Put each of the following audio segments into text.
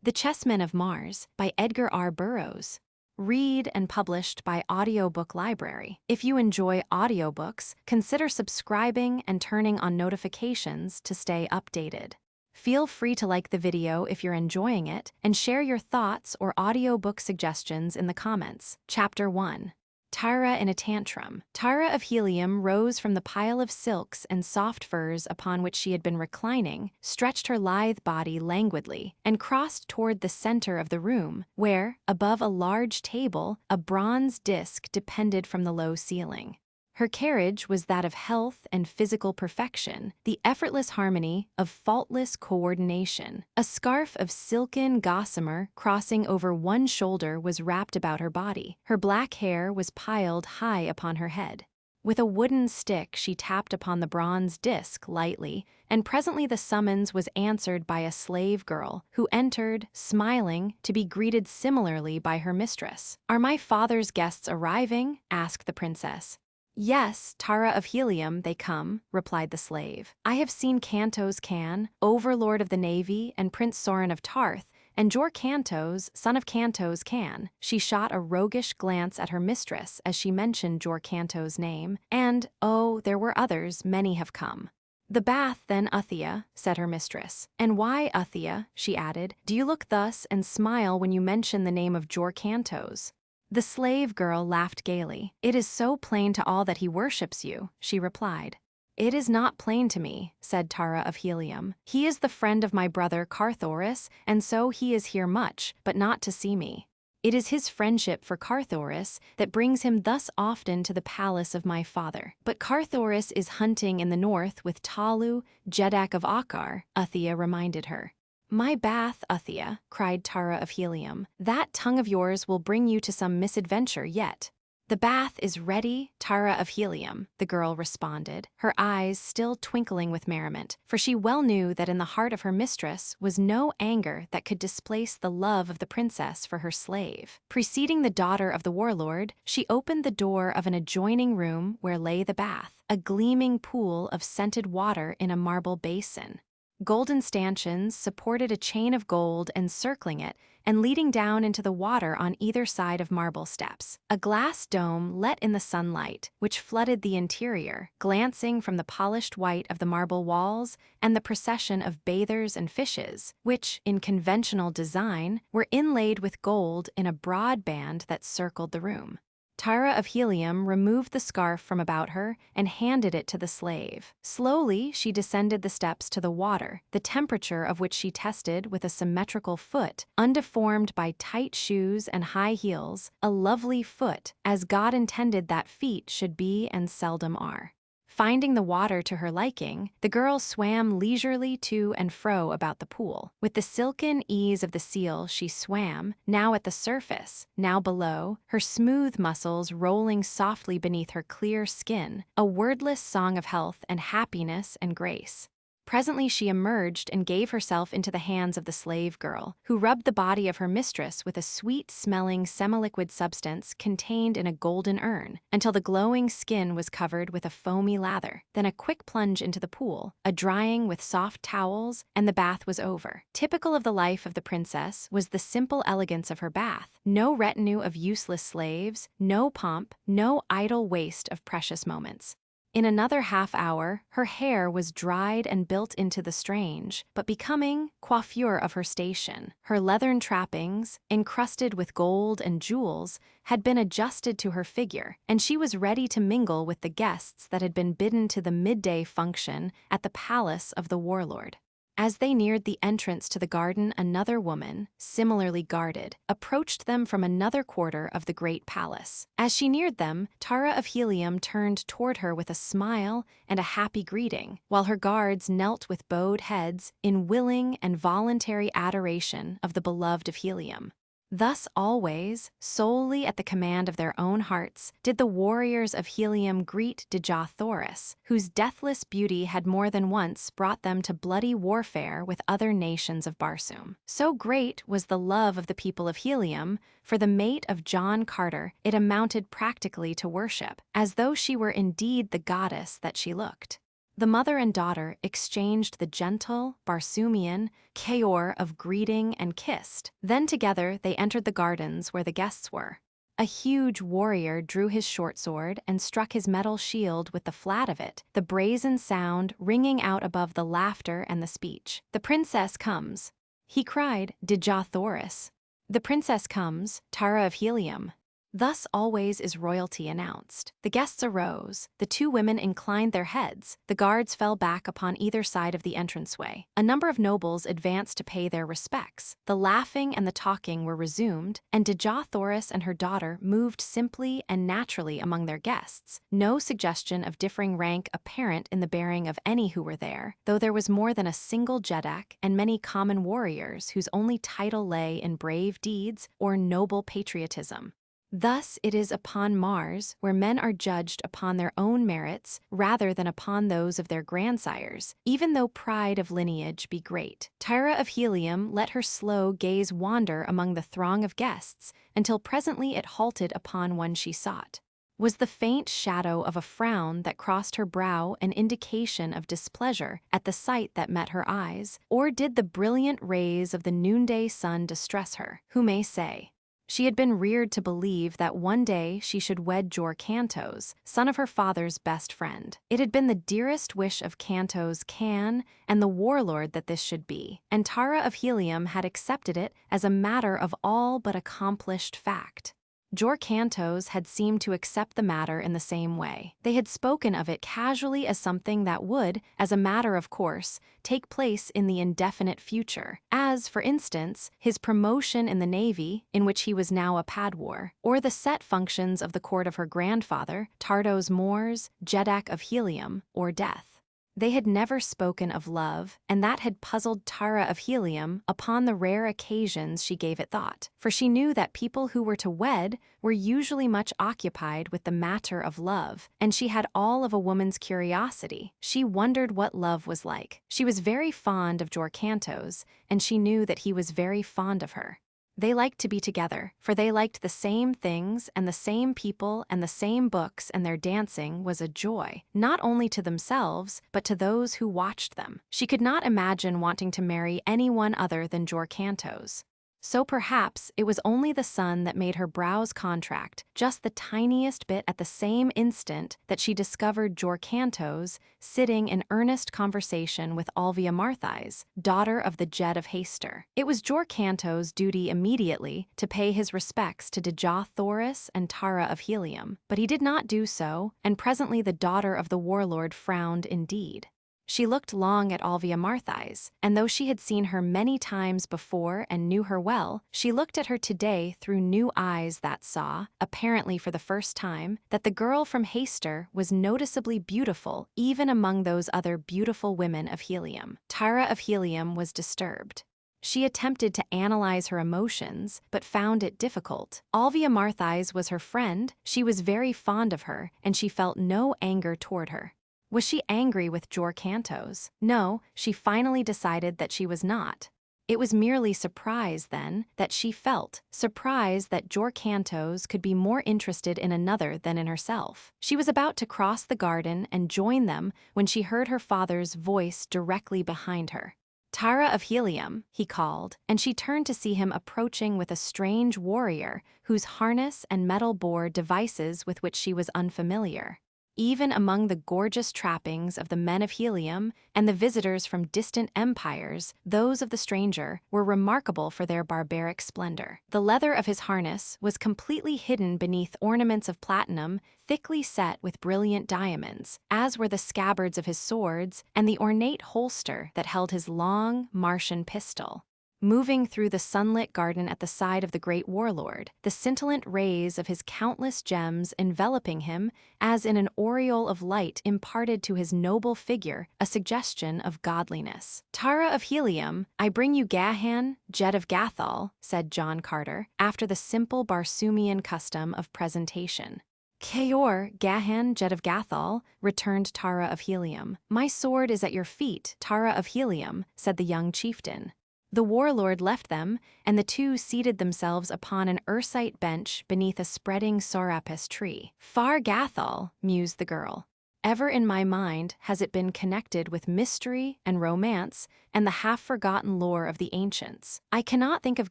The Chessmen of Mars by Edgar R. Burroughs. Read and published by Audiobook Library. If you enjoy audiobooks, consider subscribing and turning on notifications to stay updated. Feel free to like the video if you're enjoying it and share your thoughts or audiobook suggestions in the comments. Chapter 1. Tara in a Tantrum. Tara of Helium rose from the pile of silks and soft furs upon which she had been reclining, stretched her lithe body languidly, and crossed toward the center of the room, where, above a large table, a bronze disc depended from the low ceiling. Her carriage was that of health and physical perfection, the effortless harmony of faultless coordination. A scarf of silken gossamer crossing over one shoulder was wrapped about her body. Her black hair was piled high upon her head. With a wooden stick she tapped upon the bronze disc lightly, and presently the summons was answered by a slave girl, who entered, smiling, to be greeted similarly by her mistress. "Are my father's guests arriving?" asked the princess. "Yes, Tara of Helium, they come," replied the slave. "I have seen Cantos Can, overlord of the navy, and Prince Sorin of Tarth, and Jor Cantos, son of Cantos Can." She shot a roguish glance at her mistress as she mentioned Jor Cantos' name, and, "Oh, there were others, many have come." "The bath, then, Uthia," said her mistress. "And why, Uthia," she added, "do you look thus and smile when you mention the name of Jor Cantos?" The slave girl laughed gaily. "It is so plain to all that he worships you," she replied. "It is not plain to me," said Tara of Helium. "He is the friend of my brother Carthoris, and so he is here much, but not to see me. It is his friendship for Carthoris that brings him thus often to the palace of my father. But Carthoris is hunting in the north with Talu, Jedak of Akkar," Uthia reminded her. "My bath, Uthia," cried Tara of Helium. "That tongue of yours will bring you to some misadventure yet." "The bath is ready, Tara of Helium," the girl responded, her eyes still twinkling with merriment, for she well knew that in the heart of her mistress was no anger that could displace the love of the princess for her slave. Preceding the daughter of the warlord, she opened the door of an adjoining room where lay the bath, a gleaming pool of scented water in a marble basin. Golden stanchions supported a chain of gold encircling it and leading down into the water on either side of marble steps. A glass dome let in the sunlight, which flooded the interior, glancing from the polished white of the marble walls and the procession of bathers and fishes, which, in conventional design, were inlaid with gold in a broad band that circled the room. Tara of Helium removed the scarf from about her and handed it to the slave. Slowly, she descended the steps to the water, the temperature of which she tested with a symmetrical foot, undeformed by tight shoes and high heels, a lovely foot, as God intended that feet should be and seldom are. Finding the water to her liking, the girl swam leisurely to and fro about the pool. With the silken ease of the seal she swam, now at the surface, now below, her smooth muscles rolling softly beneath her clear skin, a wordless song of health and happiness and grace. Presently she emerged and gave herself into the hands of the slave girl, who rubbed the body of her mistress with a sweet-smelling semi-liquid substance contained in a golden urn, until the glowing skin was covered with a foamy lather. Then a quick plunge into the pool, a drying with soft towels, and the bath was over. Typical of the life of the princess was the simple elegance of her bath. No retinue of useless slaves, no pomp, no idle waste of precious moments. In another half-hour, her hair was dried and built into the strange, but becoming, coiffure of her station. Her leathern trappings, encrusted with gold and jewels, had been adjusted to her figure, and she was ready to mingle with the guests that had been bidden to the midday function at the palace of the warlord. As they neared the entrance to the garden, another woman, similarly guarded, approached them from another quarter of the great palace. As she neared them, Tara of Helium turned toward her with a smile and a happy greeting, while her guards knelt with bowed heads in willing and voluntary adoration of the beloved of Helium. Thus always, solely at the command of their own hearts, did the warriors of Helium greet Dejah-Thoris, whose deathless beauty had more than once brought them to bloody warfare with other nations of Barsoom. So great was the love of the people of Helium for the mate of John Carter, it amounted practically to worship, as though she were indeed the goddess that she looked. The mother and daughter exchanged the gentle, Barsoomian chaor of greeting and kissed. Then together they entered the gardens where the guests were. A huge warrior drew his short sword and struck his metal shield with the flat of it, the brazen sound ringing out above the laughter and the speech. "The princess comes," he cried, Dejah Thoris. "The princess comes, Tara of Helium." Thus always is royalty announced. The guests arose, the two women inclined their heads, the guards fell back upon either side of the entranceway. A number of nobles advanced to pay their respects. The laughing and the talking were resumed, and Dejah Thoris and her daughter moved simply and naturally among their guests, no suggestion of differing rank apparent in the bearing of any who were there, though there was more than a single Jeddak and many common warriors whose only title lay in brave deeds or noble patriotism. Thus it is upon Mars, where men are judged upon their own merits rather than upon those of their grandsires, even though pride of lineage be great. Tara of Helium let her slow gaze wander among the throng of guests until presently it halted upon one she sought. Was the faint shadow of a frown that crossed her brow an indication of displeasure at the sight that met her eyes, or did the brilliant rays of the noonday sun distress her? Who may say? She had been reared to believe that one day she should wed Jor Cantos, son of her father's best friend. It had been the dearest wish of Cantos Can and the warlord that this should be, and Tara of Helium had accepted it as a matter of all but accomplished fact. Jor Cantos had seemed to accept the matter in the same way. They had spoken of it casually as something that would, as a matter of course, take place in the indefinite future, as, for instance, his promotion in the Navy, in which he was now a padwar, or the set functions of the court of her grandfather, Tardos Mors, Jeddak of Helium, or death. They had never spoken of love, and that had puzzled Tara of Helium upon the rare occasions she gave it thought, for she knew that people who were to wed were usually much occupied with the matter of love, and she had all of a woman's curiosity. She wondered what love was like. She was very fond of Jor Cantos, and she knew that he was very fond of her. They liked to be together, for they liked the same things and the same people and the same books, and their dancing was a joy, not only to themselves, but to those who watched them. She could not imagine wanting to marry anyone other than Jor Cantos. So perhaps it was only the sun that made her brows contract just the tiniest bit at the same instant that she discovered Jor Cantos sitting in earnest conversation with Alvia Marthais, daughter of the Jed of Haster. It was Jor Cantos' duty immediately to pay his respects to Dejah Thoris and Tara of Helium, but he did not do so, and presently the daughter of the warlord frowned indeed. She looked long at Alvia Marthais, and though she had seen her many times before and knew her well, she looked at her today through new eyes that saw, apparently for the first time, that the girl from Haster was noticeably beautiful even among those other beautiful women of Helium. Tara of Helium was disturbed. She attempted to analyze her emotions, but found it difficult. Alvia Marthais was her friend, she was very fond of her, and she felt no anger toward her. Was she angry with Jor Cantos? No, she finally decided that she was not. It was merely surprise, then, that she felt, surprise that Jor Cantos could be more interested in another than in herself. She was about to cross the garden and join them when she heard her father's voice directly behind her. "Tara of Helium," he called, and she turned to see him approaching with a strange warrior whose harness and metal bore devices with which she was unfamiliar. Even among the gorgeous trappings of the men of Helium and the visitors from distant empires, those of the stranger were remarkable for their barbaric splendor. The leather of his harness was completely hidden beneath ornaments of platinum thickly set with brilliant diamonds, as were the scabbards of his swords and the ornate holster that held his long Martian pistol. Moving through the sunlit garden at the side of the great warlord, the scintillant rays of his countless gems enveloping him as in an aureole of light imparted to his noble figure a suggestion of godliness. "Tara of Helium, I bring you Gahan, Jed of Gathol," said John Carter, after the simple Barsoomian custom of presentation. "Chaor, Gahan, Jed of Gathol," returned Tara of Helium. "My sword is at your feet, Tara of Helium," said the young chieftain. The warlord left them, and the two seated themselves upon an ursite bench beneath a spreading sorapus tree. "Far Gathol," mused the girl. Ever in my mind has it been connected with mystery and romance and the half-forgotten lore of the ancients. I cannot think of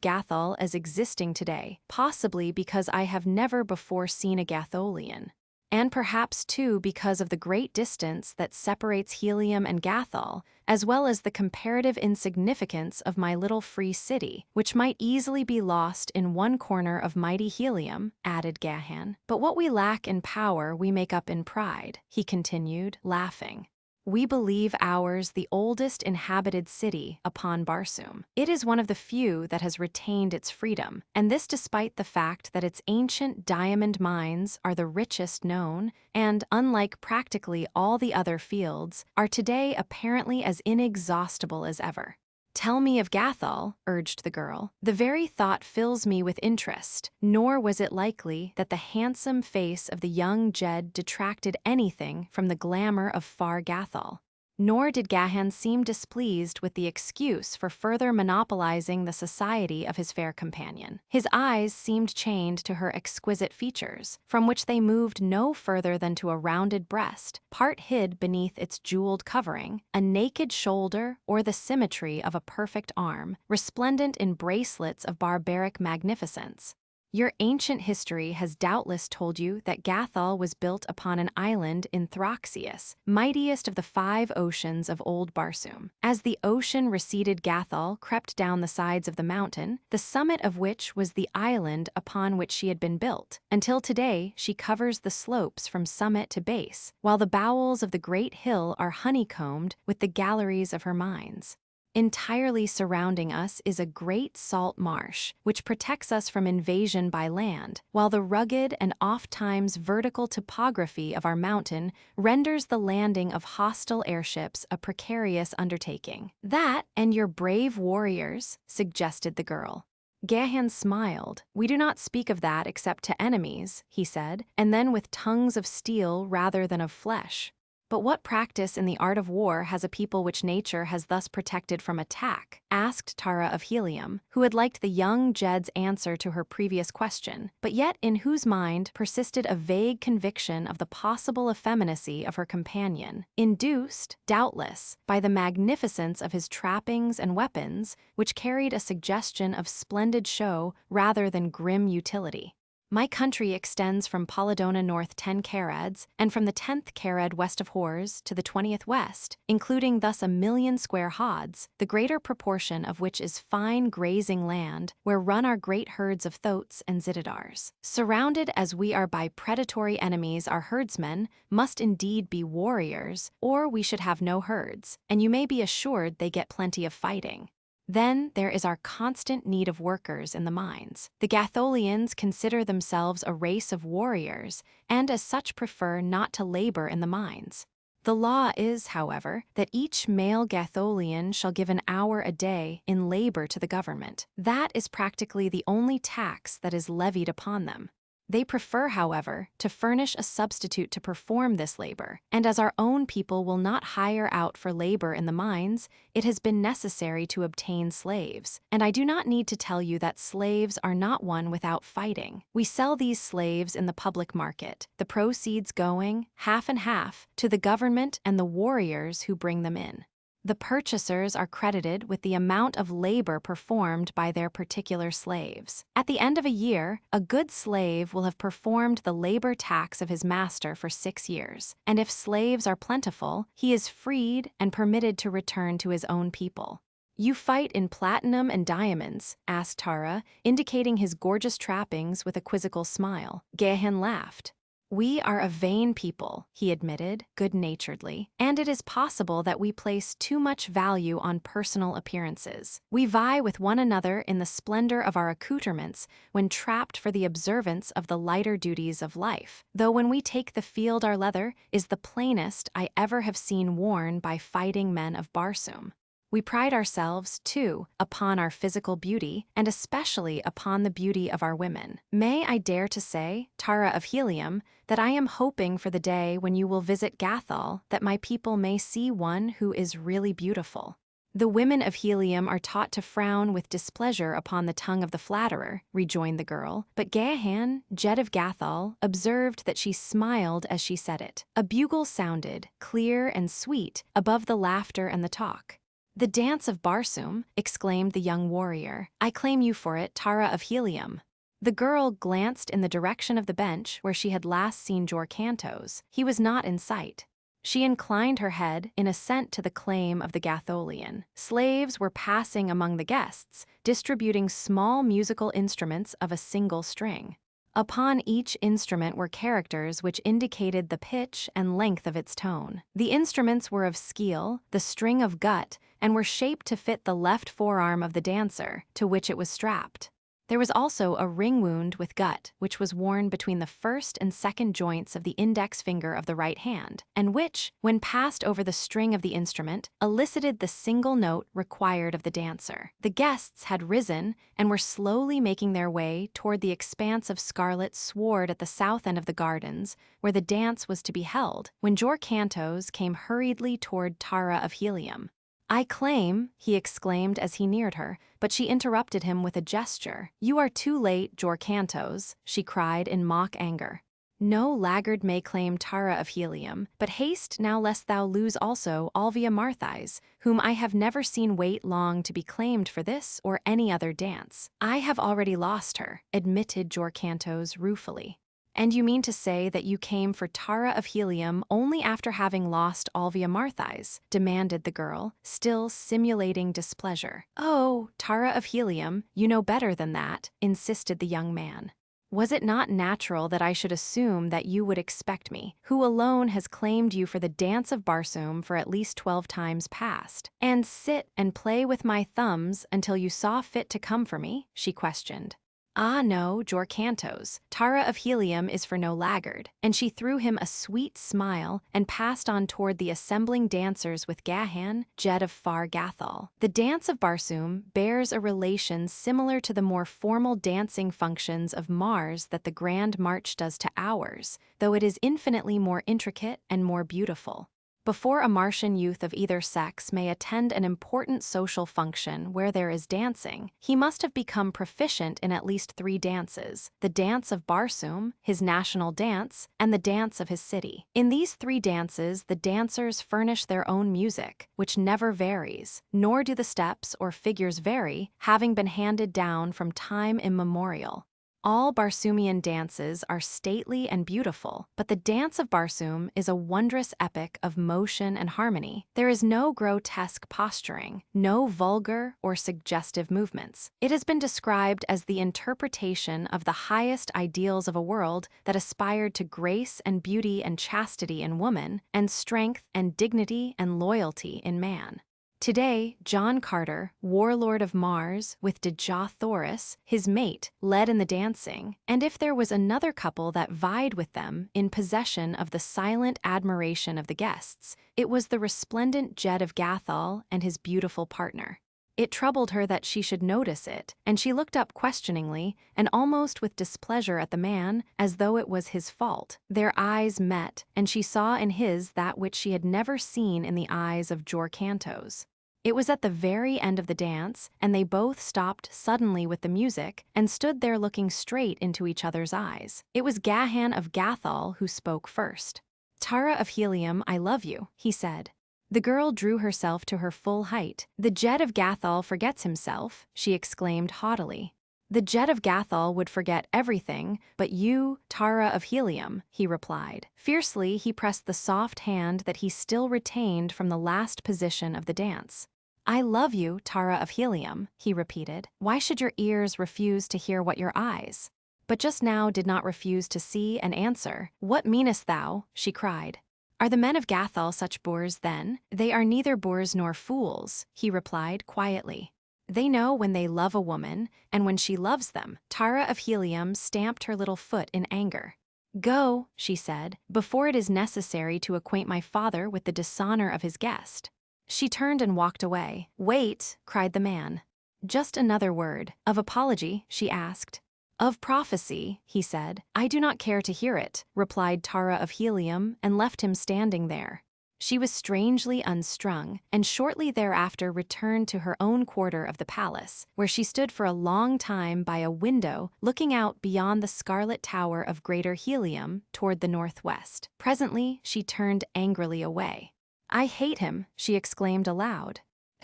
Gathol as existing today, possibly because I have never before seen a Gatholian. And perhaps, too, because of the great distance that separates Helium and Gathol, as well as the comparative insignificance of my little free city, which might easily be lost in one corner of mighty Helium, added Gahan. But what we lack in power we make up in pride, he continued, laughing. We believe ours the oldest inhabited city upon Barsoom. It is one of the few that has retained its freedom, and this despite the fact that its ancient diamond mines are the richest known and, unlike practically all the other fields, are today apparently as inexhaustible as ever. Tell me of Gathol, urged the girl. The very thought fills me with interest, nor was it likely that the handsome face of the young Jed detracted anything from the glamour of far Gathol. Nor did Gahan seem displeased with the excuse for further monopolizing the society of his fair companion. His eyes seemed chained to her exquisite features, from which they moved no further than to a rounded breast, part hid beneath its jeweled covering, a naked shoulder, or the symmetry of a perfect arm, resplendent in bracelets of barbaric magnificence. Your ancient history has doubtless told you that Gathol was built upon an island in Thraxias, mightiest of the 5 oceans of old Barsoom. As the ocean receded, Gathol crept down the sides of the mountain, the summit of which was the island upon which she had been built. Until today, she covers the slopes from summit to base, while the bowels of the great hill are honeycombed with the galleries of her mines. Entirely surrounding us is a great salt marsh, which protects us from invasion by land, while the rugged and oft-times vertical topography of our mountain renders the landing of hostile airships a precarious undertaking. That, and your brave warriors, suggested the girl. Gahan smiled. We do not speak of that except to enemies, he said, and then with tongues of steel rather than of flesh. But what practice in the art of war has a people which nature has thus protected from attack? Asked Tara of Helium, who had liked the young Jed's answer to her previous question, but yet in whose mind persisted a vague conviction of the possible effeminacy of her companion, induced, doubtless, by the magnificence of his trappings and weapons, which carried a suggestion of splendid show rather than grim utility. My country extends from Polydona north 10 karads, and from the 10th karad west of Hors to the 20th west, including thus 1,000,000 square hods, the greater proportion of which is fine grazing land, where run our great herds of thoats and zitidars. Surrounded as we are by predatory enemies, our herdsmen must indeed be warriors, or we should have no herds, and you may be assured they get plenty of fighting. Then there is our constant need of workers in the mines. The Gatholians consider themselves a race of warriors, and as such prefer not to labor in the mines. The law is, however, that each male Gatholian shall give an hour a day in labor to the government. That is practically the only tax that is levied upon them. They prefer, however, to furnish a substitute to perform this labor, and as our own people will not hire out for labor in the mines, it has been necessary to obtain slaves. And I do not need to tell you that slaves are not won without fighting. We sell these slaves in the public market, the proceeds going, half and half, to the government and the warriors who bring them in. The purchasers are credited with the amount of labor performed by their particular slaves. At the end of a year, a good slave will have performed the labor tax of his master for 6 years, and if slaves are plentiful, he is freed and permitted to return to his own people. You fight in platinum and diamonds, asked Tara, indicating his gorgeous trappings with a quizzical smile. Gahan laughed. We are a vain people, he admitted, good-naturedly, and it is possible that we place too much value on personal appearances. We vie with one another in the splendor of our accoutrements when trapped for the observance of the lighter duties of life, though when we take the field our leather is the plainest I ever have seen worn by fighting men of Barsoom. We pride ourselves, too, upon our physical beauty, and especially upon the beauty of our women. May I dare to say, Tara of Helium, that I am hoping for the day when you will visit Gathol, that my people may see one who is really beautiful. "The women of Helium are taught to frown with displeasure upon the tongue of the flatterer," rejoined the girl, but Gahan, of Gathol, observed that she smiled as she said it. A bugle sounded, clear and sweet, above the laughter and the talk. "The dance of Barsoom," exclaimed the young warrior. "I claim you for it, Tara of Helium." The girl glanced in the direction of the bench where she had last seen Jorcantos. He was not in sight. She inclined her head in assent to the claim of the Gatholian. Slaves were passing among the guests, distributing small musical instruments of a single string. Upon each instrument were characters which indicated the pitch and length of its tone. The instruments were of skeel, the string of gut, and were shaped to fit the left forearm of the dancer, to which it was strapped. There was also a ring wound with gut, which was worn between the first and second joints of the index finger of the right hand, and which, when passed over the string of the instrument, elicited the single note required of the dancer. The guests had risen and were slowly making their way toward the expanse of scarlet sward at the south end of the gardens, where the dance was to be held, when Jorcantos came hurriedly toward Tara of Helium. "I claim," he exclaimed as he neared her, but she interrupted him with a gesture. "You are too late, Jorcantos," she cried in mock anger. "No laggard may claim Tara of Helium, but haste now lest thou lose also Alvia Marthais, whom I have never seen wait long to be claimed for this or any other dance." "I have already lost her," admitted Jorcantos ruefully. "And you mean to say that you came for Tara of Helium only after having lost Alvia Marthais?" demanded the girl, still simulating displeasure. "Oh, Tara of Helium, you know better than that," insisted the young man. "Was it not natural that I should assume that you would expect me, who alone has claimed you for the dance of Barsoom for at least 12 times past, and sit and play with my thumbs until you saw fit to come for me?" she questioned. "Ah no, Jorcantos, Tara of Helium is for no laggard," and she threw him a sweet smile and passed on toward the assembling dancers with Gahan, of Gathol. The dance of Barsoom bears a relation similar to the more formal dancing functions of Mars that the Grand March does to ours, though it is infinitely more intricate and more beautiful. Before a Martian youth of either sex may attend an important social function where there is dancing, he must have become proficient in at least 3 dances: the dance of Barsoom, his national dance, and the dance of his city. In these 3 dances, the dancers furnish their own music, which never varies, nor do the steps or figures vary, having been handed down from time immemorial. All Barsoomian dances are stately and beautiful, but the dance of Barsoom is a wondrous epic of motion and harmony. There is no grotesque posturing, no vulgar or suggestive movements. It has been described as the interpretation of the highest ideals of a world that aspired to grace and beauty and chastity in woman, and strength and dignity and loyalty in man. Today, John Carter, warlord of Mars, with Dejah Thoris, his mate, led in the dancing, and if there was another couple that vied with them in possession of the silent admiration of the guests, it was the resplendent of Gathol and his beautiful partner. It troubled her that she should notice it, and she looked up questioningly and almost with displeasure at the man, as though it was his fault. Their eyes met, and she saw in his that which she had never seen in the eyes of Jorcantos. It was at the very end of the dance, and they both stopped suddenly with the music and stood there looking straight into each other's eyes. It was Gahan of Gathol who spoke first. "Tara of Helium, I love you," he said. The girl drew herself to her full height. "The of Gathol forgets himself," she exclaimed haughtily. "The of Gathol would forget everything, but you, Tara of Helium," he replied. Fiercely, he pressed the soft hand that he still retained from the last position of the dance. "I love you, Tara of Helium," he repeated. "Why should your ears refuse to hear what your eyes?" But just now did not refuse to see and answer. "What meanest thou?" she cried. "Are the men of Gathol such boors then?" "They are neither boors nor fools," he replied quietly. "They know when they love a woman, and when she loves them." Tara of Helium stamped her little foot in anger. "Go," she said, "before it is necessary to acquaint my father with the dishonor of his guest." She turned and walked away. "Wait," cried the man. "Just another word. Of apology?" she asked. "Of prophecy," he said. "I do not care to hear it," replied Tara of Helium, and left him standing there. She was strangely unstrung, and shortly thereafter returned to her own quarter of the palace, where she stood for a long time by a window looking out beyond the scarlet tower of Greater Helium toward the northwest. Presently, she turned angrily away. "I hate him," she exclaimed aloud.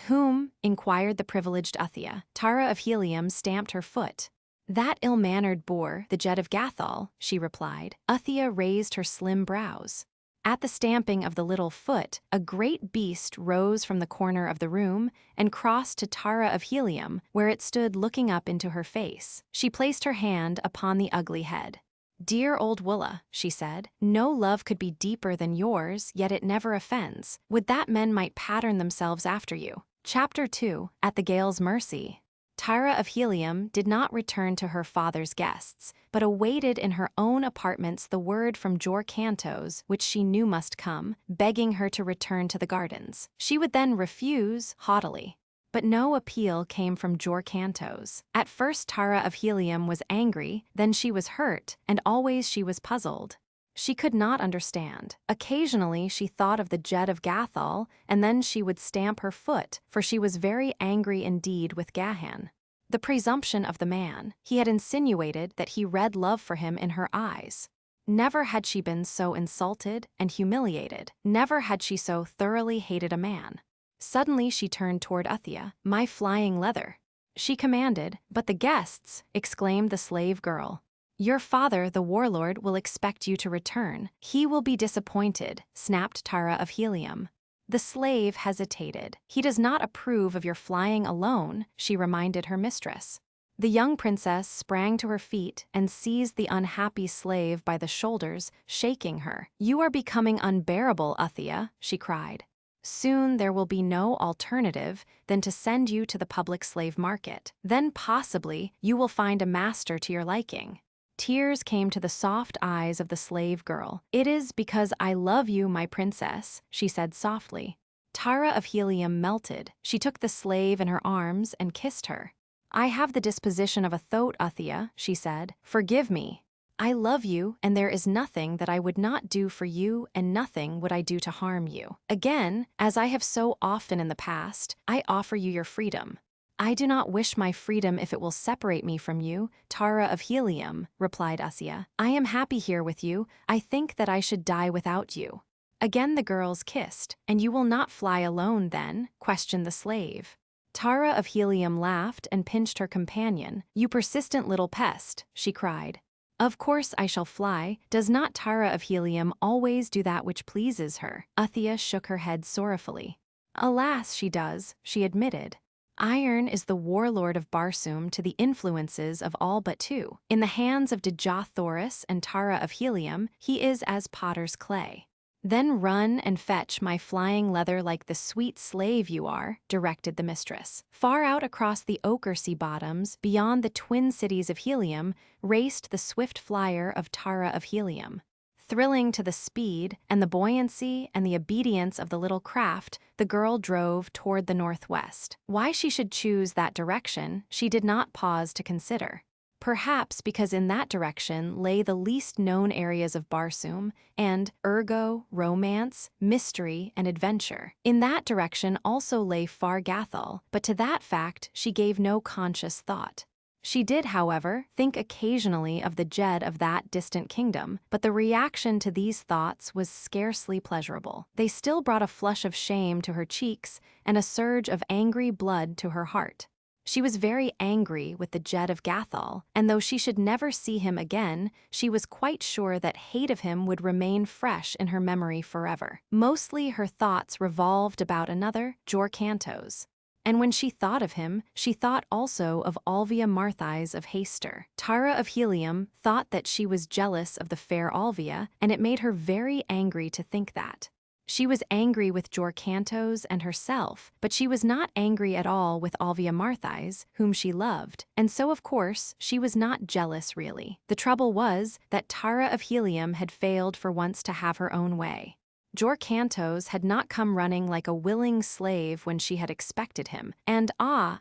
"Whom?" inquired the privileged Uthia. Tara of Helium stamped her foot. "That ill-mannered boor, the Jet of Gathol," she replied. Uthia raised her slim brows. At the stamping of the little foot, a great beast rose from the corner of the room and crossed to Tara of Helium, where it stood looking up into her face. She placed her hand upon the ugly head. "Dear old Woola," she said, "no love could be deeper than yours, yet it never offends. Would that men might pattern themselves after you." Chapter 2, At the Gale's Mercy. Tara of Helium did not return to her father's guests, but awaited in her own apartments the word from Jor Cantos, which she knew must come, begging her to return to the gardens. She would then refuse, haughtily. But no appeal came from Jor Cantos. At first Tara of Helium was angry, then she was hurt, and always she was puzzled. She could not understand. Occasionally she thought of the Jet of Gathol, and then she would stamp her foot, for she was very angry indeed with Gahan. The presumption of the man. He had insinuated that he read love for him in her eyes. Never had she been so insulted and humiliated. Never had she so thoroughly hated a man. Suddenly she turned toward Uthia. "My flying leather," she commanded. "But the guests," exclaimed the slave girl. "Your father, the warlord, will expect you to return. He will be disappointed," snapped Tara of Helium. The slave hesitated. "He does not approve of your flying alone," she reminded her mistress. The young princess sprang to her feet and seized the unhappy slave by the shoulders, shaking her. "You are becoming unbearable, Uthia," she cried. "Soon there will be no alternative than to send you to the public slave market. Then possibly you will find a master to your liking." Tears came to the soft eyes of the slave girl. "It is because I love you, my princess," she said softly. Tara of Helium melted. She took the slave in her arms and kissed her. "I have the disposition of a thoat, Uthia," she said. "Forgive me. I love you, and there is nothing that I would not do for you, and nothing would I do to harm you. Again, as I have so often in the past, I offer you your freedom." "I do not wish my freedom if it will separate me from you, Tara of Helium," replied Uthia. "I am happy here with you. I think that I should die without you." Again the girls kissed. "And you will not fly alone, then?" questioned the slave. Tara of Helium laughed and pinched her companion. "You persistent little pest," she cried. "Of course I shall fly. Does not Tara of Helium always do that which pleases her?" Uthia shook her head sorrowfully. "Alas, she does," she admitted. "Iron is the warlord of Barsoom to the influences of all but two. In the hands of Dejothoris and Tara of Helium, he is as potter's clay." "Then run and fetch my flying leather like the sweet slave you are," directed the mistress. Far out across the ochre sea bottoms, beyond the twin cities of Helium, raced the swift flyer of Tara of Helium. Thrilling to the speed and the buoyancy and the obedience of the little craft, the girl drove toward the northwest. Why she should choose that direction, she did not pause to consider. Perhaps because in that direction lay the least known areas of Barsoom, and, ergo, romance, mystery, and adventure. In that direction also lay far Gathol, but to that fact she gave no conscious thought. She did, however, think occasionally of the Jed of that distant kingdom, but the reaction to these thoughts was scarcely pleasurable. They still brought a flush of shame to her cheeks and a surge of angry blood to her heart. She was very angry with the Jed of Gathol, and though she should never see him again, she was quite sure that hate of him would remain fresh in her memory forever. Mostly her thoughts revolved about another, Jor Cantos. And when she thought of him, she thought also of Alvia Marthais of Haster. Tara of Helium thought that she was jealous of the fair Alvia, and it made her very angry to think that. She was angry with Jor Cantos and herself, but she was not angry at all with Alvia Marthais, whom she loved, and so of course she was not jealous really. The trouble was that Tara of Helium had failed for once to have her own way. Jor Cantos had not come running like a willing slave when she had expected him, and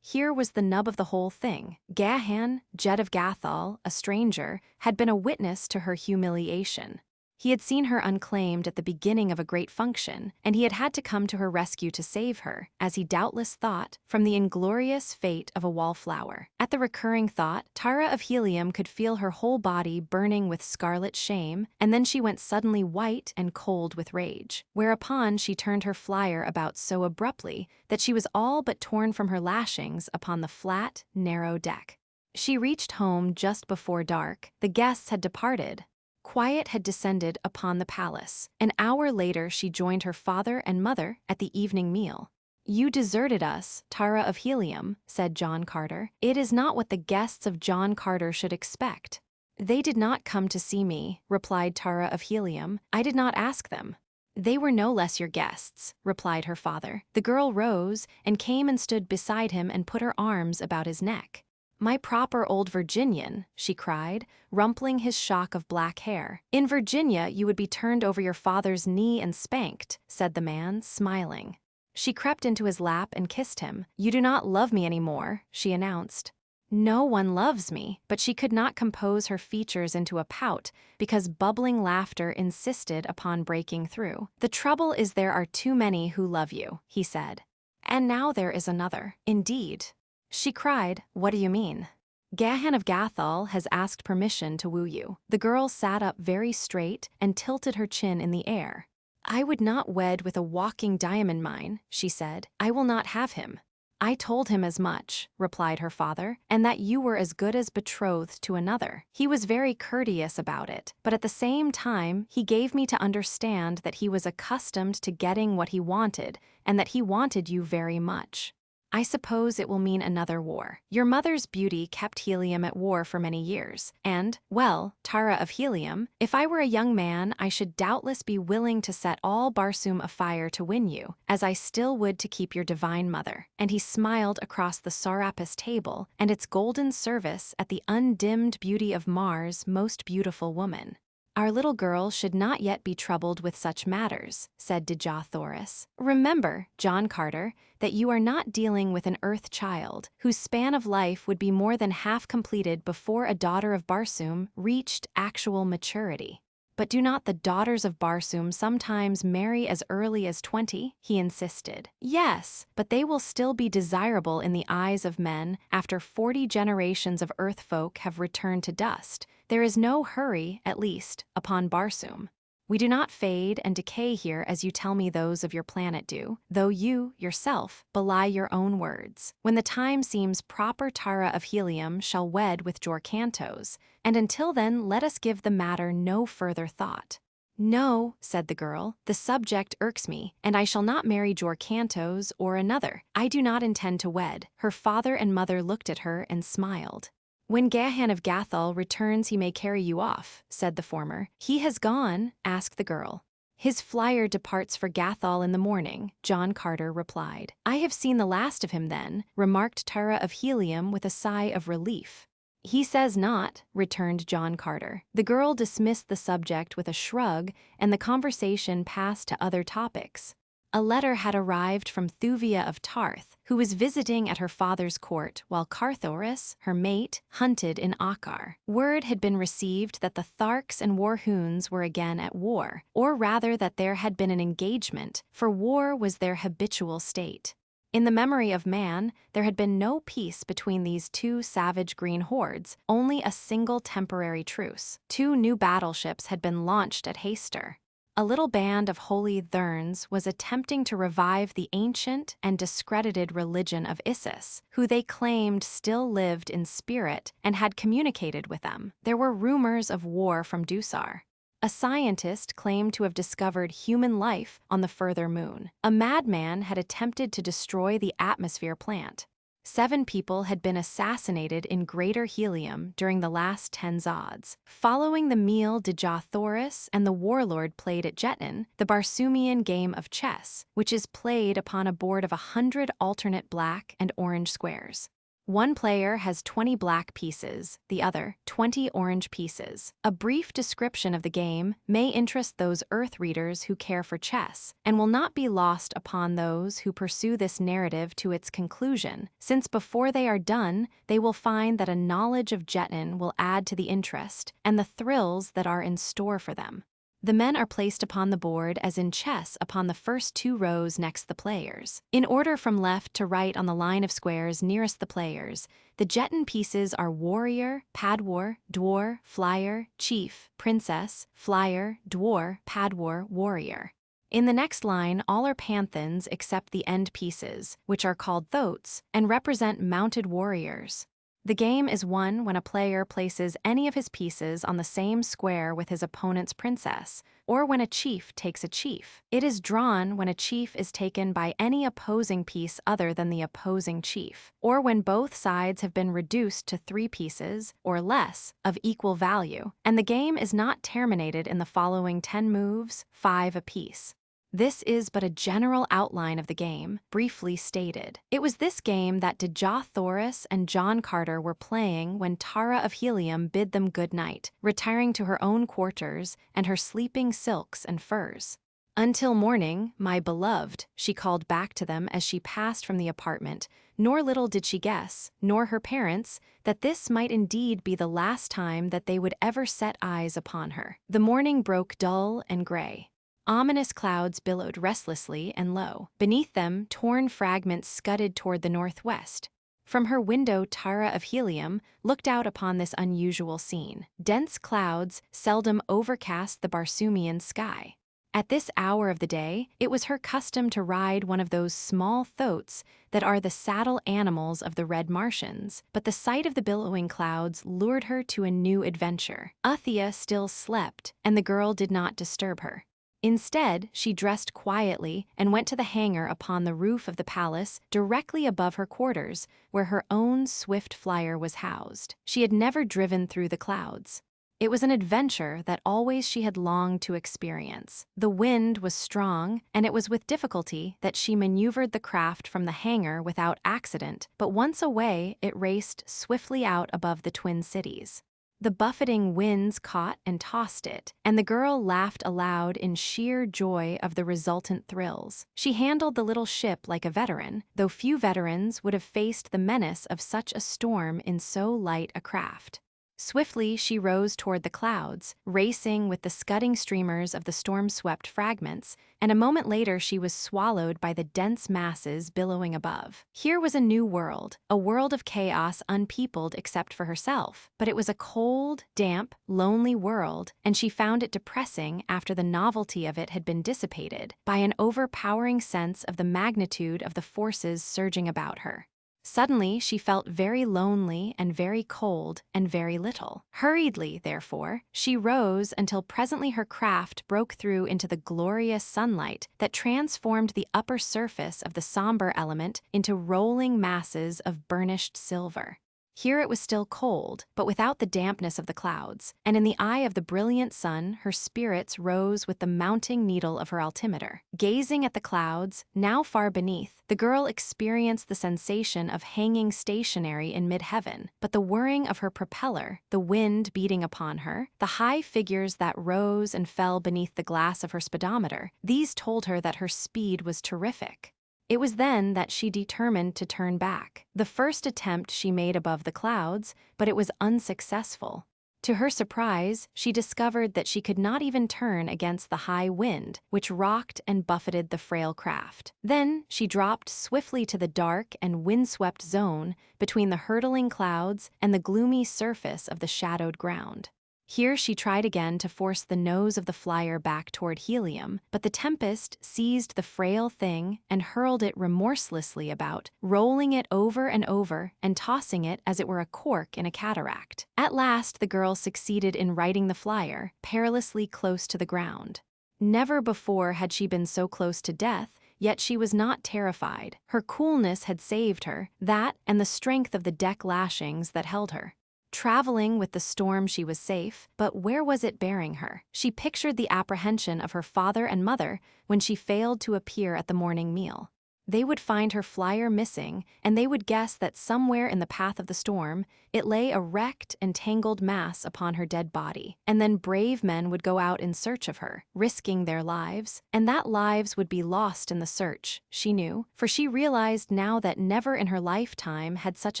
here was the nub of the whole thing. Gahan, Jed of Gathol, a stranger, had been a witness to her humiliation. He had seen her unclaimed at the beginning of a great function, and he had had to come to her rescue to save her, as he doubtless thought, from the inglorious fate of a wallflower. At the recurring thought, Tara of Helium could feel her whole body burning with scarlet shame, and then she went suddenly white and cold with rage, whereupon she turned her flyer about so abruptly that she was all but torn from her lashings upon the flat, narrow deck. She reached home just before dark. The guests had departed. Quiet had descended upon the palace. An hour later she joined her father and mother at the evening meal. "You deserted us, Tara of Helium," said John Carter. "It is not what the guests of John Carter should expect." "They did not come to see me," replied Tara of Helium. "I did not ask them." "They were no less your guests," replied her father. The girl rose and came and stood beside him and put her arms about his neck. "My proper old Virginian," she cried, rumpling his shock of black hair. "In Virginia you would be turned over your father's knee and spanked," said the man, smiling. She crept into his lap and kissed him. "You do not love me any more," she announced. "No one loves me," but she could not compose her features into a pout because bubbling laughter insisted upon breaking through. "The trouble is there are too many who love you," he said. "And now there is another." "Indeed." She cried, "What do you mean?" "Gahan of Gathol has asked permission to woo you." The girl sat up very straight and tilted her chin in the air. "I would not wed with a walking diamond mine," she said. "I will not have him." "I told him as much," replied her father, "and that you were as good as betrothed to another. He was very courteous about it, but at the same time he gave me to understand that he was accustomed to getting what he wanted and that he wanted you very much. I suppose it will mean another war. Your mother's beauty kept Helium at war for many years, and, well, Tara of Helium, if I were a young man I should doubtless be willing to set all Barsoom afire to win you, as I still would to keep your divine mother." And he smiled across the Sarapis table and its golden service at the undimmed beauty of Mars' most beautiful woman. "Our little girl should not yet be troubled with such matters," said Dejah. "Remember, John Carter, that you are not dealing with an Earth child, whose span of life would be more than half completed before a daughter of Barsoom reached actual maturity." "But do not the daughters of Barsoom sometimes marry as early as 20? He insisted. "Yes, but they will still be desirable in the eyes of men after 40 generations of Earth folk have returned to dust. There is no hurry, at least, upon Barsoom. We do not fade and decay here as you tell me those of your planet do, though you, yourself, belie your own words. When the time seems proper, Tara of Helium shall wed with Jorcantos, and until then let us give the matter no further thought." "No," said the girl, "the subject irks me, and I shall not marry Jorcantos or another. I do not intend to wed." Her father and mother looked at her and smiled. "When Gahan of Gathol returns he may carry you off," said the former. "He has gone?" asked the girl. "His flyer departs for Gathol in the morning," John Carter replied. "I have seen the last of him then," remarked Tara of Helium with a sigh of relief. "He says not," returned John Carter. The girl dismissed the subject with a shrug, and the conversation passed to other topics. A letter had arrived from Thuvia of Tarth, who was visiting at her father's court while Carthoris, her mate, hunted in Akkar. Word had been received that the Tharks and Warhoons were again at war, or rather that there had been an engagement, for war was their habitual state. In the memory of man, there had been no peace between these two savage green hordes, only a single temporary truce. 2 new battleships had been launched at Hastur. A little band of holy Therns was attempting to revive the ancient and discredited religion of Isis, who they claimed still lived in spirit and had communicated with them. There were rumors of war from Dusar. A scientist claimed to have discovered human life on the further moon. A madman had attempted to destroy the atmosphere plant. 7 people had been assassinated in Greater Helium during the last 10 Zods. Following the meal, Dejah and the warlord played at Jetnin, the Barsoomian game of chess, which is played upon a board of 100 alternate black and orange squares. One player has 20 black pieces, the other 20 orange pieces. A brief description of the game may interest those Earth readers who care for chess, and will not be lost upon those who pursue this narrative to its conclusion, since before they are done, they will find that a knowledge of Jetnin will add to the interest and the thrills that are in store for them. The men are placed upon the board as in chess upon the first 2 rows next the players. In order from left to right on the line of squares nearest the players, the jeton pieces are warrior, padwar, dwar, flyer, chief, princess, flyer, dwar, padwar, warrior. In the next line, all are panthons except the end pieces, which are called thoats, and represent mounted warriors. The game is won when a player places any of his pieces on the same square with his opponent's princess, or when a chief takes a chief. It is drawn when a chief is taken by any opposing piece other than the opposing chief, or when both sides have been reduced to 3 pieces, or less, of equal value, and the game is not terminated in the following 10 moves, 5 apiece. This is but a general outline of the game, briefly stated. It was this game that Dejah Thoris and John Carter were playing when Tara of Helium bid them good night, retiring to her own quarters and her sleeping silks and furs. "Until morning, my beloved," she called back to them as she passed from the apartment, nor little did she guess, nor her parents, that this might indeed be the last time that they would ever set eyes upon her. The morning broke dull and gray. Ominous clouds billowed restlessly and low. Beneath them, torn fragments scudded toward the northwest. From her window, Tara of Helium looked out upon this unusual scene. Dense clouds seldom overcast the Barsoomian sky. At this hour of the day, it was her custom to ride one of those small thoats that are the saddle animals of the red Martians, but the sight of the billowing clouds lured her to a new adventure. Uthia still slept, and the girl did not disturb her. Instead, she dressed quietly and went to the hangar upon the roof of the palace directly above her quarters, where her own swift flyer was housed. She had never driven through the clouds. It was an adventure that always she had longed to experience. The wind was strong, and it was with difficulty that she maneuvered the craft from the hangar without accident, but once away it raced swiftly out above the twin cities. The buffeting winds caught and tossed it, and the girl laughed aloud in sheer joy of the resultant thrills. She handled the little ship like a veteran, though few veterans would have faced the menace of such a storm in so light a craft. Swiftly she rose toward the clouds, racing with the scudding streamers of the storm-swept fragments, and a moment later she was swallowed by the dense masses billowing above. Here was a new world, a world of chaos unpeopled except for herself, but it was a cold, damp, lonely world, and she found it depressing after the novelty of it had been dissipated by an overpowering sense of the magnitude of the forces surging about her. Suddenly, she felt very lonely and very cold and very little. Hurriedly, therefore, she rose until presently her craft broke through into the glorious sunlight that transformed the upper surface of the somber element into rolling masses of burnished silver. Here it was still cold, but without the dampness of the clouds, and in the eye of the brilliant sun her spirits rose with the mounting needle of her altimeter. Gazing at the clouds, now far beneath, the girl experienced the sensation of hanging stationary in mid-heaven, but the whirring of her propeller, the wind beating upon her, the high figures that rose and fell beneath the glass of her speedometer, these told her that her speed was terrific. It was then that she determined to turn back. The first attempt she made above the clouds, but it was unsuccessful. To her surprise, she discovered that she could not even turn against the high wind, which rocked and buffeted the frail craft. Then she dropped swiftly to the dark and windswept zone between the hurtling clouds and the gloomy surface of the shadowed ground. Here she tried again to force the nose of the flyer back toward Helium, but the tempest seized the frail thing and hurled it remorselessly about, rolling it over and over and tossing it as it were a cork in a cataract. At last the girl succeeded in righting the flyer, perilously close to the ground. Never before had she been so close to death, yet she was not terrified. Her coolness had saved her, that and the strength of the deck lashings that held her. Traveling with the storm she was safe, but where was it bearing her? She pictured the apprehension of her father and mother when she failed to appear at the morning meal. They would find her flyer missing, and they would guess that somewhere in the path of the storm, it lay a wrecked and tangled mass upon her dead body. And then brave men would go out in search of her, risking their lives, and that lives would be lost in the search, she knew, for she realized now that never in her lifetime had such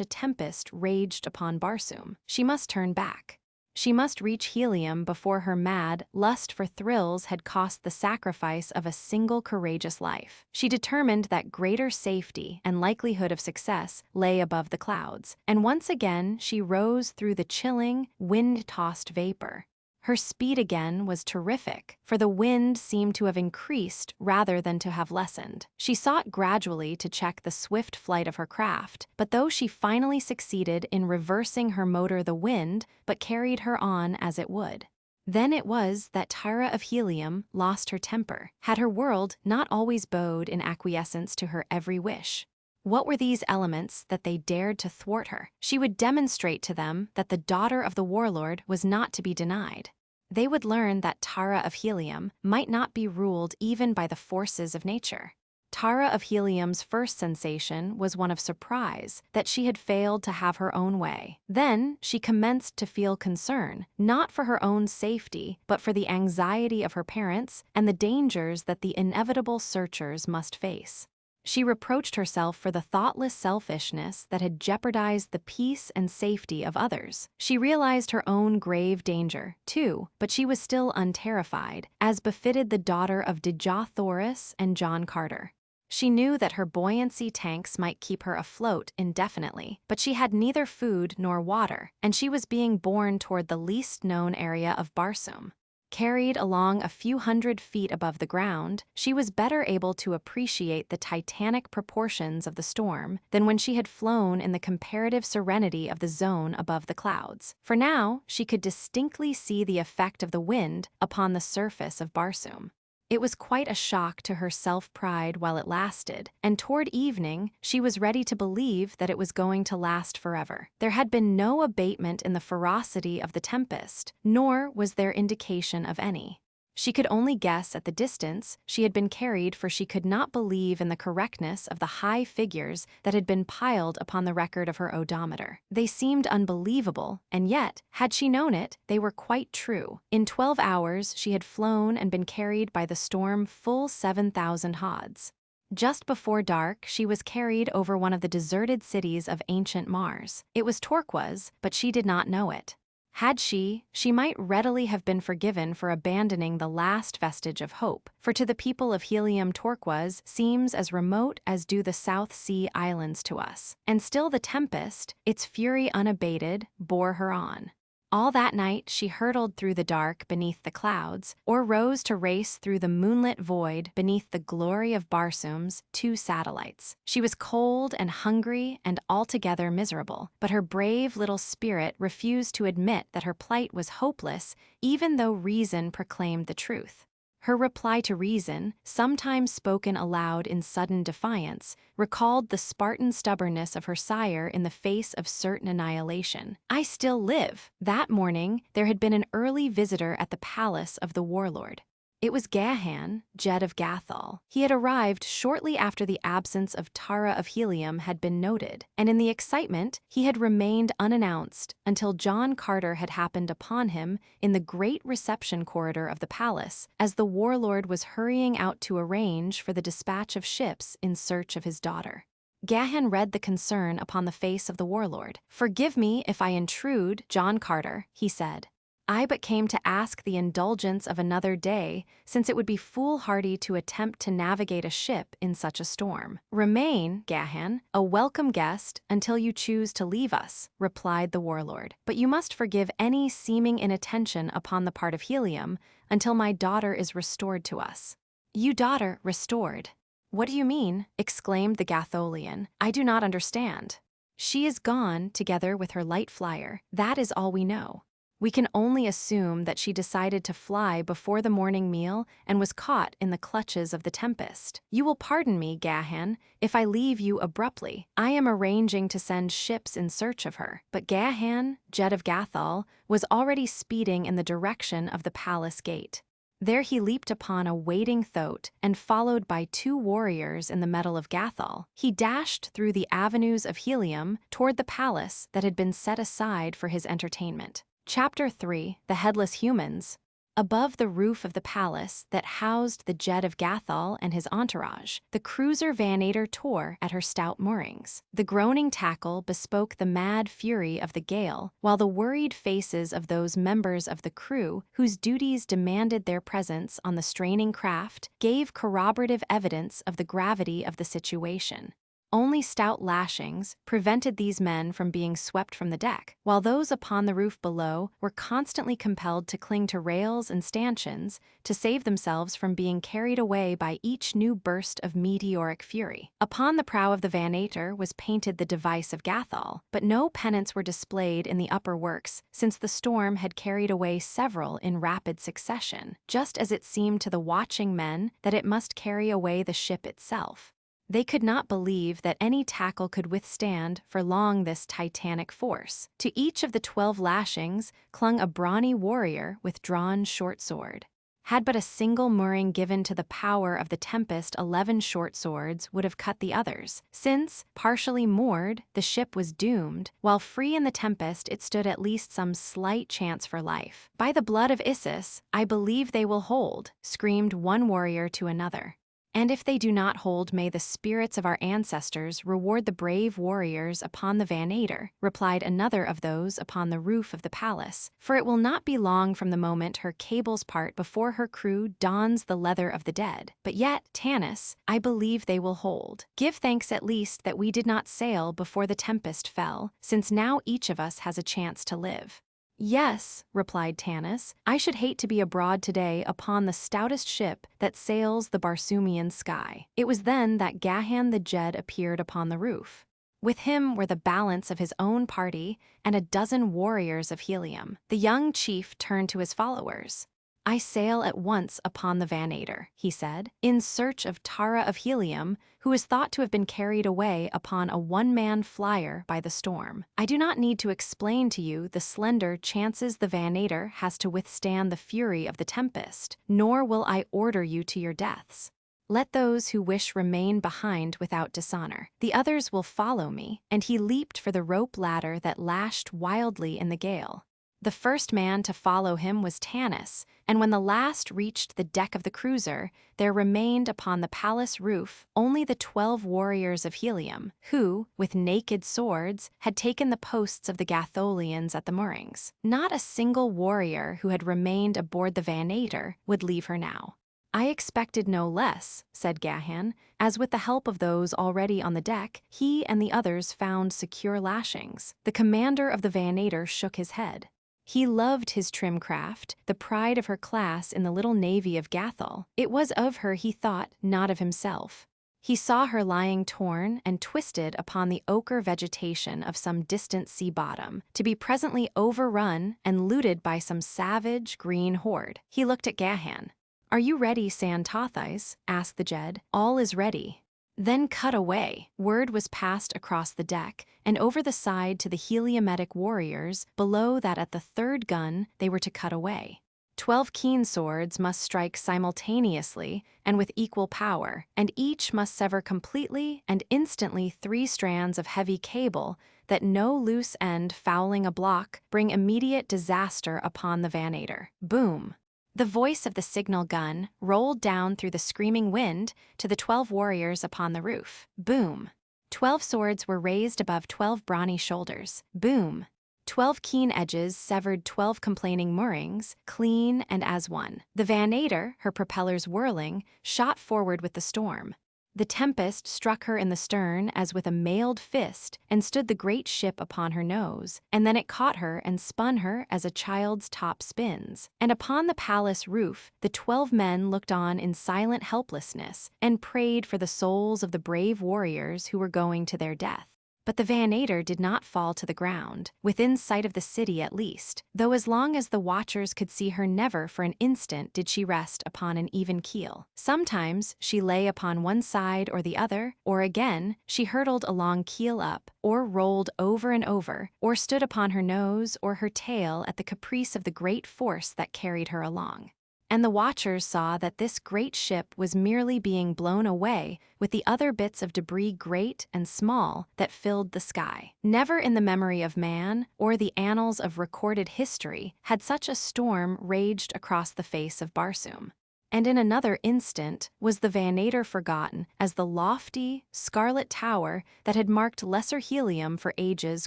a tempest raged upon Barsoom. She must turn back. She must reach Helium before her mad lust for thrills had cost the sacrifice of a single courageous life. She determined that greater safety and likelihood of success lay above the clouds, and once again she rose through the chilling, wind-tossed vapor. Her speed again was terrific, for the wind seemed to have increased rather than to have lessened. She sought gradually to check the swift flight of her craft, but though she finally succeeded in reversing her motor, the wind but carried her on as it would. Then it was that Tara of Helium lost her temper. Had her world not always bowed in acquiescence to her every wish? What were these elements that they dared to thwart her? She would demonstrate to them that the daughter of the warlord was not to be denied. They would learn that Tara of Helium might not be ruled even by the forces of nature. Tara of Helium's first sensation was one of surprise that she had failed to have her own way. Then she commenced to feel concern, not for her own safety, but for the anxiety of her parents and the dangers that the inevitable searchers must face. She reproached herself for the thoughtless selfishness that had jeopardized the peace and safety of others. She realized her own grave danger, too, but she was still unterrified, as befitted the daughter of Gathol and John Carter. She knew that her buoyancy tanks might keep her afloat indefinitely, but she had neither food nor water, and she was being borne toward the least known area of Barsoom. Carried along a few hundred feet above the ground, she was better able to appreciate the titanic proportions of the storm than when she had flown in the comparative serenity of the zone above the clouds. For now, she could distinctly see the effect of the wind upon the surface of Barsoom. It was quite a shock to her self-pride while it lasted, and toward evening she was ready to believe that it was going to last forever. There had been no abatement in the ferocity of the tempest, nor was there indication of any. She could only guess at the distance she had been carried, for she could not believe in the correctness of the high figures that had been piled upon the record of her odometer. They seemed unbelievable, and yet, had she known it, they were quite true. In 12 hours she had flown and been carried by the storm full 7,000 hods. Just before dark, she was carried over one of the deserted cities of ancient Mars. It was turquoise, but she did not know it. Had she might readily have been forgiven for abandoning the last vestige of hope, for to the people of Helium turquoise seems as remote as do the South Sea Islands to us. And still the tempest, its fury unabated, bore her on. All that night she hurtled through the dark beneath the clouds, or rose to race through the moonlit void beneath the glory of Barsoom's 2 satellites. She was cold and hungry and altogether miserable, but her brave little spirit refused to admit that her plight was hopeless, even though reason proclaimed the truth. Her reply to reason, sometimes spoken aloud in sudden defiance, recalled the Spartan stubbornness of her sire in the face of certain annihilation. "I still live." That morning, there had been an early visitor at the palace of the warlord. It was Gahan of Gathol. He had arrived shortly after the absence of Tara of Helium had been noted, and in the excitement, he had remained unannounced until John Carter had happened upon him in the great reception corridor of the palace, as the warlord was hurrying out to arrange for the dispatch of ships in search of his daughter. Gahan read the concern upon the face of the warlord. "Forgive me if I intrude, John Carter," he said. "I but came to ask the indulgence of another day, since it would be foolhardy to attempt to navigate a ship in such a storm." "Remain, Gahan, a welcome guest, until you choose to leave us," replied the warlord. "But you must forgive any seeming inattention upon the part of Helium until my daughter is restored to us." "You daughter restored? What do you mean?" exclaimed the Gatholian. "I do not understand." "She is gone, together with her light flyer. That is all we know. We can only assume that she decided to fly before the morning meal and was caught in the clutches of the tempest. You will pardon me, Gahan, if I leave you abruptly. I am arranging to send ships in search of her." But Gahan of Gathol was already speeding in the direction of the palace gate. There he leaped upon a waiting thoat, and followed by 2 warriors in the metal of Gathol, he dashed through the avenues of Helium toward the palace that had been set aside for his entertainment. Chapter 3: The Headless Humans. above the roof of the palace that housed the Gahan of Gathol and his entourage, the cruiser Vanator tore at her stout moorings. The groaning tackle bespoke the mad fury of the gale, while the worried faces of those members of the crew whose duties demanded their presence on the straining craft gave corroborative evidence of the gravity of the situation. Only stout lashings prevented these men from being swept from the deck, while those upon the roof below were constantly compelled to cling to rails and stanchions to save themselves from being carried away by each new burst of meteoric fury. Upon the prow of the Vanator was painted the device of Gathol, but no pennants were displayed in the upper works since the storm had carried away several in rapid succession, just as it seemed to the watching men that it must carry away the ship itself. They could not believe that any tackle could withstand for long this titanic force. To each of the 12 lashings clung a brawny warrior with drawn short sword. Had but a single mooring given to the power of the tempest, 11 short swords would have cut the others. Since, partially moored, the ship was doomed, while free in the tempest it stood at least some slight chance for life. "By the blood of Isis, I believe they will hold," screamed one warrior to another. "And if they do not hold, may the spirits of our ancestors reward the brave warriors upon the Vanator," replied another of those upon the roof of the palace, "for it will not be long from the moment her cables part before her crew dons the leather of the dead. But yet, Tanis, I believe they will hold. Give thanks at least that we did not sail before the tempest fell, since now each of us has a chance to live." "Yes," replied Tanis, "I should hate to be abroad today upon the stoutest ship that sails the Barsoomian sky." It was then that Gahan the Gathol appeared upon the roof. With him were the balance of his own party and a dozen warriors of Helium. The young chief turned to his followers. "I sail at once upon the Vanator," he said, "in search of Tara of Helium, who is thought to have been carried away upon a one-man flyer by the storm. I do not need to explain to you the slender chances the Vanator has to withstand the fury of the tempest, nor will I order you to your deaths. Let those who wish remain behind without dishonor. The others will follow me," and he leaped for the rope ladder that lashed wildly in the gale. The first man to follow him was Tanis, and when the last reached the deck of the cruiser, there remained upon the palace roof only the 12 warriors of Helium, who, with naked swords, had taken the posts of the Gatholians at the moorings. Not a single warrior who had remained aboard the Vanator would leave her now. "I expected no less," said Gahan, as with the help of those already on the deck, he and the others found secure lashings. The commander of the Vanator shook his head. He loved his trim craft, the pride of her class in the little navy of Gathol. It was of her he thought, not of himself. He saw her lying torn and twisted upon the ochre vegetation of some distant sea bottom, to be presently overrun and looted by some savage green horde. He looked at Gahan. "Are you ready, San Tothais?" asked the Gathol. "All is ready." "Then cut away." Word was passed across the deck and over the side to the Heliometic warriors below that at the third gun they were to cut away. 12 keen swords must strike simultaneously and with equal power, and each must sever completely and instantly 3 strands of heavy cable that no loose end fouling a block bring immediate disaster upon the Vanator. Boom! The voice of the signal gun rolled down through the screaming wind to the 12 warriors upon the roof. Boom! 12 swords were raised above 12 brawny shoulders. Boom! 12 keen edges severed 12 complaining moorings, clean and as one. The Vanator, her propellers whirling, shot forward with the storm. The tempest struck her in the stern as with a mailed fist and stood the great ship upon her nose, and then it caught her and spun her as a child's top spins. And upon the palace roof, the 12 men looked on in silent helplessness and prayed for the souls of the brave warriors who were going to their death. But the Vanator did not fall to the ground, within sight of the city at least, though as long as the watchers could see her never for an instant did she rest upon an even keel. Sometimes she lay upon one side or the other, or again she hurtled along keel up, or rolled over and over, or stood upon her nose or her tail at the caprice of the great force that carried her along. and the watchers saw that this great ship was merely being blown away with the other bits of debris, great and small, that filled the sky. Never in the memory of man or the annals of recorded history had such a storm raged across the face of Barsoom. And in another instant was the Vannator forgotten as the lofty, scarlet tower that had marked Lesser Helium for ages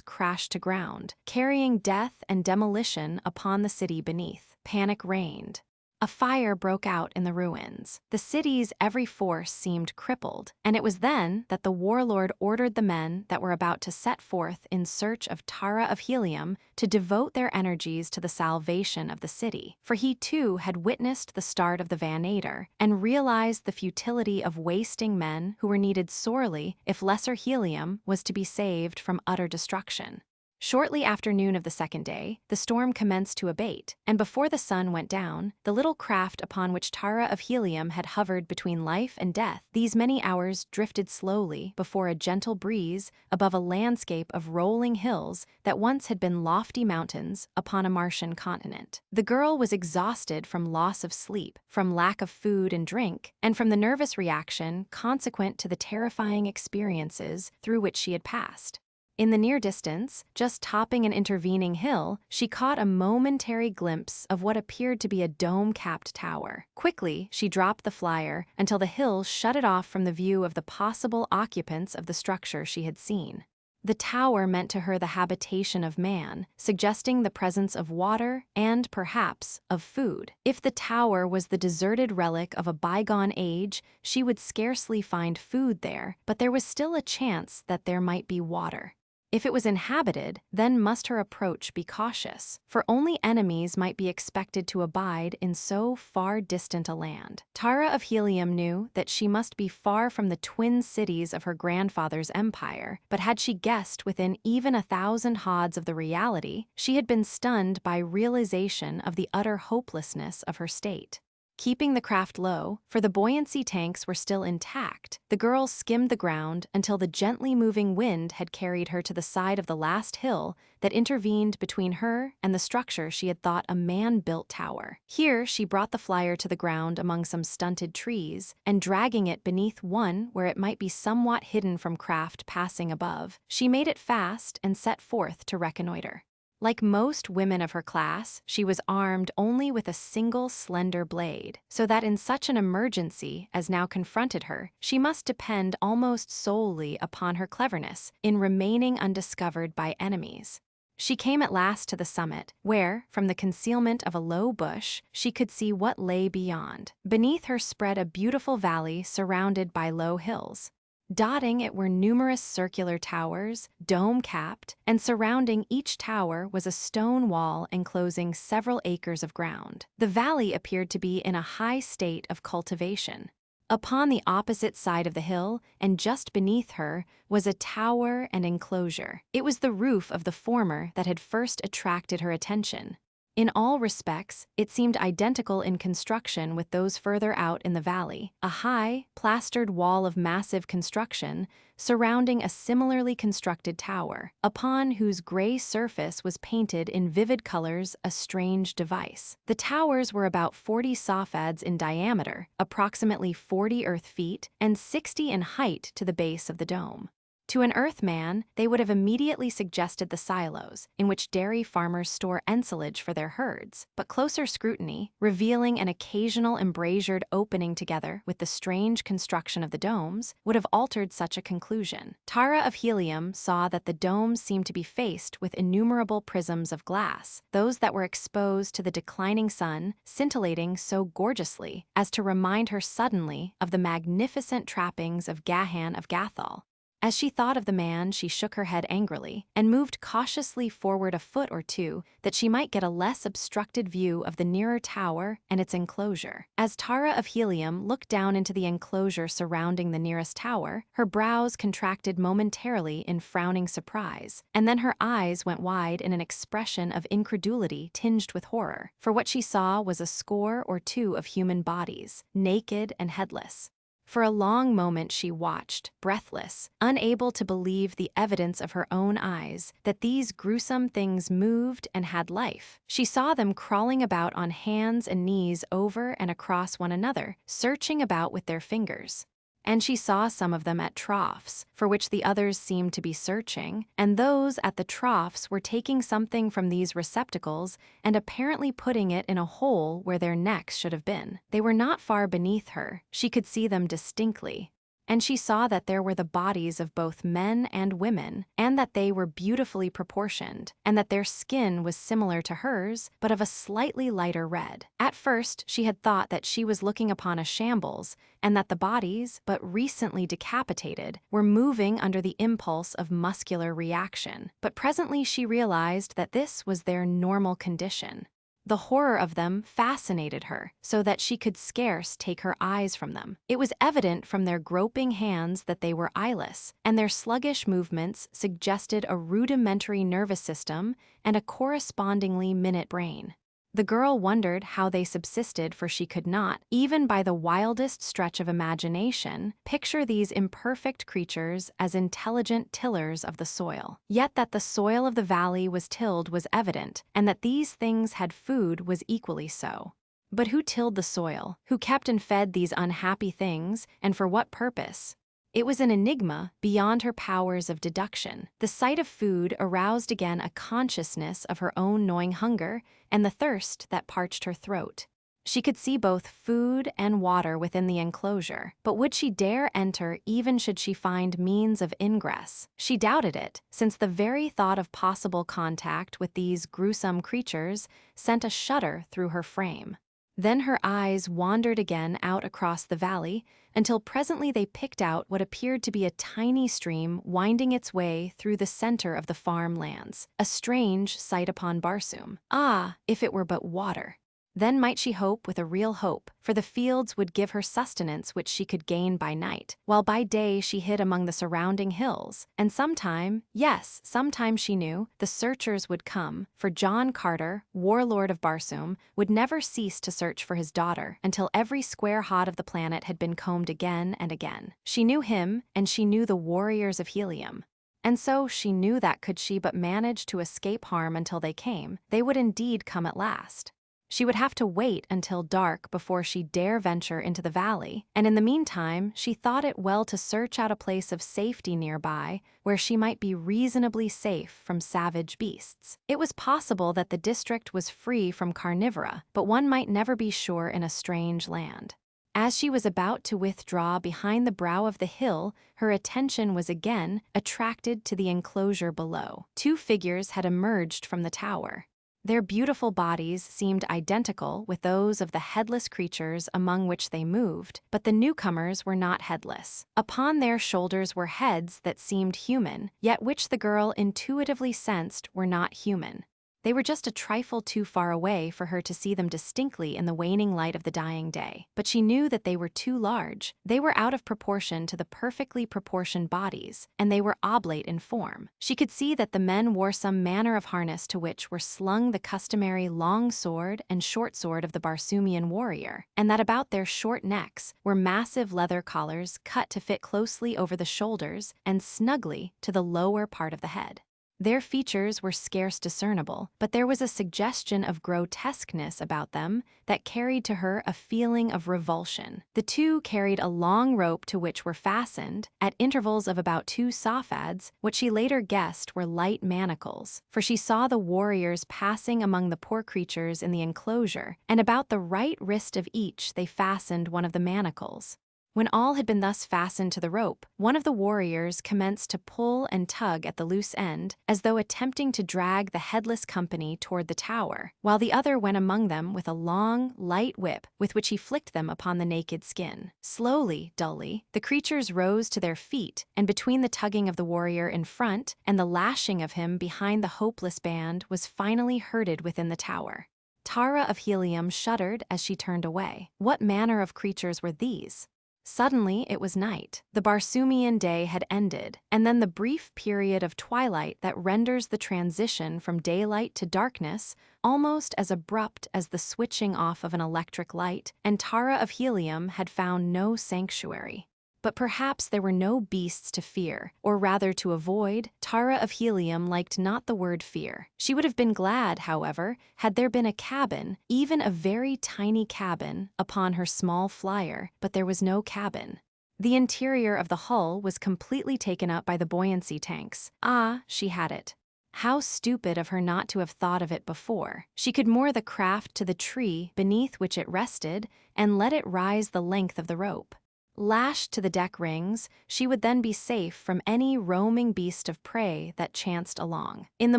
crashed to ground, carrying death and demolition upon the city beneath. Panic reigned. A fire broke out in the ruins. The city's every force seemed crippled, and it was then that the warlord ordered the men that were about to set forth in search of Tara of Helium to devote their energies to the salvation of the city. For he too had witnessed the start of the Vannator and realized the futility of wasting men who were needed sorely if Lesser Helium was to be saved from utter destruction. Shortly after noon of the second day, the storm commenced to abate, and before the sun went down, the little craft upon which Tara of Helium had hovered between life and death these many hours drifted slowly before a gentle breeze above a landscape of rolling hills that once had been lofty mountains upon a Martian continent. The girl was exhausted from loss of sleep, from lack of food and drink, and from the nervous reaction consequent to the terrifying experiences through which she had passed. In the near distance, just topping an intervening hill, she caught a momentary glimpse of what appeared to be a dome-capped tower. Quickly, she dropped the flyer until the hill shut it off from the view of the possible occupants of the structure she had seen. The tower meant to her the habitation of man, suggesting the presence of water and, perhaps, of food. If the tower was the deserted relic of a bygone age, she would scarcely find food there, but there was still a chance that there might be water. If it was inhabited, then must her approach be cautious, for only enemies might be expected to abide in so far distant a land. Tara of Helium knew that she must be far from the twin cities of her grandfather's empire, but had she guessed within even 1,000 hods of the reality, she had been stunned by realization of the utter hopelessness of her state. Keeping the craft low, for the buoyancy tanks were still intact, the girl skimmed the ground until the gently moving wind had carried her to the side of the last hill that intervened between her and the structure she had thought a man-built tower. Here she brought the flyer to the ground among some stunted trees, and dragging it beneath one where it might be somewhat hidden from craft passing above, she made it fast and set forth to reconnoiter. Like most women of her class, she was armed only with a single slender blade, so that in such an emergency as now confronted her, she must depend almost solely upon her cleverness in remaining undiscovered by enemies. She came at last to the summit, where, from the concealment of a low bush, she could see what lay beyond. Beneath her spread a beautiful valley surrounded by low hills. Dotting it were numerous circular towers, dome-capped, and surrounding each tower was a stone wall enclosing several acres of ground. The valley appeared to be in a high state of cultivation. Upon the opposite side of the hill, and just beneath her, was a tower and enclosure. It was the roof of the former that had first attracted her attention. In all respects, it seemed identical in construction with those further out in the valley, a high, plastered wall of massive construction surrounding a similarly constructed tower, upon whose gray surface was painted in vivid colors a strange device. The towers were about 40 safads in diameter, approximately 40 earth feet, and 60 in height to the base of the dome. To an Earthman, they would have immediately suggested the silos, in which dairy farmers store ensilage for their herds, but closer scrutiny, revealing an occasional embrasured opening together with the strange construction of the domes, would have altered such a conclusion. Tara of Helium saw that the domes seemed to be faced with innumerable prisms of glass, those that were exposed to the declining sun, scintillating so gorgeously as to remind her suddenly of the magnificent trappings of Gahan of Gathol. As she thought of the man, she shook her head angrily and moved cautiously forward a foot or two that she might get a less obstructed view of the nearer tower and its enclosure. As Tara of Helium looked down into the enclosure surrounding the nearest tower, her brows contracted momentarily in frowning surprise, and then her eyes went wide in an expression of incredulity tinged with horror, for what she saw was a score or two of human bodies, naked and headless. For a long moment she watched, breathless, unable to believe the evidence of her own eyes that these gruesome things moved and had life. She saw them crawling about on hands and knees over and across one another, searching about with their fingers. And she saw some of them at troughs, for which the others seemed to be searching, and those at the troughs were taking something from these receptacles and apparently putting it in a hole where their necks should have been. They were not far beneath her. She could see them distinctly. And she saw that there were the bodies of both men and women, and that they were beautifully proportioned, and that their skin was similar to hers, but of a slightly lighter red. At first, she had thought that she was looking upon a shambles, and that the bodies, but recently decapitated, were moving under the impulse of muscular reaction. But presently she realized that this was their normal condition. The horror of them fascinated her, so that she could scarce take her eyes from them. It was evident from their groping hands that they were eyeless, and their sluggish movements suggested a rudimentary nervous system and a correspondingly minute brain. The girl wondered how they subsisted, for she could not, even by the wildest stretch of imagination, picture these imperfect creatures as intelligent tillers of the soil. Yet that the soil of the valley was tilled was evident, and that these things had food was equally so. But who tilled the soil? Who kept and fed these unhappy things, and for what purpose? It was an enigma beyond her powers of deduction. The sight of food aroused again a consciousness of her own gnawing hunger and the thirst that parched her throat. She could see both food and water within the enclosure, but would she dare enter even should she find means of ingress? She doubted it, since the very thought of possible contact with these gruesome creatures sent a shudder through her frame. Then her eyes wandered again out across the valley, until presently they picked out what appeared to be a tiny stream winding its way through the center of the farm lands. A strange sight upon Barsoom. Ah, if it were but water! Then might she hope with a real hope, for the fields would give her sustenance which she could gain by night, while by day she hid among the surrounding hills. And sometime, yes, sometime she knew, the searchers would come, for John Carter, warlord of Barsoom, would never cease to search for his daughter until every square hod of the planet had been combed again and again. She knew him, and she knew the warriors of Helium. And so she knew that could she but manage to escape harm until they came, they would indeed come at last. She would have to wait until dark before she dare venture into the valley, and in the meantime she thought it well to search out a place of safety nearby where she might be reasonably safe from savage beasts. It was possible that the district was free from carnivora, but one might never be sure in a strange land. As she was about to withdraw behind the brow of the hill, her attention was again attracted to the enclosure below. Two figures had emerged from the tower. Their beautiful bodies seemed identical with those of the headless creatures among which they moved, but the newcomers were not headless. Upon their shoulders were heads that seemed human, yet which the girl intuitively sensed were not human. They were just a trifle too far away for her to see them distinctly in the waning light of the dying day. But she knew that they were too large. They were out of proportion to the perfectly proportioned bodies, and they were oblate in form. She could see that the men wore some manner of harness to which were slung the customary long sword and short sword of the Barsoomian warrior, and that about their short necks were massive leather collars cut to fit closely over the shoulders and snugly to the lower part of the head. Their features were scarce discernible, but there was a suggestion of grotesqueness about them that carried to her a feeling of revulsion. The two carried a long rope to which were fastened, at intervals of about 2 sophads, what she later guessed were light manacles, for she saw the warriors passing among the poor creatures in the enclosure, and about the right wrist of each they fastened one of the manacles. When all had been thus fastened to the rope, one of the warriors commenced to pull and tug at the loose end, as though attempting to drag the headless company toward the tower, while the other went among them with a long, light whip with which he flicked them upon the naked skin. Slowly, dully, the creatures rose to their feet, and between the tugging of the warrior in front and the lashing of him behind the hopeless band was finally herded within the tower. Tara of Helium shuddered as she turned away. What manner of creatures were these? Suddenly, it was night. The Barsoomian day had ended, and then the brief period of twilight that renders the transition from daylight to darkness almost as abrupt as the switching off of an electric light, and Tara of Helium had found no sanctuary. But perhaps there were no beasts to fear, or rather to avoid. Tara of Helium liked not the word fear. She would have been glad, however, had there been a cabin, even a very tiny cabin, upon her small flyer, but there was no cabin. The interior of the hull was completely taken up by the buoyancy tanks. Ah, she had it. How stupid of her not to have thought of it before. She could moor the craft to the tree beneath which it rested and let it rise the length of the rope. Lashed to the deck rings, she would then be safe from any roaming beast of prey that chanced along. In the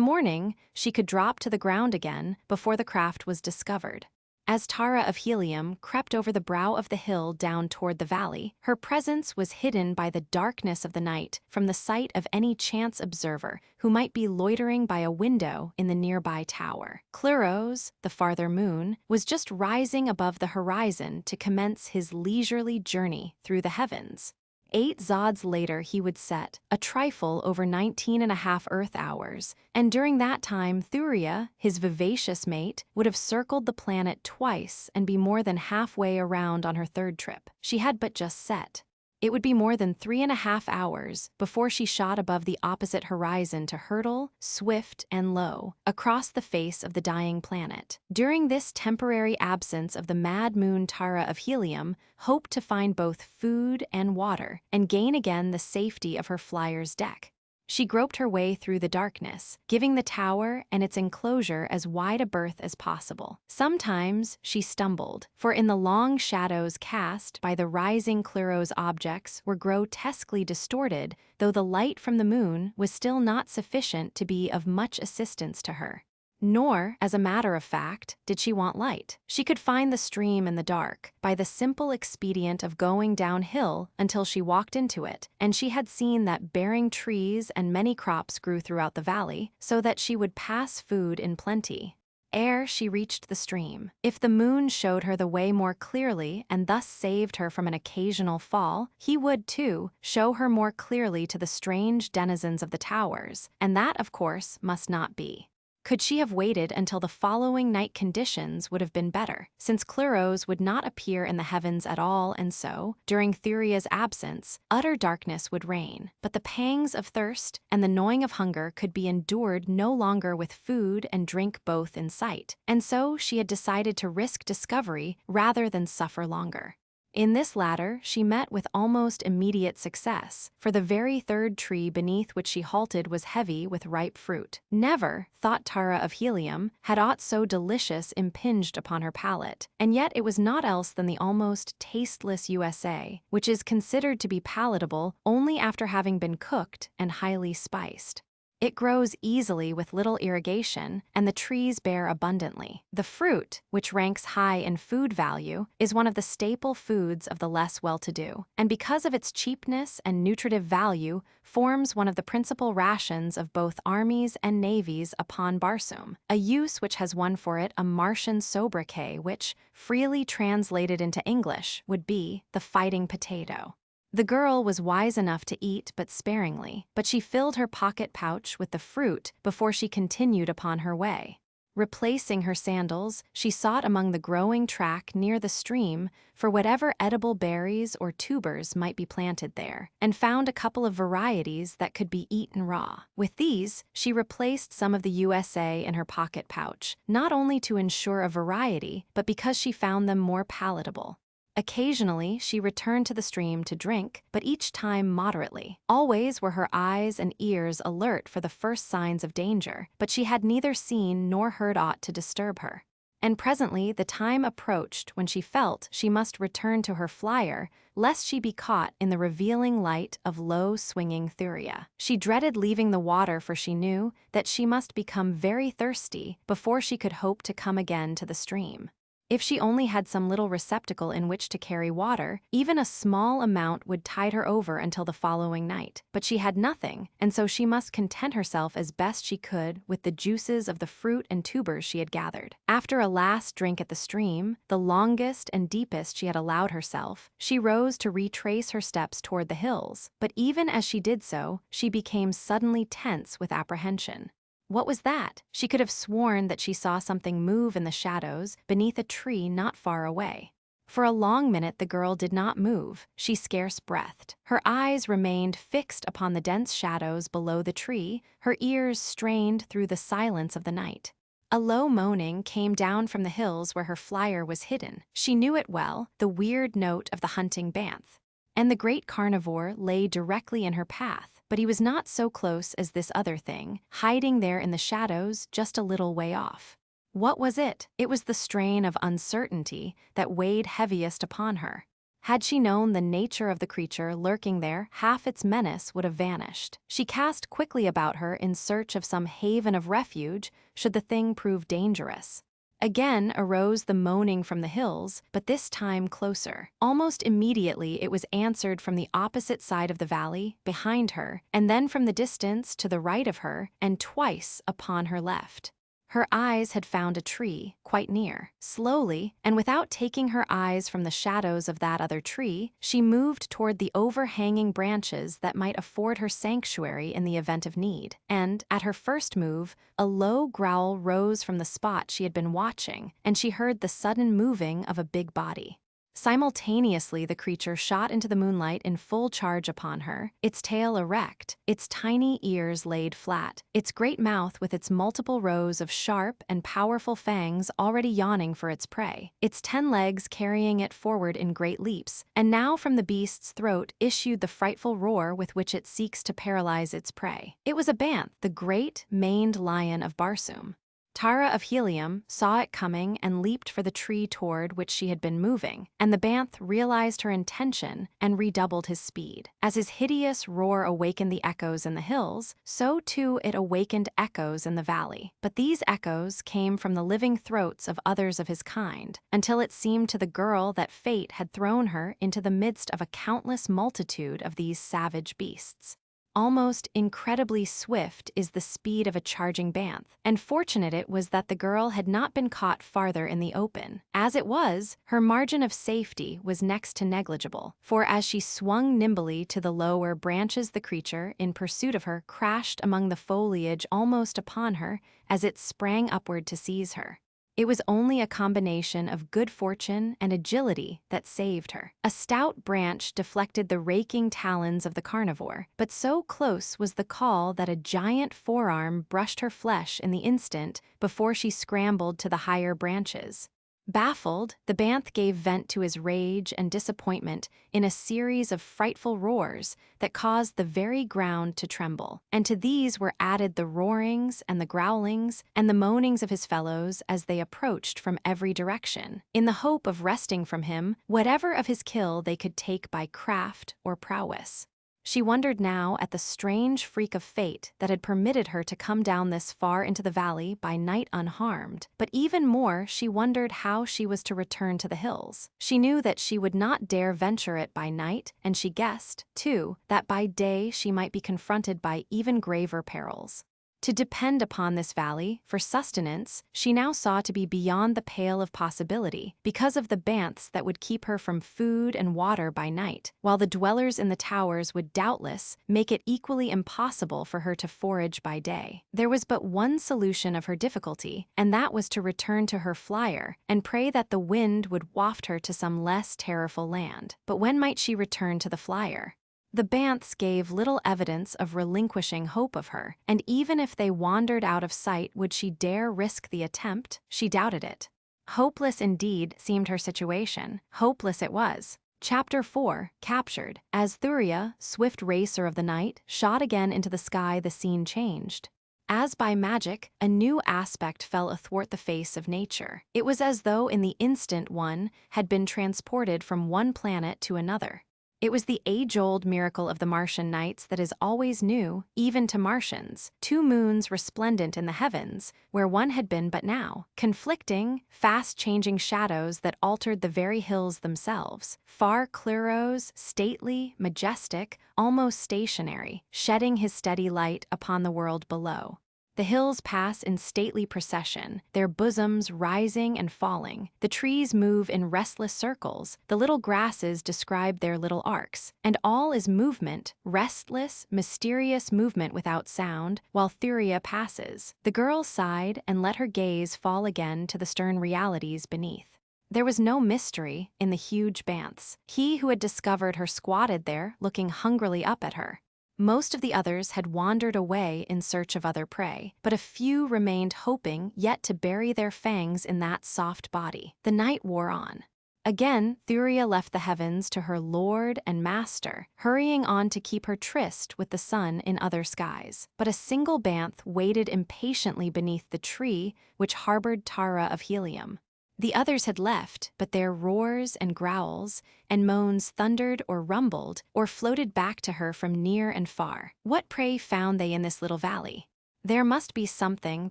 morning, she could drop to the ground again before the craft was discovered. As Tara of Helium crept over the brow of the hill down toward the valley, her presence was hidden by the darkness of the night from the sight of any chance observer who might be loitering by a window in the nearby tower. Cluros, the farther moon, was just rising above the horizon to commence his leisurely journey through the heavens. 8 zods later he would set, a trifle over 19.5 Earth hours, and during that time Thuria, his vivacious mate, would have circled the planet twice and be more than halfway around on her third trip. She had but just set. It would be more than 3.5 hours before she shot above the opposite horizon to hurtle, swift and low, across the face of the dying planet. During this temporary absence of the mad moon Tara of Helium hoped to find both food and water, and gain again the safety of her flyer's deck. She groped her way through the darkness, giving the tower and its enclosure as wide a berth as possible. Sometimes she stumbled, for in the long shadows cast by the rising Cluros objects were grotesquely distorted, though the light from the moon was still not sufficient to be of much assistance to her. Nor, as a matter of fact, did she want light. She could find the stream in the dark by the simple expedient of going downhill until she walked into it, and she had seen that bearing trees and many crops grew throughout the valley, so that she would pass food in plenty. Ere she reached the stream, if the moon showed her the way more clearly and thus saved her from an occasional fall, he would, too, show her more clearly to the strange denizens of the towers, and that, of course, must not be. Could she have waited until the following night conditions would have been better, since Cluros would not appear in the heavens at all, and so, during Thuria's absence, utter darkness would reign. But the pangs of thirst and the gnawing of hunger could be endured no longer with food and drink both in sight, and so she had decided to risk discovery rather than suffer longer. In this latter, she met with almost immediate success, for the very third tree beneath which she halted was heavy with ripe fruit. Never, thought Tara of Helium, had aught so delicious impinged upon her palate, and yet it was naught else than the almost tasteless USA, which is considered to be palatable only after having been cooked and highly spiced. It grows easily with little irrigation, and the trees bear abundantly. The fruit, which ranks high in food value, is one of the staple foods of the less well-to-do, and because of its cheapness and nutritive value, forms one of the principal rations of both armies and navies upon Barsoom, a use which has won for it a Martian sobriquet which, freely translated into English, would be the fighting potato. The girl was wise enough to eat but sparingly, but she filled her pocket pouch with the fruit before she continued upon her way. Replacing her sandals, she sought among the growing track near the stream for whatever edible berries or tubers might be planted there, and found a couple of varieties that could be eaten raw. With these, she replaced some of the USA in her pocket pouch, not only to ensure a variety, but because she found them more palatable. Occasionally, she returned to the stream to drink, but each time moderately. Always were her eyes and ears alert for the first signs of danger, but she had neither seen nor heard aught to disturb her. And presently the time approached when she felt she must return to her flyer, lest she be caught in the revealing light of low-swinging Thuria. She dreaded leaving the water, for she knew that she must become very thirsty before she could hope to come again to the stream. If she only had some little receptacle in which to carry water, even a small amount would tide her over until the following night. But she had nothing, and so she must content herself as best she could with the juices of the fruit and tubers she had gathered. After a last drink at the stream, the longest and deepest she had allowed herself, she rose to retrace her steps toward the hills. But even as she did so, she became suddenly tense with apprehension. What was that? She could have sworn that she saw something move in the shadows beneath a tree not far away. For a long minute the girl did not move. She scarce breathed. Her eyes remained fixed upon the dense shadows below the tree, her ears strained through the silence of the night. A low moaning came down from the hills where her flyer was hidden. She knew it well, the weird note of the hunting banth. And the great carnivore lay directly in her path, but he was not so close as this other thing, hiding there in the shadows just a little way off. What was it? It was the strain of uncertainty that weighed heaviest upon her. Had she known the nature of the creature lurking there, half its menace would have vanished. She cast quickly about her in search of some haven of refuge should the thing prove dangerous. Again arose the moaning from the hills, but this time closer. Almost immediately it was answered from the opposite side of the valley, behind her, and then from the distance to the right of her, and twice upon her left. Her eyes had found a tree, quite near. Slowly, and without taking her eyes from the shadows of that other tree, she moved toward the overhanging branches that might afford her sanctuary in the event of need. And, at her first move, a low growl rose from the spot she had been watching, and she heard the sudden moving of a big body. Simultaneously, the creature shot into the moonlight in full charge upon her, its tail erect, its tiny ears laid flat, its great mouth with its multiple rows of sharp and powerful fangs already yawning for its prey, its 10 legs carrying it forward in great leaps, and now from the beast's throat issued the frightful roar with which it seeks to paralyze its prey. It was a banth, the great, maned lion of Barsoom. Tara of Helium saw it coming and leaped for the tree toward which she had been moving, and the banth realized her intention and redoubled his speed. As his hideous roar awakened the echoes in the hills, so too it awakened echoes in the valley. But these echoes came from the living throats of others of his kind, until it seemed to the girl that fate had thrown her into the midst of a countless multitude of these savage beasts. Almost incredibly swift is the speed of a charging banth, and fortunate it was that the girl had not been caught farther in the open. As it was, her margin of safety was next to negligible, for as she swung nimbly to the lower branches the creature, in pursuit of her, crashed among the foliage almost upon her as it sprang upward to seize her. It was only a combination of good fortune and agility that saved her. A stout branch deflected the raking talons of the carnivore, but so close was the call that a giant forearm brushed her flesh in the instant before she scrambled to the higher branches. Baffled, the banth gave vent to his rage and disappointment in a series of frightful roars that caused the very ground to tremble, and to these were added the roarings and the growlings and the moanings of his fellows as they approached from every direction, in the hope of wresting from him whatever of his kill they could take by craft or prowess. She wondered now at the strange freak of fate that had permitted her to come down this far into the valley by night unharmed, but even more she wondered how she was to return to the hills. She knew that she would not dare venture it by night, and she guessed, too, that by day she might be confronted by even graver perils. To depend upon this valley for sustenance she now saw to be beyond the pale of possibility because of the banths that would keep her from food and water by night, while the dwellers in the towers would doubtless make it equally impossible for her to forage by day. There was but one solution of her difficulty, and that was to return to her flyer and pray that the wind would waft her to some less terrorful land. But when might she return to the flyer? The banths gave little evidence of relinquishing hope of her, and even if they wandered out of sight would she dare risk the attempt? She doubted it. Hopeless indeed seemed her situation. Hopeless it was. Chapter 4, Captured. As Thuria, swift racer of the night, shot again into the sky, the scene changed. As by magic, a new aspect fell athwart the face of nature. It was as though in the instant one had been transported from one planet to another. It was the age-old miracle of the Martian nights that is always new, even to Martians. 2 moons resplendent in the heavens, where one had been but now. Conflicting, fast-changing shadows that altered the very hills themselves. Far Cluros, stately, majestic, almost stationary, shedding his steady light upon the world below. The hills pass in stately procession, their bosoms rising and falling. The trees move in restless circles, the little grasses describe their little arcs, and all is movement, restless, mysterious movement without sound, while Thuria passes. The girl sighed and let her gaze fall again to the stern realities beneath. There was no mystery in the huge banths. He who had discovered her squatted there, looking hungrily up at her. Most of the others had wandered away in search of other prey, but a few remained hoping yet to bury their fangs in that soft body. The night wore on. Again, Thuria left the heavens to her lord and master, hurrying on to keep her tryst with the sun in other skies. But a single banth waited impatiently beneath the tree which harbored Tara of Helium. The others had left, but their roars and growls and moans thundered or rumbled or floated back to her from near and far. What prey found they in this little valley? There must be something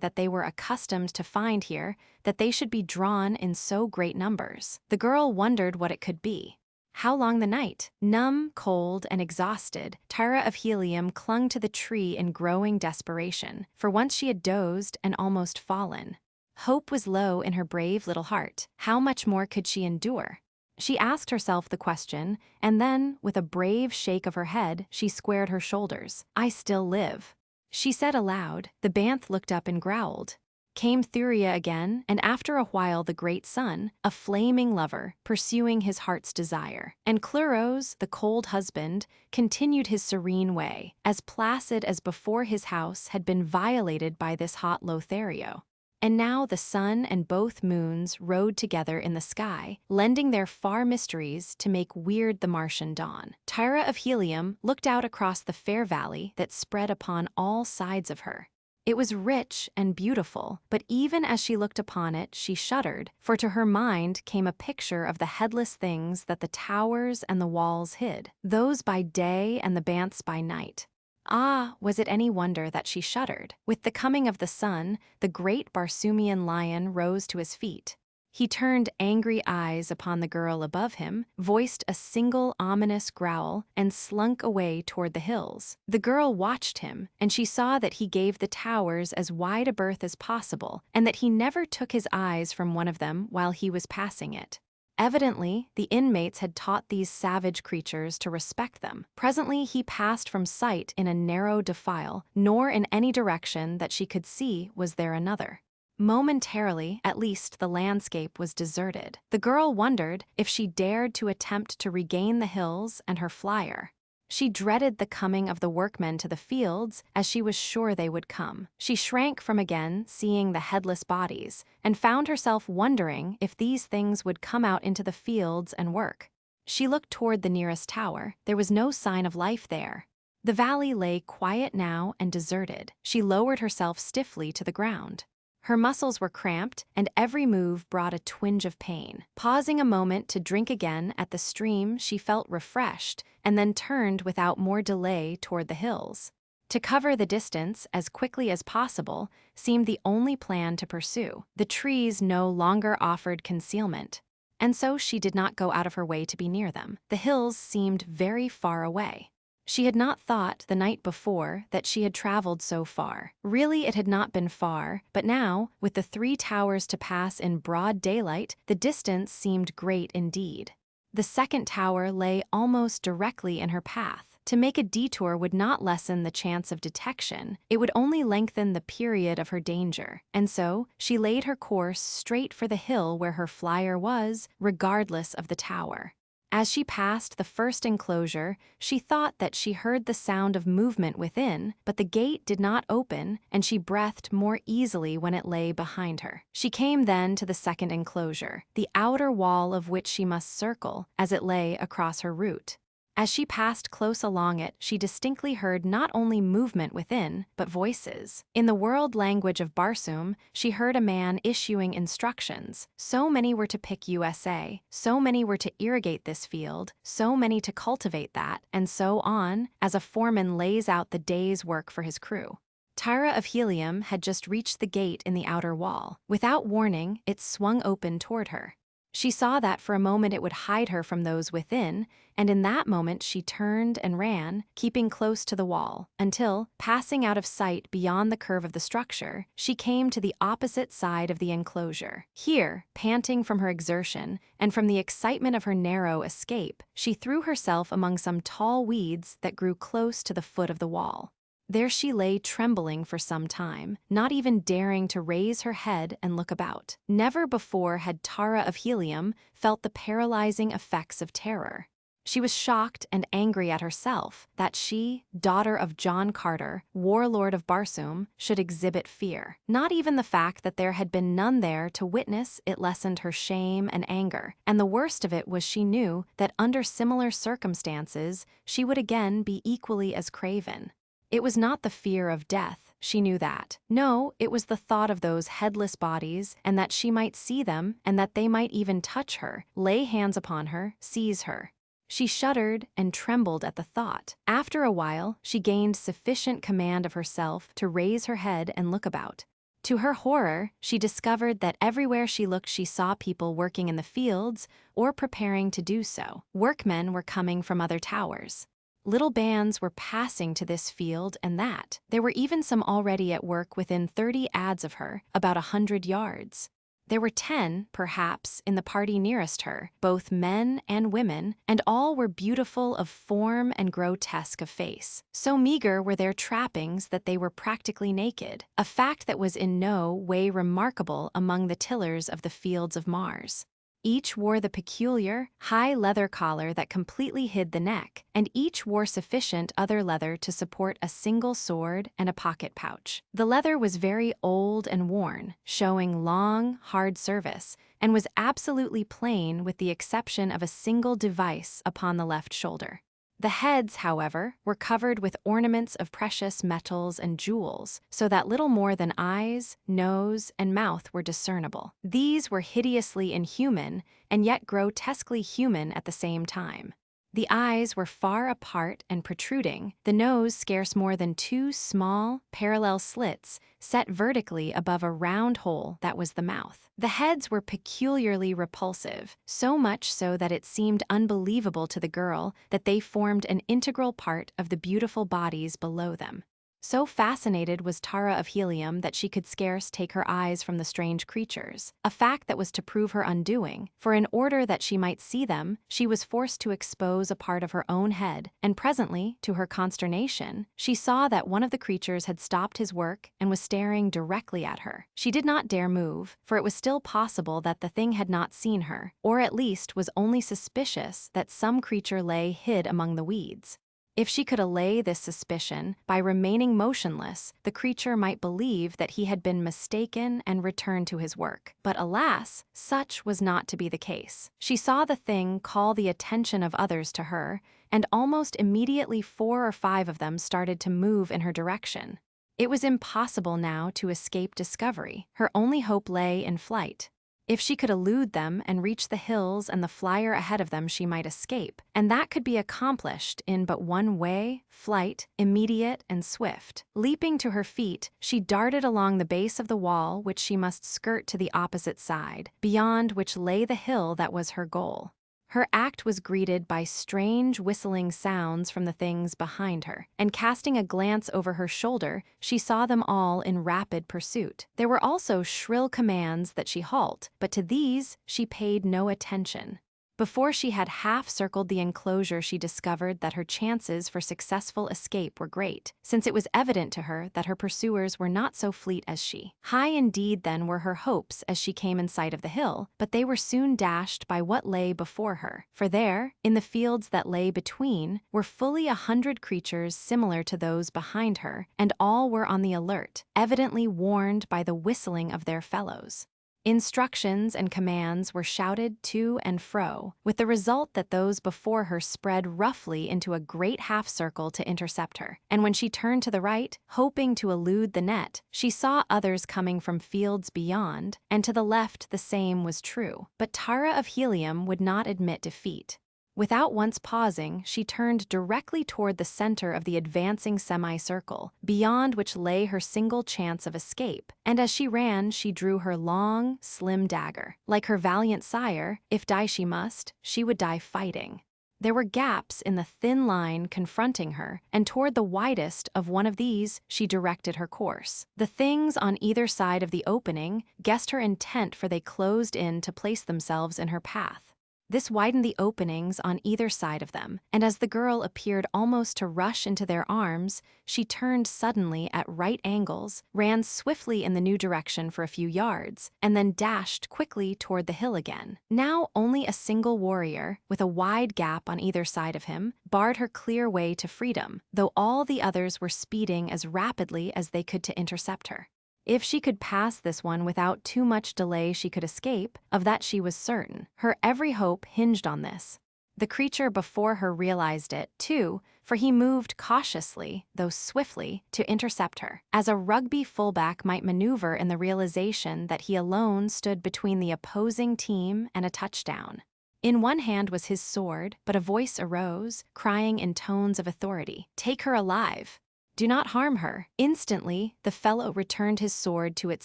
that they were accustomed to find here, that they should be drawn in so great numbers. The girl wondered what it could be. How long the night? Numb, cold, and exhausted, Tara of Helium clung to the tree in growing desperation, for once she had dozed and almost fallen. Hope was low in her brave little heart. How much more could she endure? She asked herself the question, and then, with a brave shake of her head, she squared her shoulders. I still live, she said aloud. The banth looked up and growled. Came Thuria again, and after a while the great sun, a flaming lover, pursuing his heart's desire. And Cluros, the cold husband, continued his serene way, as placid as before his house had been violated by this hot Lothario. And now the sun and both moons rode together in the sky, lending their far mysteries to make weird the Martian dawn. Tara of Helium looked out across the fair valley that spread upon all sides of her. It was rich and beautiful, but even as she looked upon it, she shuddered, for to her mind came a picture of the headless things that the towers and the walls hid, those by day and the banths by night. Ah, was it any wonder that she shuddered? With the coming of the sun, the great Barsoomian lion rose to his feet. He turned angry eyes upon the girl above him, voiced a single ominous growl, and slunk away toward the hills. The girl watched him, and she saw that he gave the towers as wide a berth as possible, and that he never took his eyes from one of them while he was passing it. Evidently, the inmates had taught these savage creatures to respect them. Presently he passed from sight in a narrow defile, nor in any direction that she could see was there another. Momentarily, at least, the landscape was deserted. The girl wondered if she dared to attempt to regain the hills and her flyer. She dreaded the coming of the workmen to the fields, as she was sure they would come. She shrank from again seeing the headless bodies, and found herself wondering if these things would come out into the fields and work. She looked toward the nearest tower. There was no sign of life there. The valley lay quiet now and deserted. She lowered herself stiffly to the ground. Her muscles were cramped, and every move brought a twinge of pain. Pausing a moment to drink again at the stream, she felt refreshed, and then turned without more delay toward the hills. To cover the distance as quickly as possible seemed the only plan to pursue. The trees no longer offered concealment, and so she did not go out of her way to be near them. The hills seemed very far away. She had not thought the night before that she had traveled so far. Really, it had not been far, but now, with the 3 towers to pass in broad daylight, the distance seemed great indeed. The second tower lay almost directly in her path. To make a detour would not lessen the chance of detection, it would only lengthen the period of her danger, and so she laid her course straight for the hill where her flyer was, regardless of the tower. As she passed the first enclosure, she thought that she heard the sound of movement within, but the gate did not open, and she breathed more easily when it lay behind her. She came then to the second enclosure, the outer wall of which she must circle, as it lay across her route. As she passed close along it, she distinctly heard not only movement within, but voices. In the world language of Barsoom, she heard a man issuing instructions. So many were to pick USA, so many were to irrigate this field, so many to cultivate that, and so on, as a foreman lays out the day's work for his crew. Tara of Helium had just reached the gate in the outer wall. Without warning, it swung open toward her. She saw that for a moment it would hide her from those within, and in that moment she turned and ran, keeping close to the wall, until, passing out of sight beyond the curve of the structure, she came to the opposite side of the enclosure. Here, panting from her exertion, and from the excitement of her narrow escape, she threw herself among some tall weeds that grew close to the foot of the wall. There she lay trembling for some time, not even daring to raise her head and look about. Never before had Tara of Helium felt the paralyzing effects of terror. She was shocked and angry at herself that she, daughter of John Carter, warlord of Barsoom, should exhibit fear. Not even the fact that there had been none there to witness it lessened her shame and anger, and the worst of it was she knew that under similar circumstances she would again be equally as craven. It was not the fear of death, she knew that. No, it was the thought of those headless bodies, and that she might see them, and that they might even touch her, lay hands upon her, seize her. She shuddered and trembled at the thought. After a while, she gained sufficient command of herself to raise her head and look about. To her horror, she discovered that everywhere she looked she saw people working in the fields or preparing to do so. Workmen were coming from other towers. Little bands were passing to this field and that. There were even some already at work within 30 ads of her, about 100 yards. There were 10, perhaps, in the party nearest her, both men and women, and all were beautiful of form and grotesque of face. So meager were their trappings that they were practically naked, a fact that was in no way remarkable among the tillers of the fields of Mars. Each wore the peculiar, high leather collar that completely hid the neck, and each wore sufficient other leather to support a single sword and a pocket pouch. The leather was very old and worn, showing long, hard service, and was absolutely plain with the exception of a single device upon the left shoulder. The heads, however, were covered with ornaments of precious metals and jewels, so that little more than eyes, nose, and mouth were discernible. These were hideously inhuman, and yet grotesquely human at the same time. The eyes were far apart and protruding, the nose scarce more than 2 small, parallel slits set vertically above a round hole that was the mouth. The heads were peculiarly repulsive, so much so that it seemed unbelievable to the girl that they formed an integral part of the beautiful bodies below them. So fascinated was Tara of Helium that she could scarce take her eyes from the strange creatures, a fact that was to prove her undoing, for in order that she might see them, she was forced to expose a part of her own head, and presently, to her consternation, she saw that one of the creatures had stopped his work and was staring directly at her. She did not dare move, for it was still possible that the thing had not seen her, or at least was only suspicious that some creature lay hid among the weeds. If she could allay this suspicion, by remaining motionless, the creature might believe that he had been mistaken and return to his work. But alas, such was not to be the case. She saw the thing call the attention of others to her, and almost immediately 4 or 5 of them started to move in her direction. It was impossible now to escape discovery. Her only hope lay in flight. If she could elude them and reach the hills and the flyer ahead of them, she might escape, and that could be accomplished in but one way: flight, immediate and swift. Leaping to her feet, she darted along the base of the wall which she must skirt to the opposite side, beyond which lay the hill that was her goal. Her act was greeted by strange whistling sounds from the things behind her, and casting a glance over her shoulder, she saw them all in rapid pursuit. There were also shrill commands that she halt, but to these she paid no attention. Before she had half circled the enclosure, she discovered that her chances for successful escape were great, since it was evident to her that her pursuers were not so fleet as she. High indeed then were her hopes as she came in sight of the hill, but they were soon dashed by what lay before her, for there, in the fields that lay between, were fully 100 creatures similar to those behind her, and all were on the alert, evidently warned by the whistling of their fellows. Instructions and commands were shouted to and fro, with the result that those before her spread roughly into a great half-circle to intercept her. And when she turned to the right, hoping to elude the net, she saw others coming from fields beyond, and to the left the same was true. But Tara of Helium would not admit defeat. Without once pausing, she turned directly toward the center of the advancing semicircle, beyond which lay her single chance of escape, and as she ran, she drew her long, slim dagger. Like her valiant sire, if die she must, she would die fighting. There were gaps in the thin line confronting her, and toward the widest of one of these she directed her course. The things on either side of the opening guessed her intent, for they closed in to place themselves in her path. This widened the openings on either side of them, and as the girl appeared almost to rush into their arms, she turned suddenly at right angles, ran swiftly in the new direction for a few yards, and then dashed quickly toward the hill again. Now only a single warrior, with a wide gap on either side of him, barred her clear way to freedom, though all the others were speeding as rapidly as they could to intercept her. If she could pass this one without too much delay, she could escape, of that she was certain. Her every hope hinged on this. The creature before her realized it, too, for he moved cautiously, though swiftly, to intercept her, as a rugby fullback might maneuver in the realization that he alone stood between the opposing team and a touchdown. In one hand was his sword, but a voice arose, crying in tones of authority, "Take her alive! Do not harm her." Instantly, the fellow returned his sword to its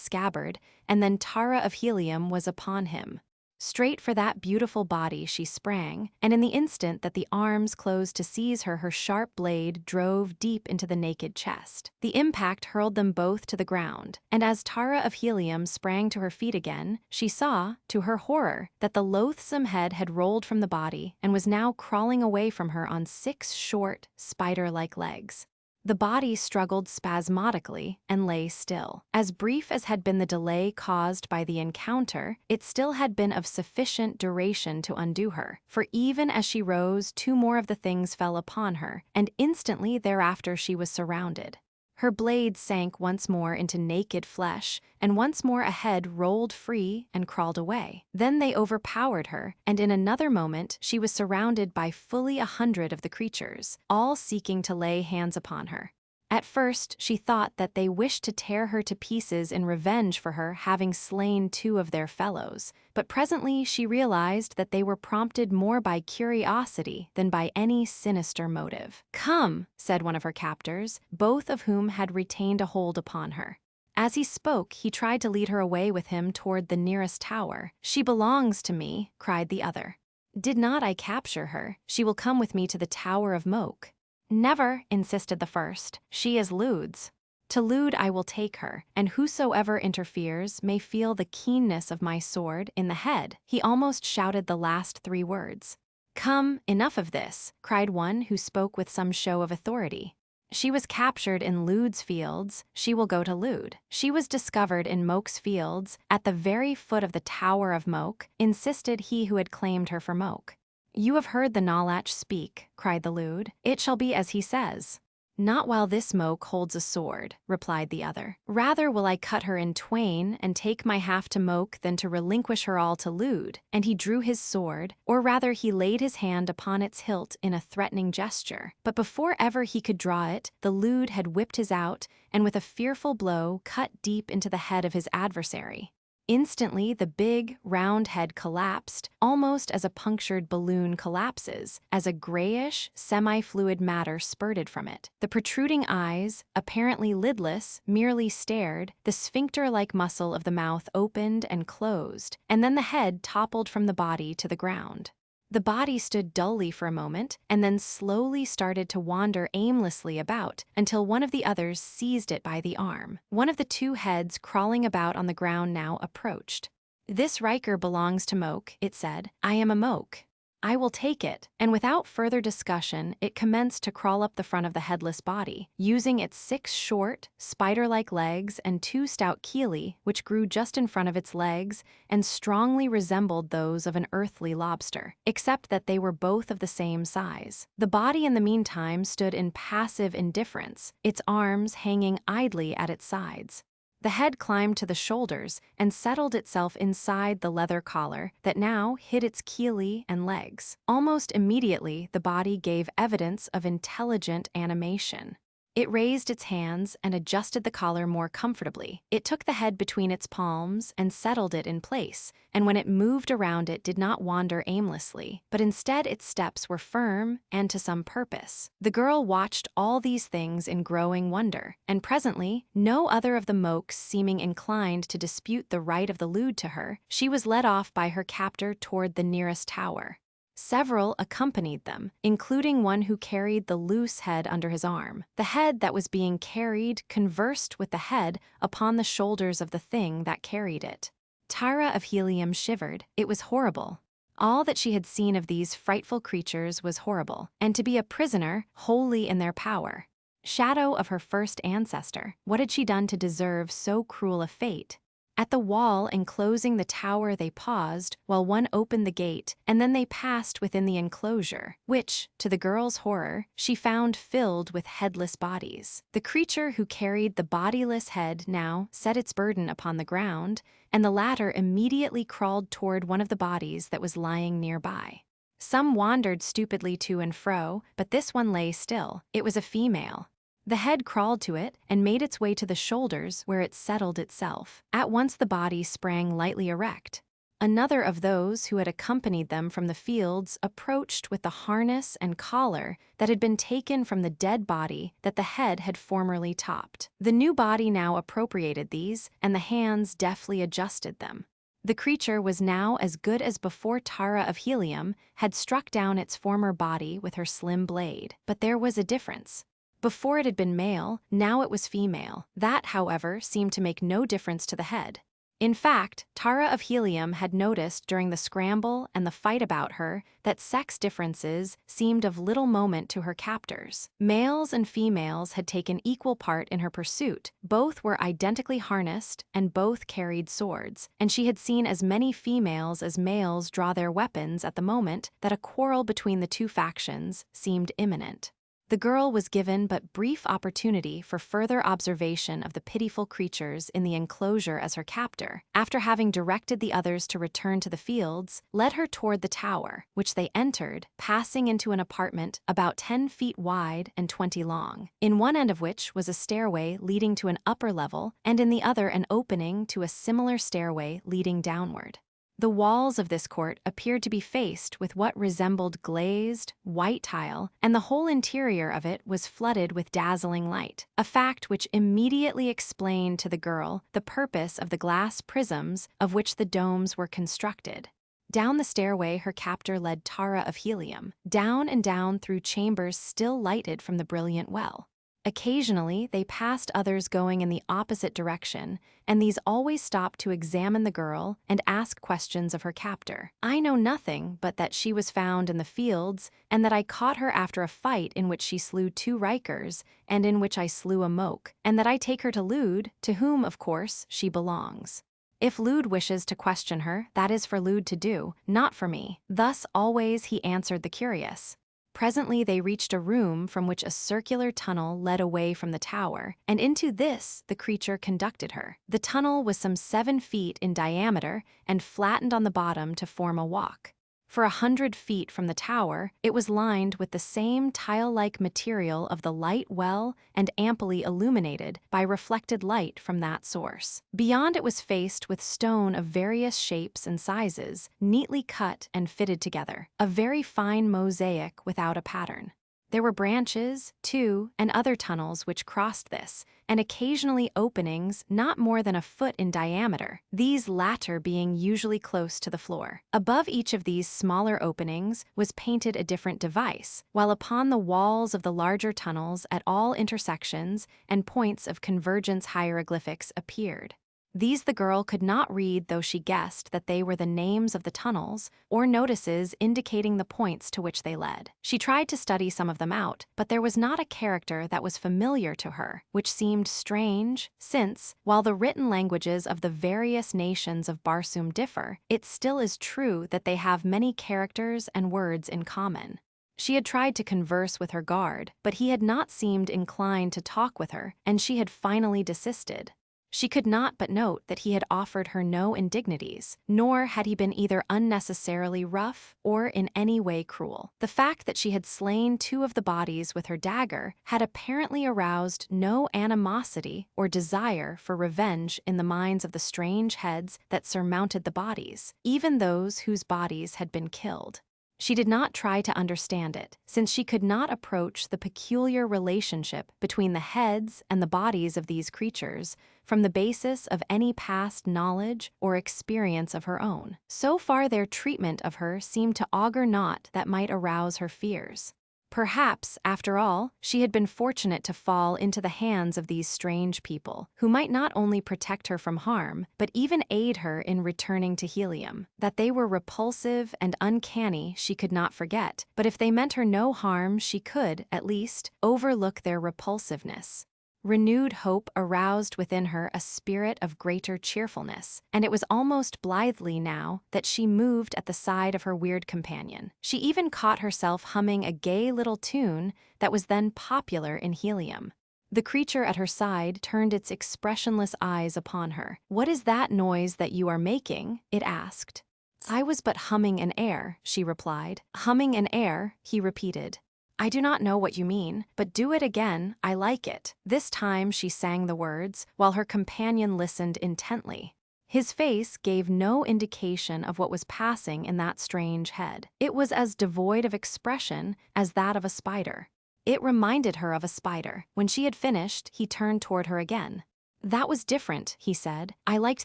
scabbard, and then Tara of Helium was upon him. Straight for that beautiful body she sprang, and in the instant that the arms closed to seize her, her sharp blade drove deep into the naked chest. The impact hurled them both to the ground, and as Tara of Helium sprang to her feet again, she saw, to her horror, that the loathsome head had rolled from the body and was now crawling away from her on 6 short, spider-like legs. The body struggled spasmodically and lay still. As brief as had been the delay caused by the encounter, it still had been of sufficient duration to undo her, for even as she rose, 2 more of the things fell upon her, and instantly thereafter she was surrounded. Her blade sank once more into naked flesh, and once more a head rolled free and crawled away. Then they overpowered her, and in another moment she was surrounded by fully 100 of the creatures, all seeking to lay hands upon her. At first, she thought that they wished to tear her to pieces in revenge for her having slain 2 of their fellows, but presently she realized that they were prompted more by curiosity than by any sinister motive. "Come," said one of her captors, both of whom had retained a hold upon her. As he spoke, he tried to lead her away with him toward the nearest tower. "She belongs to me," cried the other. "Did not I capture her? She will come with me to the Tower of Moke." "Never," insisted the first. "She is Lude's. To Lude I will take her, and whosoever interferes may feel the keenness of my sword in the head." He almost shouted the last 3 words. "Come, enough of this," cried one who spoke with some show of authority. "She was captured in Lude's fields, she will go to Lude. She was discovered in Moke's fields, at the very foot of the Tower of Moke," insisted he who had claimed her for Moke. "You have heard the Nalach speak," cried the Lude. "It shall be as he says." "Not while this Moke holds a sword," replied the other. "Rather will I cut her in twain and take my half to Moke than to relinquish her all to Lude." And he drew his sword, or rather he laid his hand upon its hilt in a threatening gesture. But before ever he could draw it, the Lude had whipped his out, and with a fearful blow cut deep into the head of his adversary. Instantly, the big, round head collapsed, almost as a punctured balloon collapses, as a grayish, semi-fluid matter spurted from it. The protruding eyes, apparently lidless, merely stared, the sphincter-like muscle of the mouth opened and closed, and then the head toppled from the body to the ground. The body stood dully for a moment, and then slowly started to wander aimlessly about until one of the others seized it by the arm. One of the 2 heads crawling about on the ground now approached. "This Riker belongs to Moke," it said. "I am a Moke. I will take it," and without further discussion, it commenced to crawl up the front of the headless body, using its 6 short, spider-like legs and 2 stout chelae, which grew just in front of its legs and strongly resembled those of an earthly lobster, except that they were both of the same size. The body in the meantime stood in passive indifference, its arms hanging idly at its sides. The head climbed to the shoulders and settled itself inside the leather collar that now hid its chelae and legs. Almost immediately, the body gave evidence of intelligent animation. It raised its hands and adjusted the collar more comfortably. It took the head between its palms and settled it in place, and when it moved around it did not wander aimlessly, but instead its steps were firm and to some purpose. The girl watched all these things in growing wonder, and presently, no other of the mokes seeming inclined to dispute the right of the lewd to her, she was led off by her captor toward the nearest tower. Several accompanied them, including one who carried the loose head under his arm. The head that was being carried conversed with the head upon the shoulders of the thing that carried it. Tara of Helium shivered. It was horrible. All that she had seen of these frightful creatures was horrible, and to be a prisoner, wholly in their power. Shadow of her first ancestor, what had she done to deserve so cruel a fate? At the wall enclosing the tower they paused, while one opened the gate, and then they passed within the enclosure, which, to the girl's horror, she found filled with headless bodies. The creature who carried the bodiless head now set its burden upon the ground, and the latter immediately crawled toward one of the bodies that was lying nearby. Some wandered stupidly to and fro, but this one lay still. It was a female. The head crawled to it and made its way to the shoulders where it settled itself. At once the body sprang lightly erect. Another of those who had accompanied them from the fields approached with the harness and collar that had been taken from the dead body that the head had formerly topped. The new body now appropriated these, and the hands deftly adjusted them. The creature was now as good as before Tara of Helium had struck down its former body with her slim blade. But there was a difference. Before it had been male, now it was female. That, however, seemed to make no difference to the head. In fact, Tara of Helium had noticed during the scramble and the fight about her that sex differences seemed of little moment to her captors. Males and females had taken equal part in her pursuit. Both were identically harnessed and both carried swords, and she had seen as many females as males draw their weapons at the moment that a quarrel between the two factions seemed imminent. The girl was given but brief opportunity for further observation of the pitiful creatures in the enclosure as her captor, after having directed the others to return to the fields, led her toward the tower, which they entered, passing into an apartment about 10 feet wide and 20 long, in one end of which was a stairway leading to an upper level, and in the other an opening to a similar stairway leading downward. The walls of this court appeared to be faced with what resembled glazed, white tile, and the whole interior of it was flooded with dazzling light, a fact which immediately explained to the girl the purpose of the glass prisms of which the domes were constructed. Down the stairway her captor led Tara of Helium, down and down through chambers still lighted from the brilliant well. Occasionally, they passed others going in the opposite direction, and these always stopped to examine the girl and ask questions of her captor. I know nothing but that she was found in the fields, and that I caught her after a fight in which she slew 2 Rikers, and in which I slew a Moke, and that I take her to Lude, to whom, of course, she belongs. If Lude wishes to question her, that is for Lude to do, not for me. Thus always he answered the curious. Presently they reached a room from which a circular tunnel led away from the tower, and into this the creature conducted her. The tunnel was some 7 feet in diameter and flattened on the bottom to form a walk. For 100 feet from the tower, it was lined with the same tile-like material of the light well and amply illuminated by reflected light from that source. Beyond it was faced with stone of various shapes and sizes, neatly cut and fitted together, a very fine mosaic without a pattern. There were branches, too, and other tunnels which crossed this, and occasionally openings not more than a foot in diameter, these latter being usually close to the floor. Above each of these smaller openings was painted a different device, while upon the walls of the larger tunnels at all intersections and points of convergence hieroglyphics appeared. These the girl could not read, though she guessed that they were the names of the tunnels or notices indicating the points to which they led. She tried to study some of them out, but there was not a character that was familiar to her, which seemed strange, since, while the written languages of the various nations of Barsoom differ, it still is true that they have many characters and words in common. She had tried to converse with her guard, but he had not seemed inclined to talk with her, and she had finally desisted. She could not but note that he had offered her no indignities, nor had he been either unnecessarily rough or in any way cruel. The fact that she had slain 2 of the bodies with her dagger had apparently aroused no animosity or desire for revenge in the minds of the strange heads that surmounted the bodies, even those whose bodies had been killed. She did not try to understand it, since she could not approach the peculiar relationship between the heads and the bodies of these creatures from the basis of any past knowledge or experience of her own. So far their treatment of her seemed to augur naught that might arouse her fears. Perhaps, after all, she had been fortunate to fall into the hands of these strange people, who might not only protect her from harm, but even aid her in returning to Helium. That they were repulsive and uncanny she could not forget, but if they meant her no harm she could, at least, overlook their repulsiveness. Renewed hope aroused within her a spirit of greater cheerfulness, and it was almost blithely now that she moved at the side of her weird companion. She even caught herself humming a gay little tune that was then popular in Helium. The creature at her side turned its expressionless eyes upon her. "What is that noise that you are making?" it asked. "I was but humming an air," she replied. "Humming an air," he repeated. "I do not know what you mean, but do it again, I like it." This time she sang the words, while her companion listened intently. His face gave no indication of what was passing in that strange head. It was as devoid of expression as that of a spider. It reminded her of a spider. When she had finished, he turned toward her again. "That was different," he said. "I liked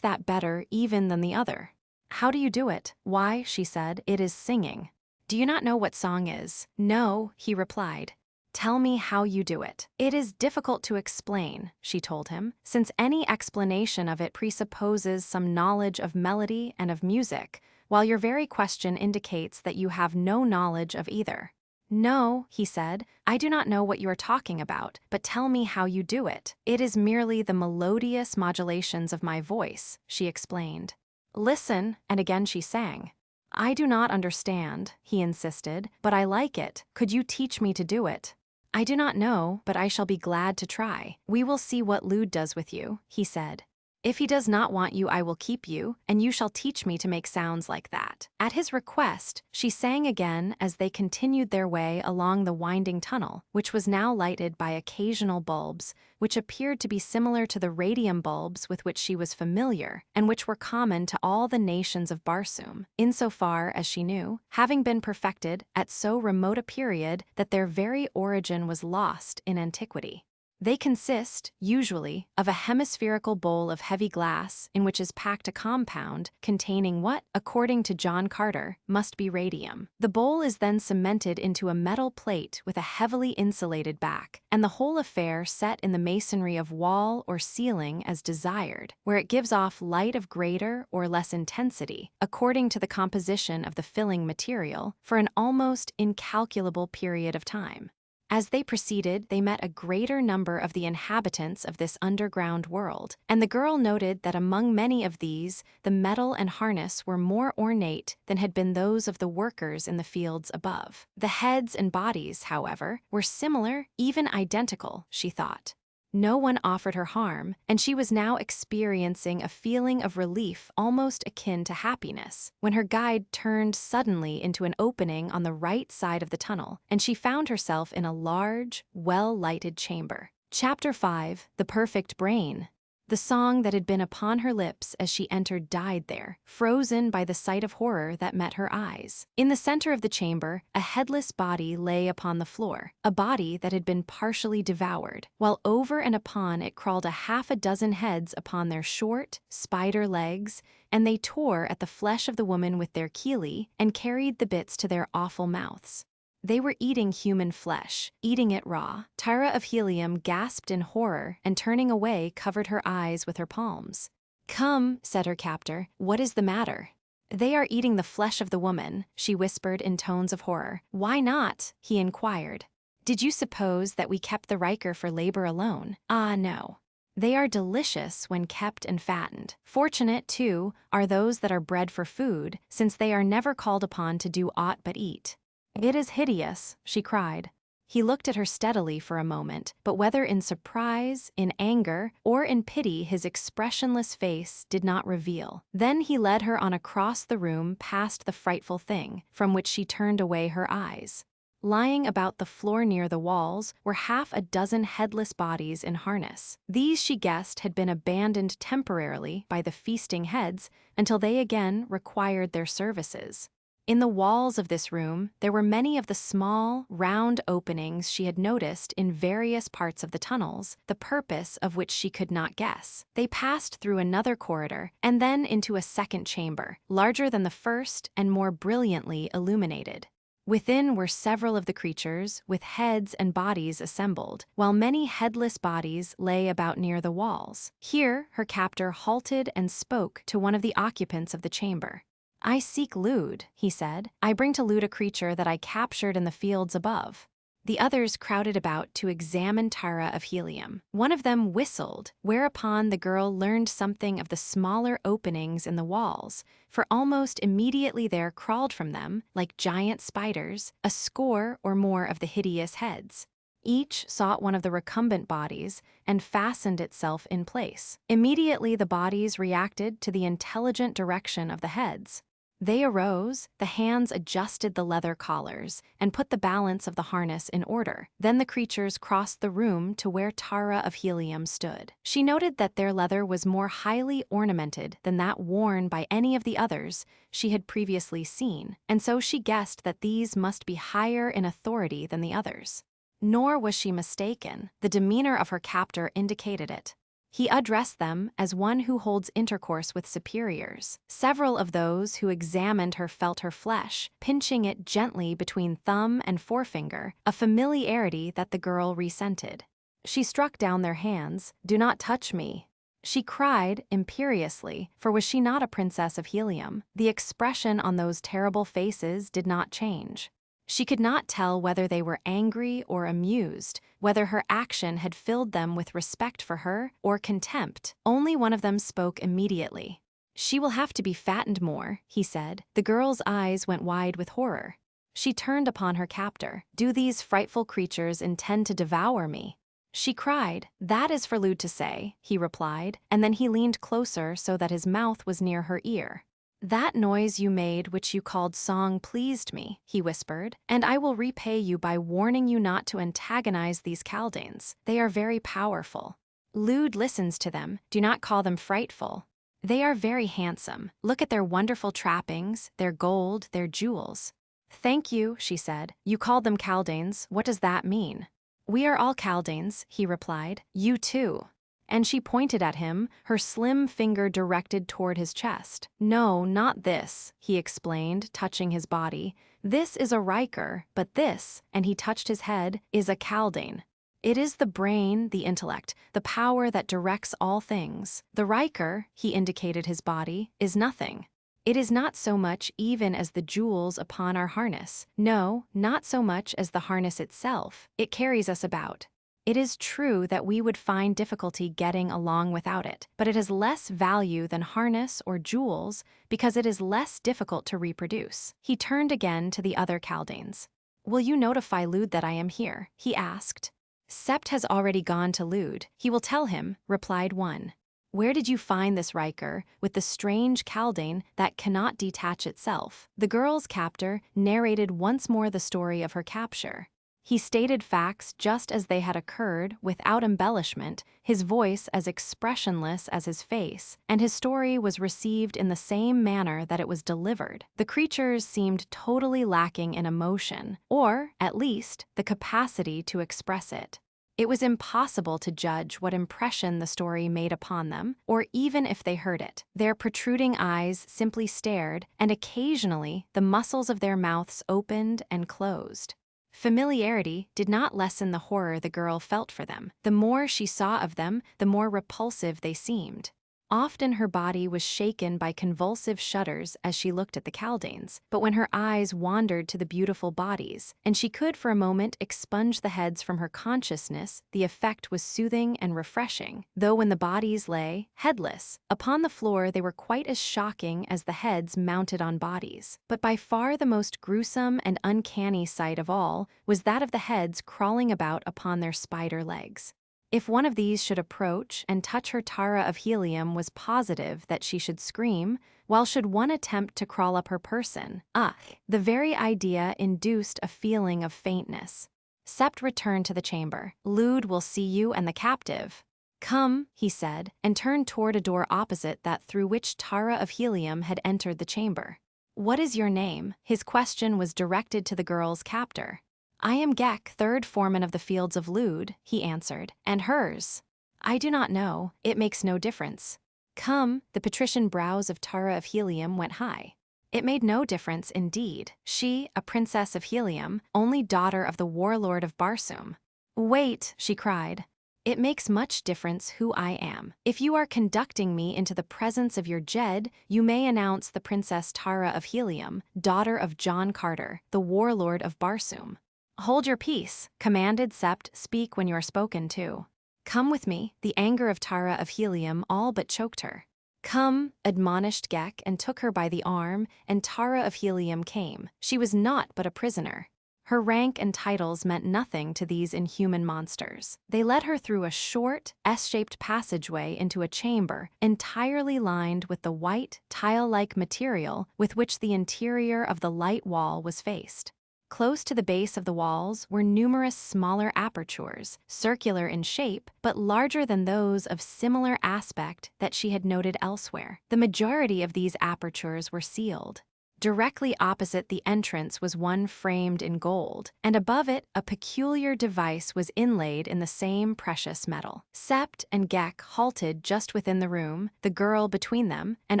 that better even than the other." "How do you do it?" "Why," she said, "it is singing." "Do you not know what song is?" "No," he replied. "Tell me how you do it." "It is difficult to explain," she told him, "since any explanation of it presupposes some knowledge of melody and of music, while your very question indicates that you have no knowledge of either." "No," he said, "I do not know what you are talking about, but tell me how you do it." "It is merely the melodious modulations of my voice," she explained. "Listen," and again she sang. "I do not understand," he insisted, "but I like it. Could you teach me to do it?" "I do not know, but I shall be glad to try. We will see what Lude does with you," he said. "If he does not want you, I will keep you, and you shall teach me to make sounds like that." At his request, she sang again as they continued their way along the winding tunnel, which was now lighted by occasional bulbs, which appeared to be similar to the radium bulbs with which she was familiar, and which were common to all the nations of Barsoom, insofar as she knew, having been perfected at so remote a period that their very origin was lost in antiquity. They consist, usually, of a hemispherical bowl of heavy glass in which is packed a compound containing what, according to John Carter, must be radium. The bowl is then cemented into a metal plate with a heavily insulated back, and the whole affair set in the masonry of wall or ceiling as desired, where it gives off light of greater or less intensity, according to the composition of the filling material, for an almost incalculable period of time. As they proceeded, they met a greater number of the inhabitants of this underground world, and the girl noted that among many of these, the metal and harness were more ornate than had been those of the workers in the fields above. The heads and bodies, however, were similar, even identical, she thought. No one offered her harm, and she was now experiencing a feeling of relief almost akin to happiness, when her guide turned suddenly into an opening on the right side of the tunnel, and she found herself in a large, well-lighted chamber. Chapter 5: The Perfect Brain. The song that had been upon her lips as she entered died there, frozen by the sight of horror that met her eyes. In the center of the chamber, a headless body lay upon the floor, a body that had been partially devoured, while over and upon it crawled 6 heads upon their short, spider legs, and they tore at the flesh of the woman with their chelae and carried the bits to their awful mouths. They were eating human flesh, eating it raw. Tara of Helium gasped in horror and turning away covered her eyes with her palms. "Come," said her captor, "what is the matter?" "They are eating the flesh of the woman," she whispered in tones of horror. "Why not?" he inquired. "Did you suppose that we kept the Riker for labor alone? Ah, no. They are delicious when kept and fattened. Fortunate, too, are those that are bred for food, since they are never called upon to do aught but eat." "It is hideous," she cried. He looked at her steadily for a moment, but whether in surprise, in anger, or in pity his expressionless face did not reveal. Then he led her on across the room past the frightful thing, from which she turned away her eyes. Lying about the floor near the walls were half a dozen headless bodies in harness. These, she guessed, had been abandoned temporarily by the feasting heads until they again required their services. In the walls of this room, there were many of the small, round openings she had noticed in various parts of the tunnels, the purpose of which she could not guess. They passed through another corridor and then into a second chamber, larger than the first and more brilliantly illuminated. Within were several of the creatures, with heads and bodies assembled, while many headless bodies lay about near the walls. Here, her captor halted and spoke to one of the occupants of the chamber. "I seek Lude," he said. "I bring to Lude a creature that I captured in the fields above." The others crowded about to examine Tara of Helium. One of them whistled, whereupon the girl learned something of the smaller openings in the walls, for almost immediately there crawled from them, like giant spiders, a score or more of the hideous heads. Each sought one of the recumbent bodies and fastened itself in place. Immediately the bodies reacted to the intelligent direction of the heads. They arose, the hands adjusted the leather collars, and put the balance of the harness in order. Then the creatures crossed the room to where Tara of Helium stood. She noted that their leather was more highly ornamented than that worn by any of the others she had previously seen, and so she guessed that these must be higher in authority than the others. Nor was she mistaken. The demeanor of her captor indicated it. He addressed them as one who holds intercourse with superiors. Several of those who examined her felt her flesh, pinching it gently between thumb and forefinger, a familiarity that the girl resented. She struck down their hands. "Do not touch me," she cried imperiously, for was she not a princess of Helium? The expression on those terrible faces did not change. She could not tell whether they were angry or amused, whether her action had filled them with respect for her or contempt. Only one of them spoke immediately. "She will have to be fattened more," he said. The girl's eyes went wide with horror. She turned upon her captor. "Do these frightful creatures intend to devour me?" She cried. "That is for Lude to say," he replied, and then he leaned closer so that his mouth was near her ear. "That noise you made which you called song pleased me," he whispered, "and I will repay you by warning you not to antagonize these Caldanes. They are very powerful. Lude listens to them. Do not call them frightful. They are very handsome. Look at their wonderful trappings, their gold, their jewels." "Thank you," she said. "You called them Caldanes. What does that mean?" "We are all Caldanes," he replied. "You too." And she pointed at him, her slim finger directed toward his chest. "No, not this," he explained, touching his body. "This is a Riker, but this," and he touched his head, "is a Caldane. It is the brain, the intellect, the power that directs all things. The Riker," he indicated his body, "is nothing. It is not so much even as the jewels upon our harness. No, not so much as the harness itself. It carries us about. It is true that we would find difficulty getting along without it, but it has less value than harness or jewels because it is less difficult to reproduce." He turned again to the other Caldanes. "Will you notify Lude that I am here?" he asked. "Sept has already gone to Lude. He will tell him," replied one. "Where did you find this Riker, with the strange Caldane that cannot detach itself?" The girl's captor narrated once more the story of her capture. He stated facts just as they had occurred, without embellishment, his voice as expressionless as his face, and his story was received in the same manner that it was delivered. The creatures seemed totally lacking in emotion, or, at least, the capacity to express it. It was impossible to judge what impression the story made upon them, or even if they heard it. Their protruding eyes simply stared, and occasionally the muscles of their mouths opened and closed. Familiarity did not lessen the horror the girl felt for them. The more she saw of them, the more repulsive they seemed. Often her body was shaken by convulsive shudders as she looked at the Kaldanes, but when her eyes wandered to the beautiful bodies, and she could for a moment expunge the heads from her consciousness, the effect was soothing and refreshing, though when the bodies lay, headless, upon the floor they were quite as shocking as the heads mounted on bodies. But by far the most gruesome and uncanny sight of all was that of the heads crawling about upon their spider legs. If one of these should approach and touch her Tara of Helium was positive that she should scream, while should one attempt to crawl up her person, the very idea induced a feeling of faintness. Sept returned to the chamber. "Lude will see you and the captive." "Come," he said, and turned toward a door opposite that through which Tara of Helium had entered the chamber. "What is your name?" His question was directed to the girl's captor. "I am Gek, third foreman of the fields of Lude," he answered. "And hers?" "I do not know. It makes no difference." "Come." The patrician brows of Tara of Helium went high. It made no difference indeed. She, a princess of Helium, only daughter of the warlord of Barsoom. "Wait," she cried. "It makes much difference who I am. If you are conducting me into the presence of your Jed, you may announce the Princess Tara of Helium, daughter of John Carter, the warlord of Barsoom." "Hold your peace," commanded Sept. "Speak when you are spoken to." "Come with me." The anger of Tara of Helium all but choked her. "Come," admonished Gek and took her by the arm, and Tara of Helium came. She was naught but a prisoner. Her rank and titles meant nothing to these inhuman monsters. They led her through a short, S-shaped passageway into a chamber entirely lined with the white, tile-like material with which the interior of the light wall was faced. Close to the base of the walls were numerous smaller apertures, circular in shape, but larger than those of similar aspect that she had noted elsewhere. The majority of these apertures were sealed. Directly opposite the entrance was one framed in gold, and above it a peculiar device was inlaid in the same precious metal. Sept and Gek halted just within the room, the girl between them, and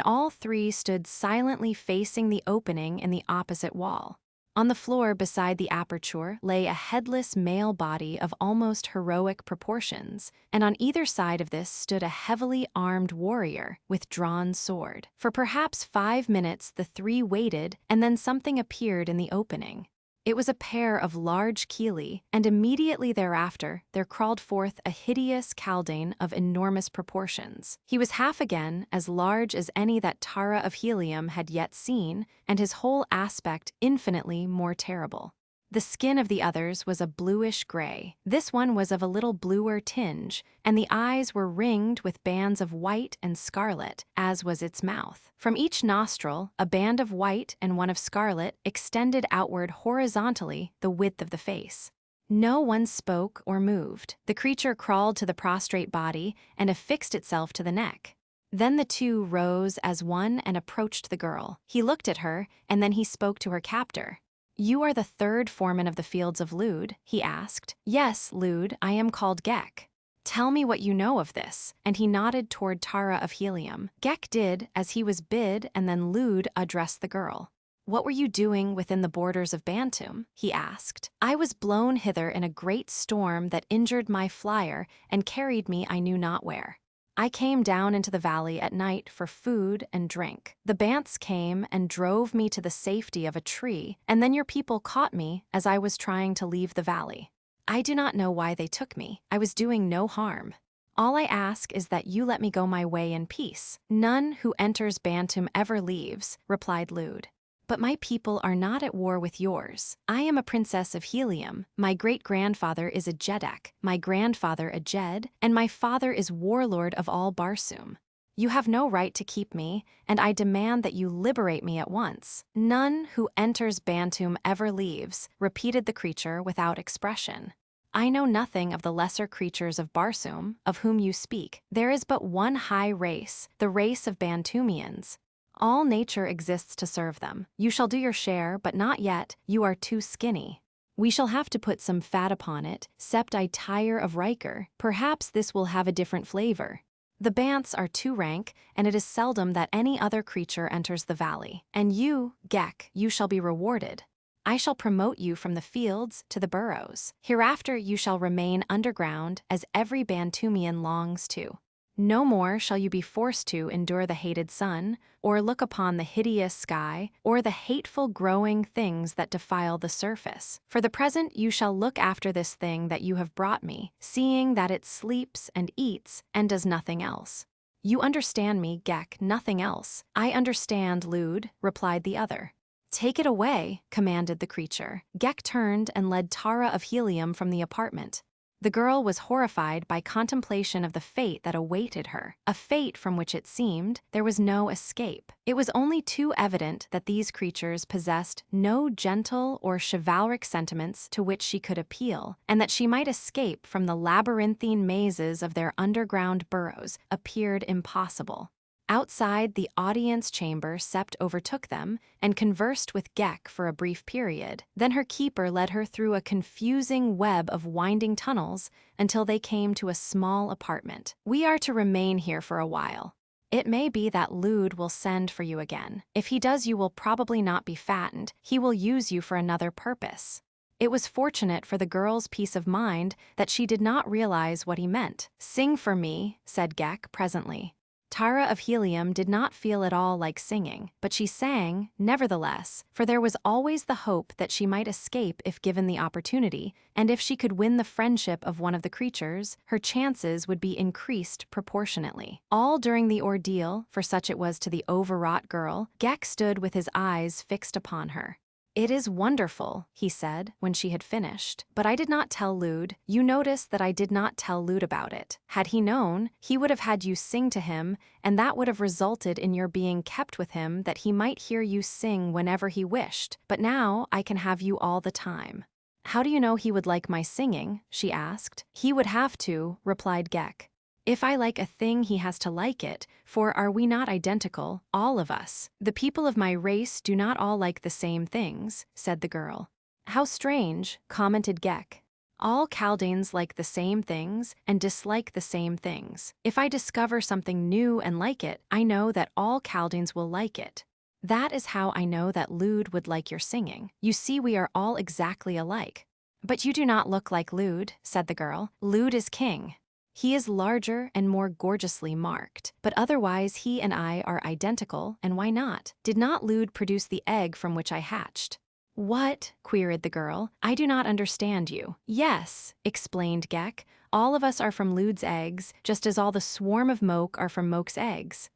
all three stood silently facing the opening in the opposite wall. On the floor beside the aperture lay a headless male body of almost heroic proportions, and on either side of this stood a heavily armed warrior with drawn sword. For perhaps 5 minutes the three waited, and then something appeared in the opening. It was a pair of large chelae, and immediately thereafter there crawled forth a hideous Kaldane of enormous proportions. He was half again as large as any that Tara of Helium had yet seen, and his whole aspect infinitely more terrible. The skin of the others was a bluish gray. This one was of a little bluer tinge, and the eyes were ringed with bands of white and scarlet, as was its mouth. From each nostril, a band of white and one of scarlet extended outward horizontally the width of the face. No one spoke or moved. The creature crawled to the prostrate body and affixed itself to the neck. Then the two rose as one and approached the girl. He looked at her, and then he spoke to her captor. "You are the third foreman of the fields of Lude?" he asked. "Yes, Lude, I am called Gek." "Tell me what you know of this," and he nodded toward Tara of Helium. Gek did as he was bid, and then Lude addressed the girl. "What were you doing within the borders of Bantum?" he asked. "I was blown hither in a great storm that injured my flyer and carried me I knew not where. I came down into the valley at night for food and drink. The Bants came and drove me to the safety of a tree, and then your people caught me as I was trying to leave the valley. I do not know why they took me. I was doing no harm. All I ask is that you let me go my way in peace." "None who enters Bantum ever leaves," replied Lude. "But my people are not at war with yours. I am a princess of Helium. My great-grandfather is a Jeddak, my grandfather a Jed, and my father is warlord of all Barsoom. You have no right to keep me, and I demand that you liberate me at once." "None who enters Bantum ever leaves," repeated the creature without expression. "I know nothing of the lesser creatures of Barsoom, of whom you speak. There is but one high race, the race of Bantumians. All nature exists to serve them. You shall do your share, but not yet. You are too skinny. We shall have to put some fat upon it, sept I tire of Riker. Perhaps this will have a different flavor. The Bants are too rank, and it is seldom that any other creature enters the valley. And you, Gek, you shall be rewarded. I shall promote you from the fields to the burrows. Hereafter you shall remain underground, as every Bantumian longs to." No more shall you be forced to endure the hated sun, or look upon the hideous sky, or the hateful growing things that defile the surface. For the present you shall look after this thing that you have brought me, seeing that it sleeps and eats and does nothing else. You understand me, Gek, nothing else. I understand, Lud, replied the other. Take it away, commanded the creature. Gek turned and led Tara of Helium from the apartment. The girl was horrified by contemplation of the fate that awaited her, a fate from which it seemed there was no escape. It was only too evident that these creatures possessed no gentle or chivalric sentiments to which she could appeal, and that she might escape from the labyrinthine mazes of their underground burrows appeared impossible. Outside the audience chamber, Sept overtook them and conversed with Gek for a brief period. Then her keeper led her through a confusing web of winding tunnels until they came to a small apartment. We are to remain here for a while. It may be that Lud will send for you again. If he does, you will probably not be fattened. He will use you for another purpose. It was fortunate for the girl's peace of mind that she did not realize what he meant. Sing for me, said Gek presently. Tara of Helium did not feel at all like singing, but she sang, nevertheless, for there was always the hope that she might escape if given the opportunity, and if she could win the friendship of one of the creatures, her chances would be increased proportionately. All during the ordeal, for such it was to the overwrought girl, Gek stood with his eyes fixed upon her. It is wonderful, he said, when she had finished. But I did not tell Lud. You notice that I did not tell Lud about it. Had he known, he would have had you sing to him, and that would have resulted in your being kept with him that he might hear you sing whenever he wished. But now I can have you all the time. How do you know he would like my singing? She asked. He would have to, replied Gek. If I like a thing, he has to like it, for are we not identical, all of us? The people of my race do not all like the same things, said the girl. How strange, commented Gek. All Chaldanes like the same things and dislike the same things. If I discover something new and like it, I know that all Chaldanes will like it. That is how I know that Lud would like your singing. You see, we are all exactly alike. But you do not look like Lud, said the girl. Lud is king. He is larger and more gorgeously marked, but otherwise he and I are identical, and why not? Did not Lud produce the egg from which I hatched? What? Queried the girl. I do not understand you. Yes, explained Gek. All of us are from Lud's eggs, just as all the swarm of Moke are from Moke's eggs.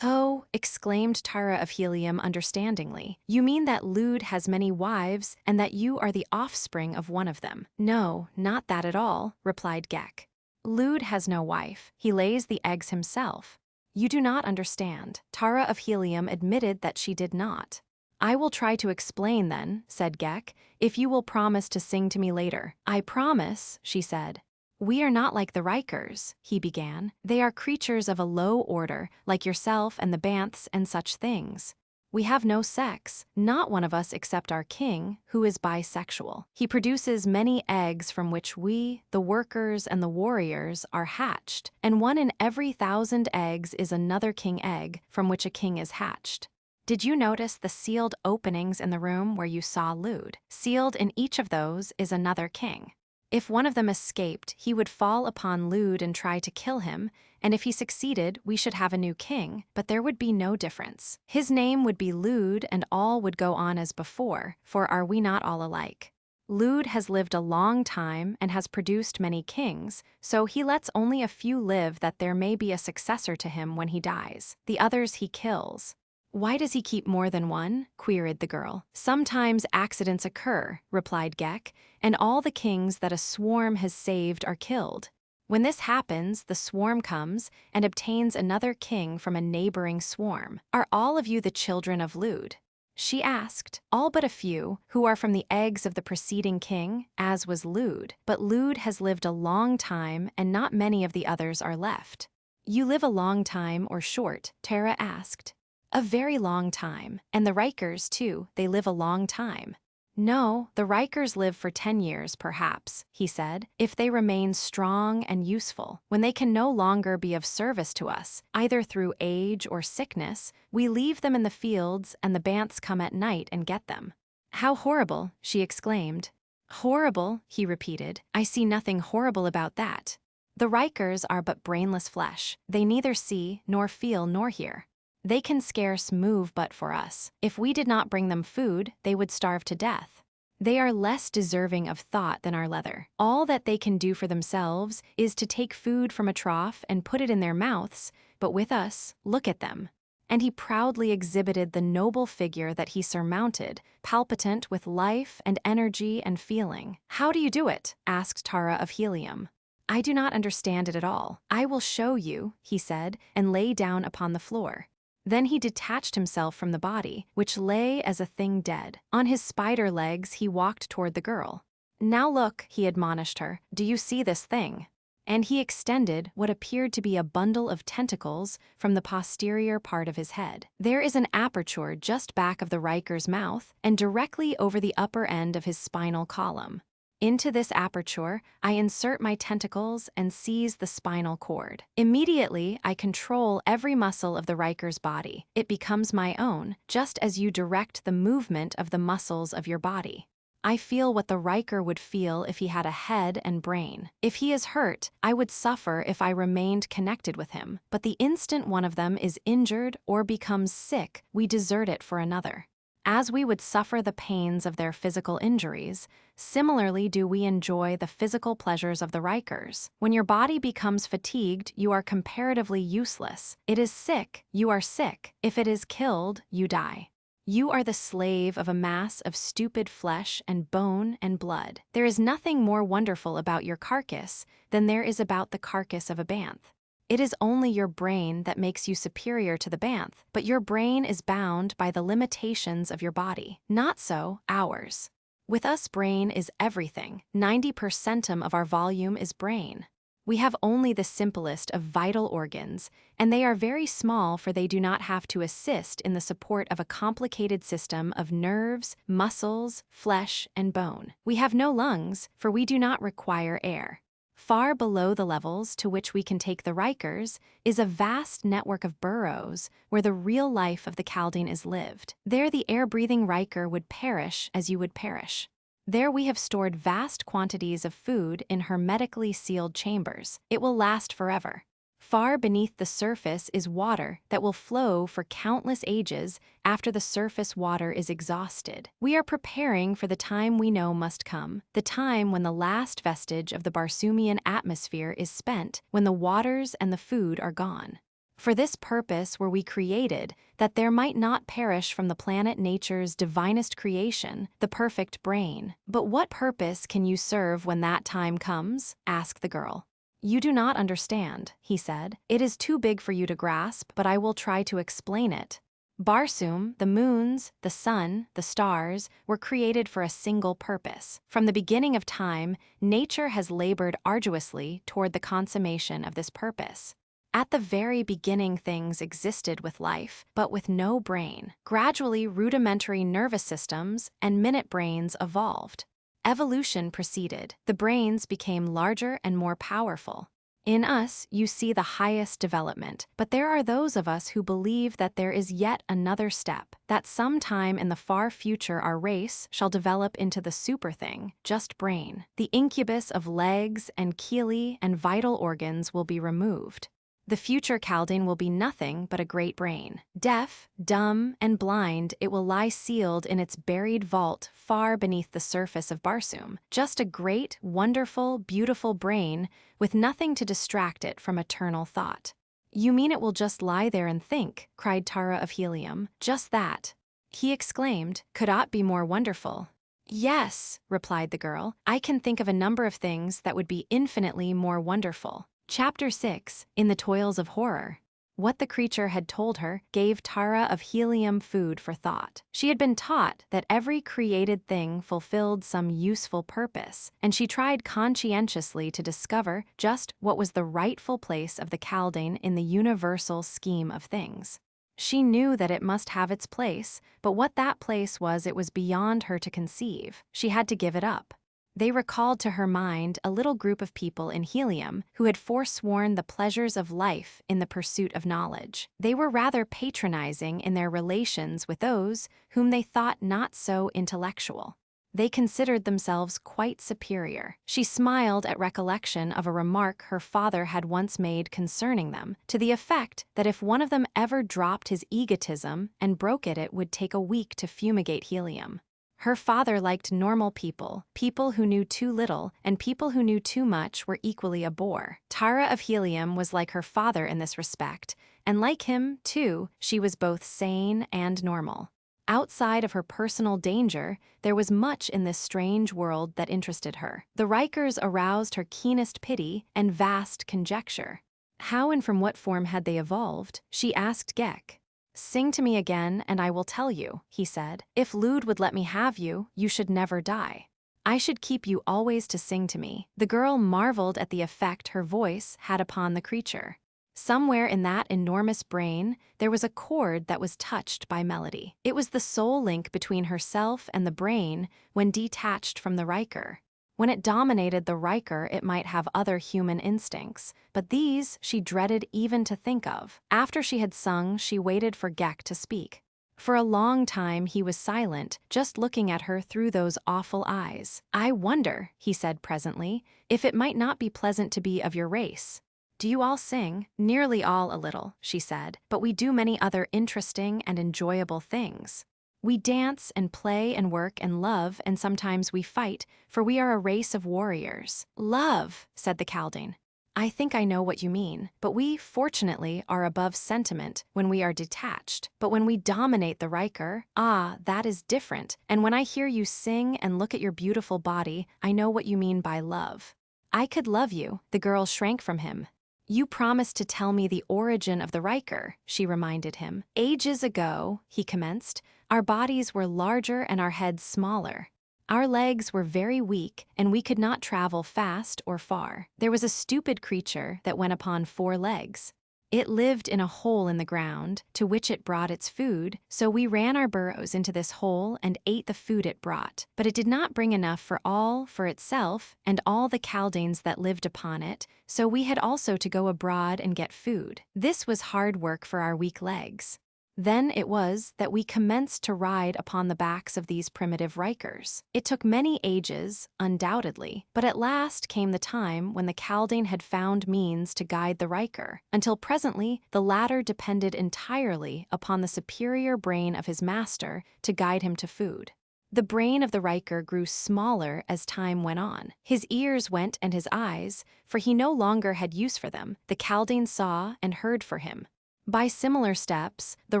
Oh, exclaimed Tara of Helium understandingly. You mean that Lud has many wives, and that you are the offspring of one of them? No, not that at all, replied Gek. Lud has no wife. He lays the eggs himself. You do not understand. Tara of Helium admitted that she did not. I will try to explain then, said Gek, if you will promise to sing to me later. I promise, she said. We are not like the Rikers, he began. They are creatures of a low order, like yourself and the Banths and such things. We have no sex, not one of us except our king, who is bisexual. He produces many eggs from which we, the workers and the warriors, are hatched, and 1 in every 1,000 eggs is another king egg from which a king is hatched. Did you notice the sealed openings in the room where you saw Lud? Sealed in each of those is another king. If one of them escaped, he would fall upon Lud and try to kill him, and if he succeeded, we should have a new king, but there would be no difference. His name would be Lud, and all would go on as before, for are we not all alike? Lud has lived a long time and has produced many kings, so he lets only a few live that there may be a successor to him when he dies. The others he kills. Why does he keep more than one? Queried the girl. Sometimes accidents occur, replied Gek, and all the kings that a swarm has saved are killed. When this happens, the swarm comes and obtains another king from a neighboring swarm. Are all of you the children of Lud? She asked. All but a few, who are from the eggs of the preceding king, as was Lud. But Lud has lived a long time, and not many of the others are left. You live a long time or short? Tara asked. A very long time. And the Rikers, too, they live a long time. No, the Rikers live for 10 years, perhaps, he said, if they remain strong and useful. When they can no longer be of service to us, either through age or sickness, we leave them in the fields and the Banths come at night and get them. How horrible, she exclaimed. Horrible, he repeated. I see nothing horrible about that. The Rikers are but brainless flesh. They neither see, nor feel, nor hear. They can scarce move but for us. If we did not bring them food, they would starve to death. They are less deserving of thought than our leather. All that they can do for themselves is to take food from a trough and put it in their mouths, but with us, look at them. And he proudly exhibited the noble figure that he surmounted, palpitant with life and energy and feeling. "How do you do it?" asked Tara of Helium. "I do not understand it at all. I will show you," he said, and lay down upon the floor. Then he detached himself from the body, which lay as a thing dead. On his spider legs he walked toward the girl. "Now look," he admonished her, "do you see this thing?" And he extended what appeared to be a bundle of tentacles from the posterior part of his head. There is an aperture just back of the Riker's mouth and directly over the upper end of his spinal column. Into this aperture, I insert my tentacles and seize the spinal cord. Immediately, I control every muscle of the Riker's body. It becomes my own, just as you direct the movement of the muscles of your body. I feel what the Riker would feel if he had a head and brain. If he is hurt, I would suffer if I remained connected with him. But the instant one of them is injured or becomes sick, we desert it for another. As we would suffer the pains of their physical injuries, similarly do we enjoy the physical pleasures of the Rikers. When your body becomes fatigued, you are comparatively useless. It is sick, you are sick. If it is killed, you die. You are the slave of a mass of stupid flesh and bone and blood. There is nothing more wonderful about your carcass than there is about the carcass of a banth. It is only your brain that makes you superior to the banth, but your brain is bound by the limitations of your body. Not so ours. With us, brain is everything. 90% of our volume is brain. We have only the simplest of vital organs, and they are very small, for they do not have to assist in the support of a complicated system of nerves, muscles, flesh, and bone. We have no lungs, for we do not require air. Far below the levels to which we can take the Rikers is a vast network of burrows where the real life of the Chaldean is lived. There the air-breathing Riker would perish as you would perish. There we have stored vast quantities of food in hermetically sealed chambers. It will last forever. Far beneath the surface is water that will flow for countless ages after the surface water is exhausted. We are preparing for the time we know must come, the time when the last vestige of the Barsoomian atmosphere is spent, when the waters and the food are gone. For this purpose were we created, that there might not perish from the planet nature's divinest creation, the perfect brain. But what purpose can you serve when that time comes? Asked the girl. You do not understand, he said. It is too big for you to grasp, but I will try to explain it. Barsoom, the moons, the sun, the stars, were created for a single purpose. From the beginning of time, nature has labored arduously toward the consummation of this purpose. At the very beginning, things existed with life, but with no brain. Gradually, rudimentary nervous systems and minute brains evolved. Evolution proceeded. The brains became larger and more powerful. In us, you see the highest development, but there are those of us who believe that there is yet another step, that sometime in the far future our race shall develop into the super thing, just brain. The incubus of legs and chelae and vital organs will be removed. The future Chaldean will be nothing but a great brain. Deaf, dumb, and blind, it will lie sealed in its buried vault far beneath the surface of Barsoom. Just a great, wonderful, beautiful brain with nothing to distract it from eternal thought. You mean it will just lie there and think, cried Tara of Helium. Just that. He exclaimed, could aught be more wonderful? Yes, replied the girl. I can think of a number of things that would be infinitely more wonderful. Chapter 6, In the Toils of Horror. What the creature had told her gave Tara of Helium food for thought. She had been taught that every created thing fulfilled some useful purpose, and she tried conscientiously to discover just what was the rightful place of the Chaldean in the universal scheme of things. She knew that it must have its place, but what that place was, it was beyond her to conceive. She had to give it up. They recalled to her mind a little group of people in Helium who had forsworn the pleasures of life in the pursuit of knowledge. They were rather patronizing in their relations with those whom they thought not so intellectual. They considered themselves quite superior. She smiled at recollection of a remark her father had once made concerning them, to the effect that if one of them ever dropped his egotism and broke it, it would take a week to fumigate helium. Her father liked normal people. People who knew too little and people who knew too much were equally a bore. Tara of Helium was like her father in this respect, and like him, too, she was both sane and normal. Outside of her personal danger, there was much in this strange world that interested her. The Rikers aroused her keenest pity and vast conjecture. How and from what form had they evolved? She asked Gek. "Sing to me again, and I will tell you," he said. "If Lude would let me have you, you should never die. I should keep you always to sing to me." The girl marveled at the effect her voice had upon the creature. Somewhere in that enormous brain, there was a chord that was touched by melody. It was the soul link between herself and the brain when detached from the Riker. When it dominated the Riker, it might have other human instincts, but these she dreaded even to think of. After she had sung, she waited for Gek to speak. For a long time he was silent, just looking at her through those awful eyes. "I wonder," he said presently, "if it might not be pleasant to be of your race. Do you all sing?" "Nearly all a little," she said, "but we do many other interesting and enjoyable things. We dance and play and work and love, and sometimes we fight, for we are a race of warriors." "Love," said the Kaldane. "I think I know what you mean, but we, fortunately, are above sentiment when we are detached. But when we dominate the Riker, that is different, and when I hear you sing and look at your beautiful body, I know what you mean by love." "I could love you." The girl shrank from him. "You promised to tell me the origin of the Riker," she reminded him. "Ages ago," he commenced, "our bodies were larger and our heads smaller. Our legs were very weak, and we could not travel fast or far. There was a stupid creature that went upon 4 legs. It lived in a hole in the ground, to which it brought its food, so we ran our burrows into this hole and ate the food it brought. But it did not bring enough for itself and all the Kaldanes that lived upon it, so we had also to go abroad and get food. This was hard work for our weak legs. Then it was that we commenced to ride upon the backs of these primitive Rikers. It took many ages, undoubtedly, but at last came the time when the Kaldane had found means to guide the Riker, until presently the latter depended entirely upon the superior brain of his master to guide him to food. The brain of the Riker grew smaller as time went on. His ears went and his eyes, for he no longer had use for them. The Kaldane saw and heard for him. By similar steps, the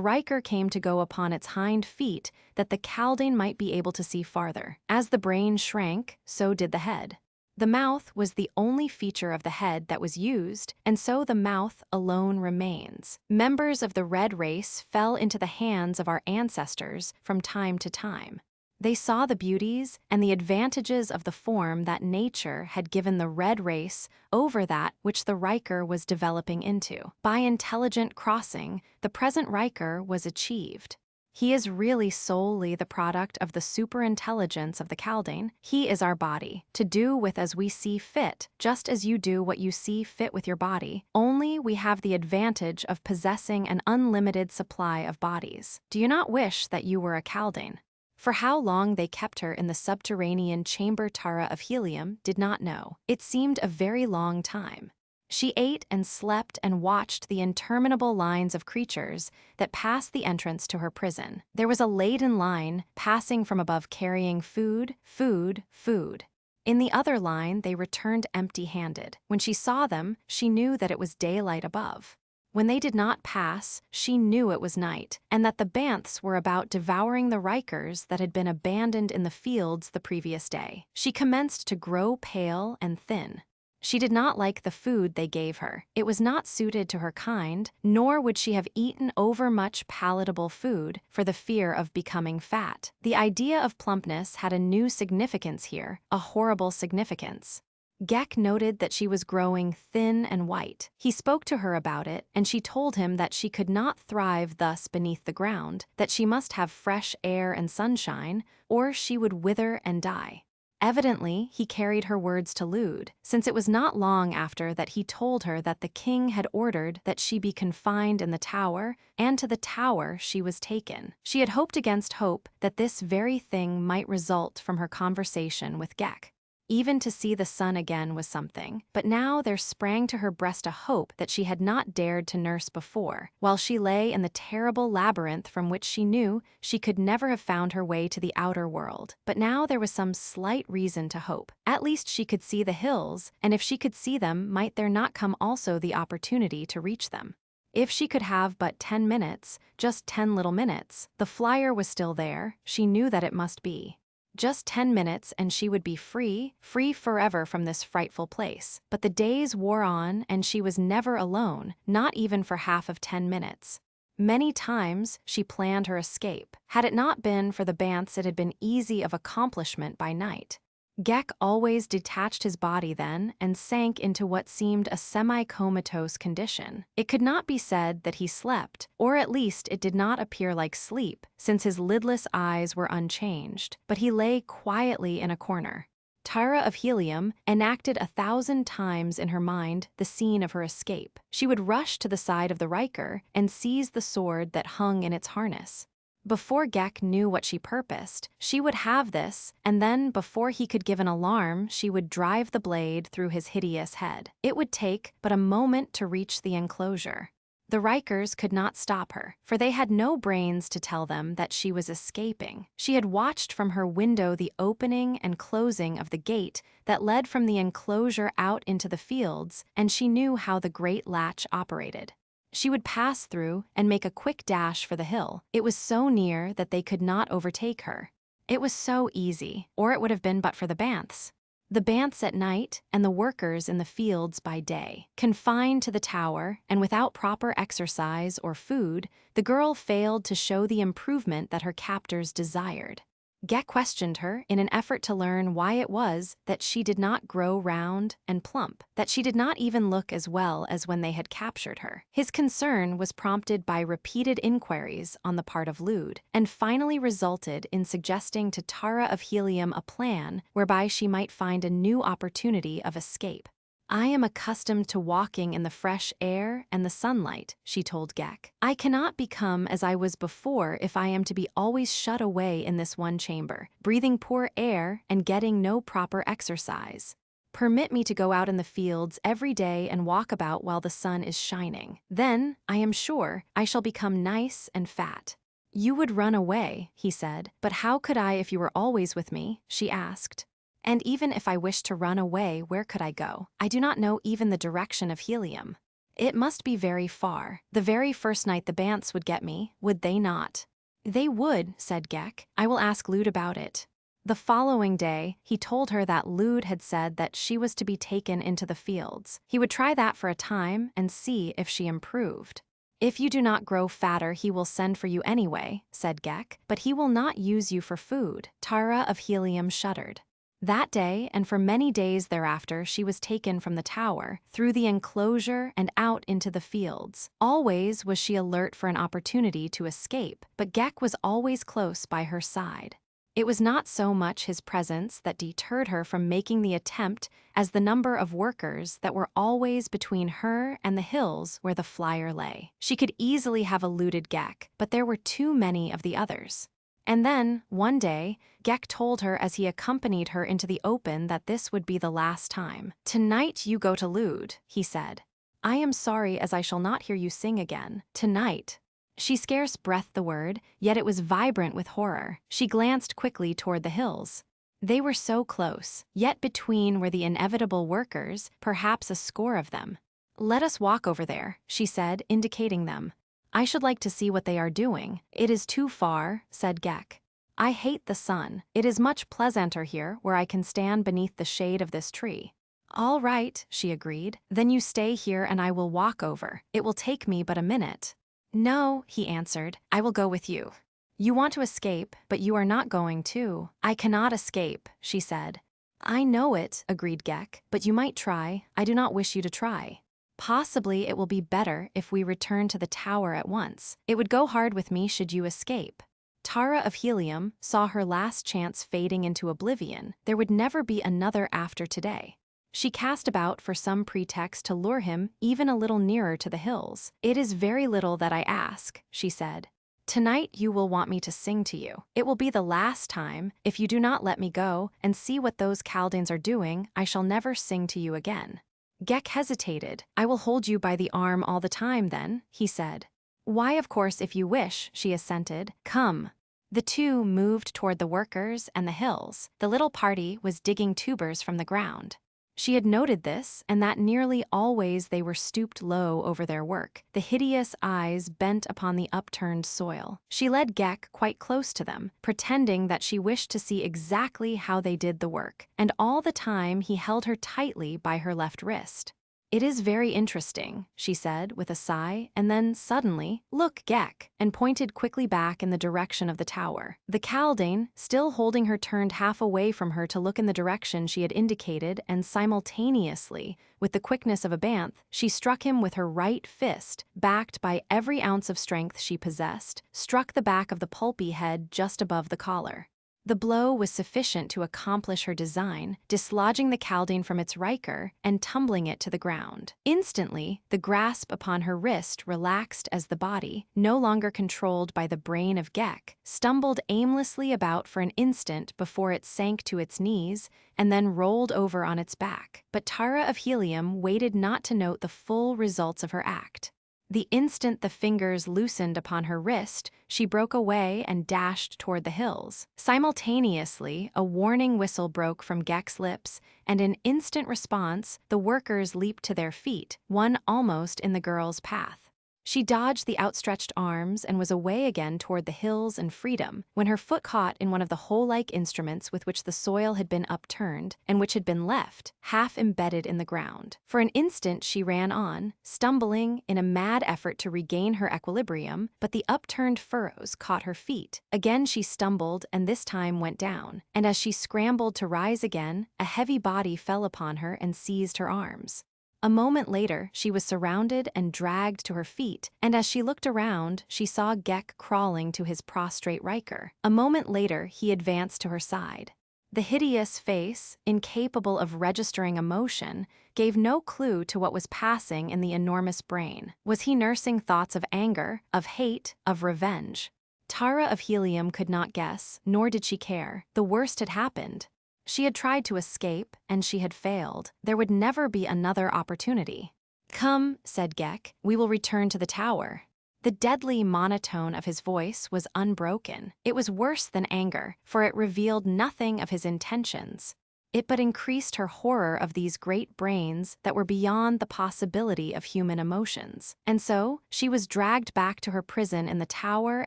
Riker came to go upon its hind feet that the Kaldane might be able to see farther. As the brain shrank, so did the head. The mouth was the only feature of the head that was used, and so the mouth alone remains. Members of the red race fell into the hands of our ancestors from time to time. They saw the beauties and the advantages of the form that nature had given the red race over that which the Riker was developing into. By intelligent crossing, the present Riker was achieved. He is really solely the product of the superintelligence of the Kaldane. He is our body, to do with as we see fit, just as you do what you see fit with your body, only we have the advantage of possessing an unlimited supply of bodies. Do you not wish that you were a Kaldane? For how long they kept her in the subterranean chamber Tara of Helium did not know. It seemed a very long time. She ate and slept and watched the interminable lines of creatures that passed the entrance to her prison. There was a laden line passing from above carrying food, food, food. In the other line, they returned empty-handed. When she saw them, she knew that it was daylight above. When they did not pass, she knew it was night, and that the Banths were about devouring the Rikers that had been abandoned in the fields the previous day. She commenced to grow pale and thin. She did not like the food they gave her. It was not suited to her kind, nor would she have eaten overmuch palatable food for the fear of becoming fat. The idea of plumpness had a new significance here, a horrible significance. Gek noted that she was growing thin and white. He spoke to her about it, and she told him that she could not thrive thus beneath the ground, that she must have fresh air and sunshine, or she would wither and die. Evidently, he carried her words to Lude, since it was not long after that he told her that the king had ordered that she be confined in the tower, and to the tower she was taken. She had hoped against hope that this very thing might result from her conversation with Gek. Even to see the sun again was something, but now there sprang to her breast a hope that she had not dared to nurse before, while she lay in the terrible labyrinth from which she knew she could never have found her way to the outer world. But now there was some slight reason to hope. At least she could see the hills, and if she could see them, might there not come also the opportunity to reach them? If she could have but 10 minutes, just 10 little minutes, the flyer was still there, she knew that it must be. Just 10 minutes and she would be free forever from this frightful place. But the days wore on and she was never alone, not even for half of 10 minutes. Many times she planned her escape. Had it not been for the Bants, it had been easy of accomplishment by night. Gek always detached his body then and sank into what seemed a semi-comatose condition. It could not be said that he slept, or at least it did not appear like sleep, since his lidless eyes were unchanged, but he lay quietly in a corner. Tara of Helium enacted 1,000 times in her mind the scene of her escape. She would rush to the side of the Riker and seize the sword that hung in its harness. Before Gek knew what she purposed, she would have this, and then before he could give an alarm, she would drive the blade through his hideous head. It would take but a moment to reach the enclosure. The Rikers could not stop her, for they had no brains to tell them that she was escaping. She had watched from her window the opening and closing of the gate that led from the enclosure out into the fields, and she knew how the great latch operated. She would pass through and make a quick dash for the hill. It was so near that they could not overtake her. It was so easy, or it would have been but for the Banths. The Banths at night and the workers in the fields by day. Confined to the tower and without proper exercise or food, the girl failed to show the improvement that her captors desired. Gek questioned her in an effort to learn why it was that she did not grow round and plump, that she did not even look as well as when they had captured her. His concern was prompted by repeated inquiries on the part of Lude, and finally resulted in suggesting to Tara of Helium a plan whereby she might find a new opportunity of escape. "I am accustomed to walking in the fresh air and the sunlight," she told Gek. "I cannot become as I was before if I am to be always shut away in this one chamber, breathing poor air and getting no proper exercise. Permit me to go out in the fields every day and walk about while the sun is shining. Then, I am sure, I shall become nice and fat." "You would run away," he said. "But how could I if you were always with me?" she asked. "And even if I wished to run away, where could I go? I do not know even the direction of Helium. It must be very far. The very first night the Banths would get me, would they not?" "They would," said Gek. "I will ask Lude about it." The following day, he told her that Lude had said that she was to be taken into the fields. He would try that for a time and see if she improved. "If you do not grow fatter, he will send for you anyway," said Gek, "but he will not use you for food." Tara of Helium shuddered. That day, and for many days thereafter, she was taken from the tower, through the enclosure and out into the fields. Always was she alert for an opportunity to escape, but Gek was always close by her side. It was not so much his presence that deterred her from making the attempt as the number of workers that were always between her and the hills where the flyer lay. She could easily have eluded Gek, but there were too many of the others. And then, one day, Gek told her as he accompanied her into the open that this would be the last time. "Tonight you go to Lude," he said. "I am sorry as I shall not hear you sing again. Tonight." She scarce breathed the word, yet it was vibrant with horror. She glanced quickly toward the hills. They were so close, yet between were the inevitable workers, perhaps a score of them. "Let us walk over there," she said, indicating them. "I should like to see what they are doing." "It is too far," said Gek. "I hate the sun. It is much pleasanter here where I can stand beneath the shade of this tree." "All right," she agreed. "Then you stay here and I will walk over. It will take me but a minute." "No," he answered. "I will go with you. You want to escape, but you are not going to." "I cannot escape," she said. "I know it," agreed Gek, "but you might try. I do not wish you to try. Possibly it will be better if we return to the tower at once. It would go hard with me should you escape." Tara of Helium saw her last chance fading into oblivion. There would never be another after today. She cast about for some pretext to lure him even a little nearer to the hills. "It is very little that I ask," she said. "Tonight you will want me to sing to you. It will be the last time. If you do not let me go and see what those Chaldanes are doing, I shall never sing to you again." Gek hesitated. "I will hold you by the arm all the time then," he said. "Why, of course, if you wish," she assented. "Come." The two moved toward the workers and the hills. The little party was digging tubers from the ground. She had noted this, and that nearly always they were stooped low over their work, the hideous eyes bent upon the upturned soil. She led Gek quite close to them, pretending that she wished to see exactly how they did the work, and all the time he held her tightly by her left wrist. "It is very interesting," she said with a sigh, and then suddenly, "Look, Gek," and pointed quickly back in the direction of the tower. The Chaldane, still holding her, turned half away from her to look in the direction she had indicated, and simultaneously, with the quickness of a banth, she struck him with her right fist, backed by every ounce of strength she possessed, struck the back of the pulpy head just above the collar. The blow was sufficient to accomplish her design, dislodging the Chaldane from its riker and tumbling it to the ground. Instantly, the grasp upon her wrist relaxed as the body, no longer controlled by the brain of Gek, stumbled aimlessly about for an instant before it sank to its knees and then rolled over on its back. But Tara of Helium waited not to note the full results of her act. The instant the fingers loosened upon her wrist, she broke away and dashed toward the hills. Simultaneously, a warning whistle broke from Gek's lips, and in instant response, the workers leaped to their feet, one almost in the girl's path. She dodged the outstretched arms and was away again toward the hills and freedom, when her foot caught in one of the hoe-like instruments with which the soil had been upturned, and which had been left, half embedded in the ground. For an instant she ran on, stumbling in a mad effort to regain her equilibrium, but the upturned furrows caught her feet. Again she stumbled and this time went down, and as she scrambled to rise again, a heavy body fell upon her and seized her arms. A moment later, she was surrounded and dragged to her feet, and as she looked around, she saw Gek crawling to his prostrate riker. A moment later, he advanced to her side. The hideous face, incapable of registering emotion, gave no clue to what was passing in the enormous brain. Was he nursing thoughts of anger, of hate, of revenge? Tara of Helium could not guess, nor did she care. The worst had happened. She had tried to escape, and she had failed. There would never be another opportunity. "Come," said Gek, "we will return to the tower." The deadly monotone of his voice was unbroken. It was worse than anger, for it revealed nothing of his intentions. It but increased her horror of these great brains that were beyond the possibility of human emotions. And so, she was dragged back to her prison in the tower,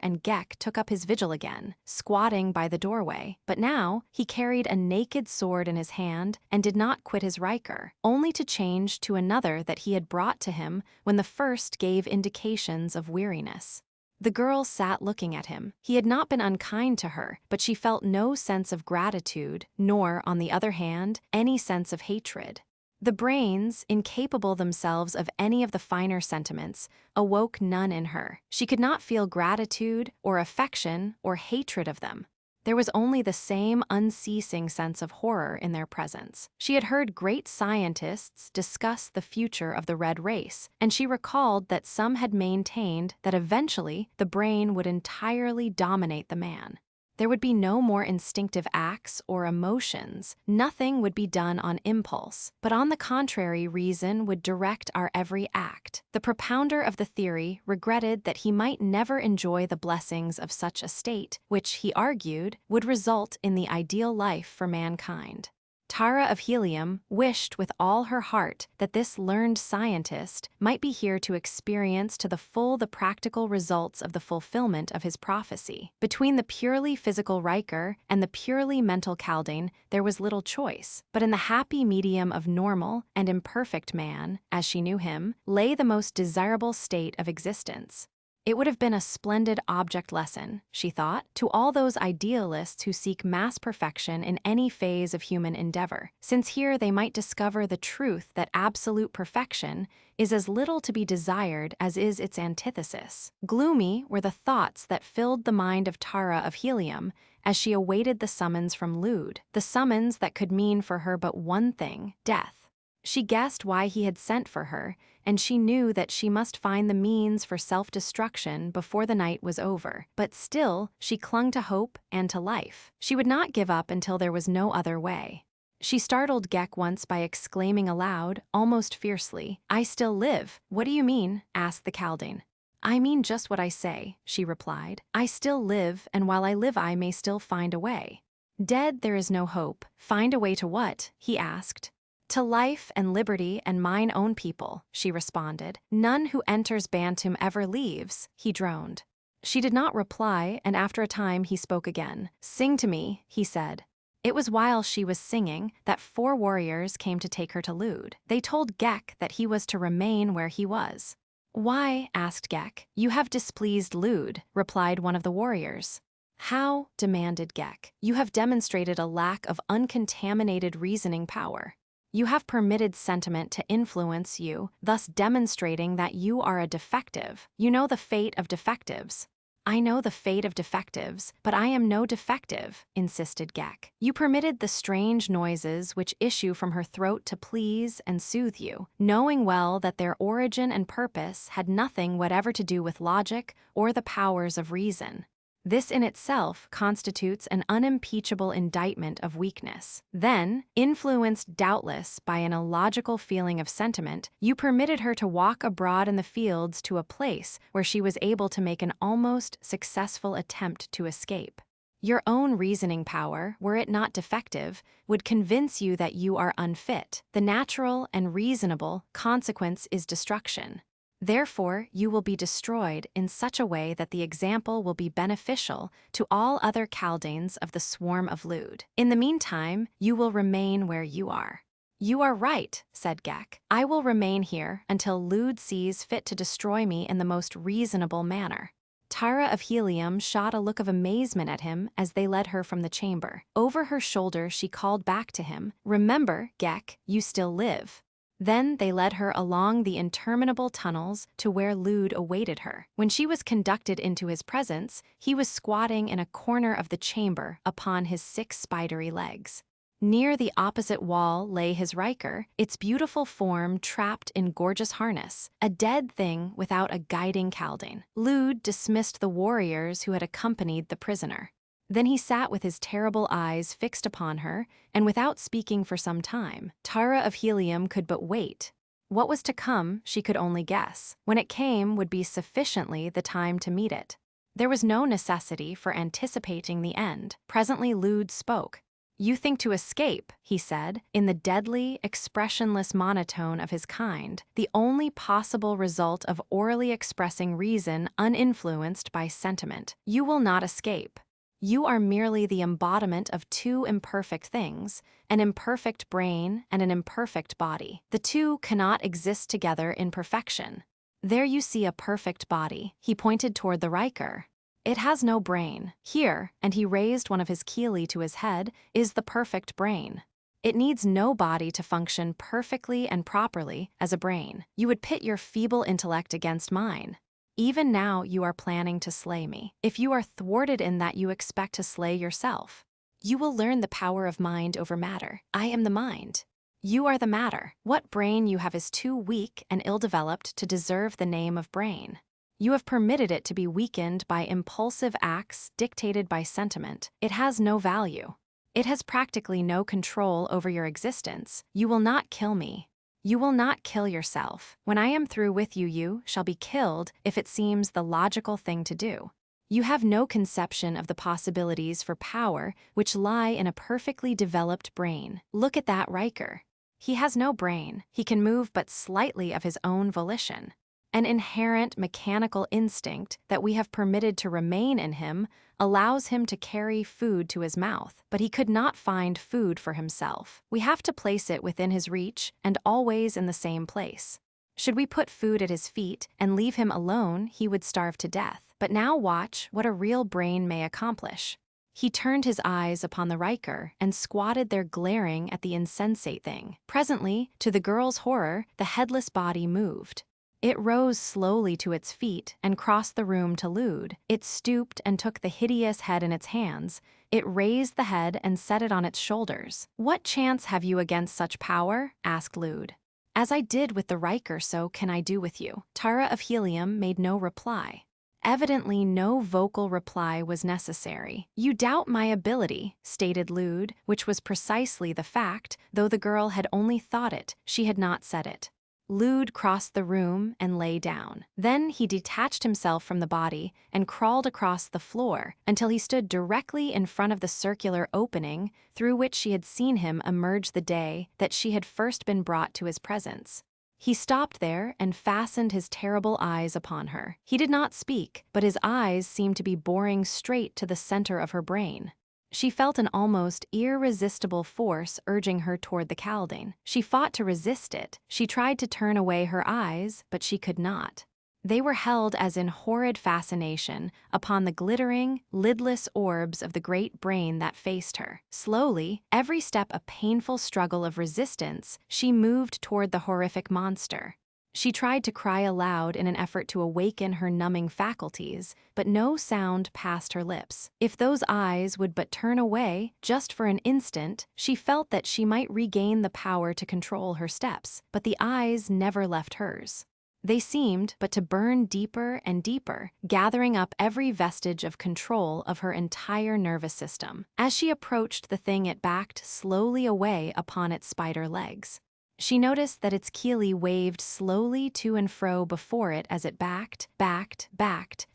and Gek took up his vigil again, squatting by the doorway. But now, he carried a naked sword in his hand and did not quit his riker, only to change to another that he had brought to him when the first gave indications of weariness. The girl sat looking at him. He had not been unkind to her, but she felt no sense of gratitude, nor, on the other hand, any sense of hatred. The brains, incapable themselves of any of the finer sentiments, awoke none in her. She could not feel gratitude, or affection, or hatred of them. There was only the same unceasing sense of horror in their presence. She had heard great scientists discuss the future of the red race, and she recalled that some had maintained that eventually the brain would entirely dominate the man. There would be no more instinctive acts or emotions. Nothing would be done on impulse, but on the contrary, reason would direct our every act. The propounder of the theory regretted that he might never enjoy the blessings of such a state, which, he argued, would result in the ideal life for mankind. Tara of Helium wished with all her heart that this learned scientist might be here to experience to the full the practical results of the fulfillment of his prophecy. Between the purely physical Riker and the purely mental Chaldane, there was little choice, but in the happy medium of normal and imperfect man, as she knew him, lay the most desirable state of existence. It would have been a splendid object lesson, she thought, to all those idealists who seek mass perfection in any phase of human endeavor, since here they might discover the truth that absolute perfection is as little to be desired as is its antithesis. Gloomy were the thoughts that filled the mind of Tara of Helium as she awaited the summons from Lude, the summons that could mean for her but one thing: death. She guessed why he had sent for her, and she knew that she must find the means for self-destruction before the night was over. But still, she clung to hope and to life. She would not give up until there was no other way. She startled Gek once by exclaiming aloud, almost fiercely, "I still live." "What do you mean?" asked the Chaldean. "I mean just what I say," she replied. "I still live, and while I live I may still find a way." "Dead there is no hope. Find a way to what?" he asked. "To life and liberty and mine own people," she responded. "None who enters Barsoom ever leaves," he droned. She did not reply, and after a time he spoke again. "Sing to me," he said. It was while she was singing that 4 warriors came to take her to Lude. They told Gek that he was to remain where he was. "Why?" asked Gek. "You have displeased Lude," replied one of the warriors. "How?" demanded Gek. "You have demonstrated a lack of uncontaminated reasoning power. You have permitted sentiment to influence you, thus demonstrating that you are a defective. You know the fate of defectives." "I know the fate of defectives, but I am no defective," insisted Gek. "You permitted the strange noises which issue from her throat to please and soothe you, knowing well that their origin and purpose had nothing whatever to do with logic or the powers of reason. This in itself constitutes an unimpeachable indictment of weakness. Then, influenced doubtless by an illogical feeling of sentiment, you permitted her to walk abroad in the fields to a place where she was able to make an almost successful attempt to escape. Your own reasoning power, were it not defective, would convince you that you are unfit. The natural and reasonable consequence is destruction. Therefore, you will be destroyed in such a way that the example will be beneficial to all other Chaldeans of the swarm of Lude. In the meantime, you will remain where you are." "You are right," said Gek. "I will remain here until Lude sees fit to destroy me in the most reasonable manner." Tara of Helium shot a look of amazement at him as they led her from the chamber. Over her shoulder she called back to him, "Remember, Gek, you still live." Then they led her along the interminable tunnels to where Lude awaited her. When she was conducted into his presence, he was squatting in a corner of the chamber upon his 6 spidery legs. Near the opposite wall lay his Riker, its beautiful form trapped in gorgeous harness, a dead thing without a guiding Chaldean. Lude dismissed the warriors who had accompanied the prisoner. Then he sat with his terrible eyes fixed upon her, and without speaking for some time. Tara of Helium could but wait. What was to come, she could only guess. When it came would be sufficiently the time to meet it. There was no necessity for anticipating the end. Presently Lude spoke. "You think to escape," he said, in the deadly, expressionless monotone of his kind, the only possible result of orally expressing reason uninfluenced by sentiment. "You will not escape. You are merely the embodiment of 2 imperfect things, an imperfect brain and an imperfect body. The 2 cannot exist together in perfection. There you see a perfect body." He pointed toward the Riker. "It has no brain. Here," and he raised one of his Keeley to his head, "is the perfect brain. It needs no body to function perfectly and properly as a brain. You would pit your feeble intellect against mine. Even now you are planning to slay me. If you are thwarted in that you expect to slay yourself, you will learn the power of mind over matter. I am the mind. You are the matter. What brain you have is too weak and ill-developed to deserve the name of brain. You have permitted it to be weakened by impulsive acts dictated by sentiment. It has no value. It has practically no control over your existence. You will not kill me. You will not kill yourself. When I am through with you, you shall be killed if it seems the logical thing to do. You have no conception of the possibilities for power which lie in a perfectly developed brain. Look at that Riker. He has no brain. He can move but slightly of his own volition. An inherent mechanical instinct that we have permitted to remain in him allows him to carry food to his mouth, but he could not find food for himself. We have to place it within his reach and always in the same place. Should we put food at his feet and leave him alone, he would starve to death. But now watch what a real brain may accomplish. He turned his eyes upon the Riker and squatted there glaring at the insensate thing. Presently, to the girl's horror, the headless body moved. It rose slowly to its feet and crossed the room to Lude. It stooped and took the hideous head in its hands. It raised the head and set it on its shoulders. "What chance have you against such power?" asked Lude. "As I did with the Riker, so can I do with you." Tara of Helium made no reply. Evidently, no vocal reply was necessary. "You doubt my ability," stated Lude, which was precisely the fact, though the girl had only thought it, she had not said it. Lude crossed the room and lay down. Then he detached himself from the body and crawled across the floor until he stood directly in front of the circular opening through which she had seen him emerge the day that she had first been brought to his presence. He stopped there and fastened his terrible eyes upon her. He did not speak, but his eyes seemed to be boring straight to the center of her brain. She felt an almost irresistible force urging her toward the Kaldane. She fought to resist it. She tried to turn away her eyes, but she could not. They were held as in horrid fascination upon the glittering, lidless orbs of the great brain that faced her. Slowly, every step a painful struggle of resistance, she moved toward the horrific monster. She tried to cry aloud in an effort to awaken her numbing faculties, but no sound passed her lips. If those eyes would but turn away, just for an instant, she felt that she might regain the power to control her steps, but the eyes never left hers. They seemed but to burn deeper and deeper, gathering up every vestige of control of her entire nervous system. As she approached the thing, it backed slowly away upon its spider legs. She noticed that its chelae waved slowly to and fro before it as it backed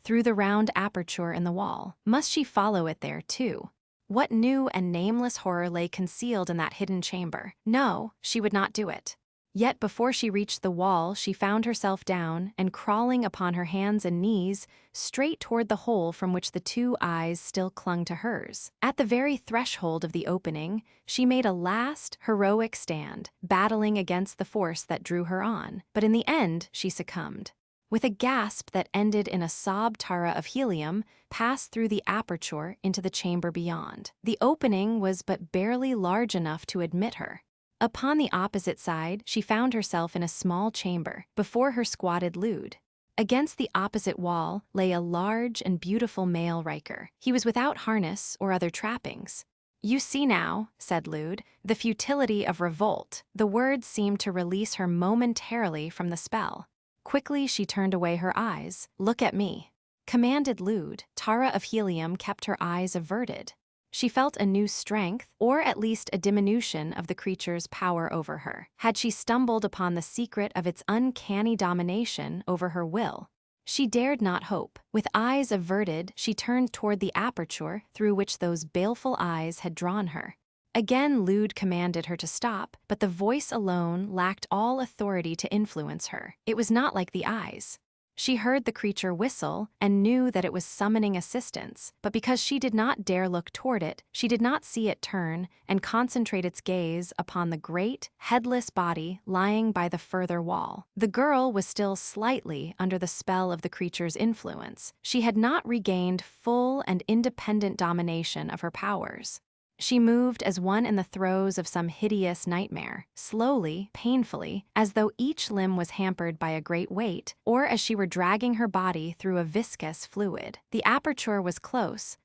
through the round aperture in the wall. Must she follow it there, too? What new and nameless horror lay concealed in that hidden chamber? No, she would not do it. Yet before she reached the wall, she found herself down and crawling upon her hands and knees, straight toward the hole from which the two eyes still clung to hers. At the very threshold of the opening, she made a last, heroic stand, battling against the force that drew her on. But in the end, she succumbed. With a gasp that ended in a sob, Tara of Helium passed through the aperture into the chamber beyond. The opening was but barely large enough to admit her. Upon the opposite side, she found herself in a small chamber. Before her squatted Lude. Against the opposite wall lay a large and beautiful male Riker. He was without harness or other trappings. "You see now," said Lude, "the futility of revolt." The words seemed to release her momentarily from the spell. Quickly she turned away her eyes. "Look at me," commanded Lude. Tara of Helium kept her eyes averted. She felt a new strength, or at least a diminution of the creature's power over her. Had she stumbled upon the secret of its uncanny domination over her will? She dared not hope. With eyes averted, she turned toward the aperture through which those baleful eyes had drawn her. Again Lude commanded her to stop, but the voice alone lacked all authority to influence her. It was not like the eyes. She heard the creature whistle and knew that it was summoning assistance, but because she did not dare look toward it, she did not see it turn and concentrate its gaze upon the great, headless body lying by the further wall. The girl was still slightly under the spell of the creature's influence. She had not regained full and independent domination of her powers. She moved as one in the throes of some hideous nightmare, slowly, painfully, as though each limb was hampered by a great weight, or as she were dragging her body through a viscous fluid. The aperture was close,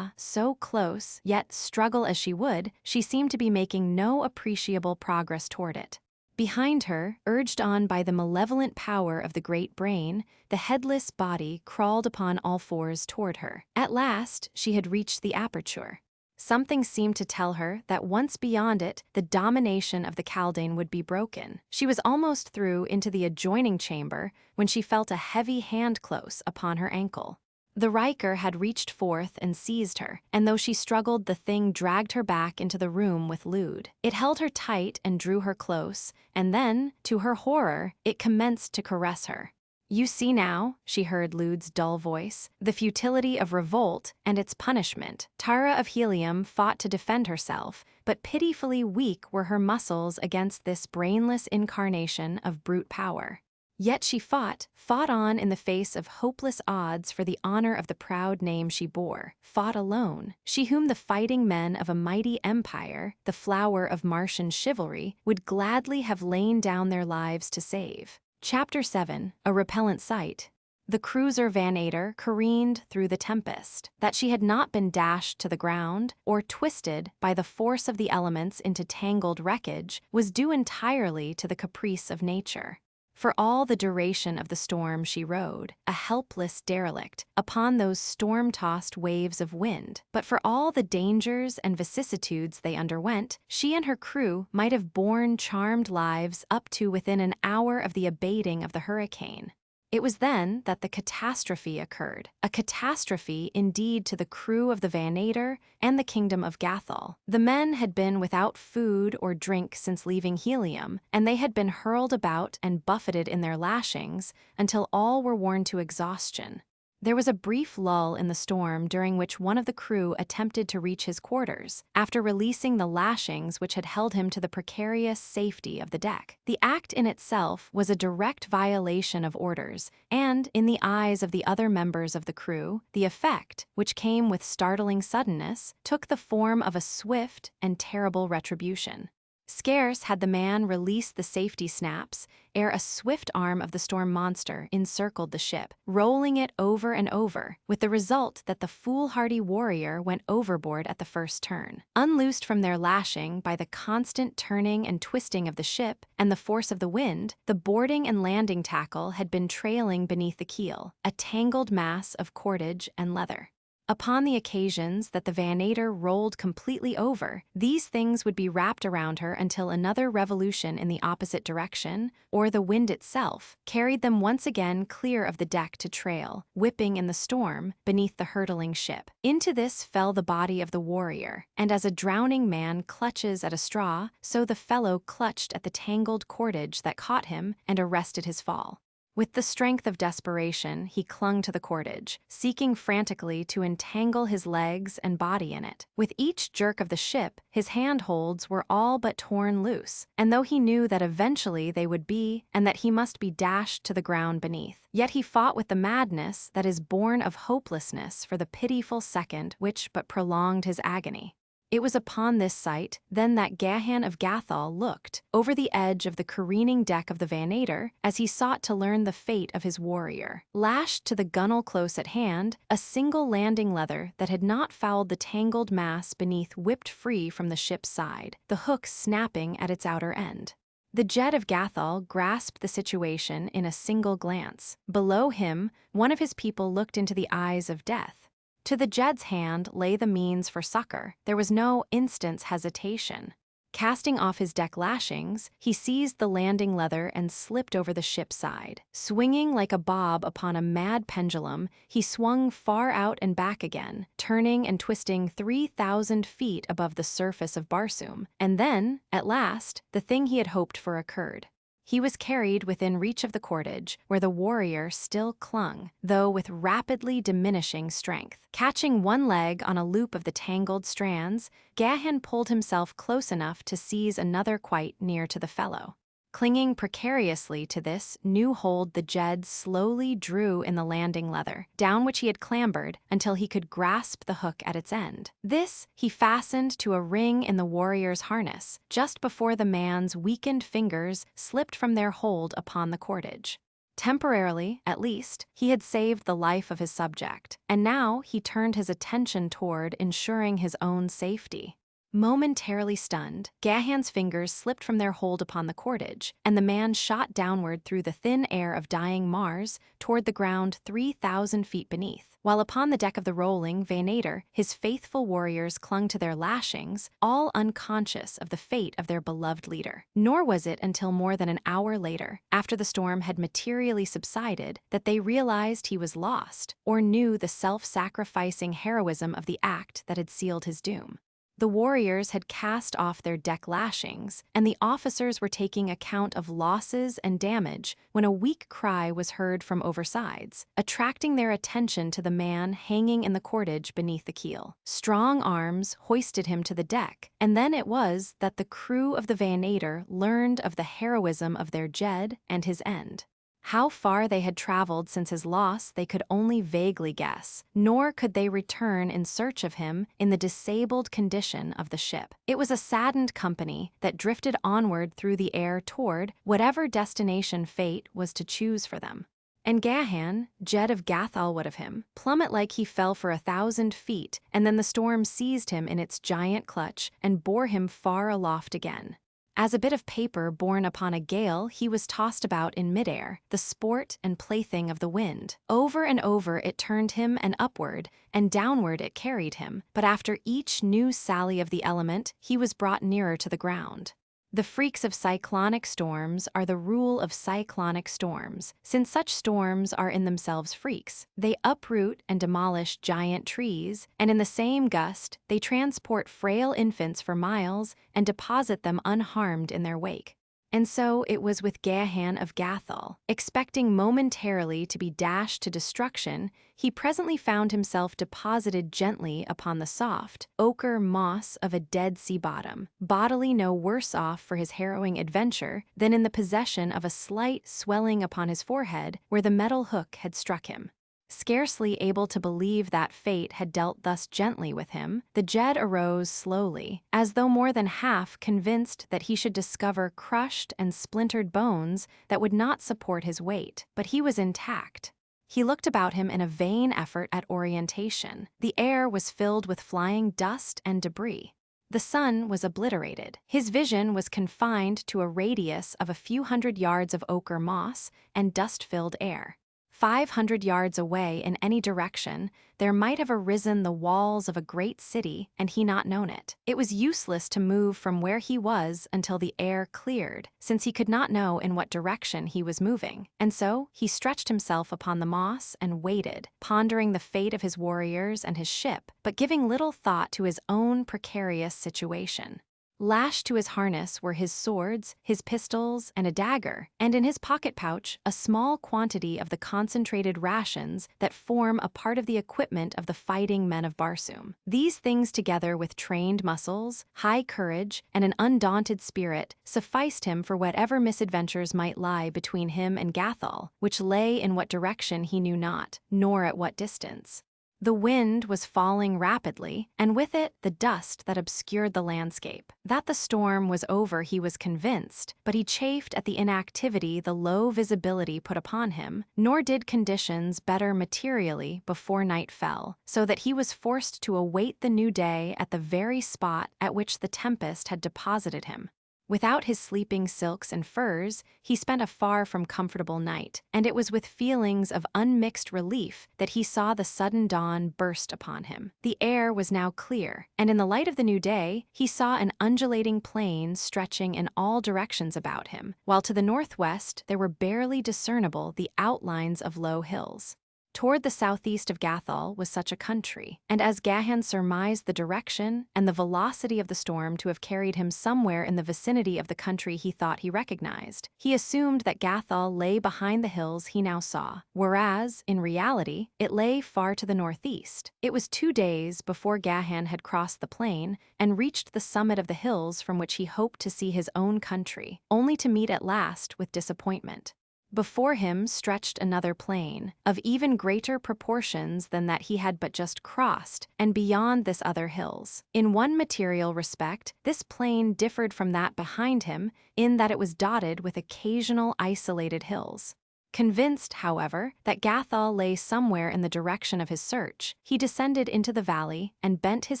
so close, yet struggle as she would, she seemed to be making no appreciable progress toward it. Behind her, urged on by the malevolent power of the great brain, the headless body crawled upon all fours toward her. At last, she had reached the aperture. Something seemed to tell her that once beyond it, the domination of the Kaldane would be broken. She was almost through into the adjoining chamber when she felt a heavy hand close upon her ankle. The Riker had reached forth and seized her, and though she struggled, the thing dragged her back into the room with Lude. It held her tight and drew her close, and then, to her horror, it commenced to caress her. "You see now," she heard Lude's dull voice, "the futility of revolt and its punishment." Tara of Helium fought to defend herself, but pitifully weak were her muscles against this brainless incarnation of brute power. Yet she fought on in the face of hopeless odds for the honor of the proud name she bore, fought alone, she whom the fighting men of a mighty empire, the flower of Martian chivalry, would gladly have lain down their lives to save. Chapter 7, A Repellent Sight. The cruiser Vannator careened through the tempest. That she had not been dashed to the ground or twisted by the force of the elements into tangled wreckage was due entirely to the caprice of nature. For all the duration of the storm she rode, a helpless derelict, upon those storm-tossed waves of wind. But for all the dangers and vicissitudes they underwent, she and her crew might have borne charmed lives up to within an hour of the abating of the hurricane. It was then that the catastrophe occurred, a catastrophe indeed to the crew of the Vannator and the kingdom of Gathol. The men had been without food or drink since leaving Helium, and they had been hurled about and buffeted in their lashings until all were worn to exhaustion. There was a brief lull in the storm during which one of the crew attempted to reach his quarters, after releasing the lashings which had held him to the precarious safety of the deck. The act in itself was a direct violation of orders, and, in the eyes of the other members of the crew, the effect, which came with startling suddenness, took the form of a swift and terrible retribution. Scarce had the man released the safety snaps ere a swift arm of the storm monster encircled the ship, rolling it over and over, with the result that the foolhardy warrior went overboard at the first turn. Unloosed from their lashing by the constant turning and twisting of the ship and the force of the wind, the boarding and landing tackle had been trailing beneath the keel, a tangled mass of cordage and leather. Upon the occasions that the Vannator rolled completely over, these things would be wrapped around her until another revolution in the opposite direction, or the wind itself, carried them once again clear of the deck to trail, whipping in the storm, beneath the hurtling ship. Into this fell the body of the warrior, and as a drowning man clutches at a straw, so the fellow clutched at the tangled cordage that caught him and arrested his fall. With the strength of desperation, he clung to the cordage, seeking frantically to entangle his legs and body in it. With each jerk of the ship, his handholds were all but torn loose, and though he knew that eventually they would be, and that he must be dashed to the ground beneath, yet he fought with the madness that is born of hopelessness for the pitiful second which but prolonged his agony. It was upon this sight, then, that Gahan of Gathol looked, over the edge of the careening deck of the Vannator, as he sought to learn the fate of his warrior. Lashed to the gunwale close at hand, a single landing leather that had not fouled the tangled mass beneath whipped free from the ship's side, the hook snapping at its outer end. The Jed of Gathol grasped the situation in a single glance. Below him, one of his people looked into the eyes of death. To the Jed's hand lay the means for succor. There was no instant's hesitation. Casting off his deck lashings, he seized the landing leather and slipped over the ship's side. Swinging like a bob upon a mad pendulum, he swung far out and back again, turning and twisting 3,000 feet above the surface of Barsoom. And then, at last, the thing he had hoped for occurred. He was carried within reach of the cordage, where the warrior still clung, though with rapidly diminishing strength. Catching one leg on a loop of the tangled strands, Gahan pulled himself close enough to seize another quite near to the fellow. Clinging precariously to this new hold, the Jed slowly drew in the landing leather, down which he had clambered until he could grasp the hook at its end. This he fastened to a ring in the warrior's harness, just before the man's weakened fingers slipped from their hold upon the cordage. Temporarily, at least, he had saved the life of his subject, and now he turned his attention toward ensuring his own safety. Momentarily stunned, Gahan's fingers slipped from their hold upon the cordage, and the man shot downward through the thin air of dying Mars toward the ground 3,000 feet beneath, while upon the deck of the rolling Vannator, his faithful warriors clung to their lashings, all unconscious of the fate of their beloved leader. Nor was it until more than an hour later, after the storm had materially subsided, that they realized he was lost, or knew the self-sacrificing heroism of the act that had sealed his doom. The warriors had cast off their deck lashings, and the officers were taking account of losses and damage when a weak cry was heard from oversides, attracting their attention to the man hanging in the cordage beneath the keel. Strong arms hoisted him to the deck, and then it was that the crew of the Vannator learned of the heroism of their Jed and his end. How far they had traveled since his loss they could only vaguely guess, nor could they return in search of him in the disabled condition of the ship. It was a saddened company that drifted onward through the air toward whatever destination fate was to choose for them. And Gahan, Gahan of Gathol would of him, plummet like he fell for 1,000 feet, and then the storm seized him in its giant clutch and bore him far aloft again. As a bit of paper borne upon a gale, he was tossed about in midair, the sport and plaything of the wind. Over and over it turned him, and upward and downward it carried him, but after each new sally of the element, he was brought nearer to the ground. The freaks of cyclonic storms are the rule of cyclonic storms, since such storms are in themselves freaks. They uproot and demolish giant trees, and in the same gust, they transport frail infants for miles and deposit them unharmed in their wake. And so it was with Gahan of Gathol. Expecting momentarily to be dashed to destruction, he presently found himself deposited gently upon the soft, ochre moss of a dead sea bottom, bodily no worse off for his harrowing adventure than in the possession of a slight swelling upon his forehead where the metal hook had struck him. Scarcely able to believe that fate had dealt thus gently with him, the Jed arose slowly, as though more than half convinced that he should discover crushed and splintered bones that would not support his weight, but he was intact. He looked about him in a vain effort at orientation. The air was filled with flying dust and debris. The sun was obliterated. His vision was confined to a radius of a few hundred yards of ochre moss and dust-filled air. 500 yards away in any direction, there might have arisen the walls of a great city and he not known it. It was useless to move from where he was until the air cleared, since he could not know in what direction he was moving. And so he stretched himself upon the moss and waited, pondering the fate of his warriors and his ship, but giving little thought to his own precarious situation. Lashed to his harness were his swords, his pistols, and a dagger, and in his pocket pouch a small quantity of the concentrated rations that form a part of the equipment of the fighting men of Barsoom. These things, together with trained muscles, high courage, and an undaunted spirit, sufficed him for whatever misadventures might lie between him and Gathol, which lay in what direction he knew not, nor at what distance. The wind was falling rapidly, and with it the dust that obscured the landscape. That the storm was over he was convinced, but he chafed at the inactivity the low visibility put upon him, nor did conditions better materially before night fell, so that he was forced to await the new day at the very spot at which the tempest had deposited him. Without his sleeping silks and furs, he spent a far from comfortable night, and it was with feelings of unmixed relief that he saw the sudden dawn burst upon him. The air was now clear, and in the light of the new day, he saw an undulating plain stretching in all directions about him, while to the northwest there were barely discernible the outlines of low hills. Toward the southeast of Gathol was such a country, and as Gahan surmised the direction and the velocity of the storm to have carried him somewhere in the vicinity of the country he thought he recognized, he assumed that Gathol lay behind the hills he now saw, whereas, in reality, it lay far to the northeast. It was 2 days before Gahan had crossed the plain and reached the summit of the hills from which he hoped to see his own country, only to meet at last with disappointment. Before him stretched another plain, of even greater proportions than that he had but just crossed, and beyond this other hills. In one material respect, this plain differed from that behind him in that it was dotted with occasional isolated hills. Convinced, however, that Gathol lay somewhere in the direction of his search, he descended into the valley and bent his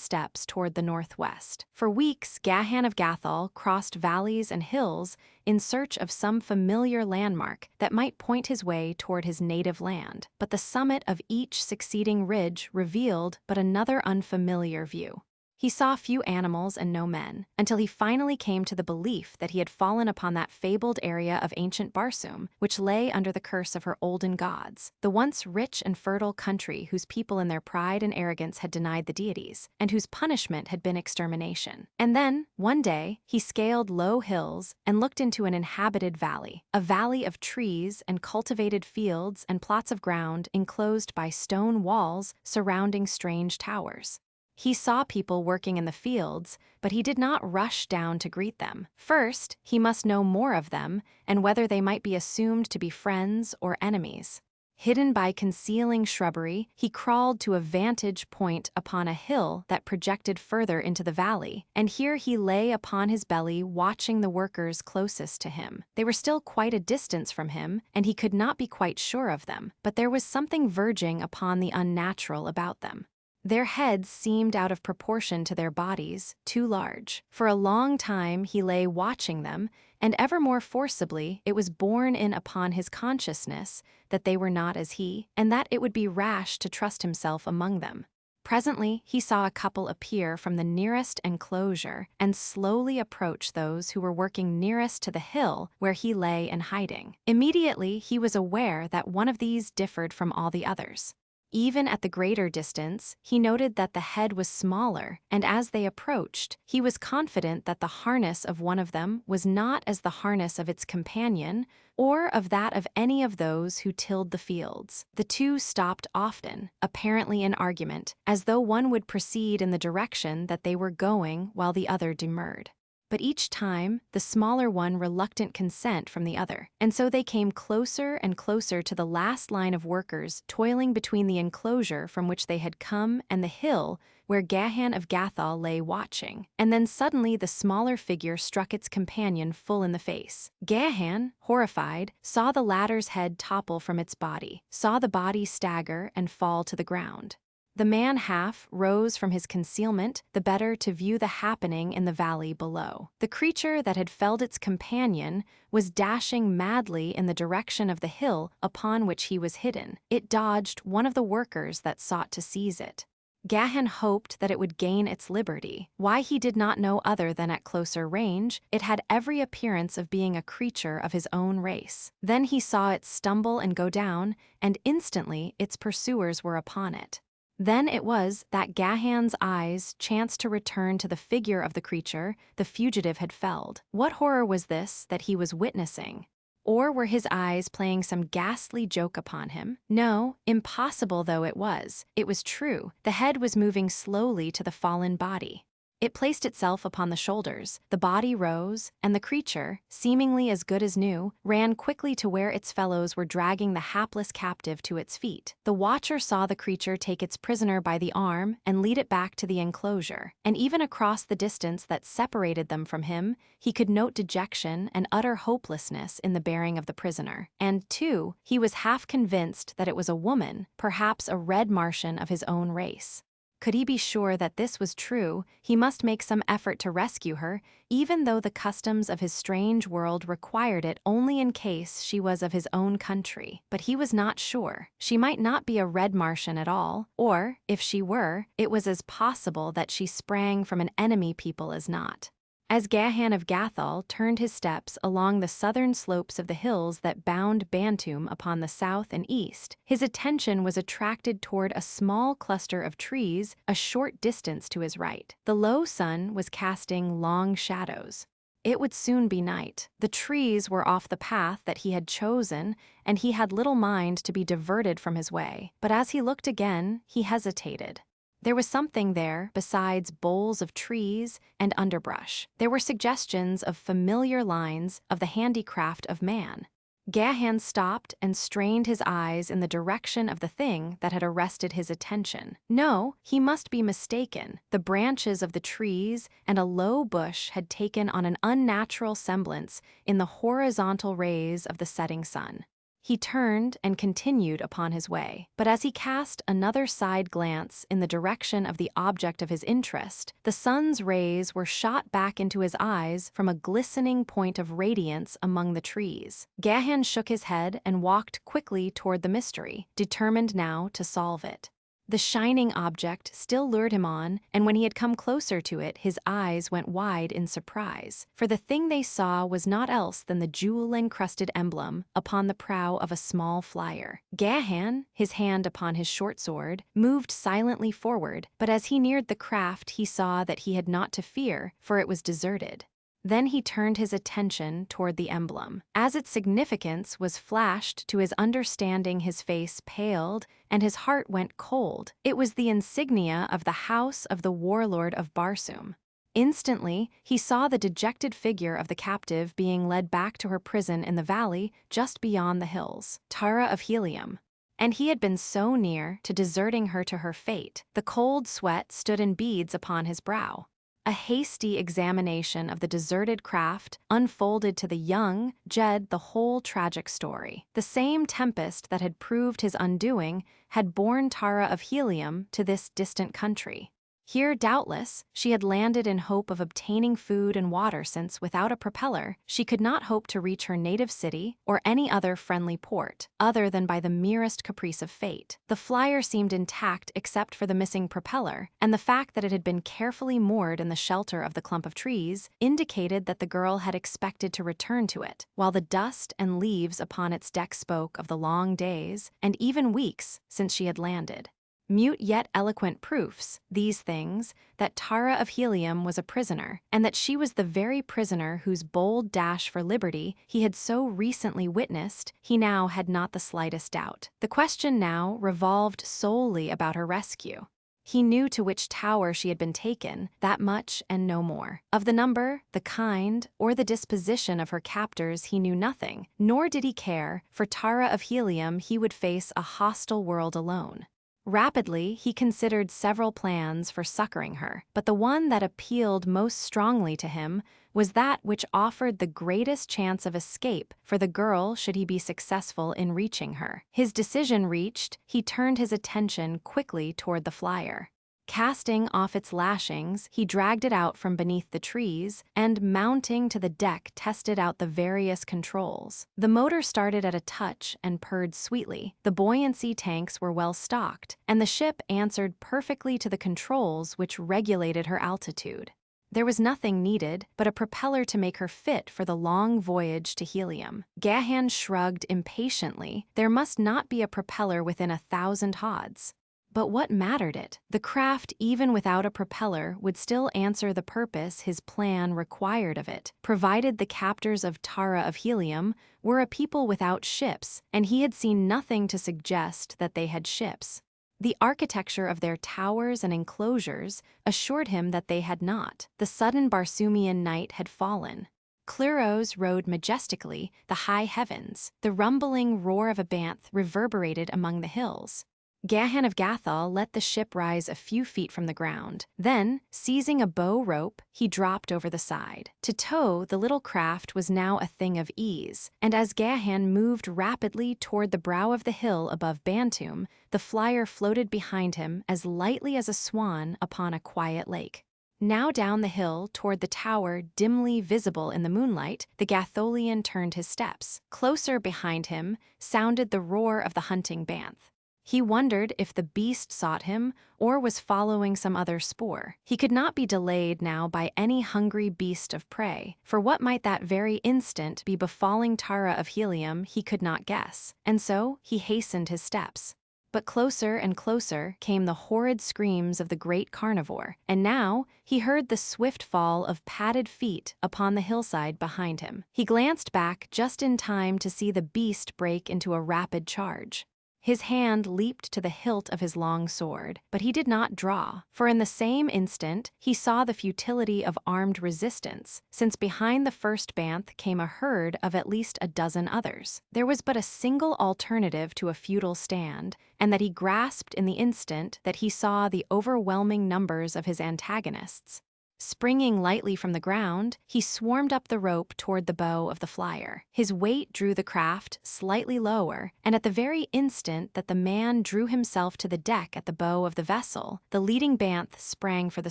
steps toward the northwest. For weeks, Gahan of Gathol crossed valleys and hills in search of some familiar landmark that might point his way toward his native land, but the summit of each succeeding ridge revealed but another unfamiliar view. He saw few animals and no men, until he finally came to the belief that he had fallen upon that fabled area of ancient Barsoom, which lay under the curse of her olden gods, the once rich and fertile country whose people in their pride and arrogance had denied the deities, and whose punishment had been extermination. And then, one day, he scaled low hills and looked into an inhabited valley, a valley of trees and cultivated fields and plots of ground enclosed by stone walls surrounding strange towers. He saw people working in the fields, but he did not rush down to greet them. First, he must know more of them and whether they might be assumed to be friends or enemies. Hidden by concealing shrubbery, he crawled to a vantage point upon a hill that projected further into the valley, and here he lay upon his belly watching the workers closest to him. They were still quite a distance from him, and he could not be quite sure of them, but there was something verging upon the unnatural about them. Their heads seemed out of proportion to their bodies, too large. For a long time he lay watching them, and ever more forcibly it was borne in upon his consciousness that they were not as he, and that it would be rash to trust himself among them. Presently he saw a couple appear from the nearest enclosure and slowly approach those who were working nearest to the hill where he lay in hiding. Immediately he was aware that one of these differed from all the others. Even at the greater distance, he noted that the head was smaller, and as they approached, he was confident that the harness of one of them was not as the harness of its companion, or of that of any of those who tilled the fields. The two stopped often, apparently in argument, as though one would proceed in the direction that they were going while the other demurred. But each time, the smaller one reluctant consent from the other, and so they came closer and closer to the last line of workers toiling between the enclosure from which they had come and the hill where Gahan of Gathol lay watching, and then suddenly the smaller figure struck its companion full in the face. Gahan, horrified, saw the latter's head topple from its body, saw the body stagger and fall to the ground. The man half rose from his concealment, the better to view the happening in the valley below. The creature that had felled its companion was dashing madly in the direction of the hill upon which he was hidden. It dodged one of the workers that sought to seize it. Gahan hoped that it would gain its liberty. Why he did not know other than at closer range, it had every appearance of being a creature of his own race. Then he saw it stumble and go down, and instantly its pursuers were upon it. Then it was that Gahan's eyes chanced to return to the figure of the creature the fugitive had felled. What horror was this that he was witnessing? Or were his eyes playing some ghastly joke upon him? No, impossible though it was true. The head was moving slowly to the fallen body. It placed itself upon the shoulders, the body rose, and the creature, seemingly as good as new, ran quickly to where its fellows were dragging the hapless captive to its feet. The watcher saw the creature take its prisoner by the arm and lead it back to the enclosure, and even across the distance that separated them from him, he could note dejection and utter hopelessness in the bearing of the prisoner. And, too, he was half convinced that it was a woman, perhaps a red Martian of his own race. Could he be sure that this was true, he must make some effort to rescue her, even though the customs of his strange world required it only in case she was of his own country. But he was not sure. She might not be a red Martian at all, or, if she were, it was as possible that she sprang from an enemy people as not. As Gahan of Gathol turned his steps along the southern slopes of the hills that bound Barsoom upon the south and east, his attention was attracted toward a small cluster of trees a short distance to his right. The low sun was casting long shadows. It would soon be night. The trees were off the path that he had chosen, and he had little mind to be diverted from his way. But as he looked again, he hesitated. There was something there besides boles of trees and underbrush. There were suggestions of familiar lines of the handicraft of man. Gahan stopped and strained his eyes in the direction of the thing that had arrested his attention. No, he must be mistaken. The branches of the trees and a low bush had taken on an unnatural semblance in the horizontal rays of the setting sun. He turned and continued upon his way, but as he cast another side glance in the direction of the object of his interest, the sun's rays were shot back into his eyes from a glistening point of radiance among the trees. Gahan shook his head and walked quickly toward the mystery, determined now to solve it. The shining object still lured him on, and when he had come closer to it, his eyes went wide in surprise, for the thing they saw was naught else than the jewel-encrusted emblem upon the prow of a small flyer. Gahan, his hand upon his short sword, moved silently forward, but as he neared the craft he saw that he had naught to fear, for it was deserted. Then he turned his attention toward the emblem. As its significance was flashed to his understanding, his face paled and his heart went cold. It was the insignia of the house of the warlord of Barsoom. Instantly, he saw the dejected figure of the captive being led back to her prison in the valley just beyond the hills, Tara of Helium. And he had been so near to deserting her to her fate. The cold sweat stood in beads upon his brow. A hasty examination of the deserted craft unfolded to the young Jed the whole tragic story. The same tempest that had proved his undoing had borne Tara of Helium to this distant country. Here, doubtless, she had landed in hope of obtaining food and water, since without a propeller, she could not hope to reach her native city or any other friendly port, other than by the merest caprice of fate. The flyer seemed intact except for the missing propeller, and the fact that it had been carefully moored in the shelter of the clump of trees indicated that the girl had expected to return to it, while the dust and leaves upon its deck spoke of the long days and even weeks since she had landed. Mute yet eloquent proofs, these things, that Tara of Helium was a prisoner, and that she was the very prisoner whose bold dash for liberty he had so recently witnessed. He now had not the slightest doubt. The question now revolved solely about her rescue. He knew to which tower she had been taken, that much and no more. Of the number, the kind, or the disposition of her captors he knew nothing, nor did he care. For Tara of Helium he would face a hostile world alone. Rapidly, he considered several plans for succoring her, but the one that appealed most strongly to him was that which offered the greatest chance of escape for the girl should he be successful in reaching her. His decision reached, he turned his attention quickly toward the flyer. Casting off its lashings, he dragged it out from beneath the trees and, mounting to the deck, tested out the various controls. The motor started at a touch and purred sweetly. The buoyancy tanks were well stocked, and the ship answered perfectly to the controls which regulated her altitude. There was nothing needed but a propeller to make her fit for the long voyage to Helium. Gahan shrugged impatiently. There must not be a propeller within 1,000 hods. But what mattered it? The craft, even without a propeller, would still answer the purpose his plan required of it, provided the captors of Tara of Helium were a people without ships, and he had seen nothing to suggest that they had ships. The architecture of their towers and enclosures assured him that they had not. The sudden Barsoomian night had fallen. Cluros rode majestically the high heavens. The rumbling roar of a banth reverberated among the hills. Gahan of Gathol let the ship rise a few feet from the ground. Then, seizing a bow rope, he dropped over the side. To tow the little craft was now a thing of ease, and as Gahan moved rapidly toward the brow of the hill above Barsoom, the flyer floated behind him as lightly as a swan upon a quiet lake. Now down the hill toward the tower dimly visible in the moonlight, the Gatholian turned his steps. Closer behind him sounded the roar of the hunting banth. He wondered if the beast sought him or was following some other spoor. He could not be delayed now by any hungry beast of prey, for what might that very instant be befalling Tara of Helium he could not guess, and so he hastened his steps. But closer and closer came the horrid screams of the great carnivore, and now he heard the swift fall of padded feet upon the hillside behind him. He glanced back just in time to see the beast break into a rapid charge. His hand leaped to the hilt of his long sword, but he did not draw, for in the same instant he saw the futility of armed resistance, since behind the first banth came a herd of at least a dozen others. There was but a single alternative to a futile stand, and that he grasped in the instant that he saw the overwhelming numbers of his antagonists. Springing lightly from the ground, he swarmed up the rope toward the bow of the flyer. His weight drew the craft slightly lower, and at the very instant that the man drew himself to the deck at the bow of the vessel, the leading banth sprang for the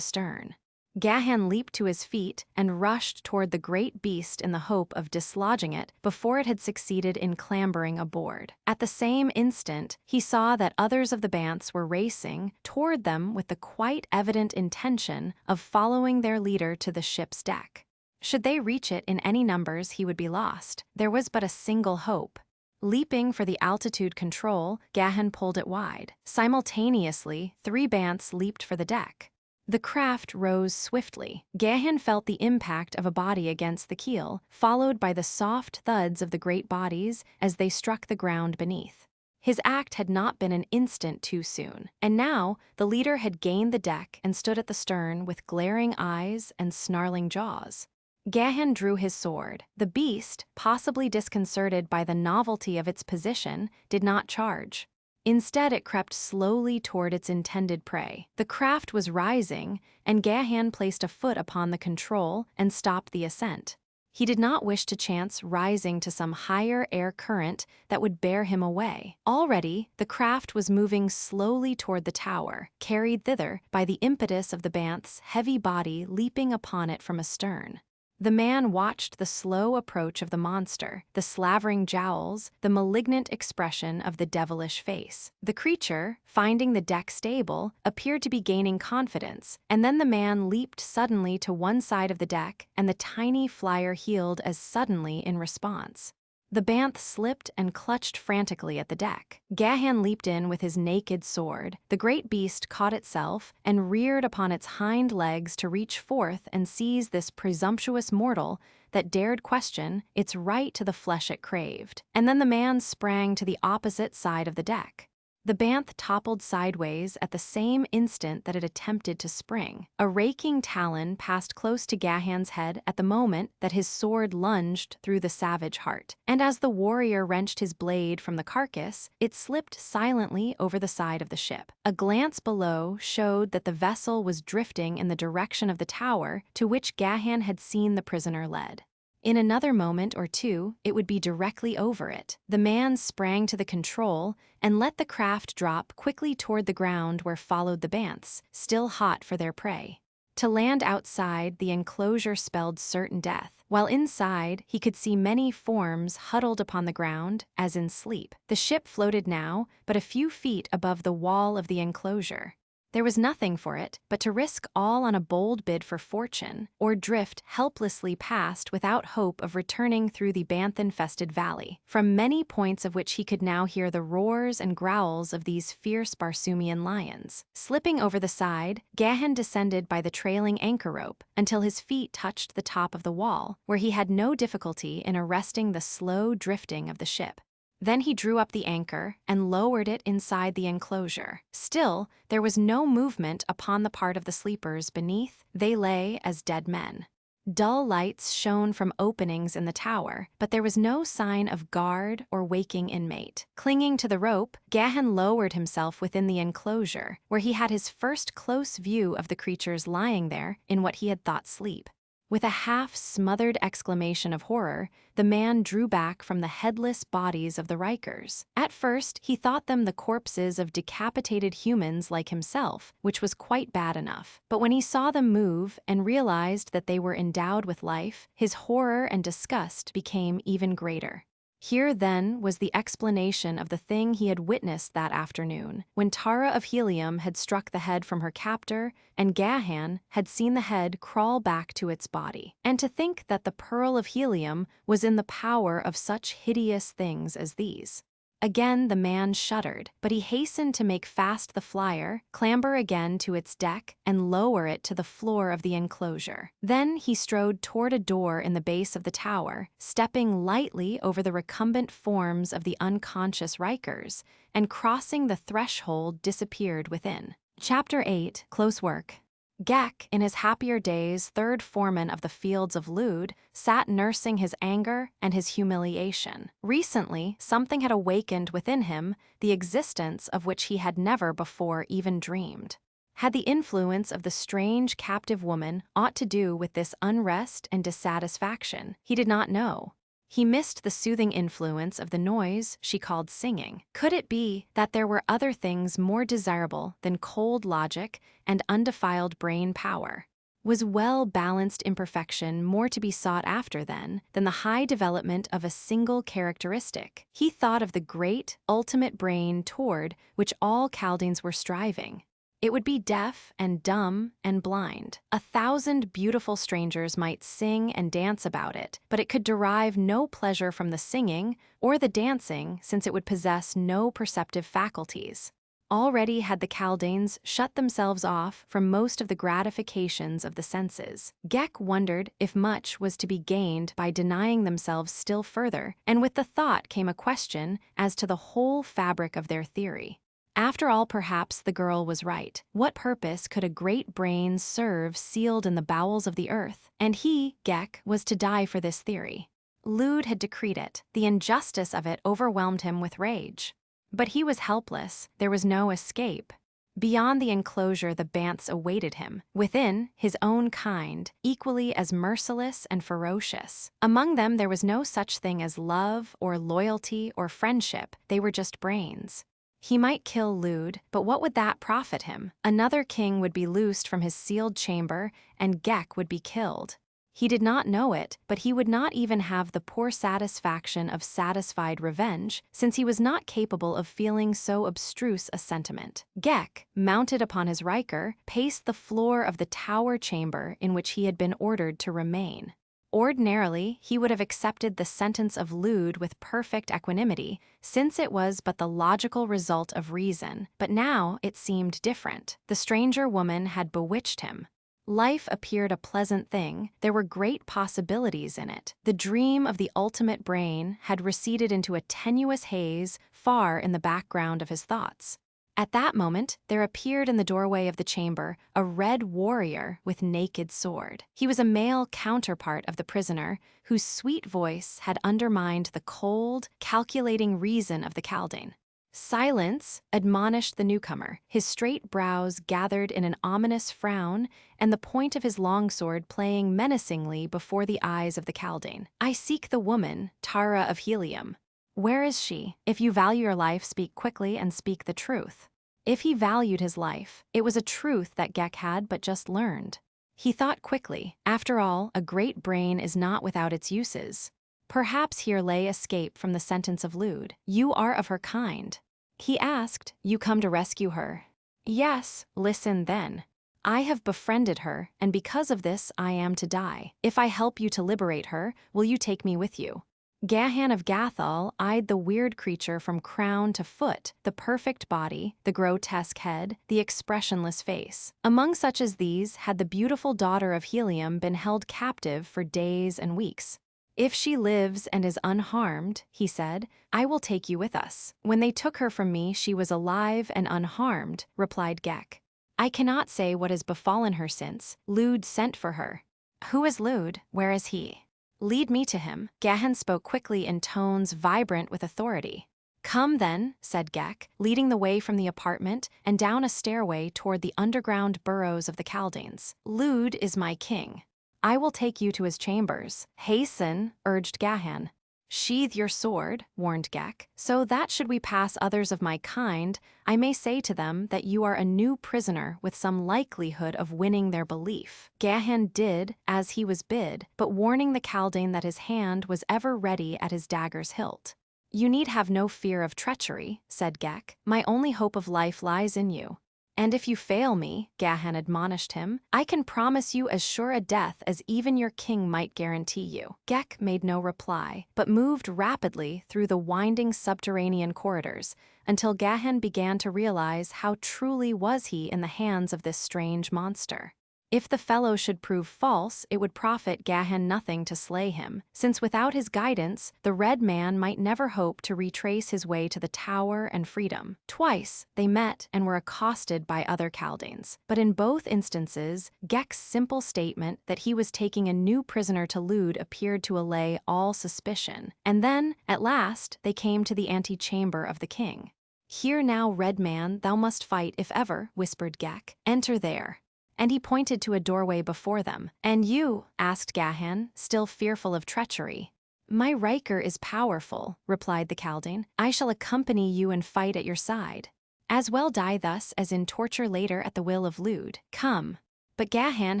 stern. Gahan leaped to his feet and rushed toward the great beast in the hope of dislodging it before it had succeeded in clambering aboard. At the same instant, he saw that others of the banths were racing toward them with the quite evident intention of following their leader to the ship's deck. Should they reach it in any numbers, he would be lost. There was but a single hope. Leaping for the altitude control, Gahan pulled it wide. Simultaneously, 3 banths leaped for the deck. The craft rose swiftly. Gahan felt the impact of a body against the keel, followed by the soft thuds of the great bodies as they struck the ground beneath. His act had not been an instant too soon, and now the leader had gained the deck and stood at the stern with glaring eyes and snarling jaws. Gahan drew his sword. The beast, possibly disconcerted by the novelty of its position, did not charge. Instead, it crept slowly toward its intended prey. The craft was rising, and Gahan placed a foot upon the control and stopped the ascent. He did not wish to chance rising to some higher air current that would bear him away. Already, the craft was moving slowly toward the tower, carried thither by the impetus of the Banth's heavy body leaping upon it from astern. The man watched the slow approach of the monster, the slavering jowls, the malignant expression of the devilish face. The creature, finding the deck stable, appeared to be gaining confidence, and then the man leaped suddenly to one side of the deck, and the tiny flyer heeled as suddenly in response. The Banth slipped and clutched frantically at the deck. Gahan leaped in with his naked sword. The great beast caught itself and reared upon its hind legs to reach forth and seize this presumptuous mortal that dared question its right to the flesh it craved. And then the man sprang to the opposite side of the deck. The Banth toppled sideways at the same instant that it attempted to spring. A raking talon passed close to Gahan's head at the moment that his sword lunged through the savage heart, and as the warrior wrenched his blade from the carcass, it slipped silently over the side of the ship. A glance below showed that the vessel was drifting in the direction of the tower to which Gahan had seen the prisoner led. In another moment or two, it would be directly over it. The man sprang to the control and let the craft drop quickly toward the ground where followed the Banths, still hot for their prey. To land outside the enclosure spelled certain death, while inside he could see many forms huddled upon the ground, as in sleep. The ship floated now but a few feet above the wall of the enclosure. There was nothing for it but to risk all on a bold bid for fortune, or drift helplessly past without hope of returning through the Banth-infested valley, from many points of which he could now hear the roars and growls of these fierce Barsoomian lions. Slipping over the side, Gahan descended by the trailing anchor rope until his feet touched the top of the wall, where he had no difficulty in arresting the slow drifting of the ship. Then he drew up the anchor and lowered it inside the enclosure. Still, there was no movement upon the part of the sleepers beneath. They lay as dead men. Dull lights shone from openings in the tower, but there was no sign of guard or waking inmate. Clinging to the rope, Gahan lowered himself within the enclosure, where he had his first close view of the creatures lying there in what he had thought sleep. With a half-smothered exclamation of horror, the man drew back from the headless bodies of the Rikers. At first, he thought them the corpses of decapitated humans like himself, which was quite bad enough. But when he saw them move and realized that they were endowed with life, his horror and disgust became even greater. Here, then, was the explanation of the thing he had witnessed that afternoon, when Tara of Helium had struck the head from her captor, and Gahan had seen the head crawl back to its body. And to think that the pearl of helium was in the power of such hideous things as these. Again the man shuddered, but he hastened to make fast the flyer, clamber again to its deck, and lower it to the floor of the enclosure. Then he strode toward a door in the base of the tower, stepping lightly over the recumbent forms of the unconscious Rikers, and crossing the threshold disappeared within. Chapter 8, Close Work. Gek, in his happier days third foreman of the fields of Lud, sat nursing his anger and his humiliation. Recently, something had awakened within him, the existence of which he had never before even dreamed. Had the influence of the strange captive woman aught to do with this unrest and dissatisfaction? He did not know. He missed the soothing influence of the noise she called singing. Could it be that there were other things more desirable than cold logic and undefiled brain power? Was well-balanced imperfection more to be sought after then than the high development of a single characteristic? He thought of the great, ultimate brain toward which all Chaldeans were striving. It would be deaf and dumb and blind. 1,000 beautiful strangers might sing and dance about it, but it could derive no pleasure from the singing or the dancing since it would possess no perceptive faculties. Already had the Chaldaeans shut themselves off from most of the gratifications of the senses. Gek wondered if much was to be gained by denying themselves still further, and with the thought came a question as to the whole fabric of their theory. After all, perhaps the girl was right. What purpose could a great brain serve sealed in the bowels of the earth? And he, Gek, was to die for this theory. Lud had decreed it. The injustice of it overwhelmed him with rage. But he was helpless. There was no escape. Beyond the enclosure, the Bants awaited him. Within, his own kind, equally as merciless and ferocious. Among them, there was no such thing as love or loyalty or friendship. They were just brains. He might kill Lud, but what would that profit him? Another king would be loosed from his sealed chamber, and Gek would be killed. He did not know it, but he would not even have the poor satisfaction of satisfied revenge, since he was not capable of feeling so abstruse a sentiment. Gek, mounted upon his Riker, paced the floor of the tower chamber in which he had been ordered to remain. Ordinarily, he would have accepted the sentence of Lud with perfect equanimity, since it was but the logical result of reason, but now it seemed different. The stranger woman had bewitched him. Life appeared a pleasant thing. There were great possibilities in it. The dream of the ultimate brain had receded into a tenuous haze far in the background of his thoughts. At that moment, there appeared in the doorway of the chamber a red warrior with naked sword. He was a male counterpart of the prisoner, whose sweet voice had undermined the cold, calculating reason of the Chaldaean. "Silence," admonished the newcomer, his straight brows gathered in an ominous frown and the point of his longsword playing menacingly before the eyes of the Chaldaean. "I seek the woman, Tara of Helium. Where is she? If you value your life, speak quickly and speak the truth." If he valued his life, it was a truth that Gek had but just learned. He thought quickly. After all, a great brain is not without its uses. Perhaps here lay escape from the sentence of Lud. "You are of her kind." He asked, "You come to rescue her?" "Yes." "Listen then. I have befriended her, and because of this I am to die. If I help you to liberate her, will you take me with you?" Gahan of Gathol eyed the weird creature from crown to foot, the perfect body, the grotesque head, the expressionless face. Among such as these had the beautiful daughter of Helium been held captive for days and weeks. "If she lives and is unharmed," he said, "I will take you with us." "When they took her from me, she was alive and unharmed," replied Gek. "I cannot say what has befallen her since. Lud sent for her." "Who is Lud? Where is he?" "Lead me to him." Gahan spoke quickly in tones vibrant with authority. "Come then," said Gek, leading the way from the apartment and down a stairway toward the underground burrows of the Chaldaeans. "Lud is my king. I will take you to his chambers." "Hasten," urged Gahan. "Sheathe your sword," warned Gek, "so that should we pass others of my kind, I may say to them that you are a new prisoner with some likelihood of winning their belief." Gahan did as he was bid, but warning the Chaldaean that his hand was ever ready at his dagger's hilt. "You need have no fear of treachery," said Gek. "My only hope of life lies in you. And if you fail me," Gahan admonished him, "I can promise you as sure a death as even your king might guarantee you." Gek made no reply, but moved rapidly through the winding subterranean corridors until Gahan began to realize how truly was he in the hands of this strange monster. If the fellow should prove false, it would profit Gahan nothing to slay him, since without his guidance, the red man might never hope to retrace his way to the tower and freedom. Twice, they met and were accosted by other Chaldaeans, but in both instances, Gek's simple statement that he was taking a new prisoner to Lud appeared to allay all suspicion. And then, at last, they came to the antechamber of the king. "Here now, red man, thou must fight if ever," whispered Gek. "Enter there." And he pointed to a doorway before them. "And you?" asked Gahan, still fearful of treachery. "My Riker is powerful," replied the Chaldaean. "I shall accompany you and fight at your side. As well die thus as in torture later at the will of Lud. Come." But Gahan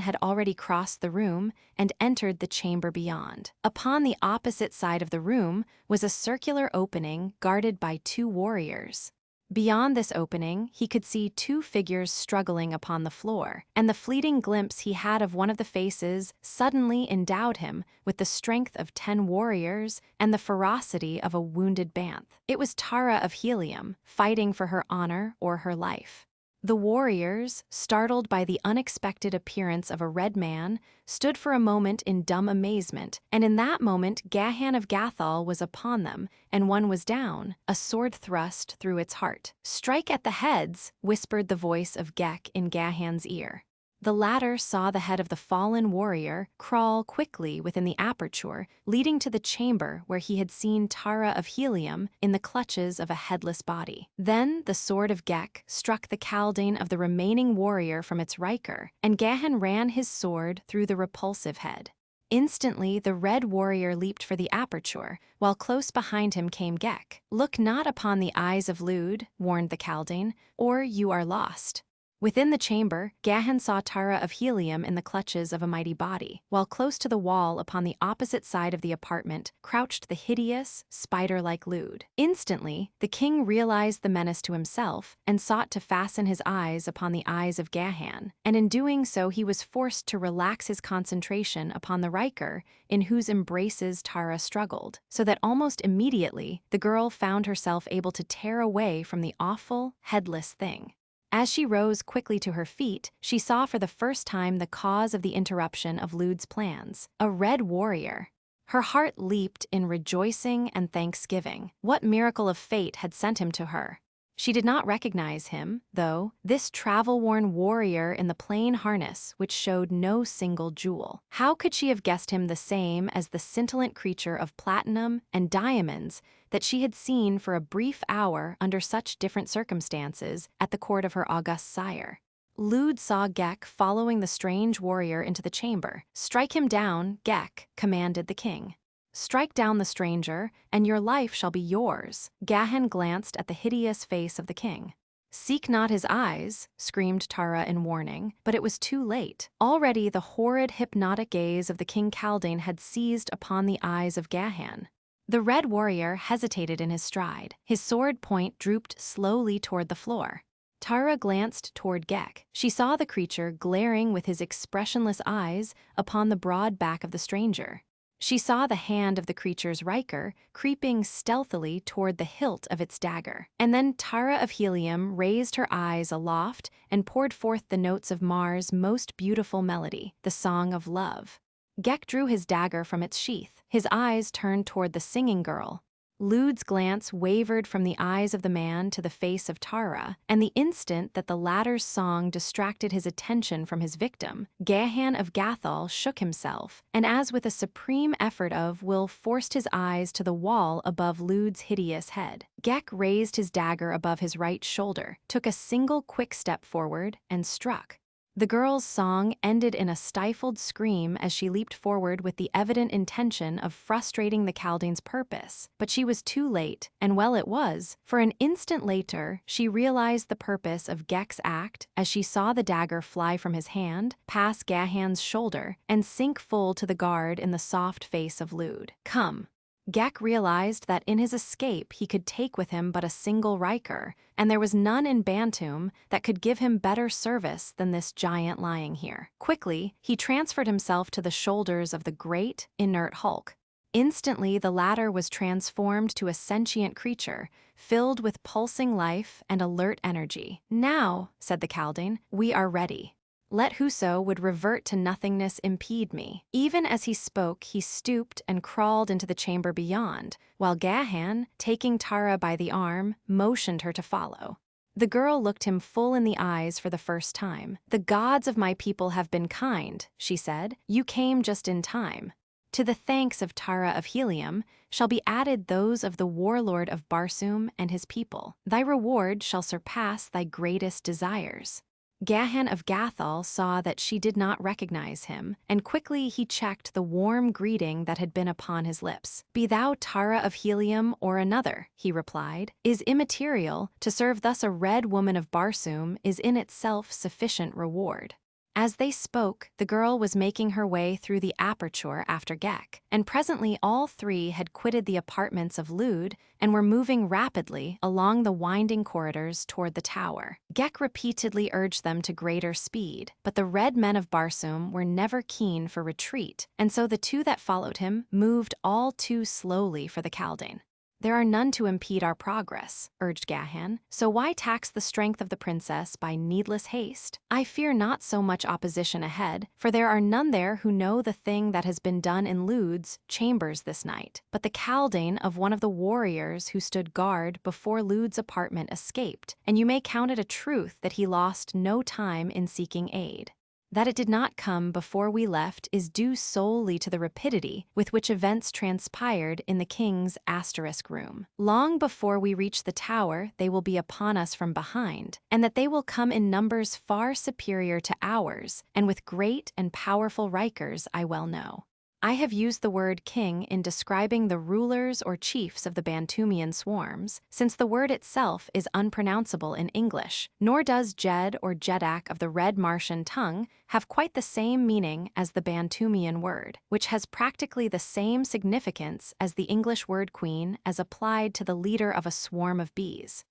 had already crossed the room and entered the chamber beyond. Upon the opposite side of the room was a circular opening guarded by two warriors. Beyond this opening, he could see two figures struggling upon the floor, and the fleeting glimpse he had of one of the faces suddenly endowed him with the strength of 10 warriors and the ferocity of a wounded bantha. It was Tara of Helium, fighting for her honor or her life. The warriors, startled by the unexpected appearance of a red man, stood for a moment in dumb amazement, and in that moment Gahan of Gathol was upon them, and one was down, a sword thrust through its heart. "Strike at the heads," whispered the voice of Gek in Gahan's ear. The latter saw the head of the fallen warrior crawl quickly within the aperture, leading to the chamber where he had seen Tara of Helium in the clutches of a headless body. Then the sword of Gek struck the caldane of the remaining warrior from its riker, and Gahan ran his sword through the repulsive head. Instantly, the red warrior leaped for the aperture, while close behind him came Gek. "Look not upon the eyes of Lud," warned the caldane, "or you are lost." Within the chamber, Gahan saw Tara of Helium in the clutches of a mighty body, while close to the wall upon the opposite side of the apartment crouched the hideous, spider-like Lud. Instantly, the king realized the menace to himself and sought to fasten his eyes upon the eyes of Gahan, and in doing so he was forced to relax his concentration upon the riker in whose embraces Tara struggled, so that almost immediately the girl found herself able to tear away from the awful, headless thing. As she rose quickly to her feet, she saw for the first time the cause of the interruption of Lud's plans: a red warrior. Her heart leaped in rejoicing and thanksgiving. What miracle of fate had sent him to her? She did not recognize him, though, this travel-worn warrior in the plain harness which showed no single jewel. How could she have guessed him the same as the scintillant creature of platinum and diamonds that she had seen for a brief hour under such different circumstances at the court of her august sire? Lud saw Gek following the strange warrior into the chamber. "Strike him down, Gek," commanded the king. "Strike down the stranger, and your life shall be yours." Gahan glanced at the hideous face of the king. "Seek not his eyes," screamed Tara in warning, but it was too late. Already the horrid hypnotic gaze of the King Caldane had seized upon the eyes of Gahan. The red warrior hesitated in his stride. His sword point drooped slowly toward the floor. Tara glanced toward Gek. She saw the creature glaring with his expressionless eyes upon the broad back of the stranger. She saw the hand of the creature's riker creeping stealthily toward the hilt of its dagger. And then Tara of Helium raised her eyes aloft and poured forth the notes of Mars' most beautiful melody, the song of love. Gek drew his dagger from its sheath. His eyes turned toward the singing girl. Lud's glance wavered from the eyes of the man to the face of Tara, and the instant that the latter's song distracted his attention from his victim, Gahan of Gathol shook himself, and as with a supreme effort of will forced his eyes to the wall above Lud's hideous head. Gek raised his dagger above his right shoulder, took a single quick step forward, and struck. The girl's song ended in a stifled scream as she leaped forward with the evident intention of frustrating the Caldane's purpose. But she was too late, and well it was, for an instant later she realized the purpose of Gek's act as she saw the dagger fly from his hand, pass Gahan's shoulder, and sink full to the guard in the soft face of Lud. "Come." Gek realized that in his escape he could take with him but a single riker, and there was none in Barsoom that could give him better service than this giant lying here. Quickly, he transferred himself to the shoulders of the great, inert hulk. Instantly, the latter was transformed to a sentient creature, filled with pulsing life and alert energy. "Now," said the Caldane, "we are ready. Let whoso would revert to nothingness impede me." Even as he spoke, he stooped and crawled into the chamber beyond, while Gahan, taking Tara by the arm, motioned her to follow. The girl looked him full in the eyes for the first time. "The gods of my people have been kind," she said. "You came just in time. To the thanks of Tara of Helium shall be added those of the warlord of Barsoom and his people. Thy reward shall surpass thy greatest desires." Gahan of Gathol saw that she did not recognize him, and quickly he checked the warm greeting that had been upon his lips. "Be thou Tara of Helium or another," he replied, "is immaterial. To serve thus a red woman of Barsoom is in itself sufficient reward." As they spoke, the girl was making her way through the aperture after Gek, and presently all three had quitted the apartments of Lud and were moving rapidly along the winding corridors toward the tower. Gek repeatedly urged them to greater speed, but the red men of Barsoom were never keen for retreat, and so the two that followed him moved all too slowly for the Kaldane. "There are none to impede our progress," urged Gahan, "so why tax the strength of the princess by needless haste? I fear not so much opposition ahead, for there are none there who know the thing that has been done in Lud's chambers this night, but the Kaldane of one of the warriors who stood guard before Lud's apartment escaped, and you may count it a truth that he lost no time in seeking aid. That it did not come before we left is due solely to the rapidity with which events transpired in the king's asterisk room. Long before we reach the tower, they will be upon us from behind, and that they will come in numbers far superior to ours, and with great and powerful Rikers I well know. I have used the word king in describing the rulers or chiefs of the Bantoomian swarms, since the word itself is unpronounceable in English, nor does Jed or Jedak of the Red Martian tongue have quite the same meaning as the Bantoomian word, which has practically the same significance as the English word queen as applied to the leader of a swarm of bees.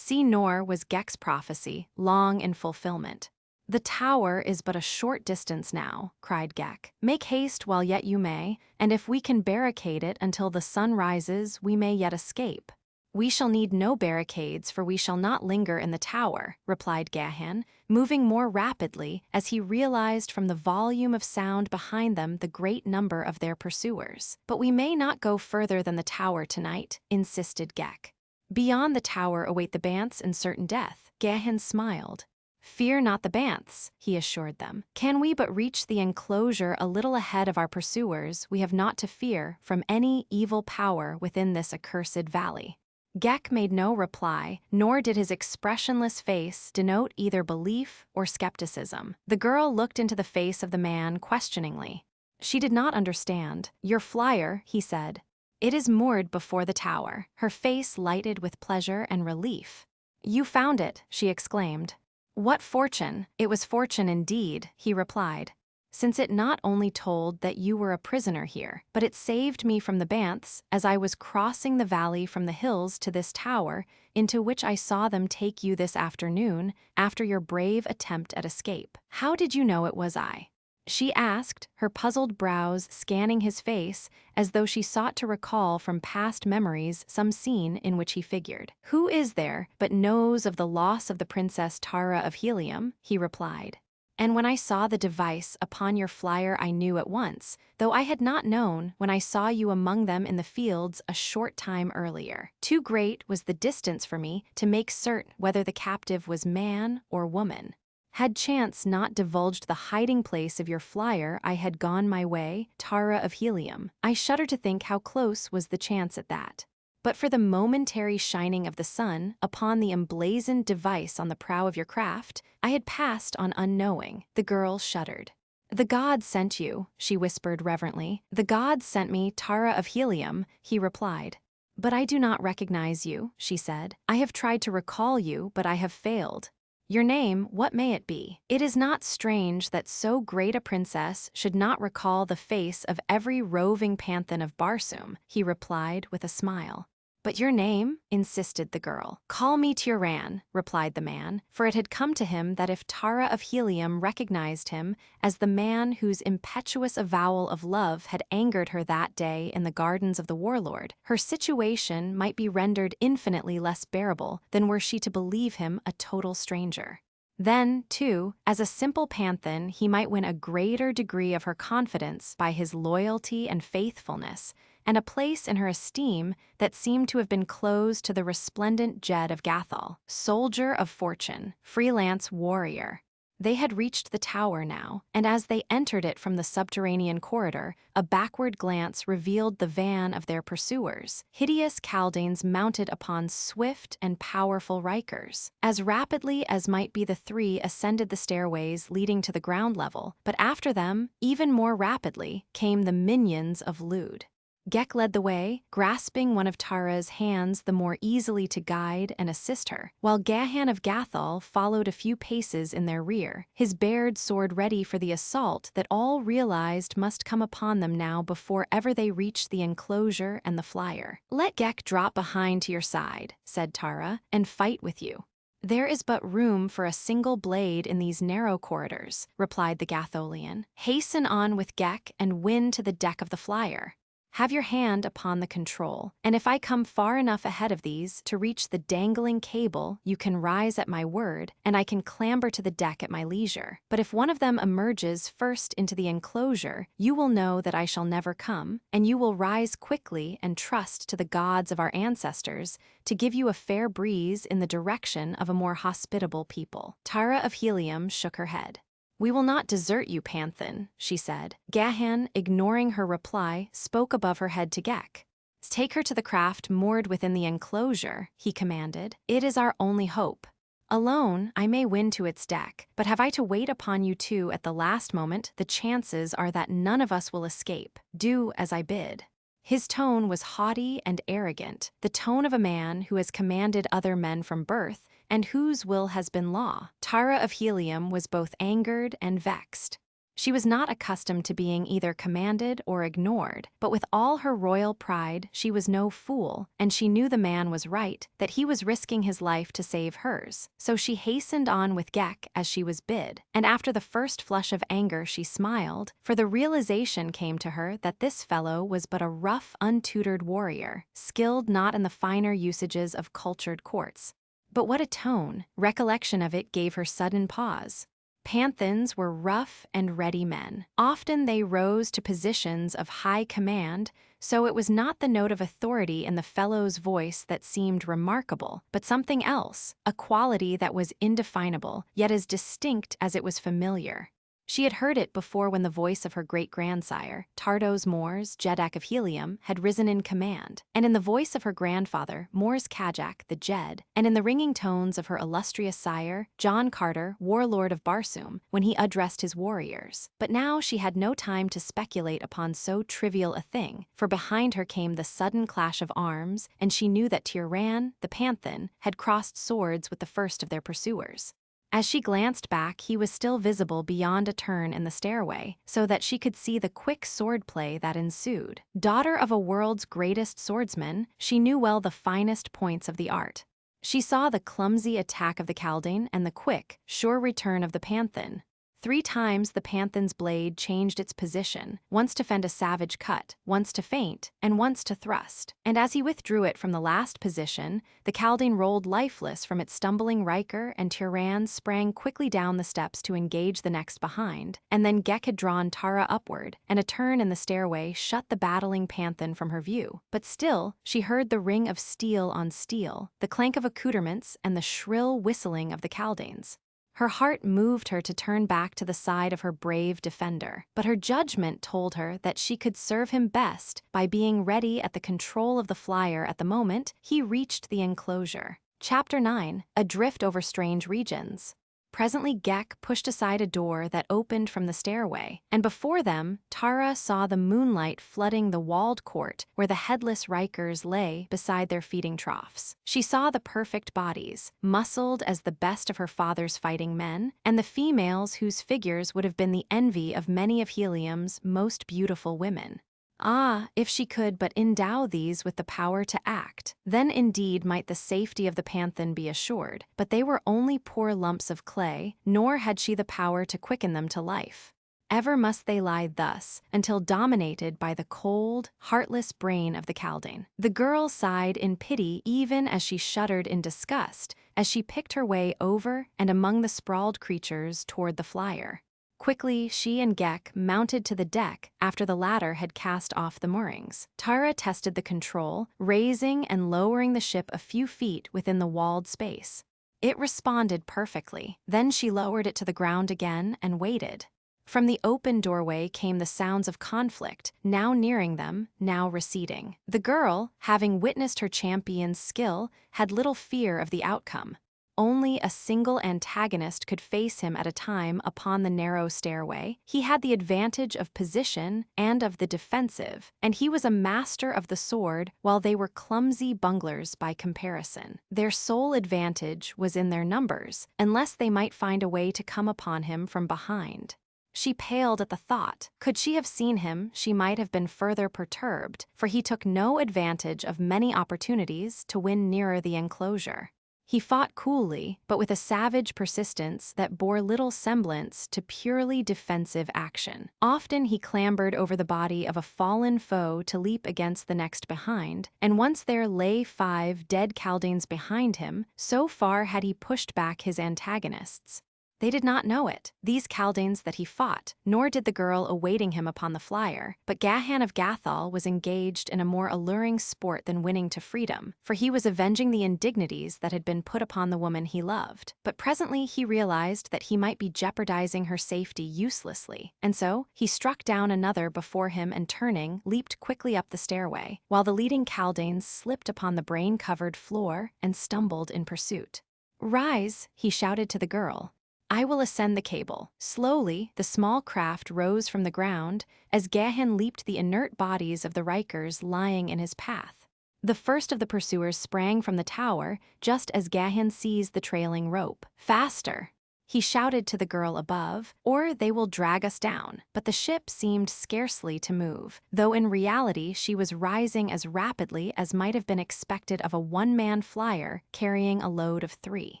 Nor was Gek's prophecy long in fulfillment. "The tower is but a short distance now," cried Gek. "Make haste while yet you may, and if we can barricade it until the sun rises, we may yet escape." "We shall need no barricades, for we shall not linger in the tower," replied Gahan, moving more rapidly as he realized from the volume of sound behind them the great number of their pursuers. "But we may not go further than the tower tonight," insisted Gek. "Beyond the tower await the Bants and certain death." Gahan smiled. "Fear not the Banths," he assured them. "Can we but reach the enclosure a little ahead of our pursuers, we have naught to fear from any evil power within this accursed valley." Gek made no reply, nor did his expressionless face denote either belief or skepticism. The girl looked into the face of the man questioningly. She did not understand. "Your flyer," he said. "It is moored before the tower." Her face lighted with pleasure and relief. "You found it," she exclaimed. "What fortune!" "It was fortune indeed," he replied, "since it not only told that you were a prisoner here, but it saved me from the Banths as I was crossing the valley from the hills to this tower, into which I saw them take you this afternoon after your brave attempt at escape." "How did you know it was I?" she asked, her puzzled brows scanning his face as though she sought to recall from past memories some scene in which he figured. "Who is there but knows of the loss of the Princess Tara of Helium?" he replied. "And when I saw the device upon your flyer I knew at once, though I had not known when I saw you among them in the fields a short time earlier. Too great was the distance for me to make certain whether the captive was man or woman. Had chance not divulged the hiding place of your flyer, I had gone my way, Tara of Helium. I shudder to think how close was the chance at that. But for the momentary shining of the sun upon the emblazoned device on the prow of your craft, I had passed on unknowing." The girl shuddered. "The gods sent you," she whispered reverently. "The gods sent me, Tara of Helium," he replied. "But I do not recognize you," she said. "I have tried to recall you, but I have failed. Your name, what may it be?" "It is not strange that so great a princess should not recall the face of every roving panthan of Barsoom," he replied with a smile. "But your name?" insisted the girl. "Call me Tyran," replied the man, for it had come to him that if Tara of Helium recognized him as the man whose impetuous avowal of love had angered her that day in the gardens of the warlord, her situation might be rendered infinitely less bearable than were she to believe him a total stranger. Then, too, as a simple panthan, he might win a greater degree of her confidence by his loyalty and faithfulness, and a place in her esteem that seemed to have been closed to the resplendent Gahan of Gathol, soldier of fortune, freelance warrior. They had reached the tower now, and as they entered it from the subterranean corridor, a backward glance revealed the van of their pursuers, hideous Kaldanes mounted upon swift and powerful Rikers. As rapidly as might be the three ascended the stairways leading to the ground level, but after them, even more rapidly, came the minions of Lud. Gek led the way, grasping one of Tara's hands the more easily to guide and assist her, while Gahan of Gathol followed a few paces in their rear, his bared sword ready for the assault that all realized must come upon them now before ever they reached the enclosure and the flyer. "Let Gek drop behind to your side," said Tara, "and fight with you." "There is but room for a single blade in these narrow corridors," replied the Gatholian. "Hasten on with Gek and win to the deck of the flyer. Have your hand upon the control, and if I come far enough ahead of these to reach the dangling cable, you can rise at my word, and I can clamber to the deck at my leisure. But if one of them emerges first into the enclosure, you will know that I shall never come, and you will rise quickly and trust to the gods of our ancestors to give you a fair breeze in the direction of a more hospitable people." Tara of Helium shook her head. "We will not desert you, Panthen," she said. Gahan, ignoring her reply, spoke above her head to Gek. "Take her to the craft moored within the enclosure," he commanded. "It is our only hope. Alone, I may win to its deck, but have I to wait upon you two at the last moment, the chances are that none of us will escape. Do as I bid." His tone was haughty and arrogant, the tone of a man who has commanded other men from birth and whose will has been law. Tara of Helium was both angered and vexed. She was not accustomed to being either commanded or ignored, but with all her royal pride, she was no fool, and she knew the man was right, that he was risking his life to save hers. So she hastened on with Gek as she was bid, and after the first flush of anger she smiled, for the realization came to her that this fellow was but a rough, untutored warrior, skilled not in the finer usages of cultured courts. But what a tone! Recollection of it gave her sudden pause. Panthens were rough and ready men. Often they rose to positions of high command, so it was not the note of authority in the fellow's voice that seemed remarkable, but something else, a quality that was indefinable, yet as distinct as it was familiar. She had heard it before when the voice of her great-grandsire, Tardos Mors, Jeddak of Helium, had risen in command, and in the voice of her grandfather, Mors Kajak, the Jed, and in the ringing tones of her illustrious sire, John Carter, warlord of Barsoom, when he addressed his warriors. But now she had no time to speculate upon so trivial a thing, for behind her came the sudden clash of arms, and she knew that Tirran, the Panthen, had crossed swords with the first of their pursuers. As she glanced back, he was still visible beyond a turn in the stairway, so that she could see the quick swordplay that ensued. Daughter of a world's greatest swordsman, she knew well the finest points of the art. She saw the clumsy attack of the Kaldane and the quick, sure return of the Panthen. 3 times the Panthen's blade changed its position, once to fend a savage cut, once to feint, and once to thrust. And as he withdrew it from the last position, the Kaldane rolled lifeless from its stumbling Riker, and Tirran sprang quickly down the steps to engage the next behind, and then Gek had drawn Tara upward, and a turn in the stairway shut the battling Panthen from her view. But still, she heard the ring of steel on steel, the clank of accoutrements, and the shrill whistling of the Kaldanes. Her heart moved her to turn back to the side of her brave defender, but her judgment told her that she could serve him best by being ready at the control of the flyer at the moment he reached the enclosure. Chapter 9. Adrift over strange regions. Presently Gek pushed aside a door that opened from the stairway, and before them, Tara saw the moonlight flooding the walled court where the headless Rikers lay beside their feeding troughs. She saw the perfect bodies, muscled as the best of her father's fighting men, and the females whose figures would have been the envy of many of Helium's most beautiful women. Ah, if she could but endow these with the power to act, then indeed might the safety of the Panthen be assured, but they were only poor lumps of clay, nor had she the power to quicken them to life. Ever must they lie thus, until dominated by the cold, heartless brain of the Kaldane. The girl sighed in pity even as she shuddered in disgust, as she picked her way over and among the sprawled creatures toward the flyer. Quickly, she and Gek mounted to the deck after the latter had cast off the moorings. Tara tested the control, raising and lowering the ship a few feet within the walled space. It responded perfectly. Then she lowered it to the ground again and waited. From the open doorway came the sounds of conflict, now nearing them, now receding. The girl, having witnessed her champion's skill, had little fear of the outcome. only a single antagonist could face him at a time upon the narrow stairway, he had the advantage of position and of the defensive, and he was a master of the sword while they were clumsy bunglers by comparison. Their sole advantage was in their numbers, unless they might find a way to come upon him from behind. She paled at the thought. Could she have seen him, she might have been further perturbed, for he took no advantage of many opportunities to win nearer the enclosure. He fought coolly, but with a savage persistence that bore little semblance to purely defensive action. Often he clambered over the body of a fallen foe to leap against the next behind, and once there lay 5 dead Chaldaeans behind him, so far had he pushed back his antagonists. They did not know it, these Chaldaeans that he fought, nor did the girl awaiting him upon the flyer, but Gahan of Gathol was engaged in a more alluring sport than winning to freedom, for he was avenging the indignities that had been put upon the woman he loved. But presently he realized that he might be jeopardizing her safety uselessly, and so he struck down another before him and turning, leaped quickly up the stairway, while the leading Chaldaeans slipped upon the brain-covered floor and stumbled in pursuit. "Rise," he shouted to the girl. "I will ascend the cable." Slowly, the small craft rose from the ground as Gahan leaped the inert bodies of the Rikers lying in his path. The first of the pursuers sprang from the tower just as Gahan seized the trailing rope. "Faster!" he shouted to the girl above, "or they will drag us down." But the ship seemed scarcely to move, though in reality she was rising as rapidly as might have been expected of a one-man flyer carrying a load of 3.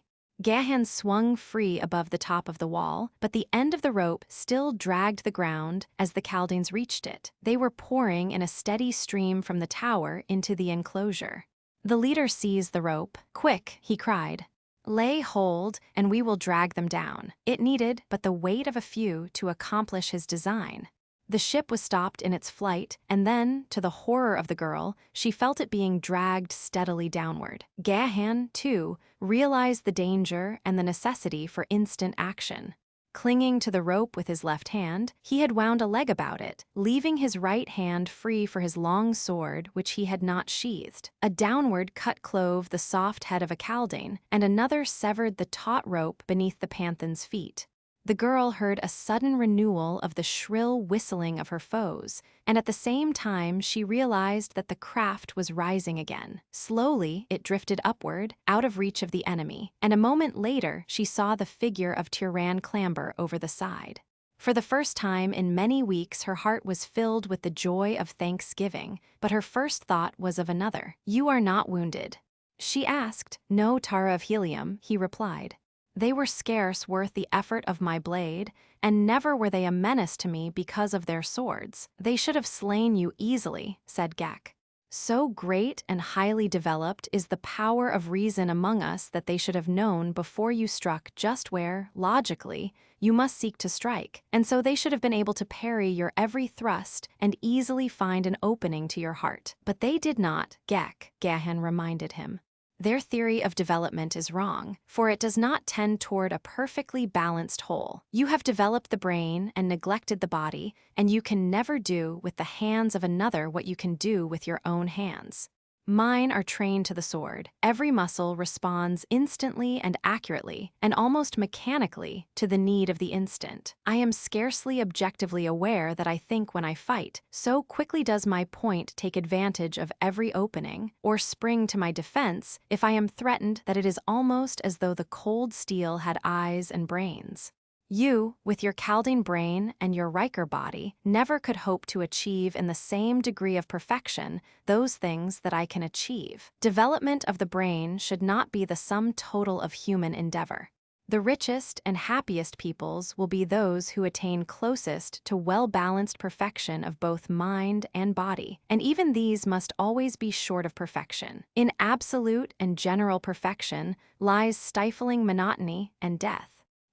Gahan swung free above the top of the wall, but the end of the rope still dragged the ground as the Chaldaeans reached it. They were pouring in a steady stream from the tower into the enclosure. The leader seized the rope. "Quick," he cried. "Lay hold, and we will drag them down." It needed but the weight of a few to accomplish his design. The ship was stopped in its flight, and then, to the horror of the girl, she felt it being dragged steadily downward. Gahan, too, realized the danger and the necessity for instant action. Clinging to the rope with his left hand, he had wound a leg about it, leaving his right hand free for his long sword, which he had not sheathed. A downward cut clove the soft head of a Chaldaean, and another severed the taut rope beneath the Panthan's feet. The girl heard a sudden renewal of the shrill whistling of her foes, and at the same time she realized that the craft was rising again. Slowly, it drifted upward, out of reach of the enemy, and a moment later she saw the figure of Tyran clamber over the side. For the first time in many weeks her heart was filled with the joy of thanksgiving, but her first thought was of another. "You are not wounded?" she asked. "No, Tara of Helium," he replied. "They were scarce worth the effort of my blade, and never were they a menace to me because of their swords." "They should have slain you easily," said Gek. "So great and highly developed is the power of reason among us that they should have known before you struck just where, logically, you must seek to strike, and so they should have been able to parry your every thrust and easily find an opening to your heart. But they did not, Gek," Gahan reminded him. "Their theory of development is wrong, for it does not tend toward a perfectly balanced whole. You have developed the brain and neglected the body, and you can never do with the hands of another what you can do with your own hands. Mine are trained to the sword. Every muscle responds instantly and accurately, and almost mechanically, to the need of the instant. I am scarcely objectively aware that I think when I fight, so quickly does my point take advantage of every opening, or spring to my defense if I am threatened, that it is almost as though the cold steel had eyes and brains. You, with your Chaldaean brain and your Riker body, never could hope to achieve in the same degree of perfection those things that I can achieve. Development of the brain should not be the sum total of human endeavor. The richest and happiest peoples will be those who attain closest to well-balanced perfection of both mind and body, and even these must always be short of perfection. In absolute and general perfection lies stifling monotony and death.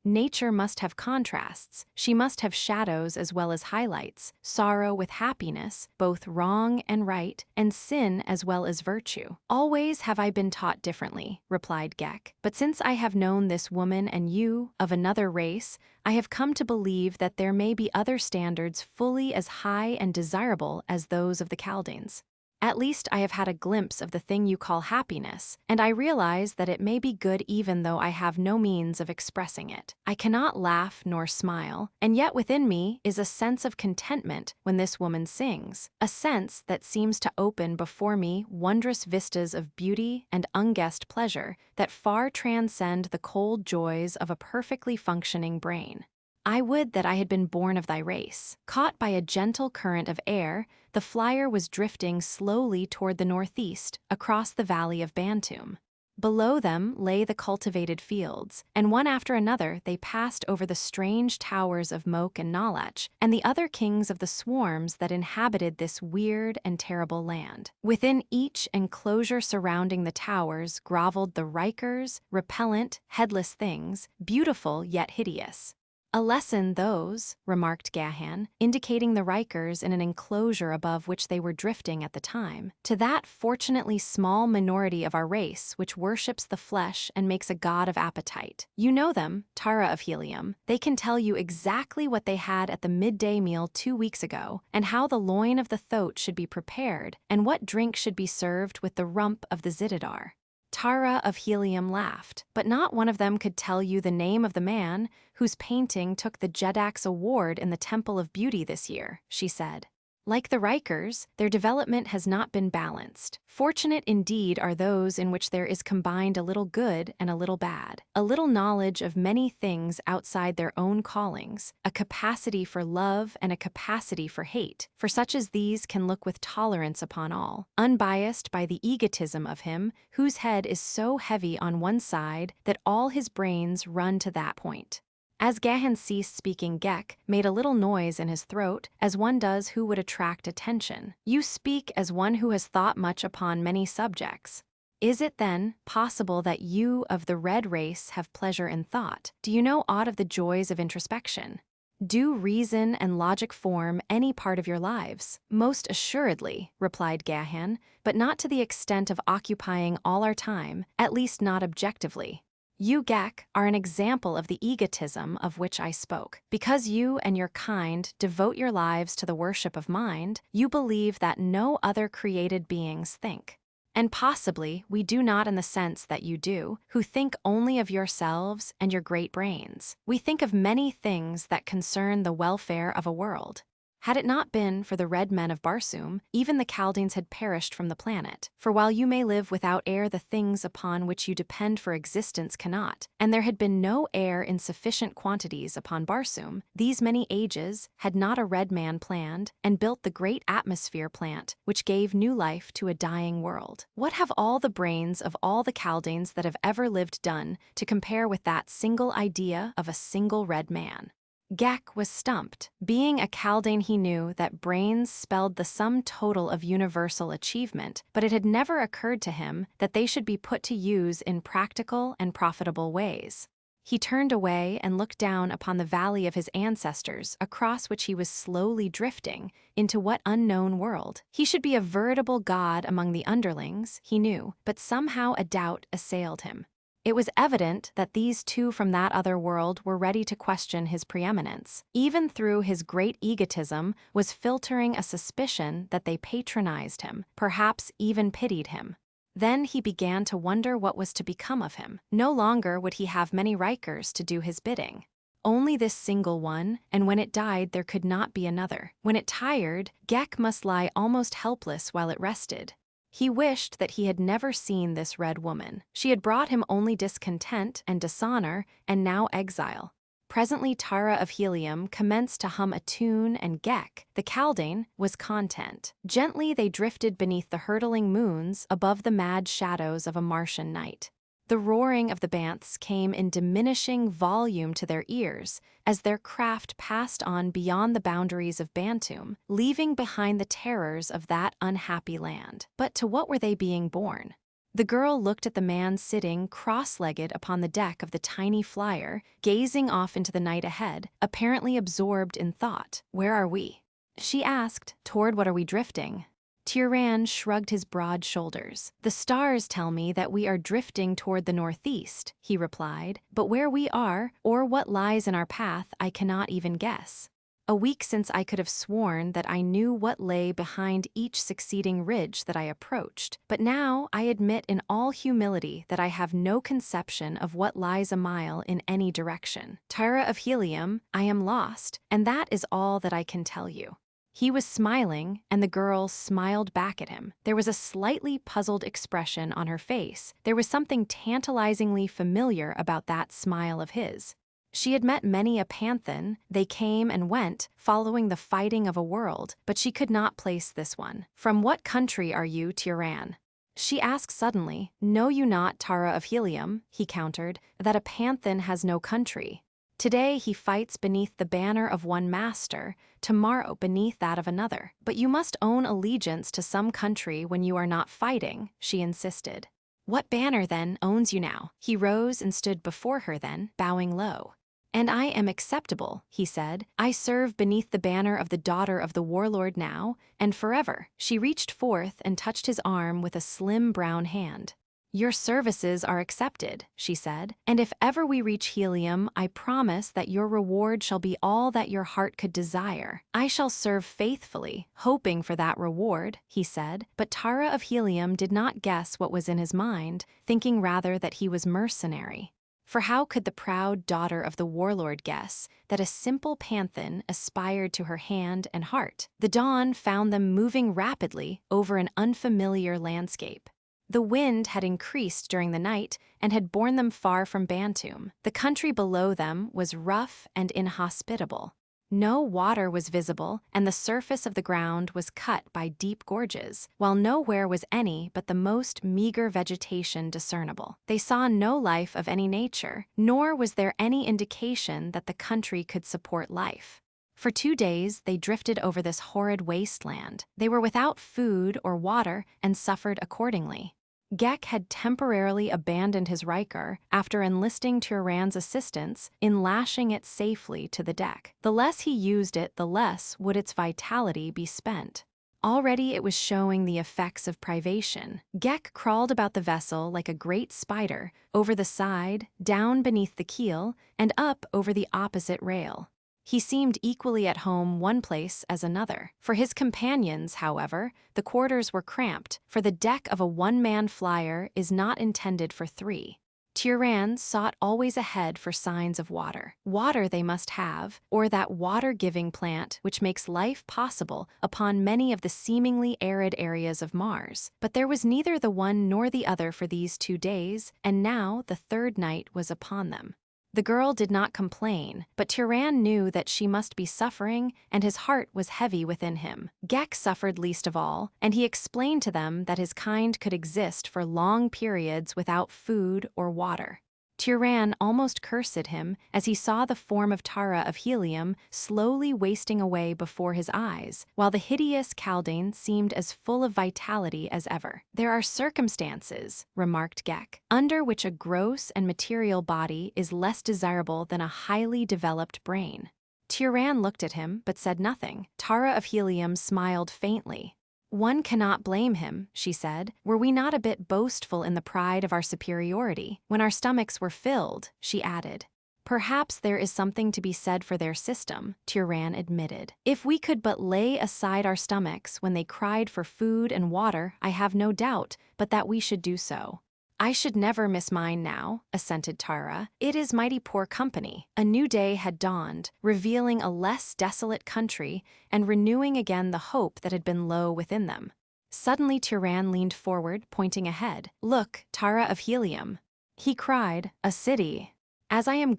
Nature must have contrasts. She must have shadows as well as highlights, sorrow with happiness, both wrong and right, and sin as well as virtue. Always have I been taught differently, replied Gek, but since I have known this woman and you, of another race, I have come to believe that there may be other standards fully as high and desirable as those of the Chaldaeans. At least I have had a glimpse of the thing you call happiness, and I realize that it may be good even though I have no means of expressing it. I cannot laugh nor smile, and yet within me is a sense of contentment when this woman sings, a sense that seems to open before me wondrous vistas of beauty and unguessed pleasure that far transcend the cold joys of a perfectly functioning brain. I would that I had been born of thy race. Caught by a gentle current of air, the flyer was drifting slowly toward the northeast, across the valley of Barsoom. Below them lay the cultivated fields, and one after another they passed over the strange towers of Moke and Nalach, and the other kings of the swarms that inhabited this weird and terrible land. Within each enclosure surrounding the towers groveled the rikers, repellent, headless things, beautiful yet hideous. A lesson those, remarked Gahan, indicating the rikers in an enclosure above which they were drifting at the time, to that fortunately small minority of our race which worships the flesh and makes a god of appetite. You know them, Tara of Helium. They can tell you exactly what they had at the midday meal 2 weeks ago, and how the loin of the thoat should be prepared, and what drink should be served with the rump of the zitidar. Tara of Helium laughed, but not one of them could tell you the name of the man whose painting took the Jedak's Award in the Temple of Beauty this year, she said. Like the Rikers, their development has not been balanced. Fortunate indeed are those in which there is combined a little good and a little bad, a little knowledge of many things outside their own callings, a capacity for love and a capacity for hate, for such as these can look with tolerance upon all, unbiased by the egotism of him whose head is so heavy on one side that all his brains run to that point. As Gahan ceased speaking, Gek made a little noise in his throat, as one does who would attract attention. You speak as one who has thought much upon many subjects. Is it, then, possible that you of the red race have pleasure in thought? Do you know aught of the joys of introspection? Do reason and logic form any part of your lives? Most assuredly, replied Gahan, but not to the extent of occupying all our time, at least not objectively. You, Gek, are an example of the egotism of which I spoke. Because you and your kind devote your lives to the worship of mind, you believe that no other created beings think. And possibly we do not in the sense that you do, who think only of yourselves and your great brains. We think of many things that concern the welfare of a world. Had it not been for the red men of Barsoom, even the Chaldeans had perished from the planet. For while you may live without air, the things upon which you depend for existence cannot, and there had been no air in sufficient quantities upon Barsoom, these many ages, had not a red man planned and built the great atmosphere plant which gave new life to a dying world. What have all the brains of all the Chaldeans that have ever lived done to compare with that single idea of a single red man? Gek was stumped. Being a Chaldean, he knew that brains spelled the sum total of universal achievement, but it had never occurred to him that they should be put to use in practical and profitable ways. He turned away and looked down upon the valley of his ancestors, across which he was slowly drifting, into what unknown world? He should be a veritable god among the underlings, he knew, but somehow a doubt assailed him. It was evident that these two from that other world were ready to question his preeminence. Even through his great egotism was filtering a suspicion that they patronized him, perhaps even pitied him. Then he began to wonder what was to become of him. No longer would he have many Rikers to do his bidding. Only this single one, and when it died there could not be another. When it tired, Gek must lie almost helpless while it rested. He wished that he had never seen this red woman. She had brought him only discontent and dishonor, and now exile. Presently Tara of Helium commenced to hum a tune, and Gek, the Chaldean, was content. Gently they drifted beneath the hurtling moons above the mad shadows of a Martian night. The roaring of the banths came in diminishing volume to their ears as their craft passed on beyond the boundaries of Barsoom, leaving behind the terrors of that unhappy land. But to what were they being borne? The girl looked at the man sitting cross-legged upon the deck of the tiny flyer, gazing off into the night ahead, apparently absorbed in thought. "Where are we?" she asked. "Toward what are we drifting?" Tiran shrugged his broad shoulders. "The stars tell me that we are drifting toward the northeast," he replied, "but where we are, or what lies in our path, I cannot even guess." A week since I could have sworn that I knew what lay behind each succeeding ridge that I approached, but now I admit in all humility that I have no conception of what lies a mile in any direction. Tara of Helium, I am lost, and that is all that I can tell you." He was smiling, and the girl smiled back at him. There was a slightly puzzled expression on her face. There was something tantalizingly familiar about that smile of his. She had met many a panthan, they came and went, following the fighting of a world, but she could not place this one. "From what country are you, Tyran?" She asked suddenly. "Know you not, Tara of Helium," he countered, "that a panthan has no country? Today he fights beneath the banner of one master, tomorrow beneath that of another. But you must own allegiance to some country when you are not fighting," she insisted. "What banner, then, owns you now?" He rose and stood before her then, bowing low. "And I am acceptable," he said. "I serve beneath the banner of the daughter of the warlord now, and forever." She reached forth and touched his arm with a slim brown hand. "Your services are accepted," she said, "and if ever we reach Helium, I promise that your reward shall be all that your heart could desire." "I shall serve faithfully, hoping for that reward," he said, but Tara of Helium did not guess what was in his mind, thinking rather that he was mercenary. For how could the proud daughter of the warlord guess that a simple panthan aspired to her hand and heart? The dawn found them moving rapidly over an unfamiliar landscape. The wind had increased during the night and had borne them far from Barsoom. The country below them was rough and inhospitable. No water was visible, and the surface of the ground was cut by deep gorges, while nowhere was any but the most meager vegetation discernible. They saw no life of any nature, nor was there any indication that the country could support life. For 2 days they drifted over this horrid wasteland. They were without food or water and suffered accordingly. Gek had temporarily abandoned his Riker after enlisting Tyran's assistance in lashing it safely to the deck. The less he used it, the less would its vitality be spent. Already it was showing the effects of privation. Gek crawled about the vessel like a great spider, over the side, down beneath the keel, and up over the opposite rail. He seemed equally at home one place as another. For his companions, however, the quarters were cramped, for the deck of a one-man flyer is not intended for 3. Tyran sought always ahead for signs of water. Water they must have, or that water-giving plant which makes life possible upon many of the seemingly arid areas of Mars. But there was neither the one nor the other for these 2 days, and now the 3rd night was upon them. The girl did not complain, but Tyran knew that she must be suffering, and his heart was heavy within him. Gek suffered least of all, and he explained to them that his kind could exist for long periods without food or water. Tyran almost cursed him as he saw the form of Tara of Helium slowly wasting away before his eyes, while the hideous Kaldane seemed as full of vitality as ever. "There are circumstances," remarked Gek, "under which a gross and material body is less desirable than a highly developed brain." Tyran looked at him but said nothing. Tara of Helium smiled faintly. "One cannot blame him," she said. "Were we not a bit boastful in the pride of our superiority? When our stomachs were filled," she added. "Perhaps there is something to be said for their system," Tyran admitted. "If we could but lay aside our stomachs when they cried for food and water, I have no doubt but that we should do so." "I should never miss mine now," assented Tara. "It is mighty poor company." A new day had dawned, revealing a less desolate country and renewing again the hope that had been low within them. Suddenly Tyran leaned forward, pointing ahead. "Look, Tara of Helium!" He cried, "A city!" "As I am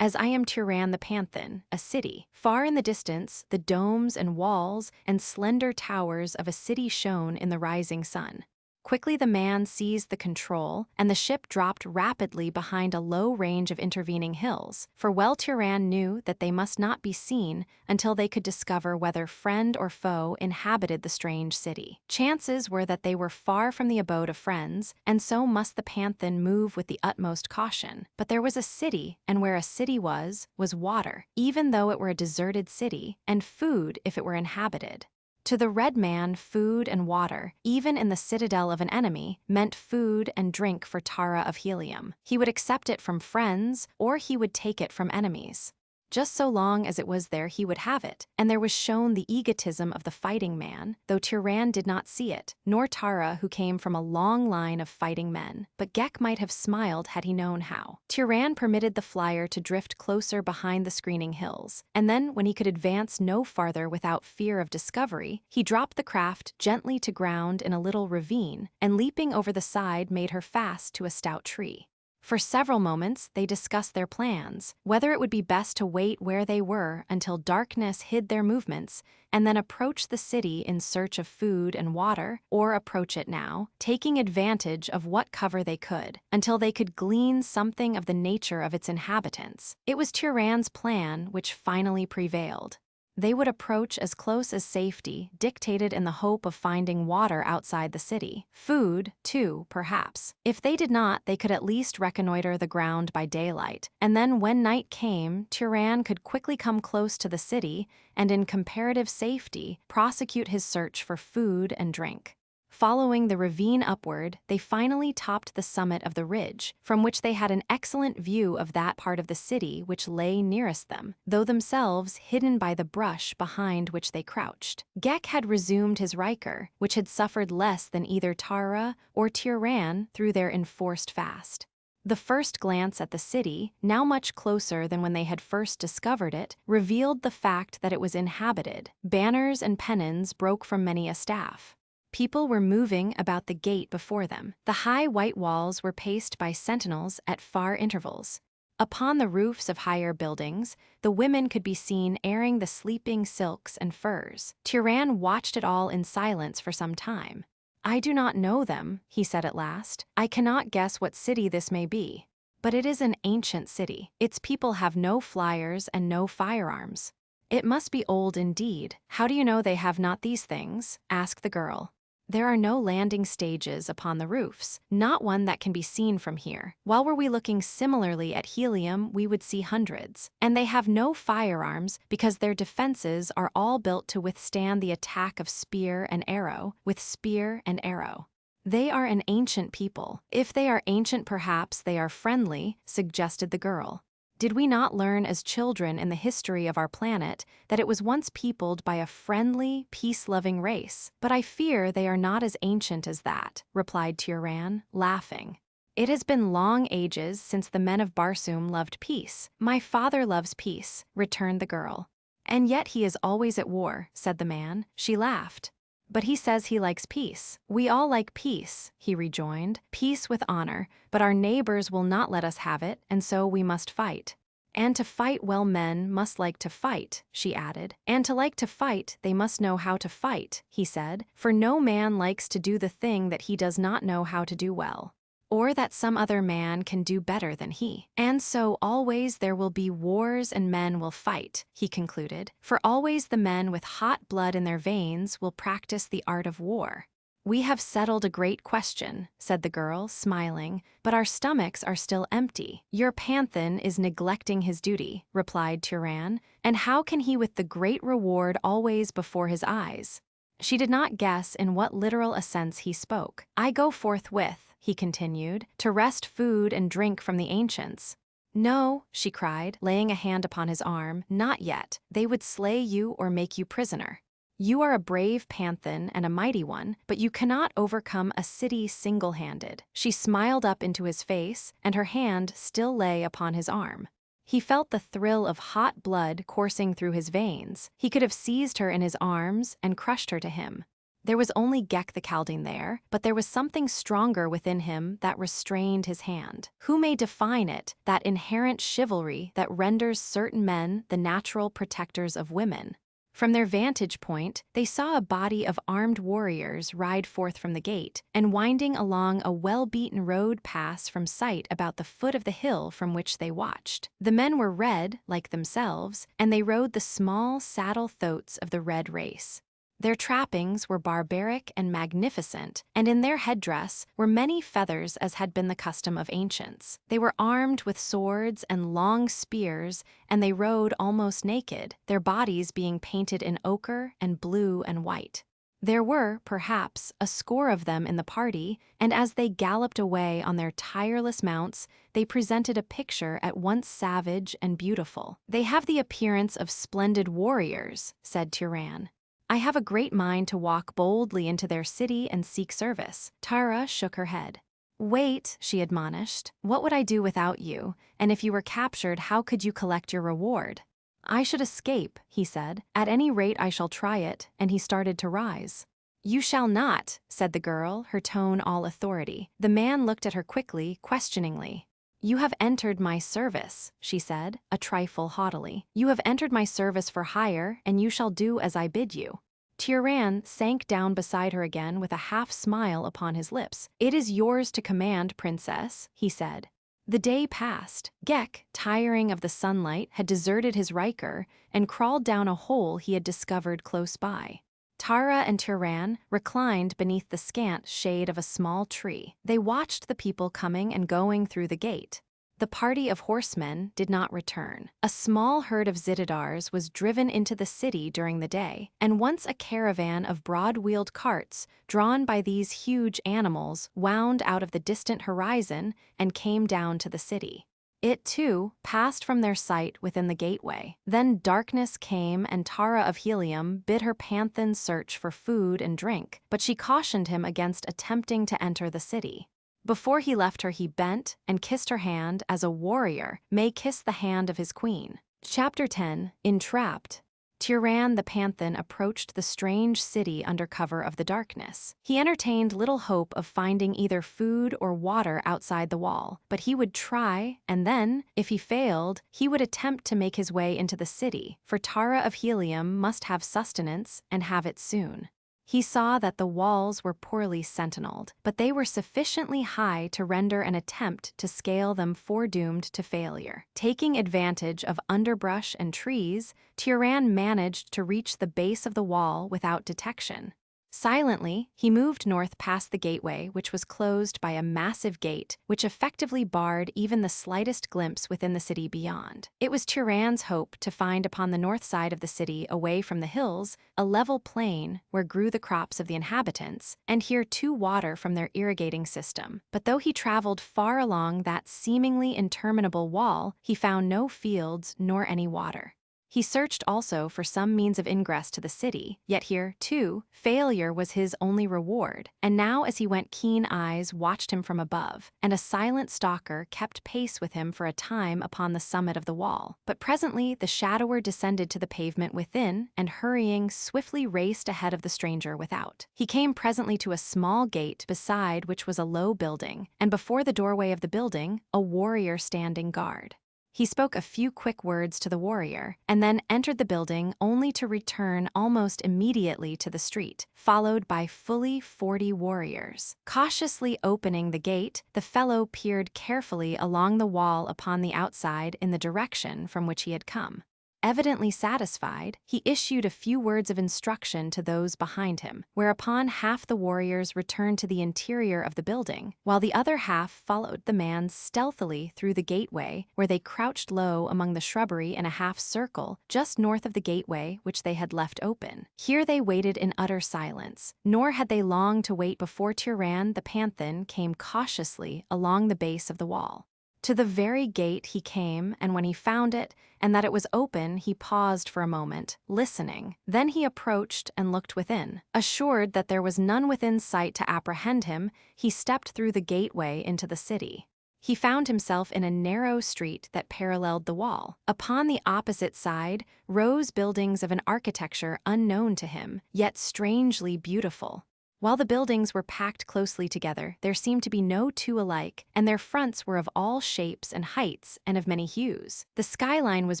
as I am Tyran the Panthan, a city." Far in the distance, the domes and walls and slender towers of a city shone in the rising sun. Quickly the man seized the control, and the ship dropped rapidly behind a low range of intervening hills, for well Tyran knew that they must not be seen until they could discover whether friend or foe inhabited the strange city. Chances were that they were far from the abode of friends, and so must the Panthan move with the utmost caution. But there was a city, and where a city was water, even though it were a deserted city, and food if it were inhabited. To the red man, food and water, even in the citadel of an enemy, meant food and drink for Tara of Helium. He would accept it from friends, or he would take it from enemies. Just so long as it was there he would have it, and there was shown the egotism of the fighting man, though Tiran did not see it, nor Tara, who came from a long line of fighting men, but Gek might have smiled had he known how. Tiran permitted the flyer to drift closer behind the screening hills, and then, when he could advance no farther without fear of discovery, he dropped the craft gently to ground in a little ravine, and leaping over the side made her fast to a stout tree. For several moments, they discussed their plans, whether it would be best to wait where they were until darkness hid their movements, and then approach the city in search of food and water, or approach it now, taking advantage of what cover they could, until they could glean something of the nature of its inhabitants. It was Tiran's plan which finally prevailed. They would approach as close as safety dictated in the hope of finding water outside the city. Food, too, perhaps. If they did not, they could at least reconnoiter the ground by daylight, and then when night came, Tiran could quickly come close to the city and in comparative safety prosecute his search for food and drink. Following the ravine upward, they finally topped the summit of the ridge, from which they had an excellent view of that part of the city which lay nearest them, though themselves hidden by the brush behind which they crouched. Gek had resumed his Riker, which had suffered less than either Tara or Tiran through their enforced fast. The first glance at the city, now much closer than when they had first discovered it, revealed the fact that it was inhabited. Banners and pennons broke from many a staff. People were moving about the gate before them. The high white walls were paced by sentinels at far intervals. Upon the roofs of higher buildings, the women could be seen airing the sleeping silks and furs. Tiran watched it all in silence for some time. "I do not know them," he said at last. "I cannot guess what city this may be. But it is an ancient city. Its people have no flyers and no firearms. It must be old indeed." "How do you know they have not these things?" asked the girl. "There are no landing stages upon the roofs, not one that can be seen from here. While were we looking similarly at Helium, we would see hundreds. And they have no firearms because their defenses are all built to withstand the attack of spear and arrow, with spear and arrow. They are an ancient people. If they are ancient, perhaps they are friendly," suggested the girl. "Did we not learn as children in the history of our planet that it was once peopled by a friendly, peace-loving race? But I fear they are not as ancient as that," replied Tiran, laughing. "It has been long ages since the men of Barsoom loved peace." "My father loves peace," returned the girl. "And yet he is always at war," said the man. She laughed. "But he says he likes peace." "We all like peace," he rejoined, "peace with honor, but our neighbors will not let us have it, and so we must fight." "And to fight well men must like to fight," she added. "And to like to fight they must know how to fight," he said, "for no man likes to do the thing that he does not know how to do well, or that some other man can do better than he. And so always there will be wars and men will fight," he concluded, "for always the men with hot blood in their veins will practice the art of war." "We have settled a great question," said the girl, smiling, "but our stomachs are still empty." "Your panthan is neglecting his duty," replied Tiran, "and how can he with the great reward always before his eyes?" She did not guess in what literal a sense he spoke. "I go forthwith," he continued, "to wrest food and drink from the ancients." "No," she cried, laying a hand upon his arm, "not yet. They would slay you or make you prisoner. You are a brave panthan and a mighty one, but you cannot overcome a city single-handed." She smiled up into his face, and her hand still lay upon his arm. He felt the thrill of hot blood coursing through his veins. He could have seized her in his arms and crushed her to him. There was only Gek the Kaldane there, but there was something stronger within him that restrained his hand. Who may define it, that inherent chivalry that renders certain men the natural protectors of women? From their vantage point, they saw a body of armed warriors ride forth from the gate, and winding along a well-beaten road pass from sight about the foot of the hill from which they watched. The men were red, like themselves, and they rode the small saddle thoats of the red race. Their trappings were barbaric and magnificent, and in their headdress were many feathers as had been the custom of ancients. They were armed with swords and long spears, and they rode almost naked, their bodies being painted in ochre and blue and white. There were, perhaps, a score of them in the party, and as they galloped away on their tireless mounts, they presented a picture at once savage and beautiful. "They have the appearance of splendid warriors," said Tiran. "I have a great mind to walk boldly into their city and seek service." Tara shook her head. "Wait," she admonished. "What would I do without you? And if you were captured, how could you collect your reward?" "I should escape," he said. "At any rate I shall try it," and he started to rise. "You shall not," said the girl, her tone all authority. The man looked at her quickly, questioningly. "You have entered my service," she said, a trifle haughtily. "You have entered my service for hire, and you shall do as I bid you." Tiran sank down beside her again with a half-smile upon his lips. "It is yours to command, princess," he said. The day passed. Gek, tiring of the sunlight, had deserted his Riker and crawled down a hole he had discovered close by. Tara and Tiran reclined beneath the scant shade of a small tree. They watched the people coming and going through the gate. The party of horsemen did not return. A small herd of Zitidars was driven into the city during the day, and once a caravan of broad-wheeled carts, drawn by these huge animals, wound out of the distant horizon and came down to the city. It, too, passed from their sight within the gateway. Then darkness came, and Tara of Helium bid her Panthan search for food and drink, but she cautioned him against attempting to enter the city. Before he left her, he bent and kissed her hand as a warrior may kiss the hand of his queen. Chapter 10. Entrapped. Tiran the Panthan approached the strange city under cover of the darkness. He entertained little hope of finding either food or water outside the wall, but he would try, and then, if he failed, he would attempt to make his way into the city, for Tara of Helium must have sustenance and have it soon. He saw that the walls were poorly sentineled, but they were sufficiently high to render an attempt to scale them foredoomed to failure. Taking advantage of underbrush and trees, Tiran managed to reach the base of the wall without detection. Silently, he moved north past the gateway, which was closed by a massive gate, which effectively barred even the slightest glimpse within the city beyond. It was Tiran's hope to find upon the north side of the city, away from the hills, a level plain where grew the crops of the inhabitants, and here too water from their irrigating system. But though he traveled far along that seemingly interminable wall, he found no fields nor any water. He searched also for some means of ingress to the city, yet here, too, failure was his only reward, and now as he went keen eyes watched him from above, and a silent stalker kept pace with him for a time upon the summit of the wall. But presently the shadower descended to the pavement within, and hurrying swiftly raced ahead of the stranger without. He came presently to a small gate beside which was a low building, and before the doorway of the building, a warrior standing guard. He spoke a few quick words to the warrior, and then entered the building only to return almost immediately to the street, followed by fully 40 warriors. Cautiously opening the gate, the fellow peered carefully along the wall upon the outside in the direction from which he had come. Evidently satisfied, he issued a few words of instruction to those behind him, whereupon half the warriors returned to the interior of the building, while the other half followed the man stealthily through the gateway, where they crouched low among the shrubbery in a half-circle just north of the gateway which they had left open. Here they waited in utter silence, nor had they long to wait before Tiran the Panthan came cautiously along the base of the wall. To the very gate he came, and when he found it, and that it was open, he paused for a moment, listening. Then he approached and looked within. Assured that there was none within sight to apprehend him, he stepped through the gateway into the city. He found himself in a narrow street that paralleled the wall. Upon the opposite side rose buildings of an architecture unknown to him, yet strangely beautiful. While the buildings were packed closely together, there seemed to be no two alike, and their fronts were of all shapes and heights and of many hues. The skyline was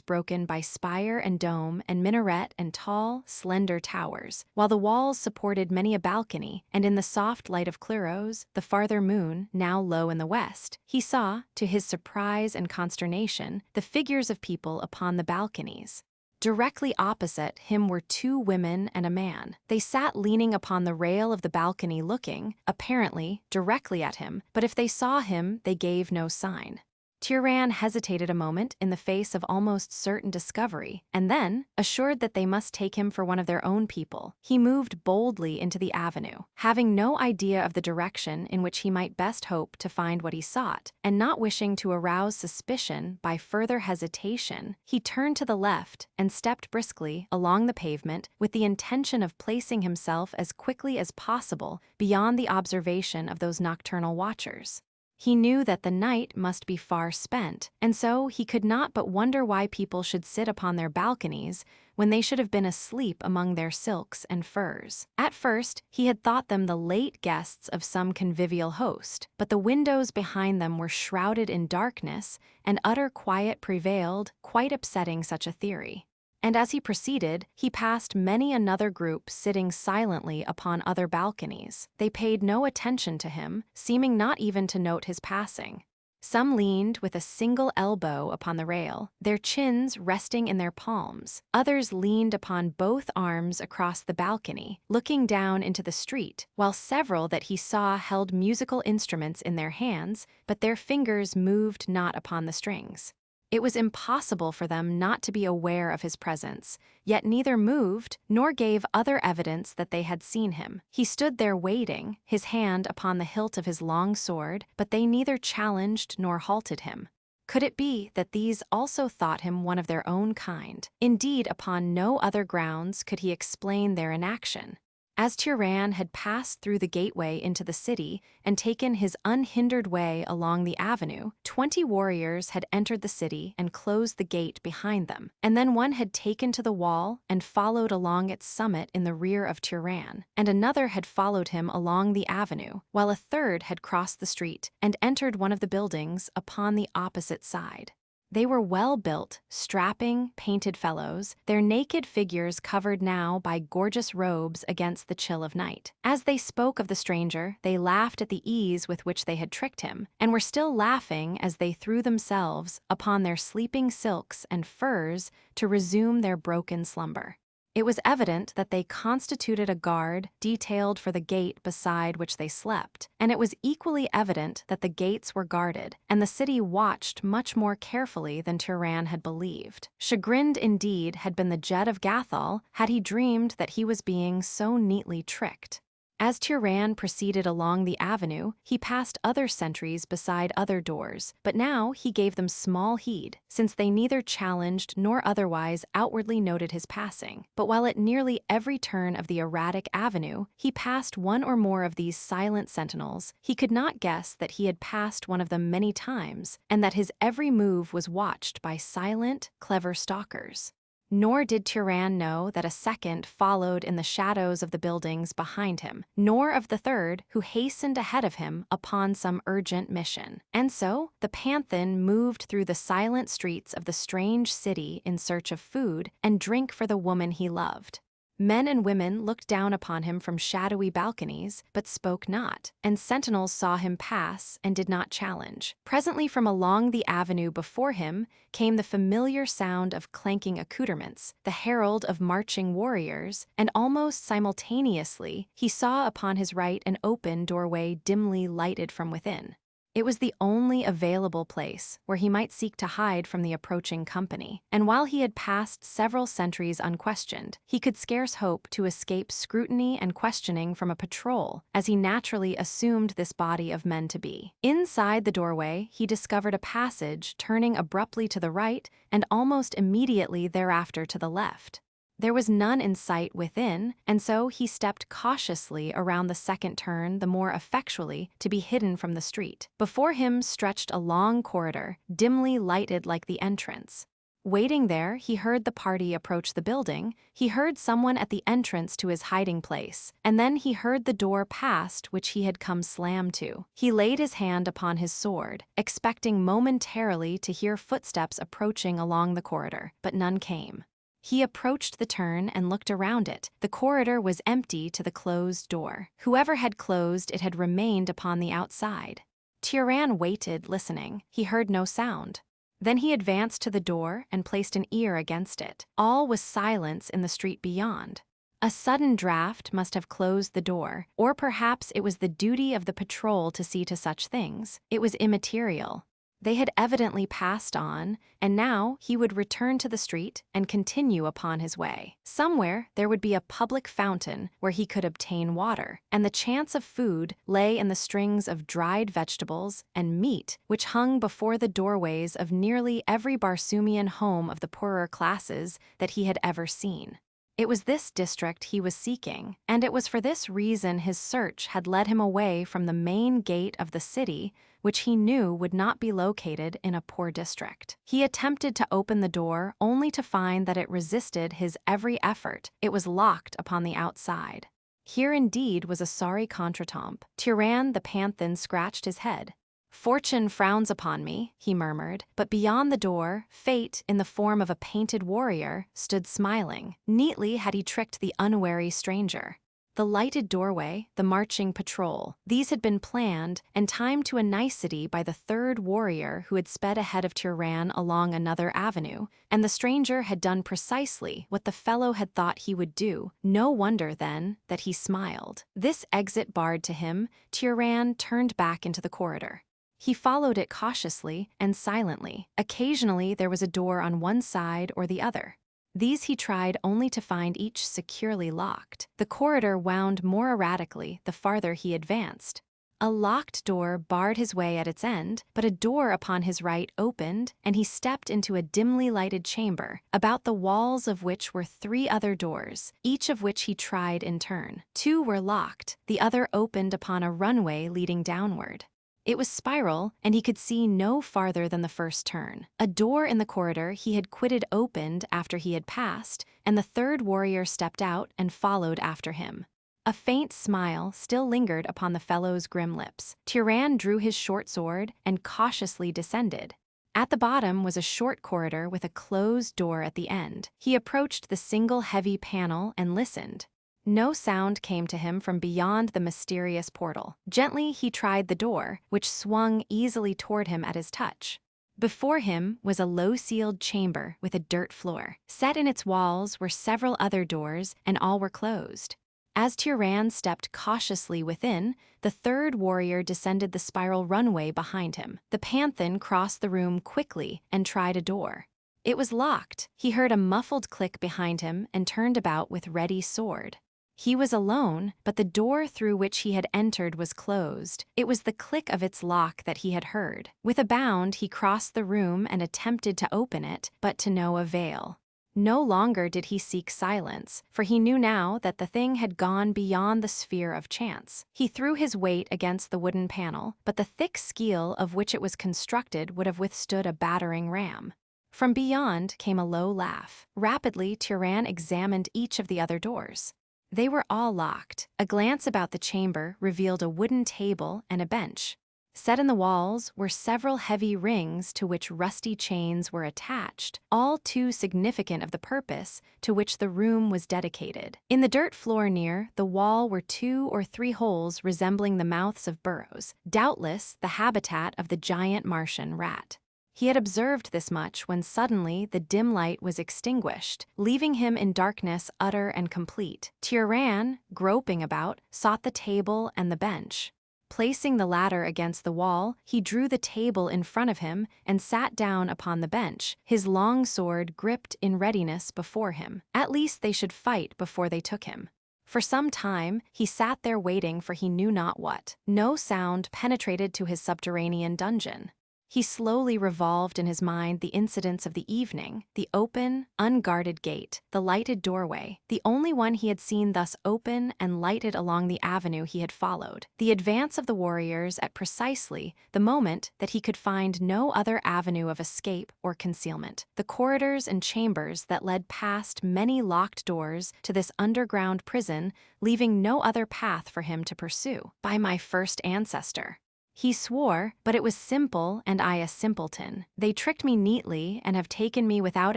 broken by spire and dome and minaret and tall, slender towers, while the walls supported many a balcony, and in the soft light of Cluros, the farther moon, now low in the west, he saw, to his surprise and consternation, the figures of people upon the balconies. Directly opposite him were 2 women and a man. They sat leaning upon the rail of the balcony looking, apparently, directly at him, but if they saw him, they gave no sign. Tyran hesitated a moment in the face of almost certain discovery, and then, assured that they must take him for one of their own people, he moved boldly into the avenue. Having no idea of the direction in which he might best hope to find what he sought, and not wishing to arouse suspicion by further hesitation, he turned to the left and stepped briskly along the pavement with the intention of placing himself as quickly as possible beyond the observation of those nocturnal watchers. He knew that the night must be far spent, and so he could not but wonder why people should sit upon their balconies when they should have been asleep among their silks and furs. At first, he had thought them the late guests of some convivial host, but the windows behind them were shrouded in darkness, and utter quiet prevailed, quite upsetting such a theory. And as he proceeded, he passed many another group sitting silently upon other balconies. They paid no attention to him, seeming not even to note his passing. Some leaned with a single elbow upon the rail, their chins resting in their palms. Others leaned upon both arms across the balcony, looking down into the street, while several that he saw held musical instruments in their hands, but their fingers moved not upon the strings. It was impossible for them not to be aware of his presence, yet neither moved nor gave other evidence that they had seen him. He stood there waiting, his hand upon the hilt of his long sword, but they neither challenged nor halted him. Could it be that these also thought him one of their own kind? Indeed, upon no other grounds could he explain their inaction. As Tyran had passed through the gateway into the city and taken his unhindered way along the avenue, 20 warriors had entered the city and closed the gate behind them, and then one had taken to the wall and followed along its summit in the rear of Tyran, and another had followed him along the avenue, while a third had crossed the street and entered one of the buildings upon the opposite side. They were well-built, strapping, painted fellows, their naked figures covered now by gorgeous robes against the chill of night. As they spoke of the stranger, they laughed at the ease with which they had tricked him, and were still laughing as they threw themselves upon their sleeping silks and furs to resume their broken slumber. It was evident that they constituted a guard detailed for the gate beside which they slept, and it was equally evident that the gates were guarded, and the city watched much more carefully than Tyran had believed. Chagrined indeed had been the Gahan of Gathol had he dreamed that he was being so neatly tricked. As Tyran proceeded along the avenue, he passed other sentries beside other doors, but now he gave them small heed, since they neither challenged nor otherwise outwardly noted his passing. But while at nearly every turn of the erratic avenue he passed one or more of these silent sentinels, he could not guess that he had passed one of them many times, and that his every move was watched by silent, clever stalkers. Nor did Tyran know that a second followed in the shadows of the buildings behind him, nor of the third who hastened ahead of him upon some urgent mission. And so the Panthan moved through the silent streets of the strange city in search of food and drink for the woman he loved. Men and women looked down upon him from shadowy balconies, but spoke not, and sentinels saw him pass and did not challenge. Presently from along the avenue before him came the familiar sound of clanking accoutrements, the herald of marching warriors, and almost simultaneously he saw upon his right an open doorway dimly lighted from within. It was the only available place where he might seek to hide from the approaching company, and while he had passed several sentries unquestioned, he could scarce hope to escape scrutiny and questioning from a patrol, as he naturally assumed this body of men to be. Inside the doorway, he discovered a passage turning abruptly to the right and almost immediately thereafter to the left. There was none in sight within, and so he stepped cautiously around the second turn the more effectually to be hidden from the street. Before him stretched a long corridor, dimly lighted like the entrance. Waiting there, he heard the party approach the building, he heard someone at the entrance to his hiding place, and then he heard the door past which he had come slam to. He laid his hand upon his sword, expecting momentarily to hear footsteps approaching along the corridor, but none came. He approached the turn and looked around it. The corridor was empty to the closed door. Whoever had closed it had remained upon the outside. Tyran waited, listening. He heard no sound. Then he advanced to the door and placed an ear against it. All was silence in the street beyond. A sudden draught must have closed the door, or perhaps it was the duty of the patrol to see to such things. It was immaterial. They had evidently passed on, and now he would return to the street and continue upon his way. Somewhere there would be a public fountain where he could obtain water, and the chance of food lay in the strings of dried vegetables and meat which hung before the doorways of nearly every Barsoomian home of the poorer classes that he had ever seen. It was this district he was seeking, and it was for this reason his search had led him away from the main gate of the city, which he knew would not be located in a poor district. He attempted to open the door only to find that it resisted his every effort. It was locked upon the outside. Here indeed was a sorry contretemps. Tyran the Panthan scratched his head. "Fortune frowns upon me," he murmured, but beyond the door, fate, in the form of a painted warrior, stood smiling. Neatly had he tricked the unwary stranger. The lighted doorway, the marching patrol, these had been planned and timed to a nicety by the third warrior who had sped ahead of Tyran along another avenue, and the stranger had done precisely what the fellow had thought he would do. No wonder, then, that he smiled. This exit barred to him, Tyran turned back into the corridor. He followed it cautiously and silently. Occasionally there was a door on one side or the other. These he tried only to find each securely locked. The corridor wound more erratically the farther he advanced. A locked door barred his way at its end, but a door upon his right opened, and he stepped into a dimly lighted chamber, about the walls of which were 3 other doors, each of which he tried in turn. 2 were locked, the other opened upon a runway leading downward. It was spiral, and he could see no farther than the first turn. A door in the corridor he had quitted opened after he had passed, and the third warrior stepped out and followed after him. A faint smile still lingered upon the fellow's grim lips. Tyran drew his short sword and cautiously descended. At the bottom was a short corridor with a closed door at the end. He approached the single heavy panel and listened. No sound came to him from beyond the mysterious portal. Gently he tried the door, which swung easily toward him at his touch. Before him was a low-ceiled chamber with a dirt floor. Set in its walls were several other doors, and all were closed. As Tyran stepped cautiously within, the third warrior descended the spiral runway behind him. The Panthan crossed the room quickly and tried a door. It was locked. He heard a muffled click behind him and turned about with ready sword. He was alone, but the door through which he had entered was closed. It was the click of its lock that he had heard. With a bound, he crossed the room and attempted to open it, but to no avail. No longer did he seek silence, for he knew now that the thing had gone beyond the sphere of chance. He threw his weight against the wooden panel, but the thick skeel of which it was constructed would have withstood a battering ram. From beyond came a low laugh. Rapidly, Tyran examined each of the other doors. They were all locked. A glance about the chamber revealed a wooden table and a bench. Set in the walls were several heavy rings to which rusty chains were attached, all too significant of the purpose to which the room was dedicated. In the dirt floor near the wall were 2 or 3 holes resembling the mouths of burrows, doubtless the habitat of the giant Martian rat. He had observed this much when suddenly the dim light was extinguished, leaving him in darkness utter and complete. Tyran, groping about, sought the table and the bench. Placing the latter against the wall, he drew the table in front of him and sat down upon the bench, his long sword gripped in readiness before him. At least they should fight before they took him. For some time, he sat there waiting for he knew not what. No sound penetrated to his subterranean dungeon. He slowly revolved in his mind the incidents of the evening, the open, unguarded gate, the lighted doorway, the only one he had seen thus open and lighted along the avenue he had followed, the advance of the warriors at precisely the moment that he could find no other avenue of escape or concealment, the corridors and chambers that led past many locked doors to this underground prison, leaving no other path for him to pursue. By my first ancestor, he swore, but it was simple and I a simpleton. They tricked me neatly and have taken me without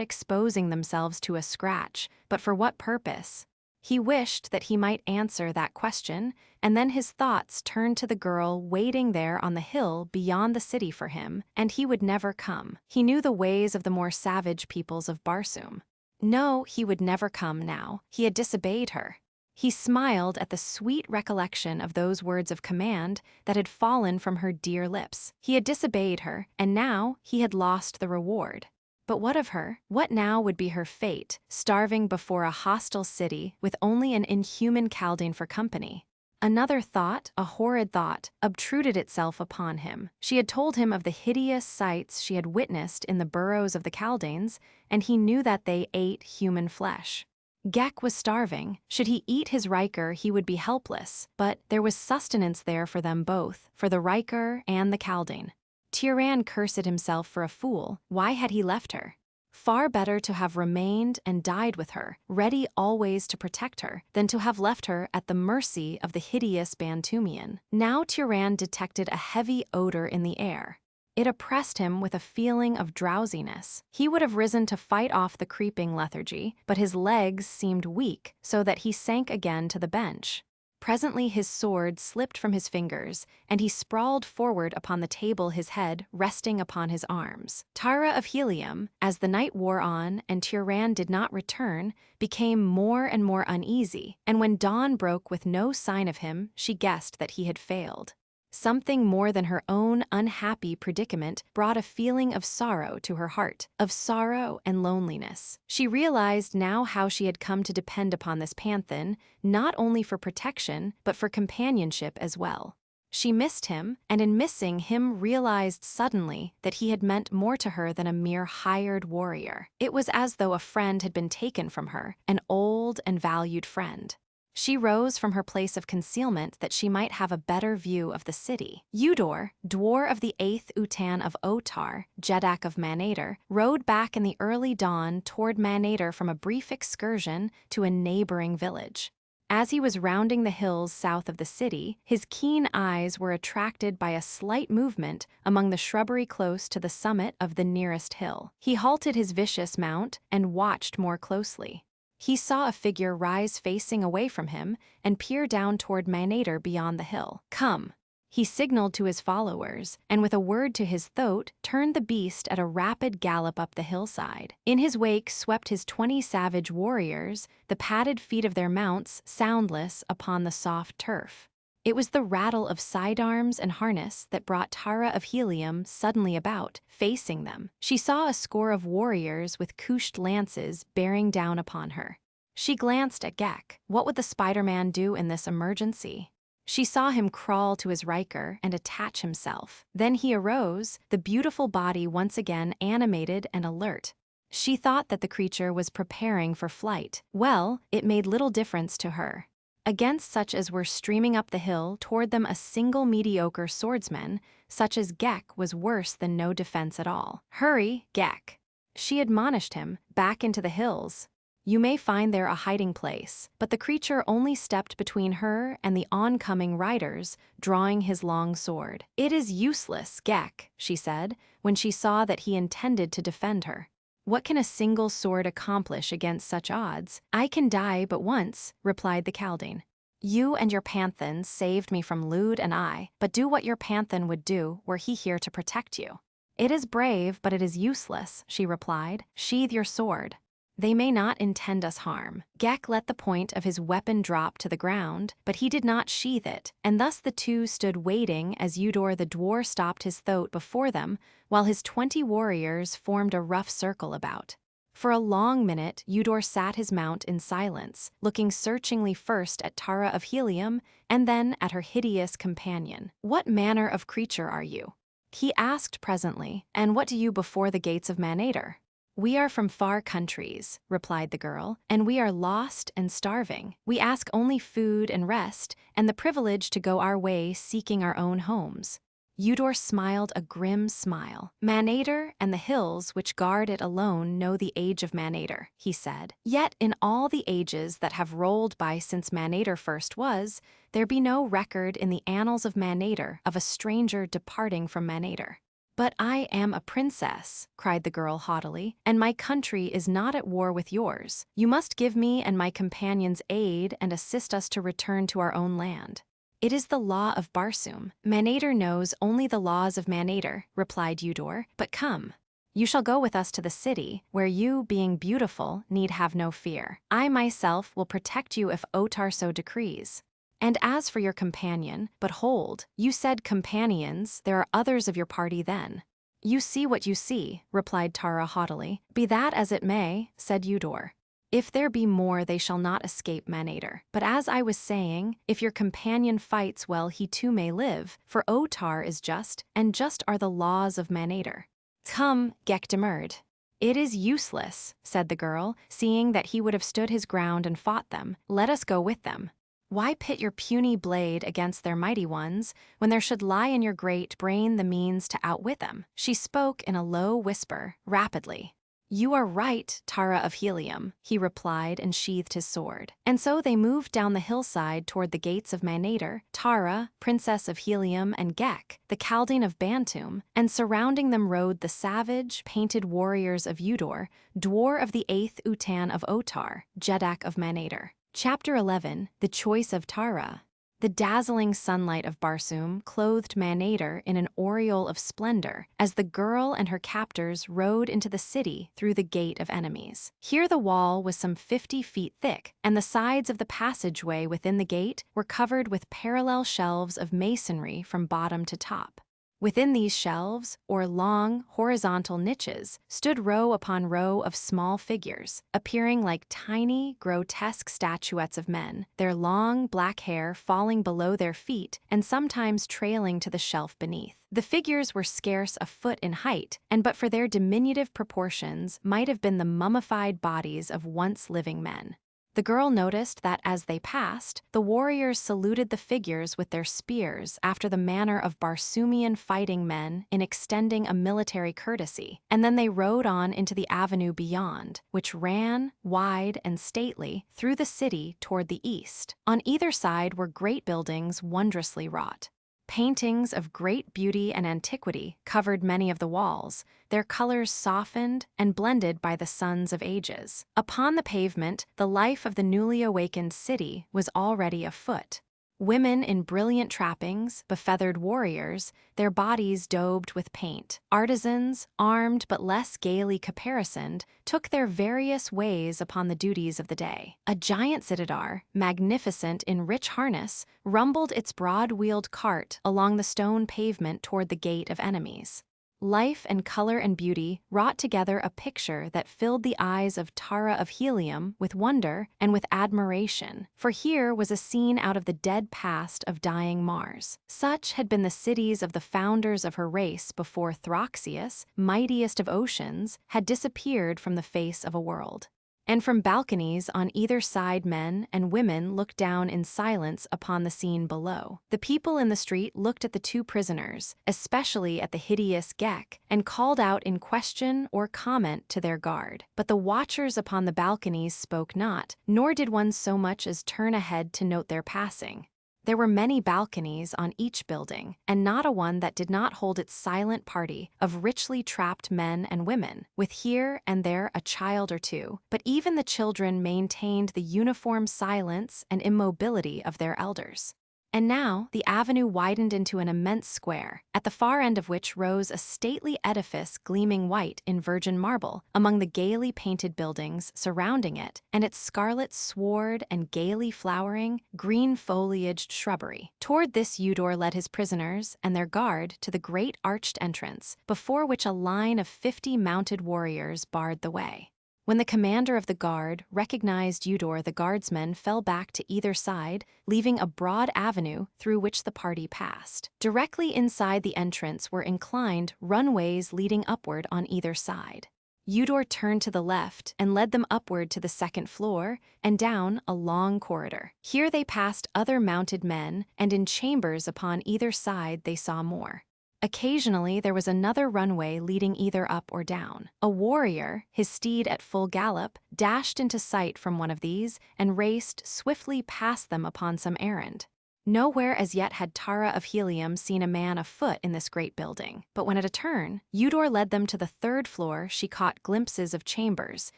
exposing themselves to a scratch, but for what purpose? He wished that he might answer that question, and then his thoughts turned to the girl waiting there on the hill beyond the city for him, and he would never come. He knew the ways of the more savage peoples of Barsoom. No, he would never come now. He had disobeyed her. He smiled at the sweet recollection of those words of command that had fallen from her dear lips. He had disobeyed her, and now he had lost the reward. But what of her? What now would be her fate, starving before a hostile city with only an inhuman Chaldean for company? Another thought, a horrid thought, obtruded itself upon him. She had told him of the hideous sights she had witnessed in the burrows of the Chaldeans, and he knew that they ate human flesh. Gek was starving. Should he eat his Riker, he would be helpless, but there was sustenance there for them both, for the Riker and the Chaldean. Tyran cursed himself for a fool. Why had he left her? Far better to have remained and died with her, ready always to protect her, than to have left her at the mercy of the hideous Bantumian. Now Tyran detected a heavy odor in the air. It oppressed him with a feeling of drowsiness. He would have risen to fight off the creeping lethargy, but his legs seemed weak, so that he sank again to the bench. Presently his sword slipped from his fingers, and he sprawled forward upon the table, his head resting upon his arms. Tara of Helium, as the night wore on and Tyran did not return, became more and more uneasy, and when dawn broke with no sign of him, she guessed that he had failed. Something more than her own unhappy predicament brought a feeling of sorrow to her heart, of sorrow and loneliness. She realized now how she had come to depend upon this Panthan, not only for protection, but for companionship as well. She missed him, and in missing him realized suddenly that he had meant more to her than a mere hired warrior. It was as though a friend had been taken from her, an old and valued friend. She rose from her place of concealment that she might have a better view of the city. Eudor, dwar of the 8th Utan of Otar, Jedak of Manader, rode back in the early dawn toward Manader from a brief excursion to a neighboring village. As he was rounding the hills south of the city, his keen eyes were attracted by a slight movement among the shrubbery close to the summit of the nearest hill. He halted his vicious mount and watched more closely. He saw a figure rise facing away from him and peer down toward Manader beyond the hill. "Come." He signaled to his followers, and with a word to his thoat, turned the beast at a rapid gallop up the hillside. In his wake swept his 20 savage warriors, the padded feet of their mounts soundless upon the soft turf. It was the rattle of sidearms and harness that brought Tara of Helium suddenly about, facing them. She saw a score of warriors with couched lances bearing down upon her. She glanced at Gek. What would the Spider-Man do in this emergency? She saw him crawl to his Riker and attach himself. Then he arose, the beautiful body once again animated and alert. She thought that the creature was preparing for flight. Well, it made little difference to her. Against such as were streaming up the hill toward them, a single mediocre swordsman, such as Gek, was worse than no defense at all. "Hurry, Gek," she admonished him, "back into the hills. You may find there a hiding place." But the creature only stepped between her and the oncoming riders, drawing his long sword. "It is useless, Gek," she said, when she saw that he intended to defend her. "What can a single sword accomplish against such odds? I can die but once," replied the Chaldean. "You and your Panthan saved me from Lud and I, but do what your Panthan would do were he here to protect you." "It is brave, but it is useless," she replied. "Sheathe your sword. They may not intend us harm." Gek let the point of his weapon drop to the ground, but he did not sheathe it, and thus the two stood waiting as Eudor the dwarf stopped his thoat before them, while his 20 warriors formed a rough circle about. For a long minute, Eudor sat his mount in silence, looking searchingly first at Tara of Helium and then at her hideous companion. "What manner of creature are you?" he asked presently, "and what do you before the gates of Manader?" "We are from far countries," replied the girl, "and we are lost and starving. We ask only food and rest, and the privilege to go our way seeking our own homes." Eudor smiled a grim smile. "Manader and the hills which guard it alone know the age of Manader," he said. "Yet in all the ages that have rolled by since Manader first was, there be no record in the annals of Manader of a stranger departing from Manader." "But I am a princess," cried the girl haughtily, "and my country is not at war with yours. You must give me and my companions aid and assist us to return to our own land." "It is the law of Barsoom. Manader knows only the laws of Manader," replied Eudor. "But come." You shall go with us to the city, where you, being beautiful, need have no fear. I myself will protect you if Otar so decrees. And as for your companion, but hold, you said companions, there are others of your party then. You see what you see, replied Tara haughtily. Be that as it may, said Eudor. If there be more, they shall not escape Manator. But as I was saying, if your companion fights well, he too may live, for Otar is just, and just are the laws of Manator. Come, Gek demurred. It is useless, said the girl, seeing that he would have stood his ground and fought them. Let us go with them. Why pit your puny blade against their mighty ones, when there should lie in your great brain the means to outwit them? She spoke in a low whisper, rapidly. You are right, Tara of Helium, he replied and sheathed his sword. And so they moved down the hillside toward the gates of Manator, Tara, Princess of Helium, and Gek, the Chaldean of Bantum, and surrounding them rode the savage, painted warriors of Eudor, Dwar of the 8th Utan of Otar, Jedak of Manator. Chapter 11, The Choice of Tara. The dazzling sunlight of Barsoom clothed Manator in an aureole of splendor as the girl and her captors rode into the city through the gate of enemies. Here the wall was some 50 feet thick, and the sides of the passageway within the gate were covered with parallel shelves of masonry from bottom to top. Within these shelves, or long, horizontal niches, stood row upon row of small figures, appearing like tiny, grotesque statuettes of men, their long, black hair falling below their feet and sometimes trailing to the shelf beneath. The figures were scarce a foot in height, and but for their diminutive proportions might have been the mummified bodies of once living men. The girl noticed that as they passed, the warriors saluted the figures with their spears after the manner of Barsoomian fighting men in extending a military courtesy, and then they rode on into the avenue beyond, which ran, wide and stately, through the city toward the east. On either side were great buildings wondrously wrought. Paintings of great beauty and antiquity covered many of the walls, their colors softened and blended by the suns of ages. Upon the pavement, the life of the newly awakened city was already afoot. Women in brilliant trappings, befeathered warriors, their bodies daubed with paint. Artisans, armed but less gaily caparisoned, took their various ways upon the duties of the day. A giant citadar, magnificent in rich harness, rumbled its broad-wheeled cart along the stone pavement toward the gate of enemies. Life and color and beauty wrought together a picture that filled the eyes of Tara of Helium with wonder and with admiration, for here was a scene out of the dead past of dying Mars. Such had been the cities of the founders of her race before Throxius, mightiest of oceans, had disappeared from the face of a world. And from balconies on either side men and women looked down in silence upon the scene below. The people in the street looked at the two prisoners, especially at the hideous Gek, and called out in question or comment to their guard. But the watchers upon the balconies spoke not, nor did one so much as turn ahead to note their passing. There were many balconies on each building, and not a one that did not hold its silent party of richly trapped men and women, with here and there a child or two, but even the children maintained the uniform silence and immobility of their elders. And now the avenue widened into an immense square, at the far end of which rose a stately edifice gleaming white in virgin marble among the gaily painted buildings surrounding it, and its scarlet sward and gaily flowering, green-foliaged shrubbery. Toward this Eudor led his prisoners and their guard to the great arched entrance, before which a line of 50 mounted warriors barred the way. When the commander of the guard recognized Eudor, the guardsmen fell back to either side, leaving a broad avenue through which the party passed. Directly inside the entrance were inclined runways leading upward on either side. Eudor turned to the left and led them upward to the second floor and down a long corridor. Here they passed other mounted men, and in chambers upon either side they saw more. Occasionally there was another runway leading either up or down. A warrior, his steed at full gallop, dashed into sight from one of these and raced swiftly past them upon some errand. Nowhere as yet had Tara of Helium seen a man afoot in this great building, but when at a turn, Eudor led them to the third floor. She caught glimpses of chambers,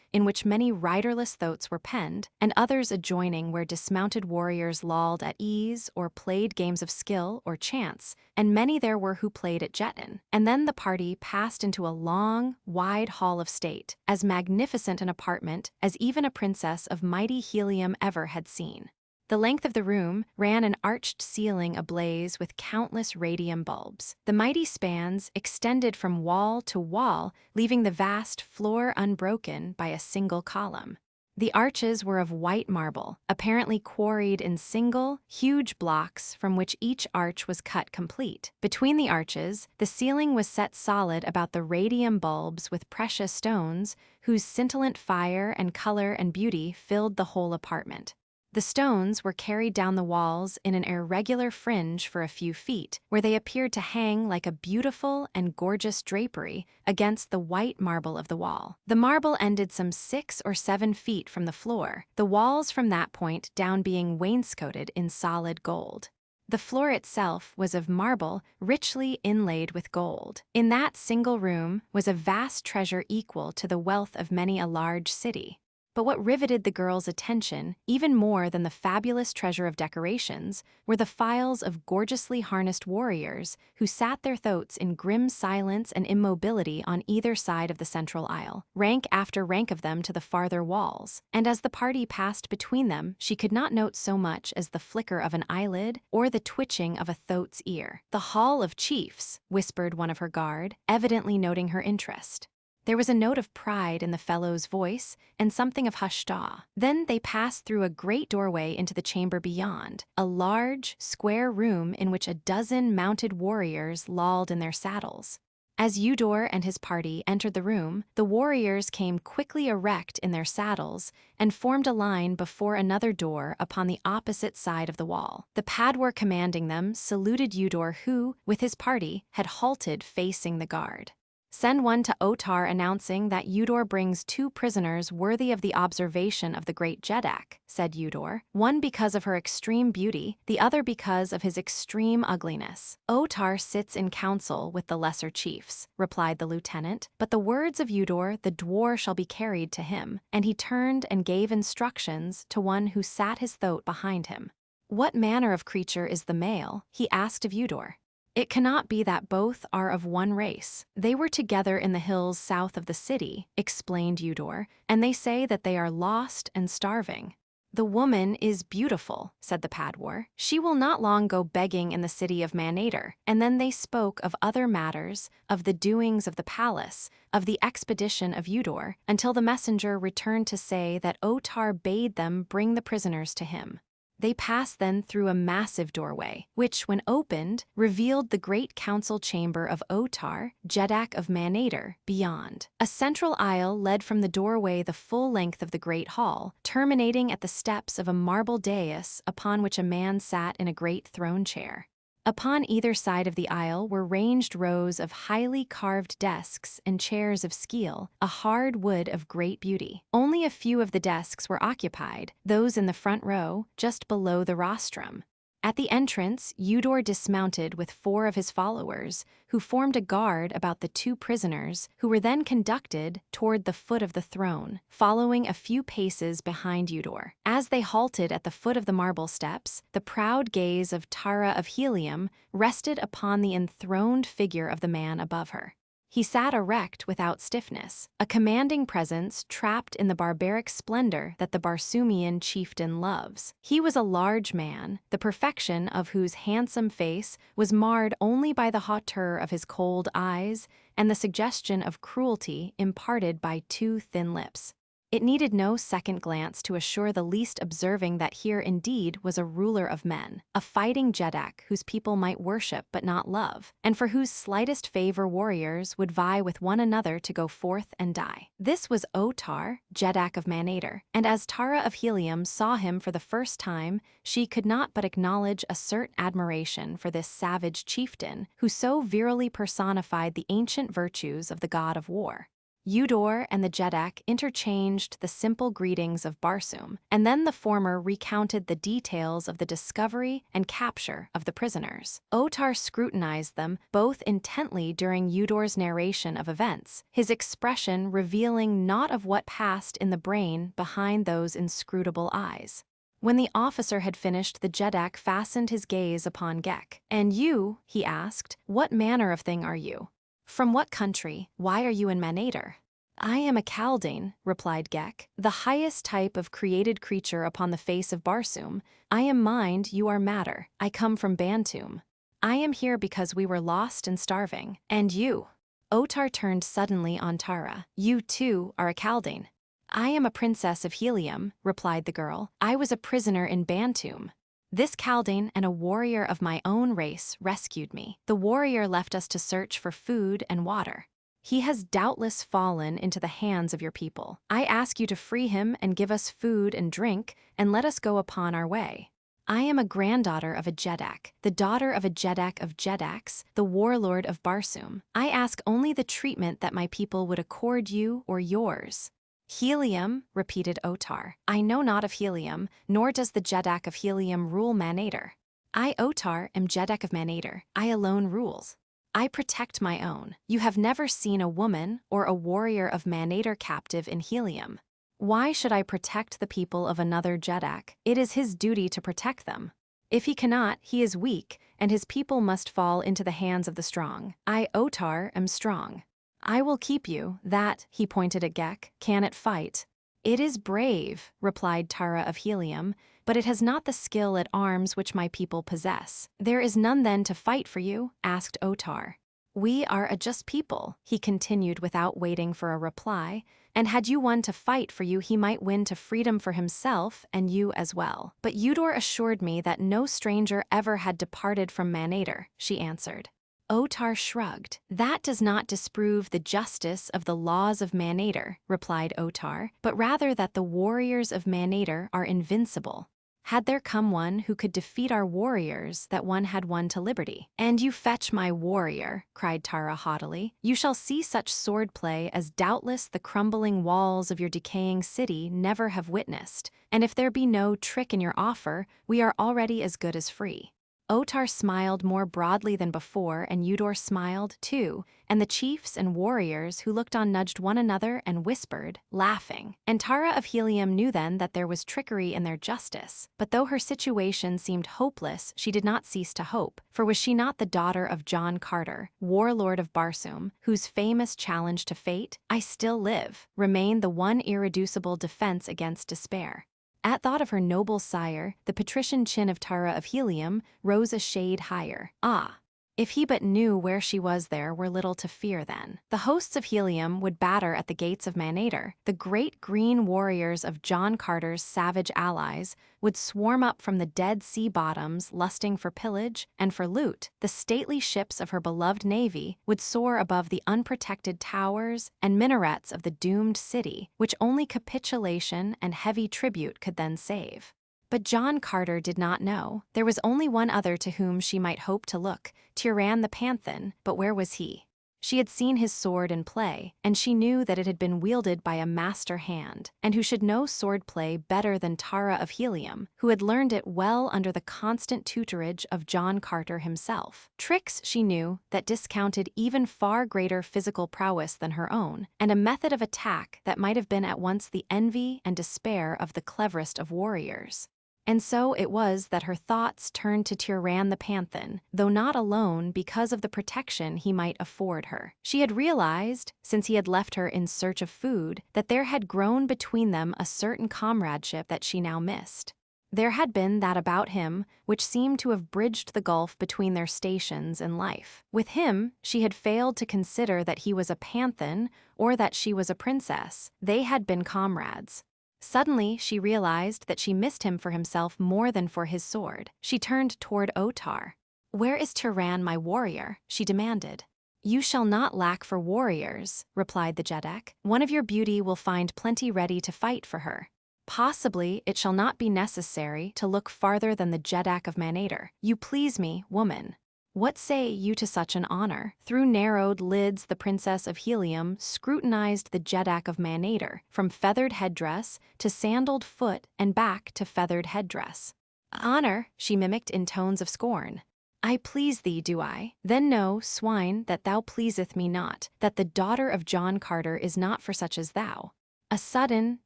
in which many riderless thoats were penned, and others adjoining where dismounted warriors lolled at ease or played games of skill or chance, and many there were who played at jeton. And then the party passed into a long, wide hall of state, as magnificent an apartment as even a princess of mighty Helium ever had seen. The length of the room ran an arched ceiling ablaze with countless radium bulbs. The mighty spans extended from wall to wall, leaving the vast floor unbroken by a single column. The arches were of white marble, apparently quarried in single, huge blocks from which each arch was cut complete. Between the arches, the ceiling was set solid about the radium bulbs with precious stones, whose scintillant fire and color and beauty filled the whole apartment. The stones were carried down the walls in an irregular fringe for a few feet, where they appeared to hang like a beautiful and gorgeous drapery against the white marble of the wall. The marble ended some 6 or 7 feet from the floor, the walls from that point down being wainscoted in solid gold. The floor itself was of marble, richly inlaid with gold. In that single room was a vast treasure equal to the wealth of many a large city. But what riveted the girls' attention, even more than the fabulous treasure of decorations, were the files of gorgeously harnessed warriors who sat their thoats in grim silence and immobility on either side of the central aisle, rank after rank of them to the farther walls. And as the party passed between them, she could not note so much as the flicker of an eyelid or the twitching of a thoat's ear. "The Hall of Chiefs," whispered one of her guard, evidently noting her interest. There was a note of pride in the fellow's voice and something of hushed awe. Then they passed through a great doorway into the chamber beyond, a large, square room in which a dozen mounted warriors lolled in their saddles. As Eudor and his party entered the room, the warriors came quickly erect in their saddles and formed a line before another door upon the opposite side of the wall. The padwar commanding them saluted Eudor, who, with his party, had halted facing the guard. "Send one to Otar announcing that Eudor brings 2 prisoners worthy of the observation of the great Jeddak," said Eudor, "one because of her extreme beauty, the other because of his extreme ugliness." "Otar sits in council with the lesser chiefs," replied the lieutenant, "but the words of Eudor the dwar shall be carried to him," and he turned and gave instructions to one who sat his thoat behind him. "What manner of creature is the male?" he asked of Eudor. "It cannot be that both are of one race. They were together in the hills south of the city," explained Eudor, "and they say that they are lost and starving." "The woman is beautiful," said the padwar. "She will not long go begging in the city of Manader." And then they spoke of other matters, of the doings of the palace, of the expedition of Eudor, until the messenger returned to say that Otar bade them bring the prisoners to him. They passed then through a massive doorway, which, when opened, revealed the great council chamber of Otar, Jeddak of Manader, beyond. A central aisle led from the doorway the full length of the great hall, terminating at the steps of a marble dais upon which a man sat in a great throne chair. Upon either side of the aisle were ranged rows of highly carved desks and chairs of skeel, a hard wood of great beauty. Only a few of the desks were occupied, those in the front row, just below the rostrum. At the entrance, Eudor dismounted with 4 of his followers, who formed a guard about the 2 prisoners, who were then conducted toward the foot of the throne, following a few paces behind Eudor. As they halted at the foot of the marble steps, the proud gaze of Tara of Helium rested upon the enthroned figure of the man above her. He sat erect without stiffness, a commanding presence trapped in the barbaric splendor that the Barsoomian chieftain loves. He was a large man, the perfection of whose handsome face was marred only by the hauteur of his cold eyes and the suggestion of cruelty imparted by 2 thin lips. It needed no second glance to assure the least observing that here indeed was a ruler of men, a fighting Jeddak whose people might worship but not love, and for whose slightest favor warriors would vie with one another to go forth and die. This was Otar, Jeddak of Manader, and as Tara of Helium saw him for the first time, she could not but acknowledge a certain admiration for this savage chieftain who so virilely personified the ancient virtues of the god of war. Eudor and the Jeddak interchanged the simple greetings of Barsoom, and then the former recounted the details of the discovery and capture of the prisoners. Otar scrutinized them both intently during Eudor's narration of events, his expression revealing naught of what passed in the brain behind those inscrutable eyes. When the officer had finished, the Jeddak fastened his gaze upon Gek. "And you," he asked, "what manner of thing are you? From what country? Why are you in Manator?" "I am a Kaldane," replied Gek, "the highest type of created creature upon the face of Barsoom. I am mind, you are matter. I come from Bantoom. I am here because we were lost and starving. And you?" Otar turned suddenly on Tara. "You, too, are a Kaldane." "I am a princess of Helium," replied the girl. "I was a prisoner in Bantoom. This Kaldane and a warrior of my own race rescued me. The warrior left us to search for food and water. He has doubtless fallen into the hands of your people. I ask you to free him and give us food and drink, and let us go upon our way. I am a granddaughter of a Jeddak, the daughter of a Jeddak of Jeddaks, the warlord of Barsoom. I ask only the treatment that my people would accord you or yours." "Helium," repeated Otar. "I know not of Helium, nor does the Jeddak of Helium rule Manator. I, Otar, am Jeddak of Manator. I alone rules. I protect my own. You have never seen a woman or a warrior of Manator captive in Helium. Why should I protect the people of another Jeddak? It is his duty to protect them. If he cannot, he is weak, and his people must fall into the hands of the strong. I, Otar, am strong. I will keep you, that," he pointed at Gek, "can it fight." "It is brave," replied Tara of Helium, "but it has not the skill at arms which my people possess." "There is none then to fight for you?" asked Otar. "We are a just people," he continued without waiting for a reply, "and had you one to fight for you, he might win to freedom for himself and you as well." "But Eudor assured me that no stranger ever had departed from Manator," she answered. Otar shrugged. "That does not disprove the justice of the laws of Manator," replied Otar, "but rather that the warriors of Manator are invincible. Had there come one who could defeat our warriors, that one had won to liberty." "And you fetch my warrior," cried Tara haughtily. "You shall see such swordplay as doubtless the crumbling walls of your decaying city never have witnessed, and if there be no trick in your offer, we are already as good as free." Otar smiled more broadly than before, and Eudor smiled, too, and the chiefs and warriors who looked on nudged one another and whispered, laughing. And Tara of Helium knew then that there was trickery in their justice. But though her situation seemed hopeless, she did not cease to hope, for was she not the daughter of John Carter, warlord of Barsoom, whose famous challenge to fate, "I still live," remained the one irreducible defense against despair? At thought of her noble sire, the patrician chin of Tara of Helium rose a shade higher. Ah! If he but knew where she was, there were little to fear then. The hosts of Helium would batter at the gates of Manator. The great green warriors of John Carter's savage allies would swarm up from the dead sea bottoms lusting for pillage and for loot. The stately ships of her beloved navy would soar above the unprotected towers and minarets of the doomed city, which only capitulation and heavy tribute could then save. But John Carter did not know. There was only one other to whom she might hope to look, Tyran the Panthan, but where was he? She had seen his sword in play, and she knew that it had been wielded by a master hand, and who should know swordplay better than Tara of Helium, who had learned it well under the constant tutorage of John Carter himself. Tricks, she knew, that discounted even far greater physical prowess than her own, and a method of attack that might have been at once the envy and despair of the cleverest of warriors. And so it was that her thoughts turned to Tyran the Panthan, though not alone because of the protection he might afford her. She had realized, since he had left her in search of food, that there had grown between them a certain comradeship that she now missed. There had been that about him which seemed to have bridged the gulf between their stations in life. With him, she had failed to consider that he was a Panthan or that she was a princess. They had been comrades. Suddenly, she realized that she missed him for himself more than for his sword. She turned toward Otar. "Where is Tyran, my warrior?" she demanded. "You shall not lack for warriors," replied the Jeddak. "One of your beauty will find plenty ready to fight for her. Possibly it shall not be necessary to look farther than the Jeddak of Manator. You please me, woman." What say you to such an honor? Through narrowed lids the Princess of Helium scrutinized the Jeddak of Manator, from feathered headdress to sandaled foot and back to feathered headdress. Honor, she mimicked in tones of scorn. I please thee, do I? Then know, swine, that thou pleaseth me not, that the daughter of John Carter is not for such as thou. A sudden,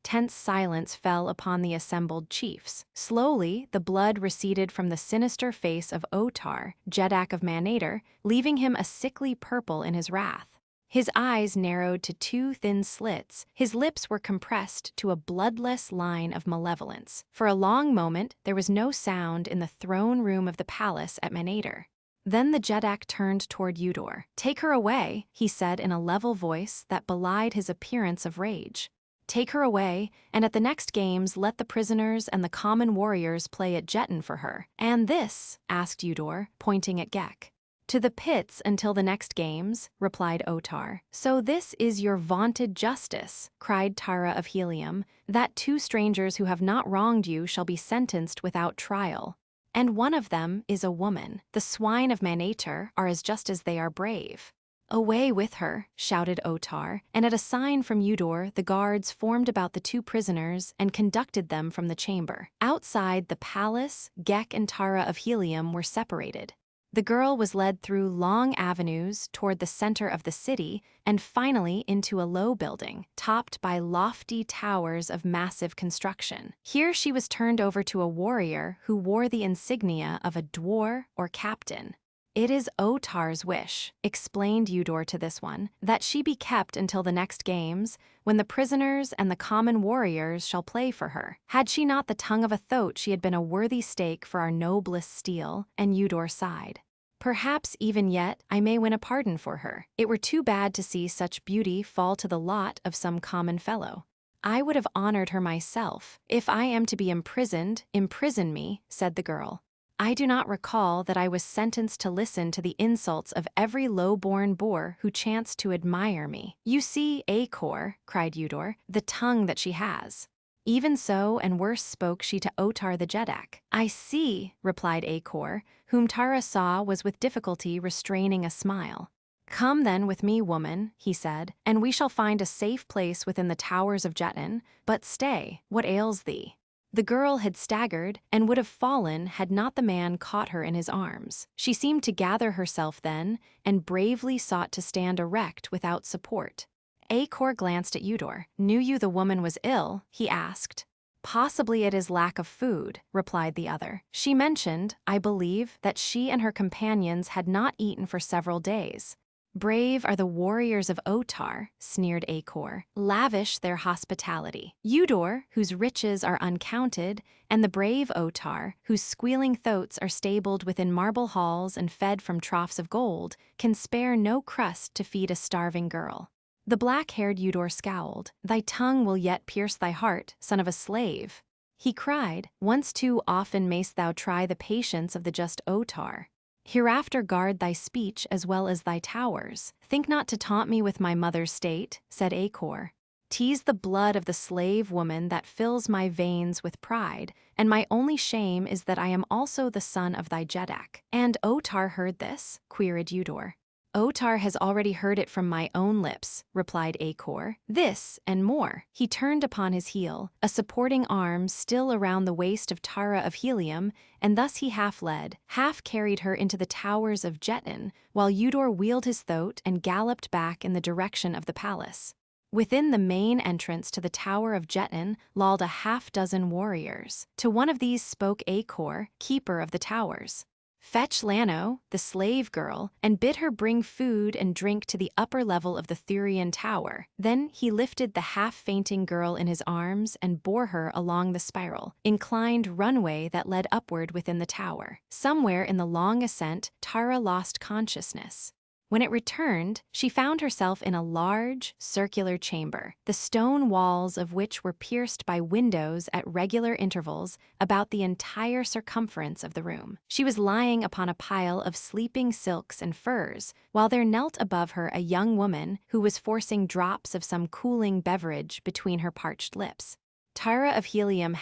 tense silence fell upon the assembled chiefs. Slowly, the blood receded from the sinister face of Otar, Jeddak of Manator, leaving him a sickly purple in his wrath. His eyes narrowed to two thin slits, his lips were compressed to a bloodless line of malevolence. For a long moment, there was no sound in the throne room of the palace at Manator. Then the Jeddak turned toward Eudor. Take her away, he said in a level voice that belied his appearance of rage. Take her away, and at the next games let the prisoners and the common warriors play at Jetton for her. And this? Asked Eudor, pointing at Gek. To the pits until the next games, replied Otar. So this is your vaunted justice, cried Tara of Helium, that two strangers who have not wronged you shall be sentenced without trial. And one of them is a woman. The swine of Manator are as just as they are brave. Away with her, shouted Otar, and at a sign from Eudor, the guards formed about the two prisoners and conducted them from the chamber. Outside the palace, Gek and Tara of Helium were separated. The girl was led through long avenues toward the center of the city and finally into a low building, topped by lofty towers of massive construction. Here she was turned over to a warrior who wore the insignia of a dwar or captain. It is Otar's wish, explained Eudor to this one, that she be kept until the next games, when the prisoners and the common warriors shall play for her. Had she not the tongue of a thoat, she had been a worthy stake for our noblest steel, and Eudor sighed. Perhaps even yet I may win a pardon for her. It were too bad to see such beauty fall to the lot of some common fellow. I would have honored her myself. If I am to be imprisoned, imprison me, said the girl. I do not recall that I was sentenced to listen to the insults of every low-born boor who chanced to admire me. You see, Acor, cried Eudor, the tongue that she has. Even so, and worse spoke she to Otar the Jeddak. I see, replied Acor, whom Tara saw was with difficulty restraining a smile. Come then with me, woman, he said, and we shall find a safe place within the towers of Jetton. But stay, what ails thee? The girl had staggered and would have fallen had not the man caught her in his arms. She seemed to gather herself then and bravely sought to stand erect without support. Acor glanced at Eudor. Knew you the woman was ill? He asked. Possibly it is lack of food, replied the other. She mentioned, I believe, that she and her companions had not eaten for several days. Brave are the warriors of Otar, sneered Acor, lavish their hospitality. Eudor, whose riches are uncounted, and the brave Otar, whose squealing thoats are stabled within marble halls and fed from troughs of gold, can spare no crust to feed a starving girl. The black-haired Eudor scowled. Thy tongue will yet pierce thy heart, son of a slave. He cried, once too often mayst thou try the patience of the just Otar. Hereafter guard thy speech as well as thy towers. Think not to taunt me with my mother's state, said Acor. 'Tis the blood of the slave woman that fills my veins with pride, and my only shame is that I am also the son of thy Jeddak. And Otar heard this? Queried Eudor. Otar has already heard it from my own lips, replied Acor. This and more. He turned upon his heel, a supporting arm still around the waist of Tara of Helium, and thus he half led, half carried her into the towers of Jetton, while Eudor wheeled his thoat and galloped back in the direction of the palace. Within the main entrance to the Tower of Jetton lolled a half-dozen warriors. To one of these spoke Acor, keeper of the towers. Fetch Lano, the slave girl, and bid her bring food and drink to the upper level of the Thurian tower. Then he lifted the half-fainting girl in his arms and bore her along the spiral, inclined runway that led upward within the tower. Somewhere in the long ascent, Tara lost consciousness. When it returned, she found herself in a large, circular chamber, the stone walls of which were pierced by windows at regular intervals about the entire circumference of the room. She was lying upon a pile of sleeping silks and furs, while there knelt above her a young woman who was forcing drops of some cooling beverage between her parched lips. Tara of Helium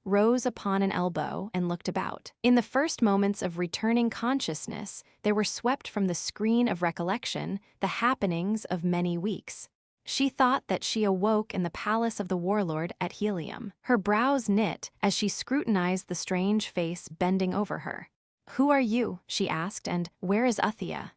rose upon an elbow and looked about. In the first moments of returning consciousness, there were swept from the screen of recollection the happenings of many weeks. She thought that she awoke in the palace of the warlord at Helium. Her brows knit as she scrutinized the strange face bending over her. "Who are you?" she asked, "and where is Uthia?"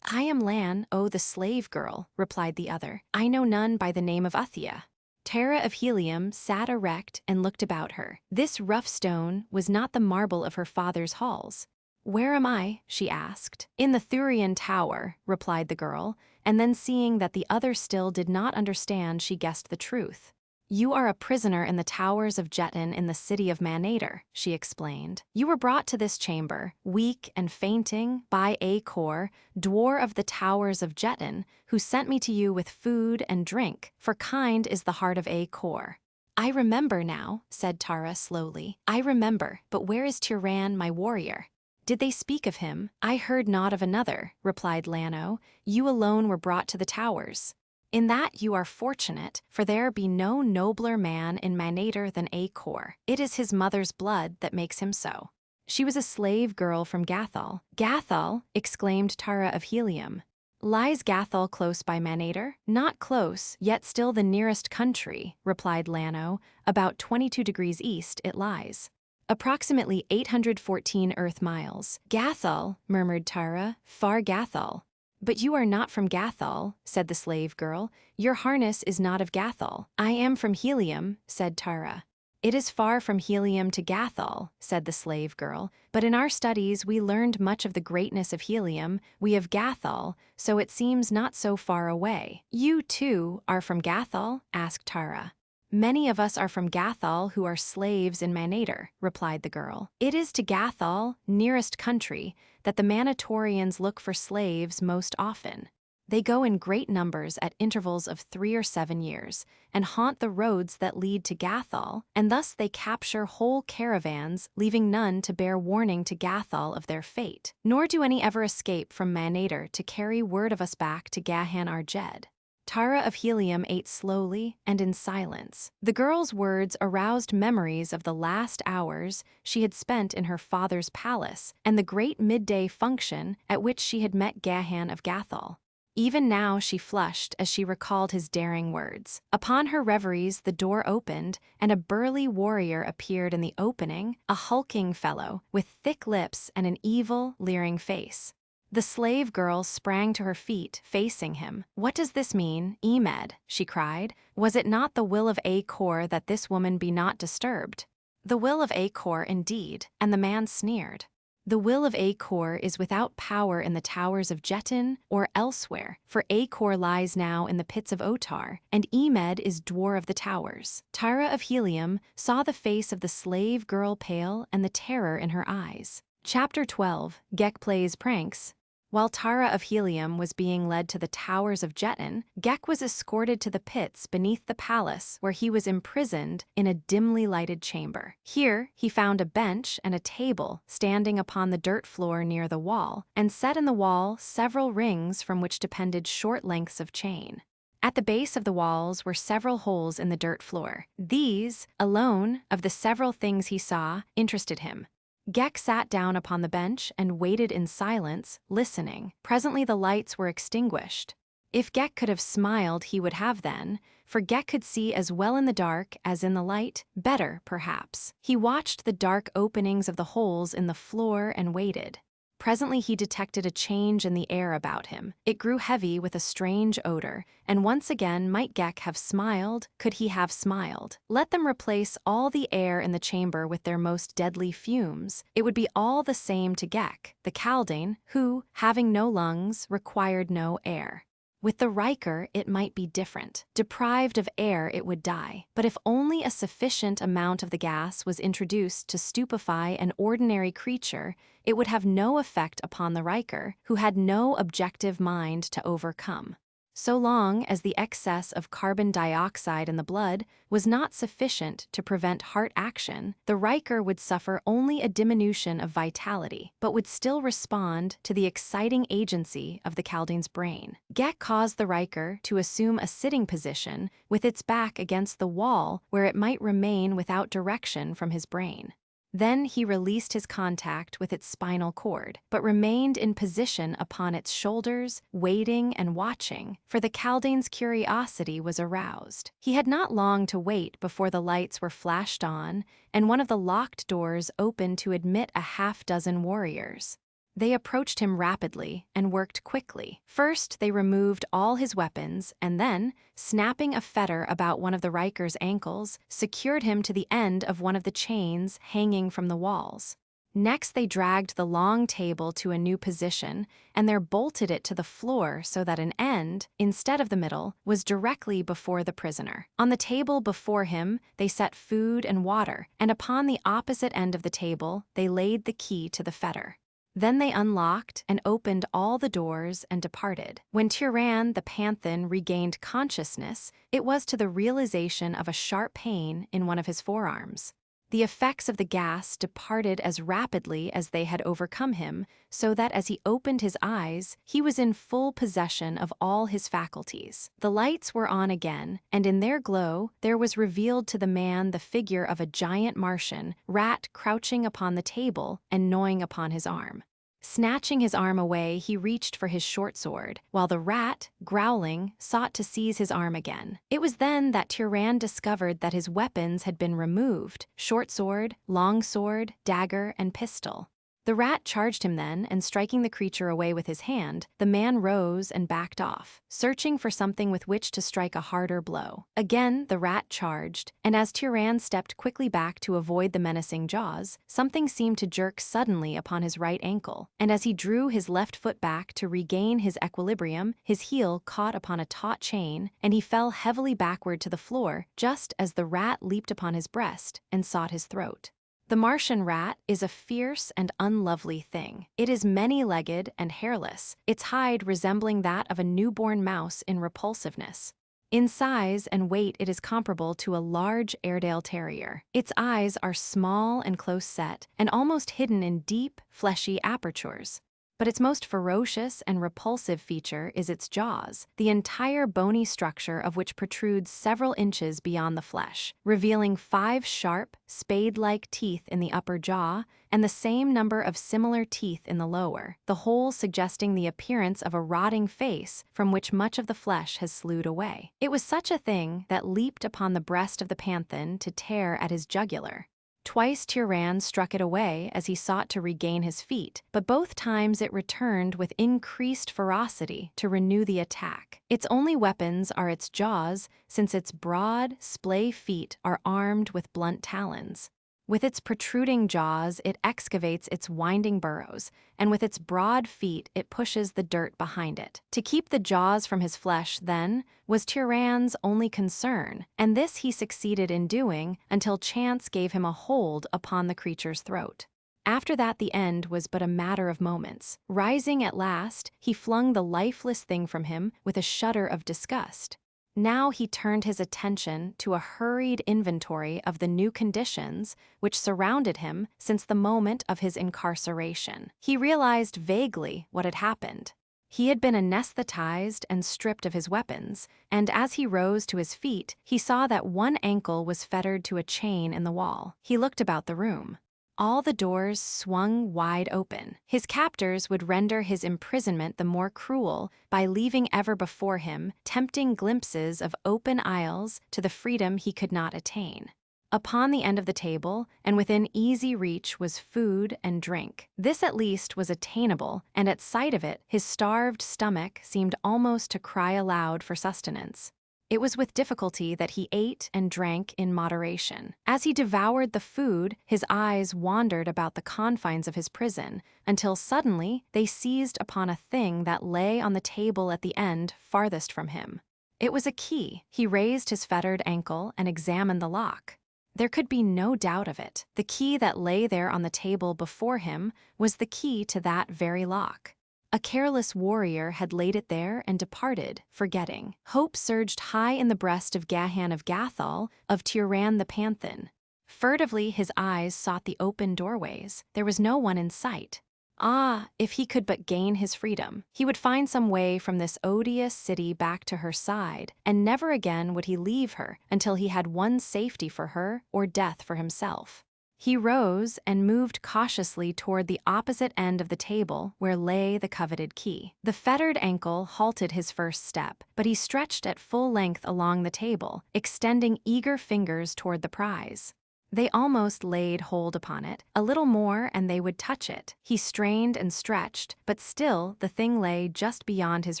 "I am Lan, the slave girl," replied the other. "I know none by the name of Uthia." Tara of Helium sat erect and looked about her. This rough stone was not the marble of her father's halls. "Where am I?" she asked. "In the Thurian Tower," replied the girl, and then seeing that the other still did not understand, she guessed the truth. "You are a prisoner in the towers of Jetton in the city of Manator," she explained. "You were brought to this chamber, weak and fainting, by Acor, dwarf of the towers of Jetton, who sent me to you with food and drink, for kind is the heart of Acor." "I remember now," said Tara slowly. "I remember, but where is Tiran, my warrior?" "Did they speak of him?" "I heard naught of another," replied Lano. "You alone were brought to the towers." "In that you are fortunate, for there be no nobler man in Manator than Acor. It is his mother's blood that makes him so." She was a slave girl from Gathol. "Gathol?" exclaimed Tara of Helium. "Lies Gathol close by Manator?" "Not close, yet still the nearest country," replied Lano. "About 22 degrees east it lies. Approximately 814 Earth miles." "Gathol," murmured Tara, "far Gathol." "But you are not from Gathol," said the slave girl. "Your harness is not of Gathol." "I am from Helium," said Tara. "It is far from Helium to Gathol," said the slave girl. "But in our studies we learned much of the greatness of Helium, we of Gathol, so it seems not so far away." "You, too, are from Gathol?" asked Tara. "Many of us are from Gathol who are slaves in Manator," replied the girl. "It is to Gathol, nearest country, that the Manatorians look for slaves most often. They go in great numbers at intervals of 3 or 7 years, and haunt the roads that lead to Gathol, and thus they capture whole caravans, leaving none to bear warning to Gathol of their fate. Nor do any ever escape from Manator to carry word of us back to Gahan our Jed." Tara of Helium ate slowly and in silence. The girl's words aroused memories of the last hours she had spent in her father's palace and the great midday function at which she had met Gahan of Gathol. Even now she flushed as she recalled his daring words. Upon her reveries the door opened, and a burly warrior appeared in the opening, a hulking fellow, with thick lips and an evil, leering face. The slave girl sprang to her feet, facing him. "What does this mean, Emed?" she cried. "Was it not the will of Acor that this woman be not disturbed?" "The will of Acor, indeed," and the man sneered. "The will of Acor is without power in the towers of Jetton or elsewhere, for Acor lies now in the pits of Otar, and Emed is dwarf of the towers." Tara of Helium saw the face of the slave girl pale and the terror in her eyes. Chapter 12, Gek Plays Pranks. While Tara of Helium was being led to the towers of Jetton, Gek was escorted to the pits beneath the palace where he was imprisoned in a dimly lighted chamber. Here he found a bench and a table standing upon the dirt floor near the wall, and set in the wall several rings from which depended short lengths of chain. At the base of the walls were several holes in the dirt floor. These, alone, of the several things he saw, interested him. Gek sat down upon the bench and waited in silence, listening. Presently the lights were extinguished. If Gek could have smiled, he would have then, for Gek could see as well in the dark as in the light, better, perhaps. He watched the dark openings of the holes in the floor and waited. Presently he detected a change in the air about him. It grew heavy with a strange odor, and once again might Gek have smiled, could he have smiled. Let them replace all the air in the chamber with their most deadly fumes. It would be all the same to Gek, the Kaldane, who, having no lungs, required no air. With the Riker, it might be different. Deprived of air, it would die. But if only a sufficient amount of the gas was introduced to stupefy an ordinary creature, it would have no effect upon the Riker, who had no objective mind to overcome. so long as the excess of carbon dioxide in the blood was not sufficient to prevent heart action, the Riker would suffer only a diminution of vitality, but would still respond to the exciting agency of the Kaldane's brain. Gek caused the Riker to assume a sitting position with its back against the wall where it might remain without direction from his brain. Then he released his contact with its spinal cord, but remained in position upon its shoulders, waiting and watching, for the Kaldane's curiosity was aroused. He had not long to wait before the lights were flashed on, and one of the locked doors opened to admit a half-dozen warriors. They approached him rapidly and worked quickly. First, they removed all his weapons and then, snapping a fetter about one of the Riker's ankles, secured him to the end of one of the chains hanging from the walls. Next, they dragged the long table to a new position and there bolted it to the floor so that an end, instead of the middle, was directly before the prisoner. On the table before him, they set food and water, and upon the opposite end of the table, they laid the key to the fetter. Then they unlocked and opened all the doors and departed. When Tyran the Panthan regained consciousness, it was to the realization of a sharp pain in one of his forearms. The effects of the gas departed as rapidly as they had overcome him, so that as he opened his eyes, he was in full possession of all his faculties. The lights were on again, and in their glow, there was revealed to the man the figure of a giant Martian rat crouching upon the table and gnawing upon his arm. Snatching his arm away, he reached for his short sword, while the rat, growling, sought to seize his arm again. It was then that Tyran discovered that his weapons had been removed: short sword, long sword, dagger, and pistol. The rat charged him then, and striking the creature away with his hand, the man rose and backed off, searching for something with which to strike a harder blow. Again the rat charged, and as Tyran stepped quickly back to avoid the menacing jaws, something seemed to jerk suddenly upon his right ankle, and as he drew his left foot back to regain his equilibrium, his heel caught upon a taut chain, and he fell heavily backward to the floor just as the rat leaped upon his breast and sought his throat. The Martian rat is a fierce and unlovely thing. It is many-legged and hairless, its hide resembling that of a newborn mouse in repulsiveness. In size and weight it is comparable to a large Airedale Terrier. Its eyes are small and close-set, and almost hidden in deep, fleshy apertures. But its most ferocious and repulsive feature is its jaws, the entire bony structure of which protrudes several inches beyond the flesh, revealing 5 sharp, spade-like teeth in the upper jaw and the same number of similar teeth in the lower, the whole suggesting the appearance of a rotting face from which much of the flesh has sloughed away. It was such a thing that leaped upon the breast of the Panthan to tear at his jugular. Twice Tyran struck it away as he sought to regain his feet, but both times it returned with increased ferocity to renew the attack. Its only weapons are its jaws, since its broad, splay feet are armed with blunt talons. With its protruding jaws, it excavates its winding burrows, and with its broad feet, it pushes the dirt behind it. To keep the jaws from his flesh, then, was Tyran's only concern, and this he succeeded in doing until chance gave him a hold upon the creature's throat. After that, the end was but a matter of moments. Rising at last, he flung the lifeless thing from him with a shudder of disgust. Now he turned his attention to a hurried inventory of the new conditions which surrounded him since the moment of his incarceration. He realized vaguely what had happened. He had been anesthetized and stripped of his weapons, and as he rose to his feet, he saw that one ankle was fettered to a chain in the wall. He looked about the room. All the doors swung wide open. His captors would render his imprisonment the more cruel by leaving ever before him tempting glimpses of open aisles to the freedom he could not attain. Upon the end of the table, and within easy reach, was food and drink. This at least was attainable, and at sight of it, his starved stomach seemed almost to cry aloud for sustenance. It was with difficulty that he ate and drank in moderation. As he devoured the food, his eyes wandered about the confines of his prison, until suddenly they seized upon a thing that lay on the table at the end farthest from him. It was a key. He raised his fettered ankle and examined the lock. There could be no doubt of it. The key that lay there on the table before him was the key to that very lock. A careless warrior had laid it there and departed, forgetting. Hope surged high in the breast of Gahan of Gathol, of Turan the Panthan. Furtively his eyes sought the open doorways. There was no one in sight. Ah, if he could but gain his freedom, he would find some way from this odious city back to her side, and never again would he leave her until he had won safety for her or death for himself. He rose and moved cautiously toward the opposite end of the table where lay the coveted key. The fettered ankle halted his first step, but he stretched at full length along the table, extending eager fingers toward the prize. They almost laid hold upon it. A little more and they would touch it. He strained and stretched, but still the thing lay just beyond his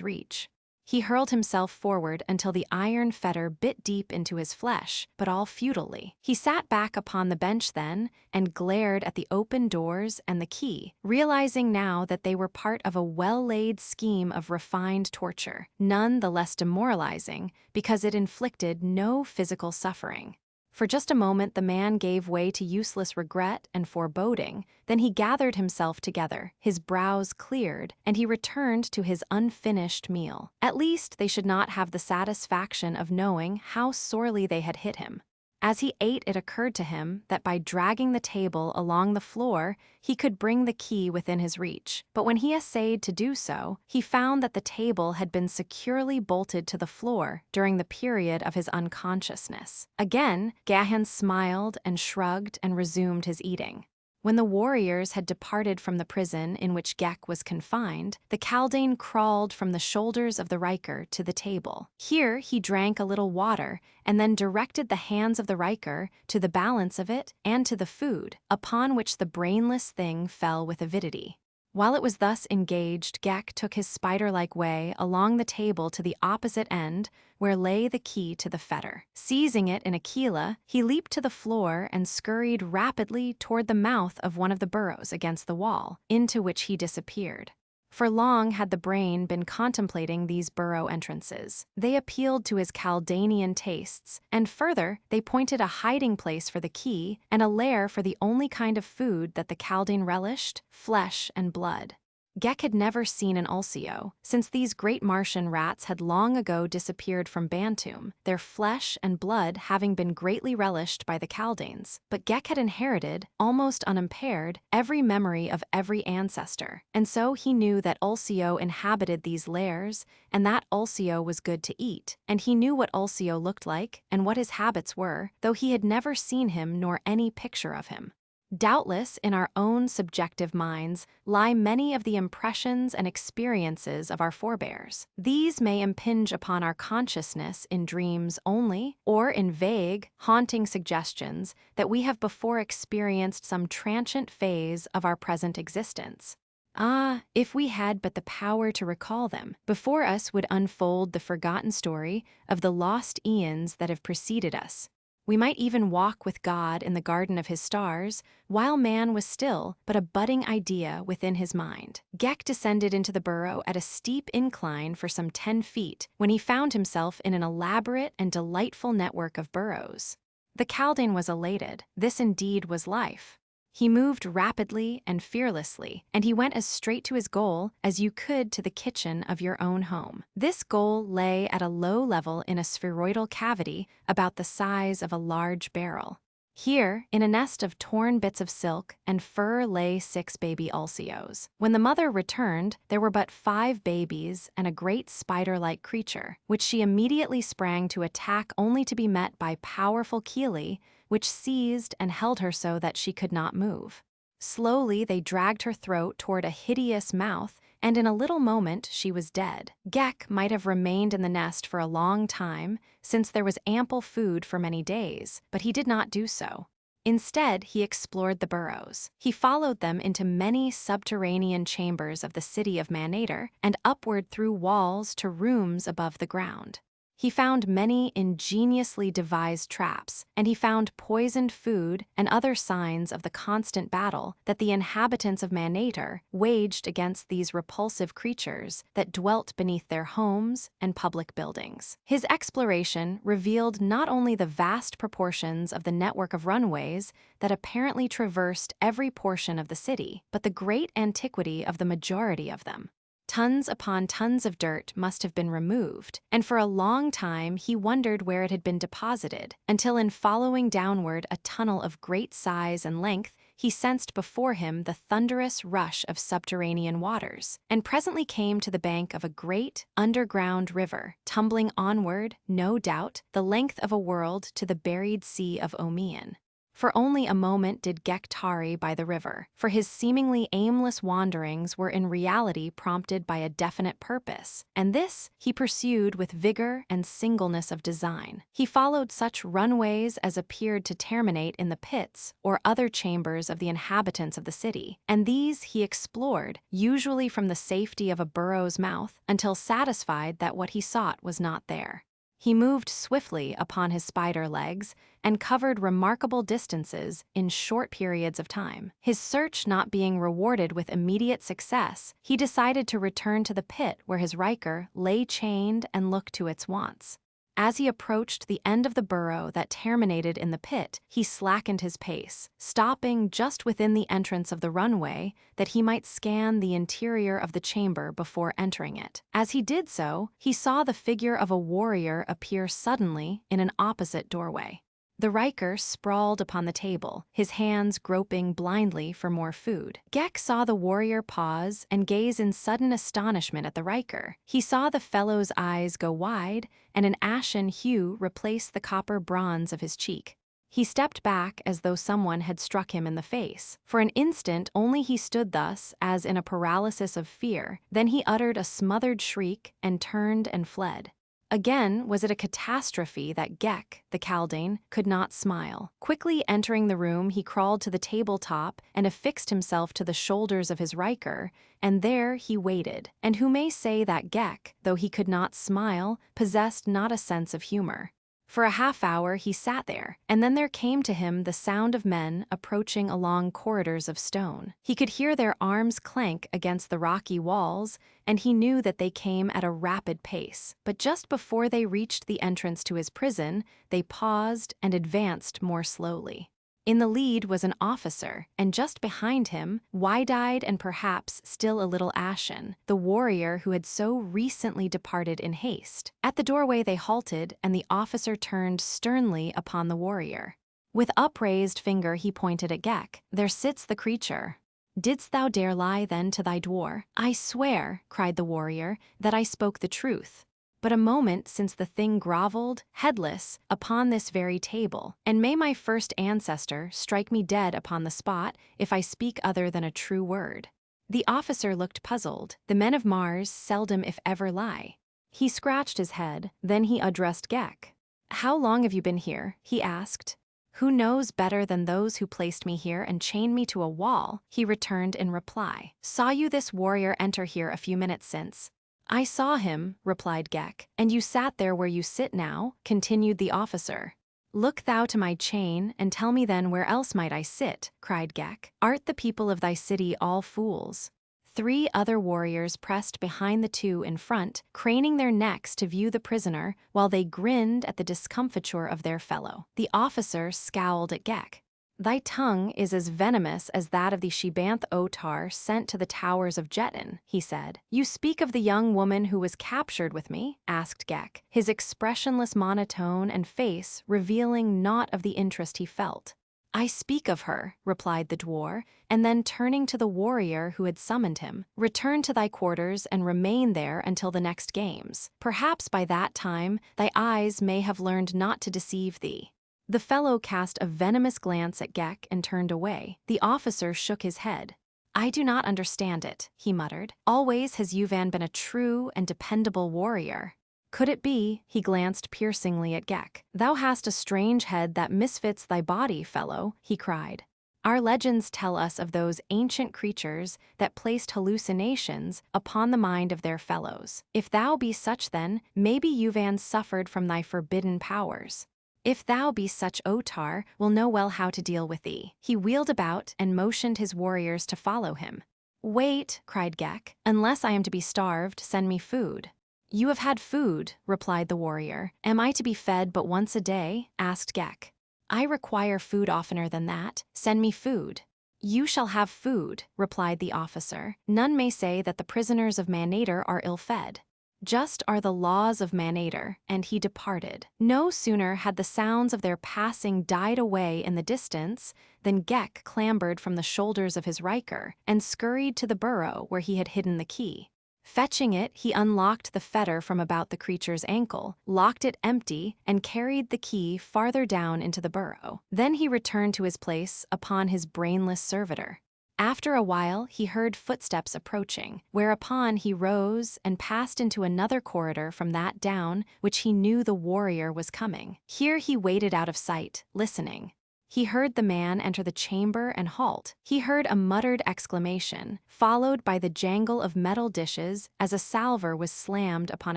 reach. He hurled himself forward until the iron fetter bit deep into his flesh, but all futilely. He sat back upon the bench then and glared at the open doors and the key, realizing now that they were part of a well-laid scheme of refined torture, none the less demoralizing because it inflicted no physical suffering. For just a moment the man gave way to useless regret and foreboding, then he gathered himself together, his brows cleared, and he returned to his unfinished meal. At least they should not have the satisfaction of knowing how sorely they had hit him. As he ate, it occurred to him that by dragging the table along the floor, he could bring the key within his reach. But when he essayed to do so, he found that the table had been securely bolted to the floor during the period of his unconsciousness. Again, Gahan smiled and shrugged and resumed his eating. When the warriors had departed from the prison in which Gek was confined, the Kaldane crawled from the shoulders of the Riker to the table. Here he drank a little water and then directed the hands of the Riker to the balance of it and to the food, upon which the brainless thing fell with avidity. While it was thus engaged, Gek took his spider-like way along the table to the opposite end, where lay the key to the fetter. Seizing it in a keela, he leaped to the floor and scurried rapidly toward the mouth of one of the burrows against the wall, into which he disappeared. For long had the brain been contemplating these burrow entrances. They appealed to his Chaldeanian tastes, and further, they pointed a hiding place for the key and a lair for the only kind of food that the Chaldean relished, flesh and blood. Gek had never seen an ulcio, since these great Martian rats had long ago disappeared from Barsoom, their flesh and blood having been greatly relished by the Chaldeans. But Gek had inherited, almost unimpaired, every memory of every ancestor, and so he knew that ulcio inhabited these lairs, and that ulcio was good to eat, and he knew what ulcio looked like and what his habits were, though he had never seen him nor any picture of him. Doubtless, in our own subjective minds lie many of the impressions and experiences of our forebears. These may impinge upon our consciousness in dreams only, or in vague, haunting suggestions that we have before experienced some transient phase of our present existence. Ah, if we had but the power to recall them, before us would unfold the forgotten story of the lost eons that have preceded us. We might even walk with God in the garden of his stars, while man was still but a budding idea within his mind. Gek descended into the burrow at a steep incline for some 10 feet when he found himself in an elaborate and delightful network of burrows. The Chaldean was elated. This indeed was life. He moved rapidly and fearlessly, and he went as straight to his goal as you could to the kitchen of your own home. This goal lay at a low level in a spheroidal cavity about the size of a large barrel. Here, in a nest of torn bits of silk and fur lay 6 baby ulcios. When the mother returned, there were but 5 babies and a great spider-like creature, which she immediately sprang to attack only to be met by powerful chelae, which seized and held her so that she could not move. Slowly they dragged her throat toward a hideous mouth, and in a little moment she was dead. Gek might have remained in the nest for a long time, since there was ample food for many days, but he did not do so. Instead, he explored the burrows. He followed them into many subterranean chambers of the city of Manator, and upward through walls to rooms above the ground. He found many ingeniously devised traps, and he found poisoned food and other signs of the constant battle that the inhabitants of Manator waged against these repulsive creatures that dwelt beneath their homes and public buildings. His exploration revealed not only the vast proportions of the network of runways that apparently traversed every portion of the city, but the great antiquity of the majority of them. Tons upon tons of dirt must have been removed, and for a long time he wondered where it had been deposited, until in following downward a tunnel of great size and length, he sensed before him the thunderous rush of subterranean waters, and presently came to the bank of a great, underground river, tumbling onward, no doubt, the length of a world to the buried sea of Omian. For only a moment did Gek tarry by the river, for his seemingly aimless wanderings were in reality prompted by a definite purpose, and this he pursued with vigor and singleness of design. He followed such runways as appeared to terminate in the pits or other chambers of the inhabitants of the city, and these he explored, usually from the safety of a burrow's mouth, until satisfied that what he sought was not there. He moved swiftly upon his spider legs and covered remarkable distances in short periods of time. His search not being rewarded with immediate success, he decided to return to the pit where his Riker lay chained and look to its wants. As he approached the end of the burrow that terminated in the pit, he slackened his pace, stopping just within the entrance of the runway that he might scan the interior of the chamber before entering it. As he did so, he saw the figure of a warrior appear suddenly in an opposite doorway. The Riker sprawled upon the table, his hands groping blindly for more food. Gek saw the warrior pause and gaze in sudden astonishment at the Riker. He saw the fellow's eyes go wide, and an ashen hue replace the copper bronze of his cheek. He stepped back as though someone had struck him in the face. For an instant only he stood thus, as in a paralysis of fear. Then he uttered a smothered shriek and turned and fled. Again was it a catastrophe that Gek, the Kaldane, could not smile. Quickly entering the room, he crawled to the tabletop and affixed himself to the shoulders of his Riker, and there he waited. And who may say that Gek, though he could not smile, possessed not a sense of humor? For a half-hour he sat there, and then there came to him the sound of men approaching along corridors of stone. He could hear their arms clank against the rocky walls, and he knew that they came at a rapid pace. But just before they reached the entrance to his prison, they paused and advanced more slowly. In the lead was an officer, and just behind him, wide-eyed and perhaps still a little ashen, the warrior who had so recently departed in haste. At the doorway they halted, and the officer turned sternly upon the warrior. With upraised finger he pointed at Gek. "There sits the creature. Didst thou dare lie then to thy dwar?" "I swear," cried the warrior, "that I spoke the truth. But a moment since the thing grovelled, headless, upon this very table, and may my first ancestor strike me dead upon the spot if I speak other than a true word." The officer looked puzzled. The men of Mars seldom if ever lie. He scratched his head, then he addressed Gek. "How long have you been here?" he asked. "Who knows better than those who placed me here and chained me to a wall?" he returned in reply. "Saw you this warrior enter here a few minutes since?" "I saw him," replied Gek. "And you sat there where you sit now?" continued the officer. "Look thou to my chain, and tell me then where else might I sit," cried Gek. "Art the people of thy city all fools?" 3 other warriors pressed behind the 2 in front, craning their necks to view the prisoner, while they grinned at the discomfiture of their fellow. The officer scowled at Gek. "Thy tongue is as venomous as that of the Shebanth Otar sent to the towers of Jetton," he said. "You speak of the young woman who was captured with me?" asked Gek, his expressionless monotone and face revealing naught of the interest he felt. "I speak of her," replied the dwarf, and then turning to the warrior who had summoned him, "Return to thy quarters and remain there until the next games. Perhaps by that time thy eyes may have learned not to deceive thee." The fellow cast a venomous glance at Gek and turned away. The officer shook his head. "I do not understand it," he muttered. "Always has Yuvan been a true and dependable warrior. Could it be?" He glanced piercingly at Gek. "Thou hast a strange head that misfits thy body, fellow," he cried. "Our legends tell us of those ancient creatures that placed hallucinations upon the mind of their fellows. If thou be such then, maybe Yuvan suffered from thy forbidden powers. If thou be such, Otar will know well how to deal with thee." He wheeled about and motioned his warriors to follow him. "Wait," cried Gek. "Unless I am to be starved, send me food." "You have had food," replied the warrior. "Am I to be fed but once a day?" asked Gek. "I require food oftener than that. Send me food." "You shall have food," replied the officer. "None may say that the prisoners of Manator are ill-fed. Just are the laws of Manator," and he departed. No sooner had the sounds of their passing died away in the distance than Gek clambered from the shoulders of his Riker and scurried to the burrow where he had hidden the key. Fetching it, he unlocked the fetter from about the creature's ankle, locked it empty, and carried the key farther down into the burrow. Then he returned to his place upon his brainless servitor. After a while, he heard footsteps approaching, whereupon he rose and passed into another corridor from that down which he knew the warrior was coming. Here he waited out of sight, listening. He heard the man enter the chamber and halt. He heard a muttered exclamation, followed by the jangle of metal dishes as a salver was slammed upon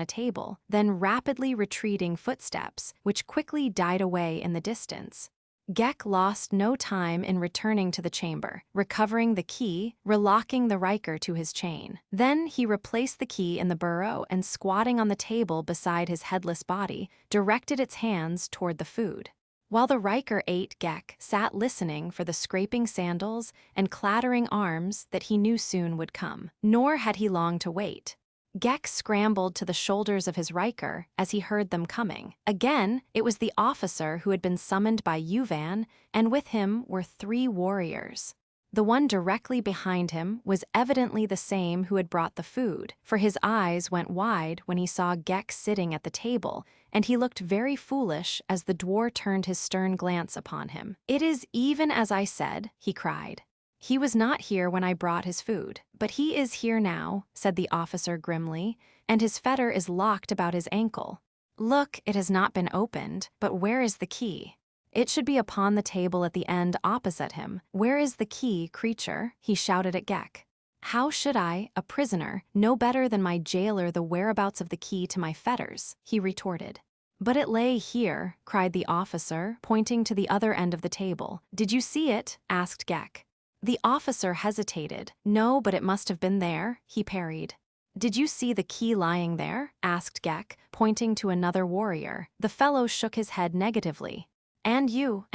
a table, then rapidly retreating footsteps, which quickly died away in the distance. Gek lost no time in returning to the chamber, recovering the key, relocking the Riker to his chain. Then he replaced the key in the burrow and, squatting on the table beside his headless body, directed its hands toward the food. While the Riker ate, Gek sat listening for the scraping sandals and clattering arms that he knew soon would come. Nor had he long to wait. Gek scrambled to the shoulders of his Riker as he heard them coming. Again, it was the officer who had been summoned by Yuvan, and with him were 3 warriors. The one directly behind him was evidently the same who had brought the food, for his eyes went wide when he saw Gek sitting at the table, and he looked very foolish as the dwarf turned his stern glance upon him. "It is even as I said," he cried. "He was not here when I brought his food, but he is here now," said the officer grimly, "and his fetter is locked about his ankle. Look, it has not been opened, but where is the key? It should be upon the table at the end opposite him. Where is the key, creature?" he shouted at Gek. "How should I, a prisoner, know better than my jailer the whereabouts of the key to my fetters?" he retorted. "But it lay here," cried the officer, pointing to the other end of the table. "Did you see it?" asked Gek. The officer hesitated. "No, but it must have been there," he parried. "Did you see the key lying there?" asked Gek, pointing to another warrior. The fellow shook his head negatively. And you,"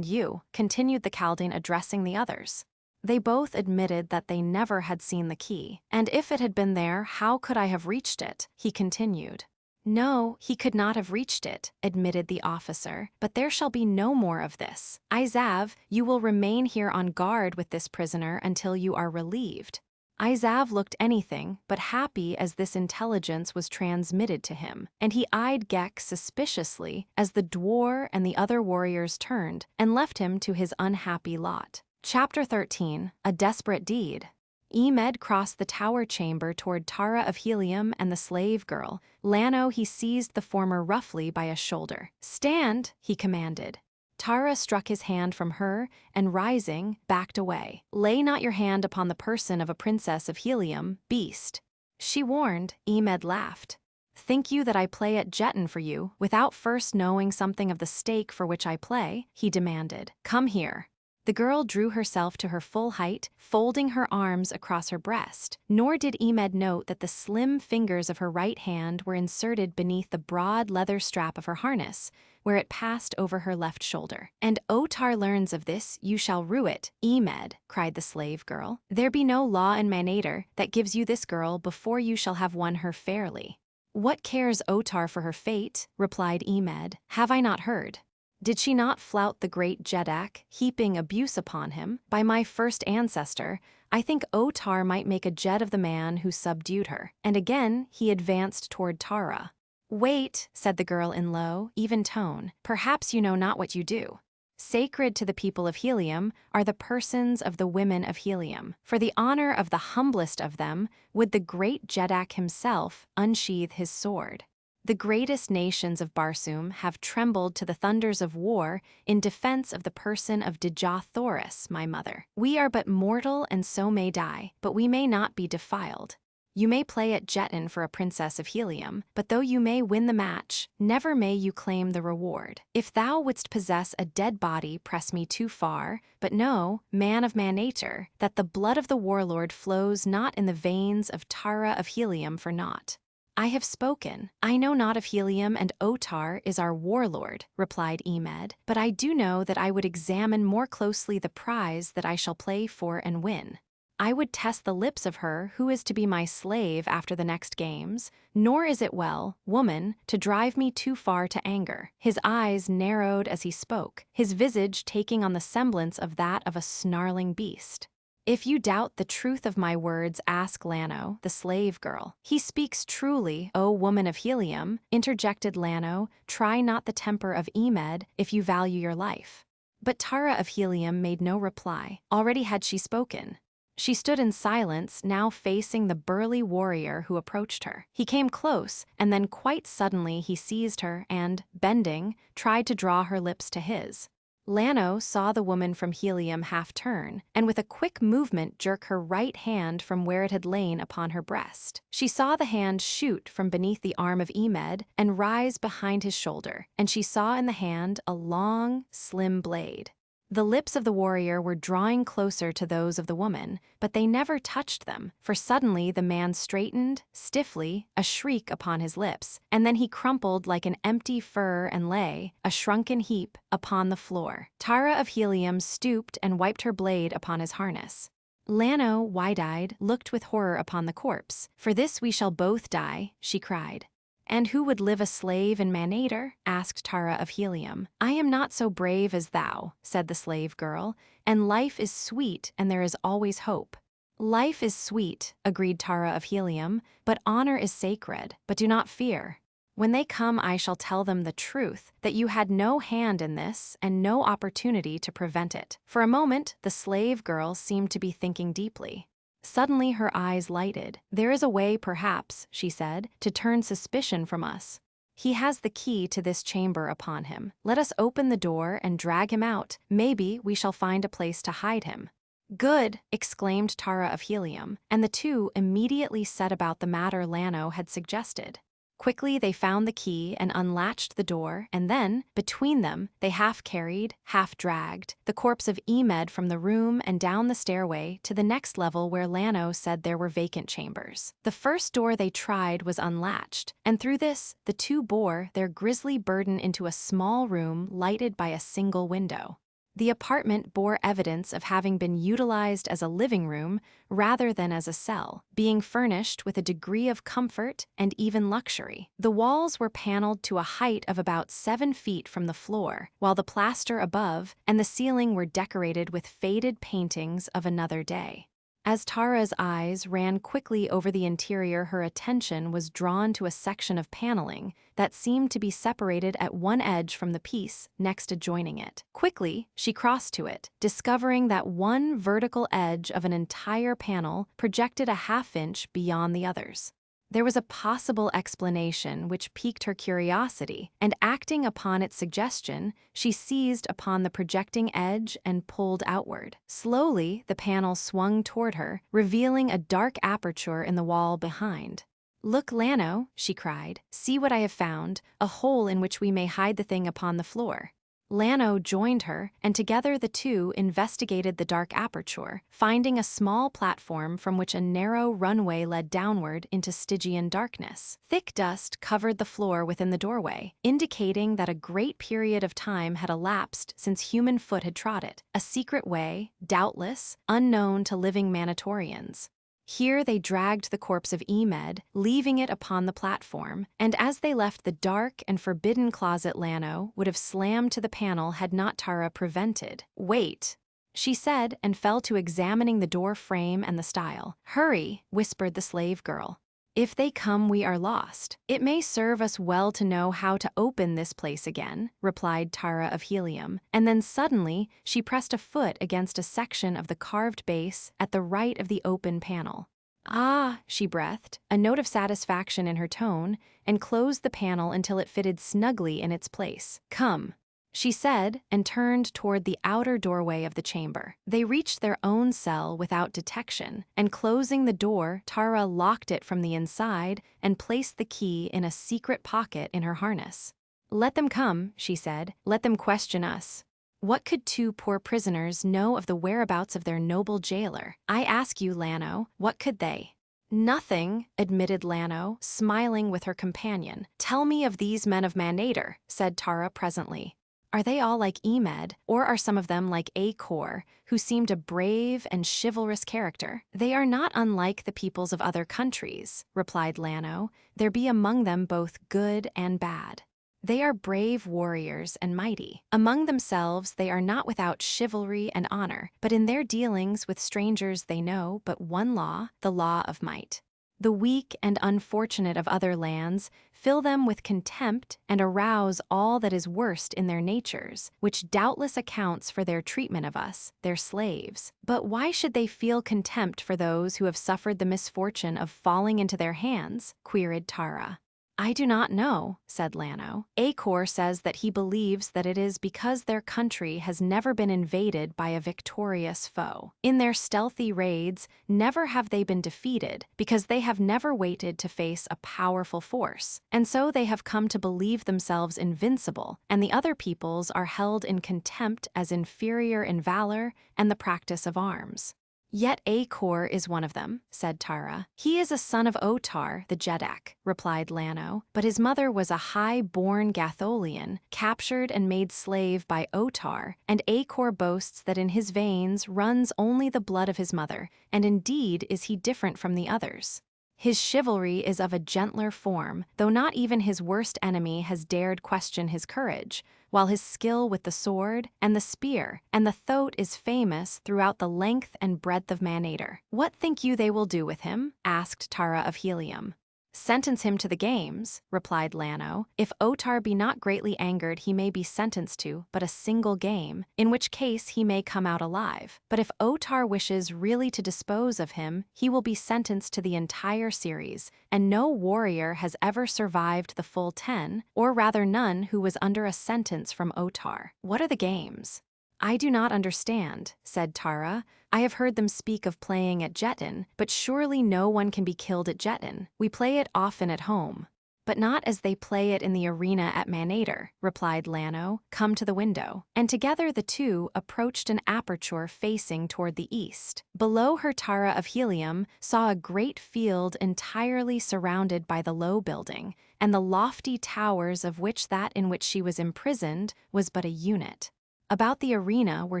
continued the Chaldean, addressing the others. They both admitted that they never had seen the key. "And if it had been there, how could I have reached it?" he continued. "No, he could not have reached it," admitted the officer, "but there shall be no more of this. Izav, you will remain here on guard with this prisoner until you are relieved." Izav looked anything but happy as this intelligence was transmitted to him, and he eyed Gek suspiciously as the dwarf and the other warriors turned and left him to his unhappy lot. Chapter 13. A Desperate Deed. Emed crossed the tower chamber toward Tara of Helium and the slave girl. Lano he seized the former roughly by a shoulder. "Stand," he commanded. Tara struck his hand from her and, rising, backed away. "Lay not your hand upon the person of a princess of Helium, beast," she warned. Emed laughed. "Think you that I play at Jetton for you, without first knowing something of the stake for which I play?" he demanded. "Come here." The girl drew herself to her full height, folding her arms across her breast, nor did Emed note that the slim fingers of her right hand were inserted beneath the broad leather strap of her harness, where it passed over her left shoulder. "And Otar learns of this, you shall rue it, Emed," cried the slave girl. "There be no law in Manator that gives you this girl before you shall have won her fairly." "What cares Otar for her fate?" replied Emed. "Have I not heard? Did she not flout the great Jeddak, heaping abuse upon him? By my first ancestor, I think Otar might make a Jed of the man who subdued her." And again he advanced toward Tara. "Wait," said the girl in low, even tone. "Perhaps you know not what you do. Sacred to the people of Helium are the persons of the women of Helium. For the honor of the humblest of them would the great Jeddak himself unsheathe his sword. The greatest nations of Barsoom have trembled to the thunders of war in defense of the person of Dejah my mother. We are but mortal and so may die, but we may not be defiled. You may play at Jetton for a princess of Helium, but though you may win the match, never may you claim the reward. If thou wouldst possess a dead body, press me too far, but know, man of Manator, that the blood of the warlord flows not in the veins of Tara of Helium for naught. I have spoken. I know not of Helium, and Otar is our warlord, replied Emed, but I do know that I would examine more closely the prize that I shall play for and win. I would test the lips of her who is to be my slave after the next games, nor is it well, woman, to drive me too far to anger. His eyes narrowed as he spoke, his visage taking on the semblance of that of a snarling beast. If you doubt the truth of my words, ask Lano, the slave girl. He speaks truly, O woman of Helium, interjected Lano. Try not the temper of Emed if you value your life. But Tara of Helium made no reply. Already had she spoken. She stood in silence, now facing the burly warrior who approached her. He came close, and then quite suddenly he seized her and, bending, tried to draw her lips to his. Lano saw the woman from Helium half turn, and with a quick movement jerk her right hand from where it had lain upon her breast. She saw the hand shoot from beneath the arm of Emed and rise behind his shoulder, and she saw in the hand a long, slim blade. The lips of the warrior were drawing closer to those of the woman, but they never touched them, for suddenly the man straightened, stiffly, a shriek upon his lips, and then he crumpled like an empty fur and lay, a shrunken heap, upon the floor. Tara of Helium stooped and wiped her blade upon his harness. Lano, wide-eyed, looked with horror upon the corpse. For this we shall both die, she cried. And who would live a slave in Manator? Asked Tara of Helium. I am not so brave as thou, said the slave girl, and life is sweet and there is always hope. Life is sweet, agreed Tara of Helium, but honor is sacred, but do not fear. When they come I shall tell them the truth, that you had no hand in this and no opportunity to prevent it. For a moment, the slave girl seemed to be thinking deeply. Suddenly her eyes lighted. There is a way, perhaps, she said, to turn suspicion from us. He has the key to this chamber upon him. Let us open the door and drag him out. Maybe we shall find a place to hide him. Good, exclaimed Tara of Helium, and the two immediately set about the matter Lano had suggested. Quickly they found the key and unlatched the door, and then, between them, they half carried, half dragged, the corpse of Emed from the room and down the stairway to the next level where Lano said there were vacant chambers. The first door they tried was unlatched, and through this, the two bore their grisly burden into a small room lighted by a single window. The apartment bore evidence of having been utilized as a living room rather than as a cell, being furnished with a degree of comfort and even luxury. The walls were paneled to a height of about 7 feet from the floor, while the plaster above and the ceiling were decorated with faded paintings of another day. As Tara's eyes ran quickly over the interior, her attention was drawn to a section of paneling that seemed to be separated at one edge from the piece next adjoining it. Quickly, she crossed to it, discovering that one vertical edge of an entire panel projected a half-inch beyond the others. There was a possible explanation which piqued her curiosity, and acting upon its suggestion, she seized upon the projecting edge and pulled outward. Slowly, the panel swung toward her, revealing a dark aperture in the wall behind. Look, Lano, she cried. See what I have found, a hole in which we may hide the thing upon the floor. Lano joined her, and together the two investigated the dark aperture, finding a small platform from which a narrow runway led downward into Stygian darkness. Thick dust covered the floor within the doorway, indicating that a great period of time had elapsed since human foot had trod it, a secret way, doubtless, unknown to living Manatorians. Here they dragged the corpse of Emed, leaving it upon the platform, and as they left the dark and forbidden closet, Lano would have slammed to the panel had not Tara prevented. Wait, she said, and fell to examining the door frame and the style. Hurry, whispered the slave girl. If they come, we are lost. It may serve us well to know how to open this place again, replied Tara of Helium, and then suddenly she pressed a foot against a section of the carved base at the right of the open panel. Ah, she breathed, a note of satisfaction in her tone, and closed the panel until it fitted snugly in its place. Come, she said, and turned toward the outer doorway of the chamber. They reached their own cell without detection, and closing the door, Tara locked it from the inside and placed the key in a secret pocket in her harness. Let them come, she said. Let them question us. What could two poor prisoners know of the whereabouts of their noble jailer? I ask you, Lano, what could they? Nothing, admitted Lano, smiling with her companion. Tell me of these men of Manator, said Tara presently. Are they all like Emed, or are some of them like Acor, who seemed a brave and chivalrous character? They are not unlike the peoples of other countries, replied Lano. There be among them both good and bad. They are brave warriors and mighty. Among themselves they are not without chivalry and honor, but in their dealings with strangers they know but one law, the law of might. The weak and unfortunate of other lands fill them with contempt and arouse all that is worst in their natures, which doubtless accounts for their treatment of us, their slaves. But why should they feel contempt for those who have suffered the misfortune of falling into their hands? Queried Tara. I do not know, said Lano. Acor says that he believes that it is because their country has never been invaded by a victorious foe. In their stealthy raids, never have they been defeated, because they have never waited to face a powerful force. And so they have come to believe themselves invincible, and the other peoples are held in contempt as inferior in valor and the practice of arms. Yet Acor is one of them, said Tara. He is a son of Otar, the Jeddak, replied Lano, but his mother was a high-born Gatholian, captured and made slave by Otar, and Acor boasts that in his veins runs only the blood of his mother, and indeed is he different from the others. His chivalry is of a gentler form, though not even his worst enemy has dared question his courage, while his skill with the sword and the spear and the thoat is famous throughout the length and breadth of Manator. What think you they will do with him? Asked Tara of Helium. Sentence him to the games, replied Lano. If Otar be not greatly angered, he may be sentenced to but a single game, in which case he may come out alive. But if Otar wishes really to dispose of him, he will be sentenced to the entire series, and no warrior has ever survived the full 10, or rather none who was under a sentence from Otar. What are the games? I do not understand, said Tara. I have heard them speak of playing at Jetton, but surely no one can be killed at Jetton. We play it often at home. But not as they play it in the arena at Manator, replied Lano. Come to the window. And together the two approached an aperture facing toward the east. Below her Tara of Helium saw a great field entirely surrounded by the low building, and the lofty towers of which that in which she was imprisoned was but a unit. About the arena were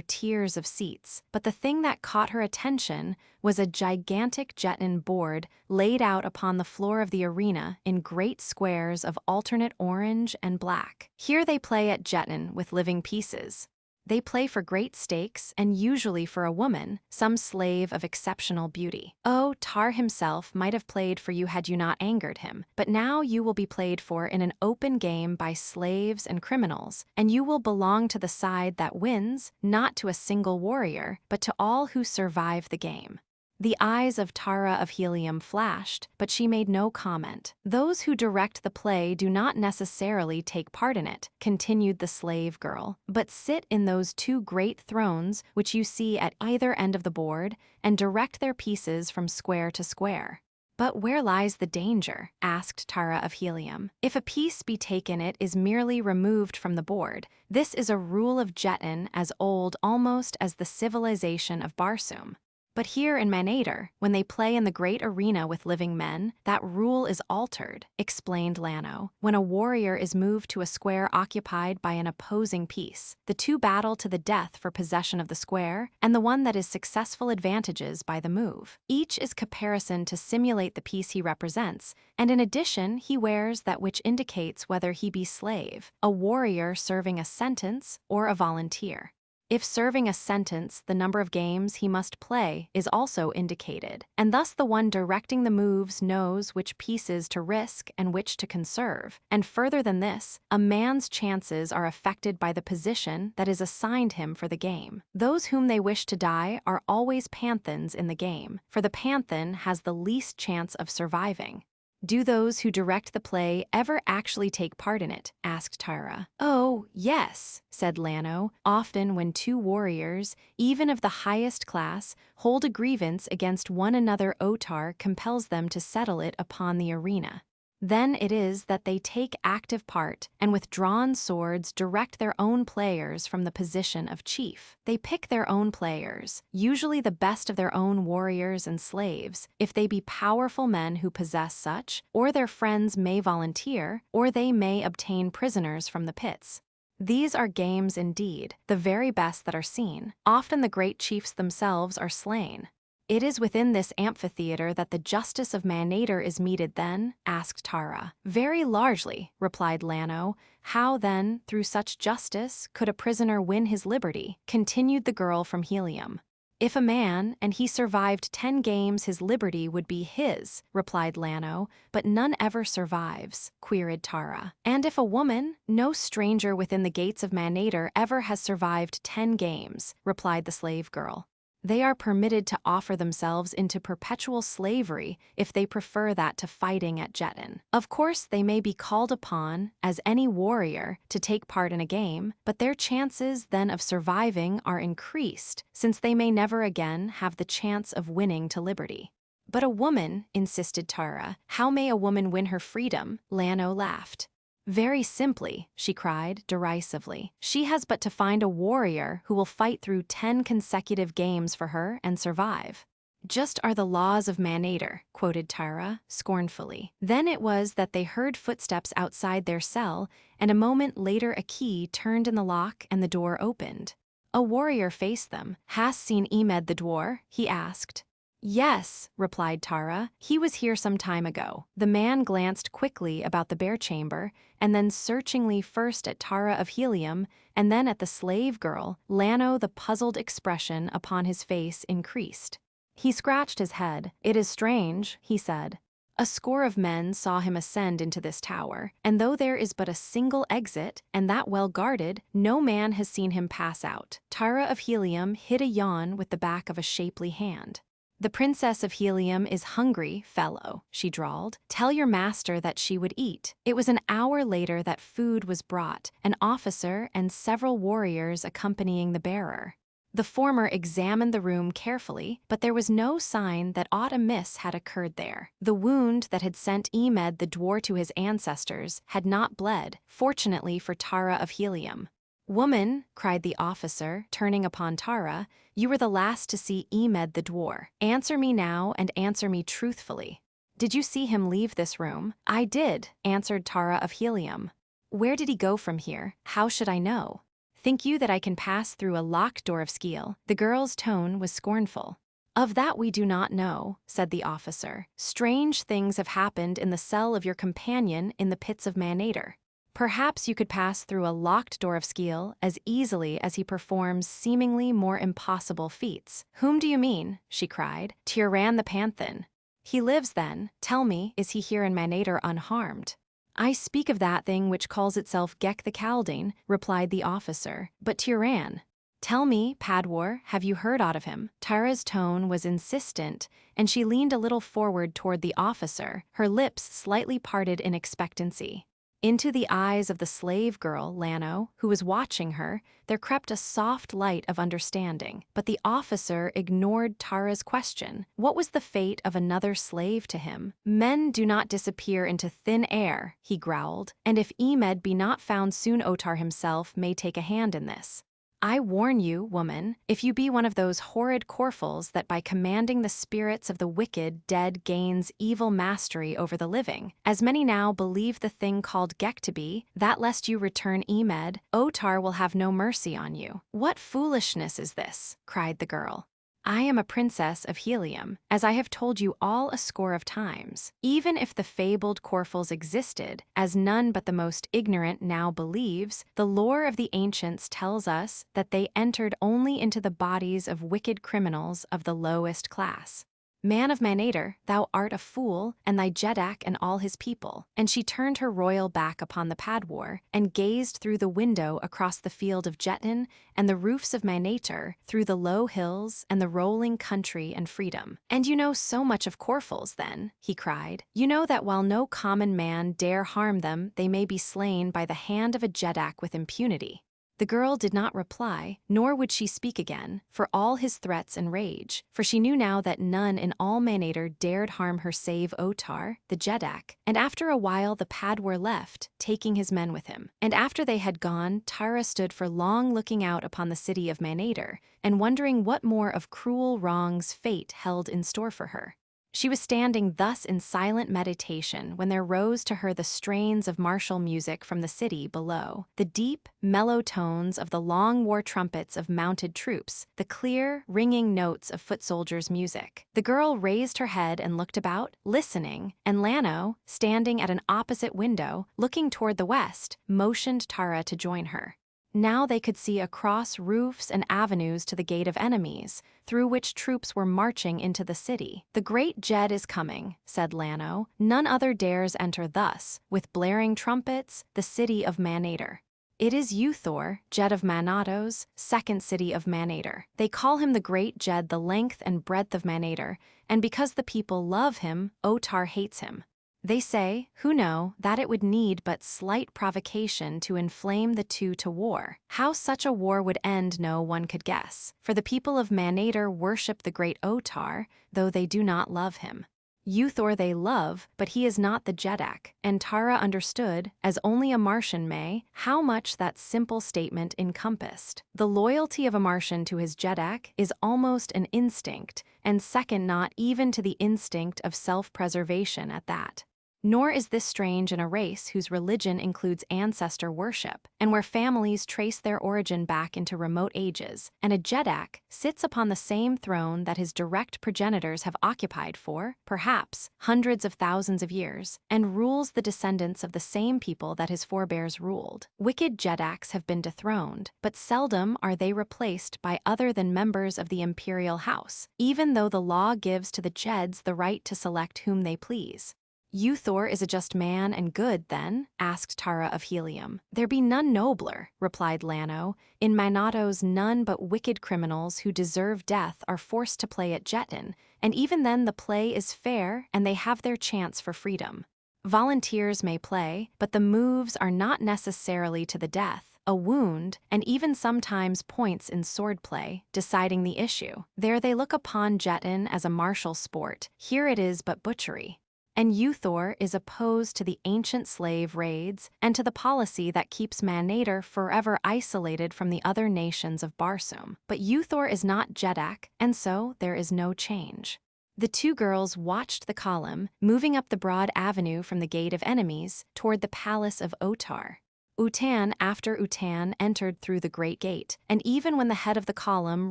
tiers of seats, but the thing that caught her attention was a gigantic Jetton board laid out upon the floor of the arena in great squares of alternate orange and black. Here they play at Jetton with living pieces. They play for great stakes and usually for a woman, some slave of exceptional beauty. Oh, Tar himself might have played for you had you not angered him, but now you will be played for in an open game by slaves and criminals, and you will belong to the side that wins, not to a single warrior, but to all who survive the game. The eyes of Tara of Helium flashed, but she made no comment. Those who direct the play do not necessarily take part in it, continued the slave girl, but sit in those two great thrones which you see at either end of the board and direct their pieces from square to square. But where lies the danger? Asked Tara of Helium. If a piece be taken, it is merely removed from the board. This is a rule of Jetton as old almost as the civilization of Barsoom. But here in Manator, when they play in the great arena with living men, that rule is altered, explained Lano. When a warrior is moved to a square occupied by an opposing piece, the two battle to the death for possession of the square, and the one that is successful advantages by the move. Each is caparisoned to simulate the piece he represents, and in addition he wears that which indicates whether he be slave, a warrior serving a sentence, or a volunteer. If serving a sentence, the number of games he must play is also indicated, and thus the one directing the moves knows which pieces to risk and which to conserve. And further than this, a man's chances are affected by the position that is assigned him for the game. Those whom they wish to die are always panthans in the game, for the panthan has the least chance of surviving. Do those who direct the play ever actually take part in it? Asked Tara. Oh, yes, said Lano. Often when two warriors, even of the highest class, hold a grievance against one another, Otar compels them to settle it upon the arena. Then it is that they take active part and with drawn swords direct their own players from the position of chief. They pick their own players, usually the best of their own warriors and slaves, if they be powerful men who possess such, or their friends may volunteer, or they may obtain prisoners from the pits. These are games indeed, the very best that are seen. Often the great chiefs themselves are slain. It is within this amphitheater that the justice of Manator is meted then? Asked Tara. Very largely, replied Lano. How then, through such justice, could a prisoner win his liberty? Continued the girl from Helium. If a man, and he survived 10 games, his liberty would be his, replied Lano, but none ever survives, queried Tara. And if a woman, no stranger within the gates of Manator ever has survived 10 games, replied the slave girl. They are permitted to offer themselves into perpetual slavery if they prefer that to fighting at Jetton. Of course, they may be called upon, as any warrior, to take part in a game, but their chances then of surviving are increased, since they may never again have the chance of winning to liberty. But a woman, insisted Tara, how may a woman win her freedom? Lano laughed. Very simply, she cried derisively. She has but to find a warrior who will fight through 10 consecutive games for her and survive. Just are the laws of Manator, quoted Tara, scornfully. Then it was that they heard footsteps outside their cell, and a moment later a key turned in the lock and the door opened. A warrior faced them. Hast seen Emed the dwarf? He asked. Yes, replied Tara. He was here some time ago. The man glanced quickly about the bear chamber, and then searchingly first at Tara of Helium, and then at the slave girl. Lano, the puzzled expression upon his face increased. He scratched his head. It is strange, he said. A score of men saw him ascend into this tower, and though there is but a single exit, and that well guarded, no man has seen him pass out. Tara of Helium hid a yawn with the back of a shapely hand. The Princess of Helium is hungry, fellow, she drawled. Tell your master that she would eat. It was an hour later that food was brought, an officer and several warriors accompanying the bearer. The former examined the room carefully, but there was no sign that aught amiss had occurred there. The wound that had sent Emed the dwarf to his ancestors had not bled, fortunately for Tara of Helium. Woman, cried the officer, turning upon Tara, you were the last to see Emed the dwarf. Answer me now and answer me truthfully. Did you see him leave this room? I did, answered Tara of Helium. Where did he go from here? How should I know? Think you that I can pass through a locked door of steel? The girl's tone was scornful. Of that we do not know, said the officer. Strange things have happened in the cell of your companion in the pits of Manator. Perhaps you could pass through a locked door of steel as easily as he performs seemingly more impossible feats. Whom do you mean? She cried. Tyran the Panthan. He lives then. Tell me, is he here in Manator unharmed? I speak of that thing which calls itself Gek the Caldane, replied the officer. But Tyran. Tell me, Padwar, have you heard aught of him? Tara's tone was insistent, and she leaned a little forward toward the officer, her lips slightly parted in expectancy. Into the eyes of the slave girl, Lano, who was watching her, there crept a soft light of understanding. But the officer ignored Tara's question. What was the fate of another slave to him? Men do not disappear into thin air, he growled, and if Emed be not found soon, Otar himself may take a hand in this. I warn you, woman, if you be one of those horrid Corfles that by commanding the spirits of the wicked dead gains evil mastery over the living, as many now believe the thing called Gek to be, that lest you return Emed, Otar will have no mercy on you. What foolishness is this? Cried the girl. I am a princess of Helium, as I have told you all a score of times. Even if the fabled Corfles existed, as none but the most ignorant now believes, the lore of the ancients tells us that they entered only into the bodies of wicked criminals of the lowest class. Man of Manator, thou art a fool, and thy Jeddak and all his people. And she turned her royal back upon the Padwar, and gazed through the window across the field of Jetton and the roofs of Manator, through the low hills and the rolling country and freedom. And you know so much of Corfles, then, he cried. You know that while no common man dare harm them, they may be slain by the hand of a Jeddak with impunity. The girl did not reply, nor would she speak again, for all his threats and rage, for she knew now that none in all Manator dared harm her save Otar, the Jedak. And after a while the Padwar left, taking his men with him. And after they had gone, Tara stood for long looking out upon the city of Manator, and wondering what more of cruel wrongs fate held in store for her. She was standing thus in silent meditation when there rose to her the strains of martial music from the city below, the deep, mellow tones of the long war trumpets of mounted troops, the clear, ringing notes of foot soldiers' music. The girl raised her head and looked about, listening, and Lano, standing at an opposite window, looking toward the west, motioned Tara to join her. Now they could see across roofs and avenues to the gate of enemies, through which troops were marching into the city. "The great Jed is coming," said Lano. "None other dares enter thus, with blaring trumpets, the city of Manator. It is Uthor, Jed of Manatos, second city of Manator. They call him the great Jed, the length and breadth of Manator, and because the people love him, Otar hates him. They say, who know, that it would need but slight provocation to inflame the two to war. How such a war would end no one could guess, for the people of Manator worship the great Otar, though they do not love him. Uthor they love, but he is not the Jedak." And Tara understood, as only a Martian may, how much that simple statement encompassed. The loyalty of a Martian to his Jedak is almost an instinct, and second not even to the instinct of self-preservation at that. Nor is this strange in a race whose religion includes ancestor worship, and where families trace their origin back into remote ages, and a Jedak sits upon the same throne that his direct progenitors have occupied for, perhaps, hundreds of thousands of years, and rules the descendants of the same people that his forebears ruled. Wicked Jedaks have been dethroned, but seldom are they replaced by other than members of the imperial house, even though the law gives to the Jeds the right to select whom they please. "Uthor is a just man and good, then?" asked Tara of Helium. "There be none nobler," replied Lano. "In Manatos none but wicked criminals who deserve death are forced to play at Jeton, and even then the play is fair and they have their chance for freedom. Volunteers may play, but the moves are not necessarily to the death. A wound, and even sometimes points in swordplay, deciding the issue. There they look upon Jeton as a martial sport, here it is but butchery. And Uthor is opposed to the ancient slave raids and to the policy that keeps Manator forever isolated from the other nations of Barsoom. But Uthor is not Jedak, and so there is no change." The two girls watched the column, moving up the broad avenue from the Gate of Enemies toward the palace of Otar. Utan after Utan entered through the great gate, and even when the head of the column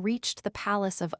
reached the palace of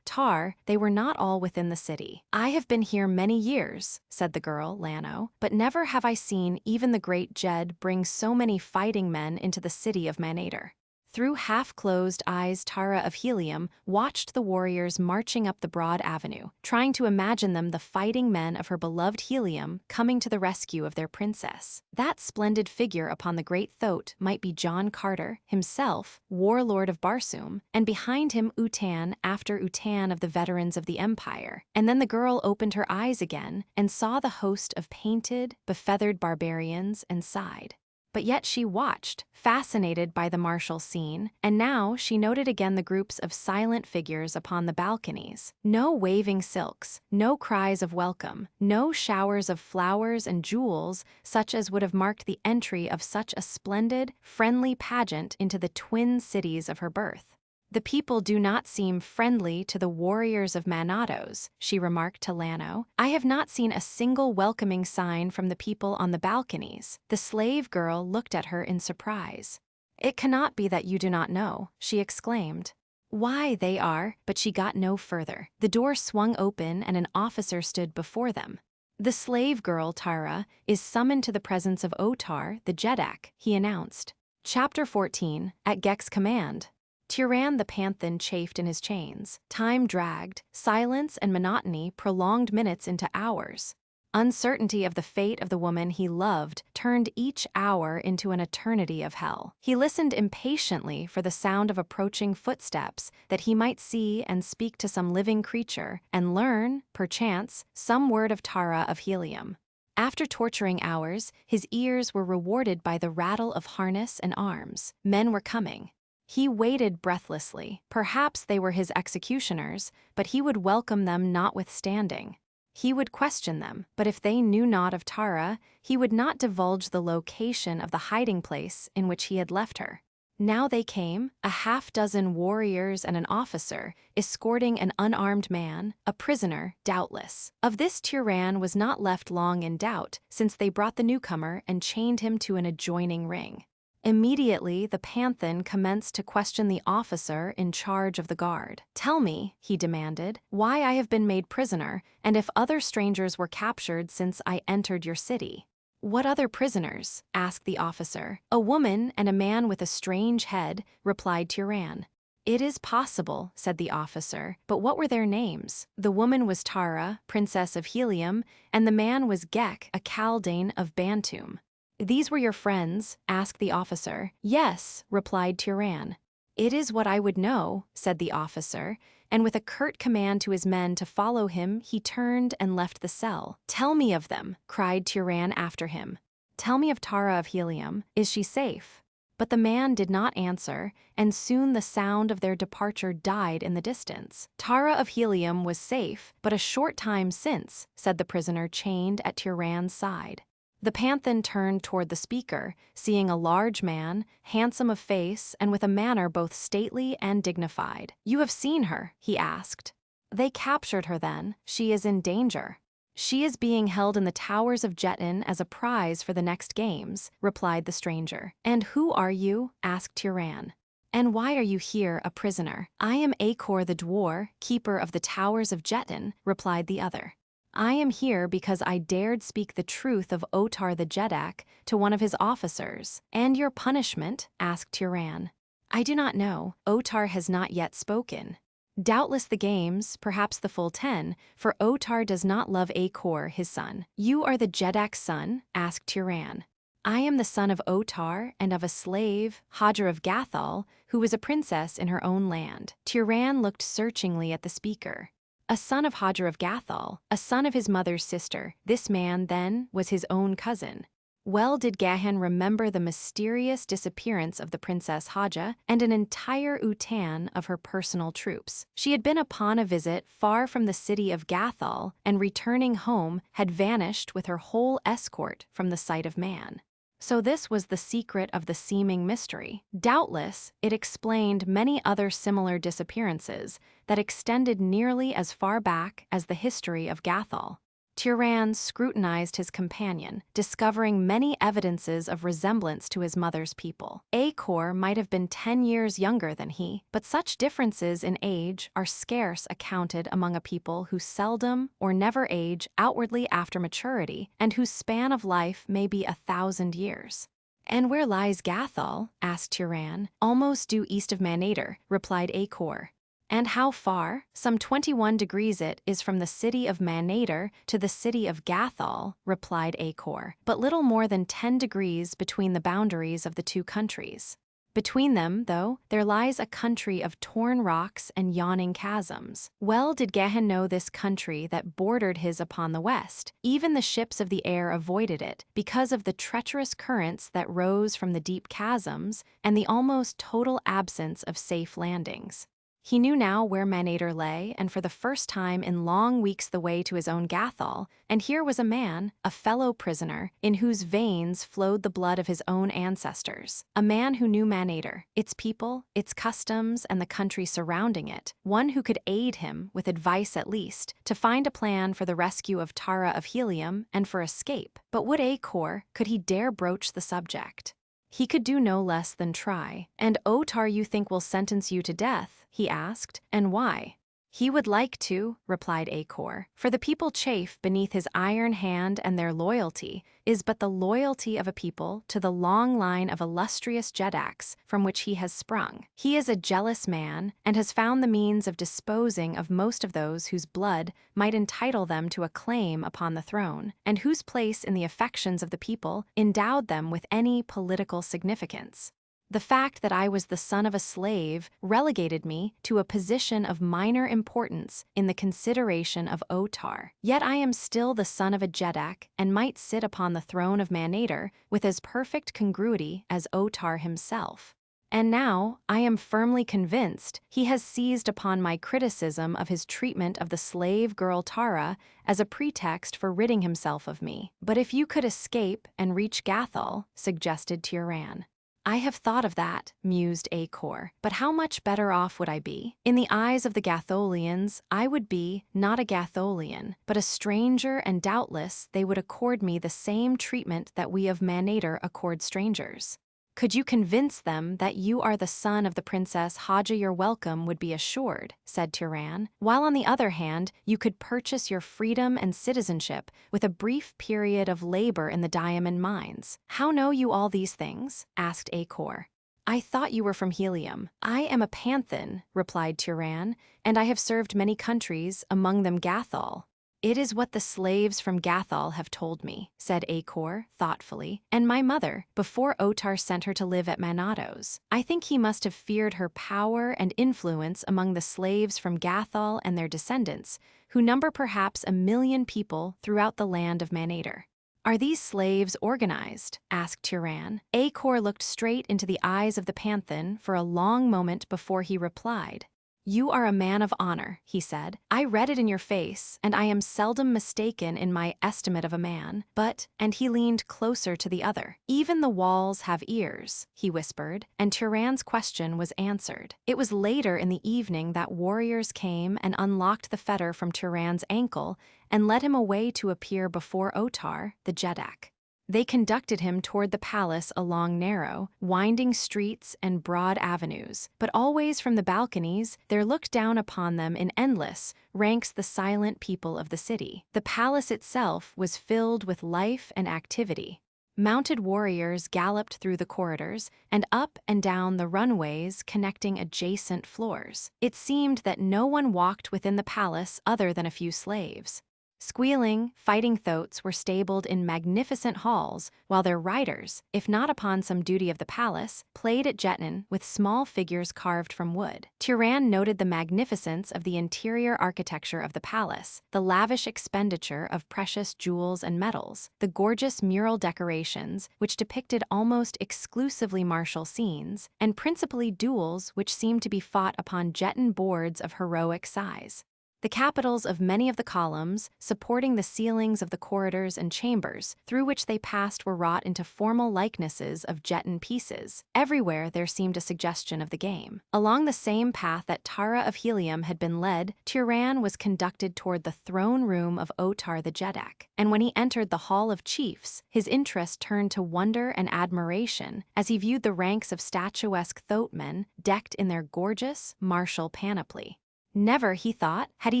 Tar, they were not all within the city. "I have been here many years," said the girl, Lano, "but never have I seen even the great Jed bring so many fighting men into the city of Manator." Through half-closed eyes, Tara of Helium watched the warriors marching up the broad avenue, trying to imagine them the fighting men of her beloved Helium coming to the rescue of their princess. That splendid figure upon the great thoat might be John Carter, himself, warlord of Barsoom, and behind him Utan after Utan of the veterans of the Empire. And then the girl opened her eyes again and saw the host of painted, befeathered barbarians and sighed. But yet she watched, fascinated by the martial scene, and now she noted again the groups of silent figures upon the balconies. No waving silks, no cries of welcome, no showers of flowers and jewels such as would have marked the entry of such a splendid, friendly pageant into the twin cities of her birth. "The people do not seem friendly to the warriors of Manatos," she remarked to Lano. "I have not seen a single welcoming sign from the people on the balconies." The slave girl looked at her in surprise. "It cannot be that you do not know," she exclaimed. "Why, they are," but she got no further. The door swung open and an officer stood before them. "The slave girl, Tara, is summoned to the presence of Otar, the Jedak," he announced. Chapter 14, At Gek's Command. Tiran the Panthan chafed in his chains. Time dragged, silence and monotony prolonged minutes into hours. Uncertainty of the fate of the woman he loved turned each hour into an eternity of hell. He listened impatiently for the sound of approaching footsteps, that he might see and speak to some living creature, and learn, perchance, some word of Tara of Helium. After torturing hours, his ears were rewarded by the rattle of harness and arms. Men were coming. He waited breathlessly. Perhaps they were his executioners, but he would welcome them notwithstanding. He would question them, but if they knew naught of Tara, he would not divulge the location of the hiding place in which he had left her. Now they came, a half-dozen warriors and an officer, escorting an unarmed man, a prisoner, doubtless. Of this Turan was not left long in doubt, since they brought the newcomer and chained him to an adjoining ring. Immediately, the Panthan commenced to question the officer in charge of the guard. "Tell me," he demanded, "why I have been made prisoner, and if other strangers were captured since I entered your city." "What other prisoners?" asked the officer. "A woman and a man with a strange head," replied Turan. "It is possible," said the officer, "but what were their names?" "The woman was Tara, Princess of Helium, and the man was Gek, a Chaldean of Barsoom." "These were your friends?" asked the officer. "Yes," replied Turan. "It is what I would know," said the officer, and with a curt command to his men to follow him, he turned and left the cell. "Tell me of them," cried Turan after him. "Tell me of Tara of Helium. Is she safe?" But the man did not answer, and soon the sound of their departure died in the distance. "Tara of Helium was safe, but a short time since," said the prisoner chained at Turan's side. The Panthan turned toward the speaker, seeing a large man, handsome of face and with a manner both stately and dignified. "You have seen her?" he asked. "They captured her then. She is in danger." "She is being held in the towers of Jettin as a prize for the next games," replied the stranger. "And who are you?" asked Turan. "And why are you here a prisoner?" "I am Akor the Dwar, keeper of the towers of Jettin," replied the other. "I am here because I dared speak the truth of Otar the Jedak to one of his officers." "And your punishment?" asked Turan. "I do not know. Otar has not yet spoken." "Doubtless the games, perhaps the full 10, for Otar does not love Akor, his son." "You are the Jedak's son?" asked Turan. "I am the son of Otar and of a slave, Tara of Gathol, who was a princess in her own land." Turan looked searchingly at the speaker. A son of Tara of Gathol, a son of his mother's sister. This man, then, was his own cousin. Well did Gahan remember the mysterious disappearance of the Princess Haja and an entire utan of her personal troops. She had been upon a visit far from the city of Gathol, and returning home had vanished with her whole escort from the sight of man. So this was the secret of the seeming mystery. Doubtless, it explained many other similar disappearances that extended nearly as far back as the history of Gathol. Turan scrutinized his companion, discovering many evidences of resemblance to his mother's people. Akor might have been 10 years younger than he, but such differences in age are scarce accounted among a people who seldom or never age outwardly after maturity, and whose span of life may be 1,000 years. "And where lies Gathol?" asked Turan. "Almost due east of Manator," replied Akor. "And how far?" "Some 21 degrees it is from the city of Manator to the city of Gathol," replied Akor, "but little more than 10 degrees between the boundaries of the two countries. Between them, though, there lies a country of torn rocks and yawning chasms." Well did Gahan know this country that bordered his upon the west. Even the ships of the air avoided it, because of the treacherous currents that rose from the deep chasms and the almost total absence of safe landings. He knew now where Manator lay, and for the first time in long weeks the way to his own Gathol, and here was a man, a fellow prisoner, in whose veins flowed the blood of his own ancestors. A man who knew Manator, its people, its customs, and the country surrounding it. One who could aid him, with advice at least, to find a plan for the rescue of Tara of Helium and for escape. But would Akor, could he dare broach the subject? He could do no less than try. "And Otar you think will sentence you to death?" he asked. "And why?" "He would like to," replied Akor, "for the people chafe beneath his iron hand, and their loyalty is but the loyalty of a people to the long line of illustrious Jedaks from which he has sprung. He is a jealous man, and has found the means of disposing of most of those whose blood might entitle them to a claim upon the throne, and whose place in the affections of the people endowed them with any political significance. The fact that I was the son of a slave relegated me to a position of minor importance in the consideration of Otar. Yet I am still the son of a Jeddak and might sit upon the throne of Manator with as perfect congruity as Otar himself. And now, I am firmly convinced he has seized upon my criticism of his treatment of the slave girl Tara as a pretext for ridding himself of me. But if you could escape and reach Gathol, suggested Tiran. I have thought of that, mused Acor, but how much better off would I be? In the eyes of the Gatholians, I would be not a Gatholian, but a stranger, and doubtless they would accord me the same treatment that we of Manator accord strangers. Could you convince them that you are the son of the Princess Haja, your welcome would be assured, said Tiran, while on the other hand you could purchase your freedom and citizenship with a brief period of labor in the diamond mines. How know you all these things? Asked Acor. I thought you were from Helium. I am a Panthan, replied Tiran, and I have served many countries, among them Gathol. It is what the slaves from Gathol have told me, said Acor, thoughtfully, and my mother, before Otar sent her to live at Manatos. I think he must have feared her power and influence among the slaves from Gathol and their descendants, who number perhaps 1,000,000 people throughout the land of Manator. Are these slaves organized? Asked Tiran. Acor looked straight into the eyes of the Panthan for a long moment before he replied. You are a man of honor, he said. I read it in your face, and I am seldom mistaken in my estimate of a man, but, and he leaned closer to the other. Even the walls have ears, he whispered, and Tiran's question was answered. It was later in the evening that warriors came and unlocked the fetter from Tiran's ankle and led him away to appear before Otar, the Jeddak. They conducted him toward the palace along narrow, winding streets and broad avenues, but always from the balconies there looked down upon them in endless ranks the silent people of the city. The palace itself was filled with life and activity. Mounted warriors galloped through the corridors and up and down the runways connecting adjacent floors. It seemed that no one walked within the palace other than a few slaves. Squealing, fighting thoats were stabled in magnificent halls, while their riders, if not upon some duty of the palace, played at jetnin with small figures carved from wood. Tiran noted the magnificence of the interior architecture of the palace, the lavish expenditure of precious jewels and metals, the gorgeous mural decorations which depicted almost exclusively martial scenes, and principally duels which seemed to be fought upon jettin boards of heroic size. The capitals of many of the columns, supporting the ceilings of the corridors and chambers through which they passed, were wrought into formal likenesses of jettin pieces. Everywhere there seemed a suggestion of the game. Along the same path that Tara of Helium had been led, Tiran was conducted toward the throne room of Otar the Jeddak, and when he entered the Hall of Chiefs, his interest turned to wonder and admiration as he viewed the ranks of statuesque thoatmen decked in their gorgeous, martial panoply. Never, he thought, had he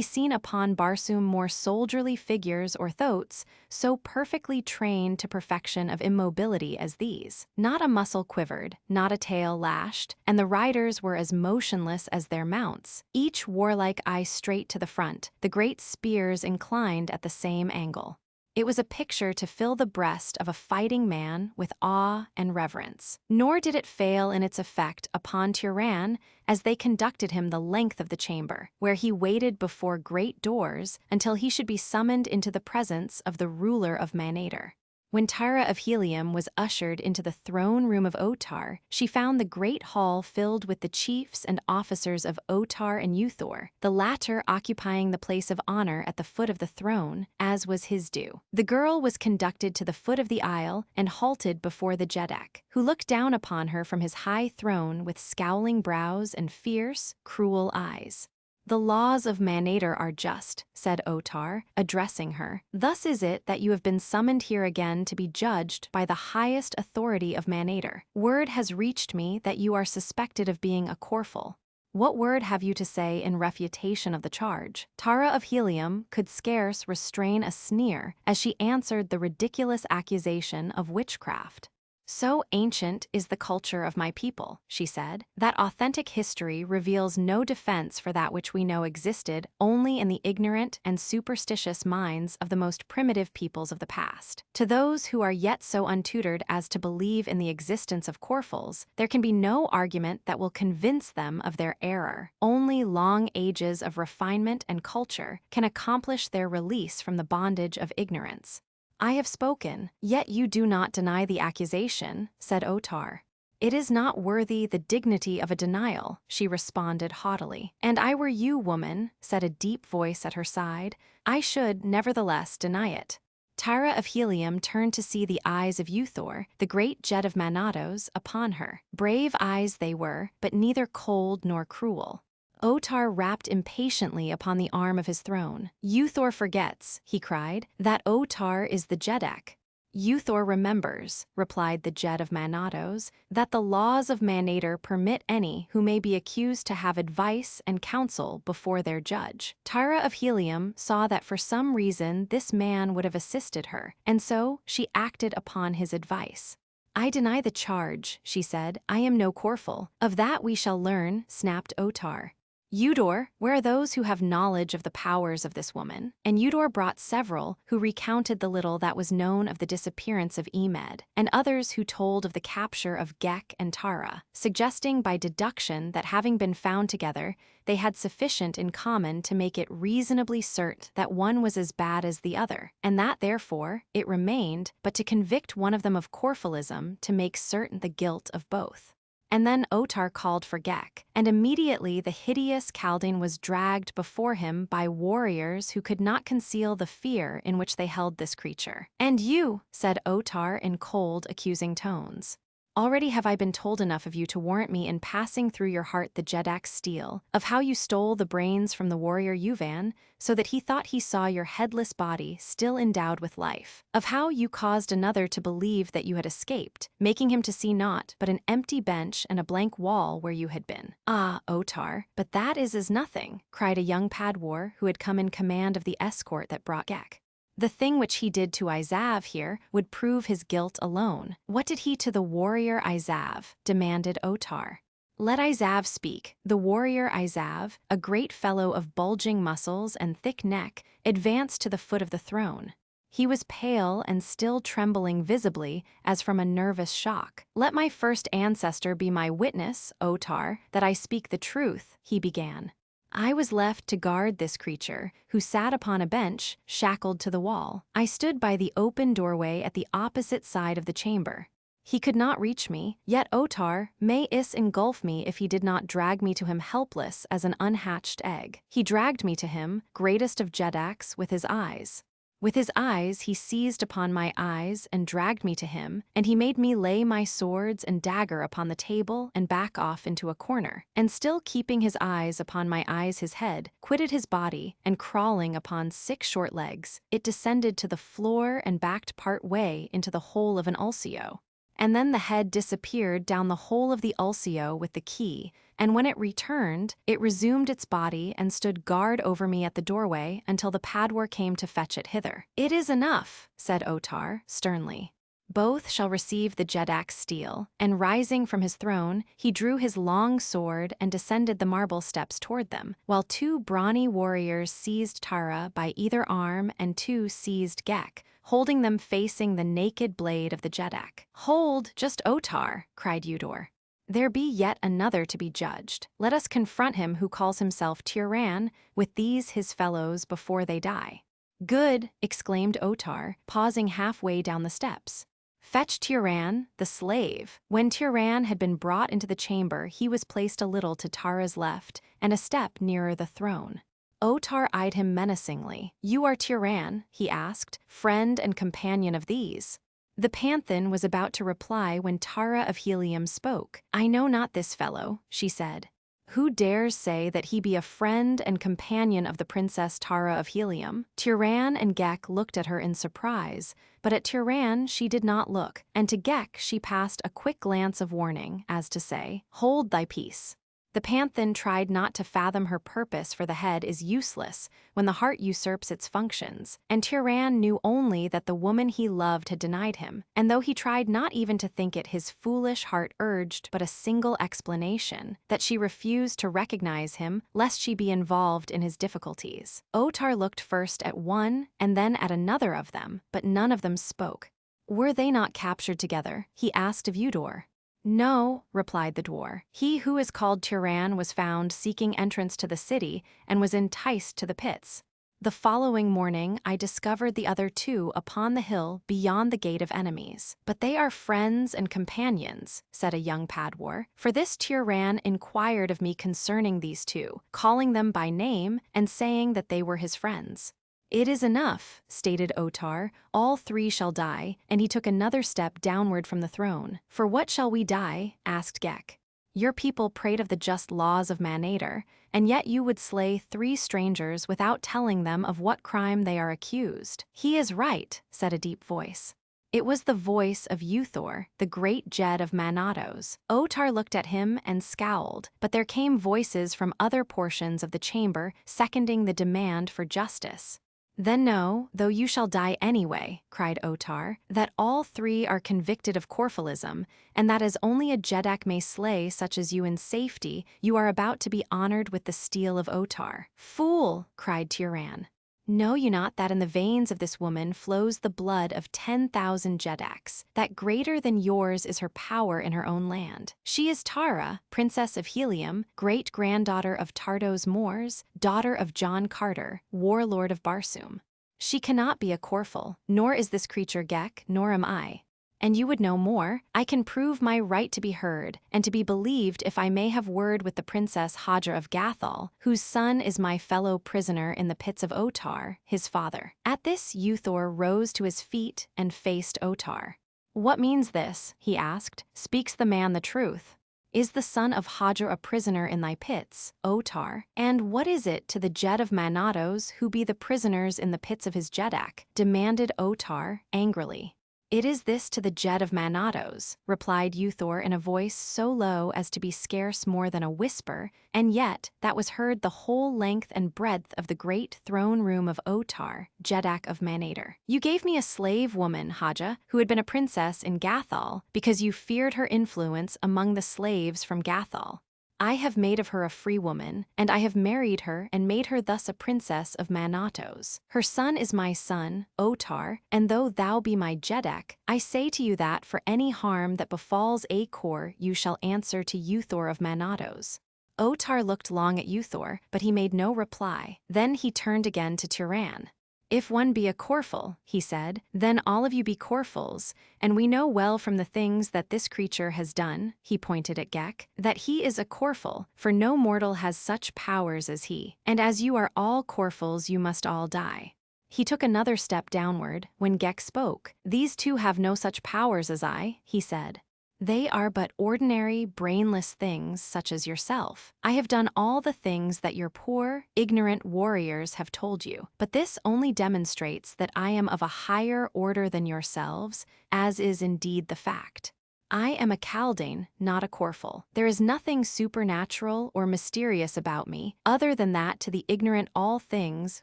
seen upon Barsoom more soldierly figures or thoats so perfectly trained to perfection of immobility as these. Not a muscle quivered, not a tail lashed, and the riders were as motionless as their mounts, each warlike eye straight to the front, the great spears inclined at the same angle. It was a picture to fill the breast of a fighting man with awe and reverence. Nor did it fail in its effect upon Tiran as they conducted him the length of the chamber, where he waited before great doors until he should be summoned into the presence of the ruler of Manator. When Tara of Helium was ushered into the throne room of Otar, she found the great hall filled with the chiefs and officers of Otar and Uthor, the latter occupying the place of honor at the foot of the throne, as was his due. The girl was conducted to the foot of the aisle and halted before the Jeddak, who looked down upon her from his high throne with scowling brows and fierce, cruel eyes. The laws of Manator are just, said Otar, addressing her. Thus is it that you have been summoned here again to be judged by the highest authority of Manator. Word has reached me that you are suspected of being a Corful. What word have you to say in refutation of the charge? Tara of Helium could scarce restrain a sneer as she answered the ridiculous accusation of witchcraft. So ancient is the culture of my people, she said, that authentic history reveals no defense for that which we know existed only in the ignorant and superstitious minds of the most primitive peoples of the past. To those who are yet so untutored as to believe in the existence of Corphals, there can be no argument that will convince them of their error. Only long ages of refinement and culture can accomplish their release from the bondage of ignorance. I have spoken, yet you do not deny the accusation, said Otar. It is not worthy the dignity of a denial, she responded haughtily. And I were you, woman, said a deep voice at her side, I should nevertheless deny it. Tara of Helium turned to see the eyes of Uthor, the great jet of Manatos, upon her. Brave eyes they were, but neither cold nor cruel. Otar rapped impatiently upon the arm of his throne. Uthor forgets, he cried, that Otar is the Jeddak. Uthor remembers, replied the Jet of Manatos, that the laws of Manator permit any who may be accused to have advice and counsel before their judge. Tara of Helium saw that for some reason this man would have assisted her, and so she acted upon his advice. I deny the charge, she said. I am no Corphal. Of that we shall learn, snapped Otar. Eudor, where are those who have knowledge of the powers of this woman? And Eudor brought several who recounted the little that was known of the disappearance of Emed, and others who told of the capture of Gek and Tara, suggesting by deduction that having been found together, they had sufficient in common to make it reasonably certain that one was as bad as the other, and that therefore it remained but to convict one of them of Corphalism to make certain the guilt of both. And then Otar called for Gek, and immediately the hideous Kaldane was dragged before him by warriors who could not conceal the fear in which they held this creature. And you, said Otar in cold, accusing tones. Already have I been told enough of you to warrant me in passing through your heart the Jeddak's steel, of how you stole the brains from the warrior Yuvan, so that he thought he saw your headless body still endowed with life, of how you caused another to believe that you had escaped, making him to see naught but an empty bench and a blank wall where you had been. Ah, Otar, but that is as nothing, cried a young Padwar who had come in command of the escort that brought Gek. The thing which he did to Izav here would prove his guilt alone. What did he to the warrior Izav? Demanded Otar. Let Izav speak. The warrior Izav, a great fellow of bulging muscles and thick neck, advanced to the foot of the throne. He was pale and still trembling visibly as from a nervous shock. Let my first ancestor be my witness, Otar, that I speak the truth, he began. I was left to guard this creature, who sat upon a bench, shackled to the wall. I stood by the open doorway at the opposite side of the chamber. He could not reach me, yet Otar may engulf me if he did not drag me to him helpless as an unhatched egg. He dragged me to him, greatest of Jeddaks, with his eyes. With his eyes he seized upon my eyes and dragged me to him, and he made me lay my swords and dagger upon the table and back off into a corner, and still keeping his eyes upon my eyes his head, quitted his body, and crawling upon 6 short legs, it descended to the floor and backed part way into the hole of an ulcio. And then the head disappeared down the hole of the ulcio with the key, and when it returned, it resumed its body and stood guard over me at the doorway until the Padwar came to fetch it hither. It is enough, said Otar, sternly. Both shall receive the Jeddak's steel, and rising from his throne, he drew his long sword and descended the marble steps toward them, while 2 brawny warriors seized Tara by either arm and 2 seized Gek, holding them facing the naked blade of the Jeddak. Hold, just Otar, cried Eudor. There be yet another to be judged. Let us confront him who calls himself Tyran with these his fellows before they die. Good, exclaimed Otar, pausing halfway down the steps. Fetch Tyran, the slave. When Tyran had been brought into the chamber, he was placed a little to Tara's left and a step nearer the throne. Otar eyed him menacingly. You are Tyran, he asked, friend and companion of these. The Panthan was about to reply when Tara of Helium spoke. I know not this fellow, she said. Who dares say that he be a friend and companion of the Princess Tara of Helium? Tyran and Gek looked at her in surprise, but at Tyran she did not look, and to Gek she passed a quick glance of warning, as to say, hold thy peace. The panthin tried not to fathom her purpose, for the head is useless when the heart usurps its functions, and Tyran knew only that the woman he loved had denied him, and though he tried not even to think it, his foolish heart urged but a single explanation, that she refused to recognize him lest she be involved in his difficulties. Otar looked first at one and then at another of them, but none of them spoke. Were they not captured together? He asked of Eudor. No, replied the dwarf. He who is called Tyran was found seeking entrance to the city and was enticed to the pits. The following morning I discovered the other two upon the hill beyond the gate of enemies. But they are friends and companions, said a young Padwar, for this Tyran inquired of me concerning these two, calling them by name and saying that they were his friends. It is enough, stated Otar, all three shall die, and he took another step downward from the throne. For what shall we die? Asked Gek. Your people prate of the just laws of Manator, and yet you would slay 3 strangers without telling them of what crime they are accused. He is right, said a deep voice. It was the voice of Uthor, the great Jed of Manatos. Otar looked at him and scowled, but there came voices from other portions of the chamber seconding the demand for justice. Then know, though you shall die anyway, cried Otar, that all 3 are convicted of Corphilism, and that as only a Jeddak may slay such as you in safety, you are about to be honored with the steel of Otar. Fool, cried Tyran. Know you not that in the veins of this woman flows the blood of 10,000 Jeddaks, that greater than yours is her power in her own land? She is Tara, Princess of Helium, great-granddaughter of Tardos Mors, daughter of John Carter, warlord of Barsoom. She cannot be a Corphil, nor is this creature Gek, nor am I. And you would know more, I can prove my right to be heard, and to be believed if I may have word with the Princess Hajar of Gathol, whose son is my fellow prisoner in the pits of Otar, his father. At this Uthor rose to his feet and faced Otar. What means this? He asked. Speaks the man the truth? Is the son of Hajar a prisoner in thy pits, Otar? And what is it to the Jed of Manatos who be the prisoners in the pits of his Jeddak? Demanded Otar, angrily. It is this to the Jed of Manatos, replied Uthor in a voice so low as to be scarce more than a whisper, and yet that was heard the whole length and breadth of the great throne room of Otar, Jeddak of Manator. You gave me a slave woman, Haja, who had been a princess in Gathol, because you feared her influence among the slaves from Gathol. I have made of her a free woman, and I have married her and made her thus a princess of Manatos. Her son is my son, Otar, and though thou be my Jeddak, I say to you that for any harm that befalls Acor you shall answer to Uthor of Manatos. Otar looked long at Uthor, but he made no reply. Then he turned again to Tyran. If one be a Corphil, he said, then all of you be Corphils, and we know well from the things that this creature has done, he pointed at Gek, that he is a Corphil, for no mortal has such powers as he, and as you are all Corphils you must all die. He took another step downward, when Gek spoke. These two have no such powers as I, he said. They are but ordinary, brainless things such as yourself. I have done all the things that your poor, ignorant warriors have told you, but this only demonstrates that I am of a higher order than yourselves, as is indeed the fact. I am a Kaldane, not a Corphil. There is nothing supernatural or mysterious about me, other than that to the ignorant all things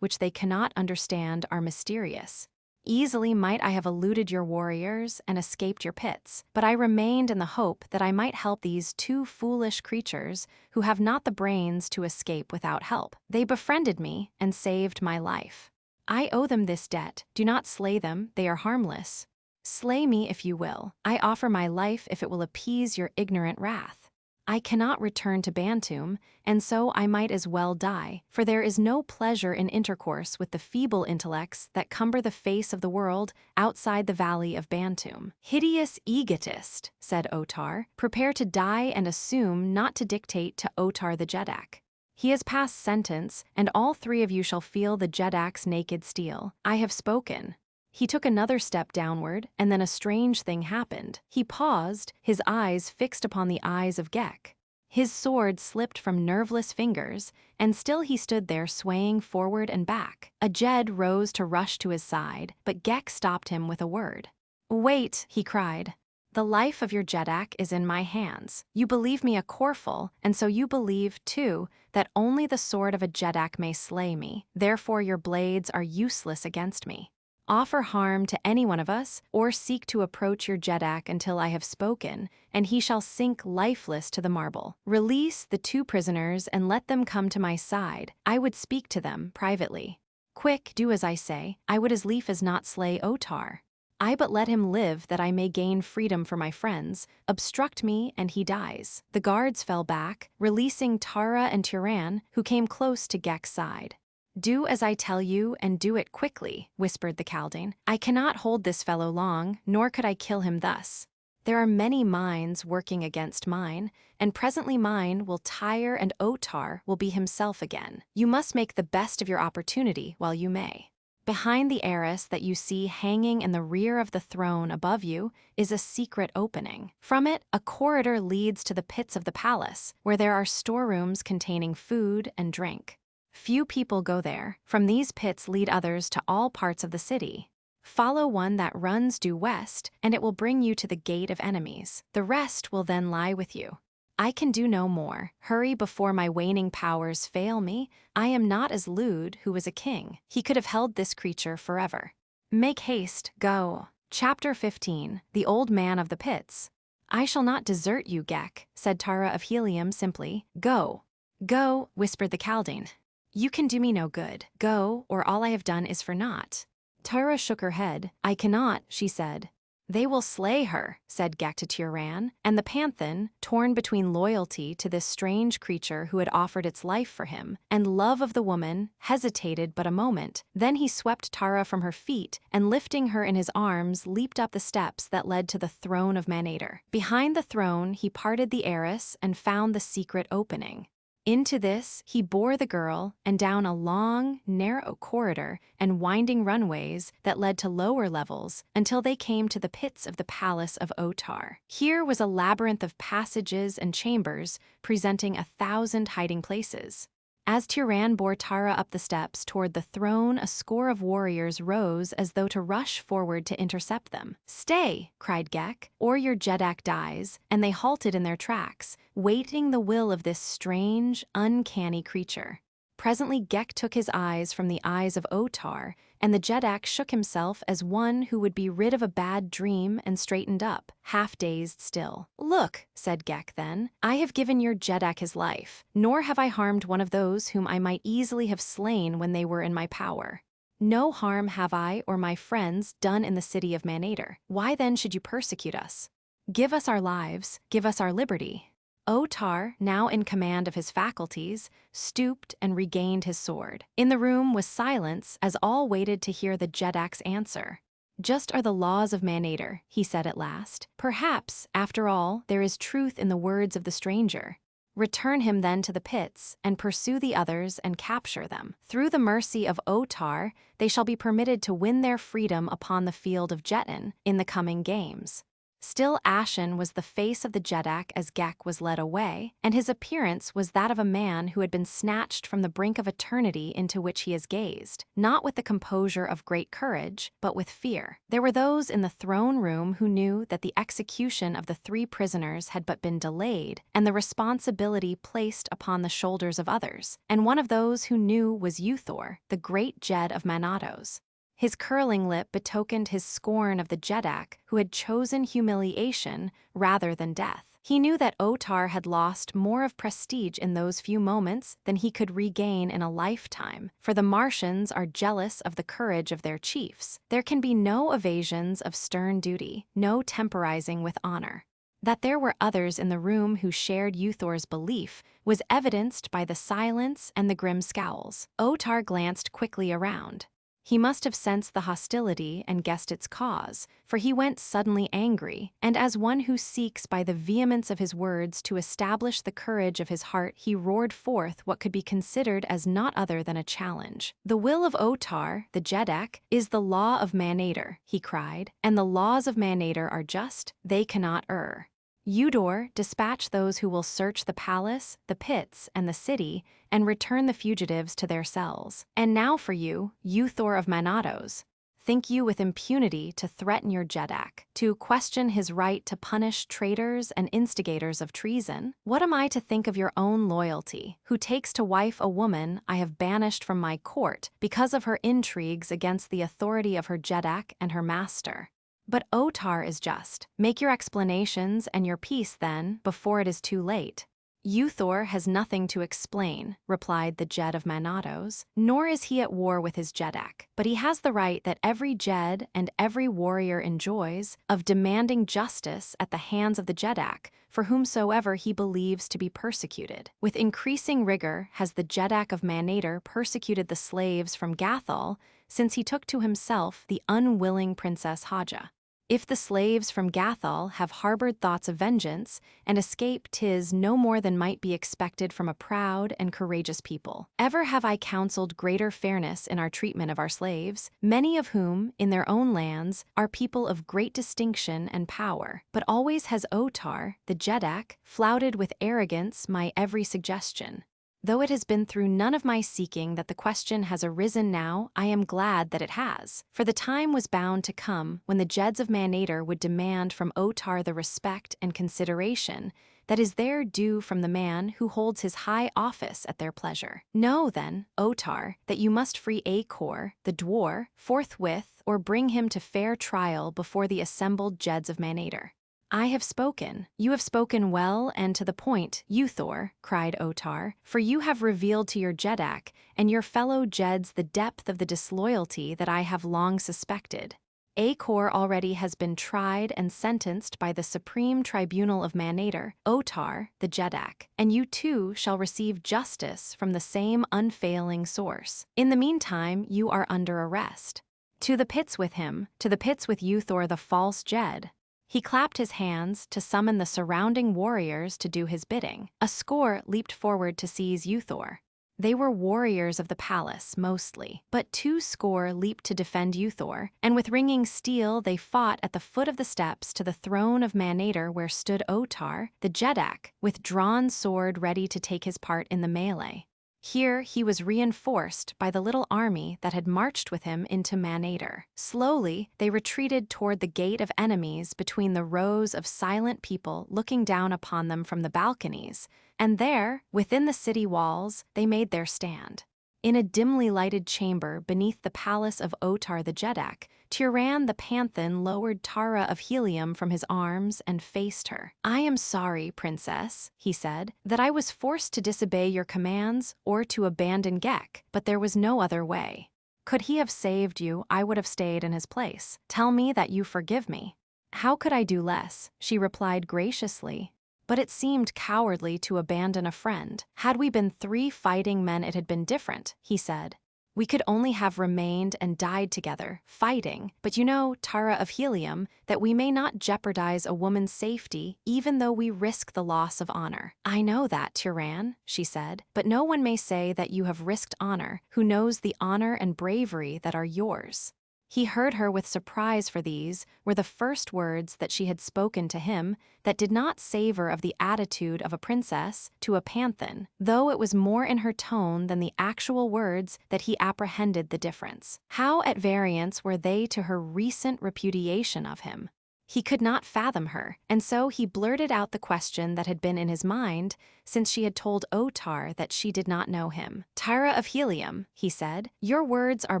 which they cannot understand are mysterious. Easily might I have eluded your warriors and escaped your pits, but I remained in the hope that I might help these 2 foolish creatures who have not the brains to escape without help. They befriended me and saved my life. I owe them this debt. Do not slay them, they are harmless. Slay me if you will. I offer my life if it will appease your ignorant wrath. I cannot return to Bantoom, and so I might as well die, for there is no pleasure in intercourse with the feeble intellects that cumber the face of the world outside the valley of Bantoom. Hideous egotist, said Otar, prepare to die and assume not to dictate to Otar the Jeddak. He has passed sentence, and all 3 of you shall feel the Jeddak's naked steel. I have spoken. He took another step downward, and then a strange thing happened. He paused, his eyes fixed upon the eyes of Gek. His sword slipped from nerveless fingers, and still he stood there swaying forward and back. A Jed rose to rush to his side, but Gek stopped him with a word. Wait, he cried. The life of your Jeddak is in my hands. You believe me a Corful, and so you believe, too, that only the sword of a Jeddak may slay me. Therefore your blades are useless against me. Offer harm to any one of us, or seek to approach your Jeddak until I have spoken, and he shall sink lifeless to the marble. Release the 2 prisoners and let them come to my side. I would speak to them privately. Quick, do as I say. I would as lief as not slay Otar. I but let him live that I may gain freedom for my friends. Obstruct me, and he dies. The guards fell back, releasing Tara and Turan, who came close to Gek's side. Do as I tell you, and do it quickly, whispered the Kaldane. I cannot hold this fellow long, nor could I kill him thus. There are many minds working against mine, and presently mine will tire and Otar will be himself again. You must make the best of your opportunity while you may. Behind the arras that you see hanging in the rear of the throne above you is a secret opening. From it, a corridor leads to the pits of the palace, where there are storerooms containing food and drink. Few people go there. From these pits lead others to all parts of the city. Follow one that runs due west, and it will bring you to the gate of enemies. The rest will then lie with you. I can do no more. Hurry before my waning powers fail me. I am not as Lud, who was a king. He could have held this creature forever. Make haste, go. Chapter 15. The Old Man of the Pits. I shall not desert you, Gek, said Tara of Helium simply. Go. Go, whispered the Kaldane. You can do me no good. Go, or all I have done is for naught. Tara shook her head. I cannot, she said. They will slay her, said Gek to Turan, and the Panthan, torn between loyalty to this strange creature who had offered its life for him, and love of the woman, hesitated but a moment. Then he swept Tara from her feet, and lifting her in his arms, leaped up the steps that led to the throne of Manator. Behind the throne, he parted the arras and found the secret opening. Into this, he bore the girl, and down a long, narrow corridor and winding runways that led to lower levels until they came to the pits of the palace of Otar. Here was a labyrinth of passages and chambers, presenting 1,000 hiding places. As Turan bore Tara up the steps toward the throne, a score of warriors rose as though to rush forward to intercept them. Stay, cried Gek, or your Jeddak dies, and they halted in their tracks, waiting the will of this strange, uncanny creature. Presently Gek took his eyes from the eyes of Otar, and the Jeddak shook himself as one who would be rid of a bad dream and straightened up, half-dazed still. Look, said Gek then, I have given your Jeddak his life, nor have I harmed one of those whom I might easily have slain when they were in my power. No harm have I or my friends done in the city of Manator. Why then should you persecute us? Give us our lives, give us our liberty. Otar, now in command of his faculties, stooped and regained his sword. In the room was silence as all waited to hear the Jeddak's answer. Just are the laws of Manator, he said at last. Perhaps, after all, there is truth in the words of the stranger. Return him then to the pits, and pursue the others and capture them. Through the mercy of Otar, they shall be permitted to win their freedom upon the field of Jetton in the coming games. Still ashen was the face of the Jeddak as Gek was led away, and his appearance was that of a man who had been snatched from the brink of eternity into which he has gazed, not with the composure of great courage, but with fear. There were those in the throne room who knew that the execution of the 3 prisoners had but been delayed, and the responsibility placed upon the shoulders of others, and one of those who knew was Uthor, the great Jed of Manatos. His curling lip betokened his scorn of the Jeddak, who had chosen humiliation rather than death. He knew that Otar had lost more of prestige in those few moments than he could regain in a lifetime, for the Martians are jealous of the courage of their chiefs. There can be no evasions of stern duty, no temporizing with honor. That there were others in the room who shared Uthor's belief was evidenced by the silence and the grim scowls. Otar glanced quickly around. He must have sensed the hostility and guessed its cause, for he went suddenly angry, and as one who seeks by the vehemence of his words to establish the courage of his heart, he roared forth what could be considered as naught other than a challenge. The will of Otar, the Jeddak, is the law of Manator, he cried, and the laws of Manator are just, they cannot err. Udor, dispatch those who will search the palace, the pits, and the city, and return the fugitives to their cells. And now for you, Uthor of Manatos. think you with impunity to threaten your Jeddak, to question his right to punish traitors and instigators of treason? What am I to think of your own loyalty, who takes to wife a woman I have banished from my court because of her intrigues against the authority of her Jeddak and her master? But Otar is just. Make your explanations and your peace then, before it is too late. Uthor has nothing to explain, replied the Jed of Manatos, nor is he at war with his Jeddak, but he has the right that every Jed and every warrior enjoys of demanding justice at the hands of the Jeddak, for whomsoever he believes to be persecuted. With increasing rigor has the Jeddak of Manator persecuted the slaves from Gathol, since he took to himself the unwilling Princess Haja. If the slaves from Gathol have harbored thoughts of vengeance, and escape 'tis no more than might be expected from a proud and courageous people. Ever have I counseled greater fairness in our treatment of our slaves, many of whom, in their own lands, are people of great distinction and power. But always has Otar, the Jeddak, flouted with arrogance my every suggestion. Though it has been through none of my seeking that the question has arisen now, I am glad that it has. For the time was bound to come when the Jeds of Manator would demand from Otar the respect and consideration that is their due from the man who holds his high office at their pleasure. Know, then, Otar, that you must free Acor, the dwarf, forthwith, or bring him to fair trial before the assembled Jeds of Manator. I have spoken. You have spoken well and to the point, Uthor, cried Otar, for you have revealed to your Jeddak and your fellow Jeds the depth of the disloyalty that I have long suspected. Acor already has been tried and sentenced by the Supreme Tribunal of Manator, Otar, the Jeddak, and you too shall receive justice from the same unfailing source. In the meantime, you are under arrest. To the pits with him, to the pits with Uthor the false Jed. He clapped his hands to summon the surrounding warriors to do his bidding. A score leaped forward to seize Uthor. They were warriors of the palace, mostly, but 200 leaped to defend Uthor, and with ringing steel they fought at the foot of the steps to the throne of Manator where stood Otar, the Jeddak, with drawn sword ready to take his part in the melee. Here he was reinforced by the little army that had marched with him into Manator. Slowly, they retreated toward the gate of enemies between the rows of silent people looking down upon them from the balconies, and there, within the city walls, they made their stand. In a dimly lighted chamber beneath the palace of Otar the Jeddak, Tiran the Panthan lowered Tara of Helium from his arms and faced her. I am sorry, princess, he said, that I was forced to disobey your commands or to abandon Gek, but there was no other way. Could he have saved you, I would have stayed in his place. Tell me that you forgive me. How could I do less? She replied graciously. But it seemed cowardly to abandon a friend. Had we been 3 fighting men, it had been different, he said. We could only have remained and died together, fighting. But you know, Tara of Helium, that we may not jeopardize a woman's safety even though we risk the loss of honor. I know that, Tiran, she said, but no one may say that you have risked honor who knows the honor and bravery that are yours. He heard her with surprise, for these were the first words that she had spoken to him that did not savor of the attitude of a princess to a panthan, though it was more in her tone than the actual words that he apprehended the difference. How at variance were they to her recent repudiation of him? He could not fathom her, and so he blurted out the question that had been in his mind since she had told Otar that she did not know him. Tara of Helium, he said, your words are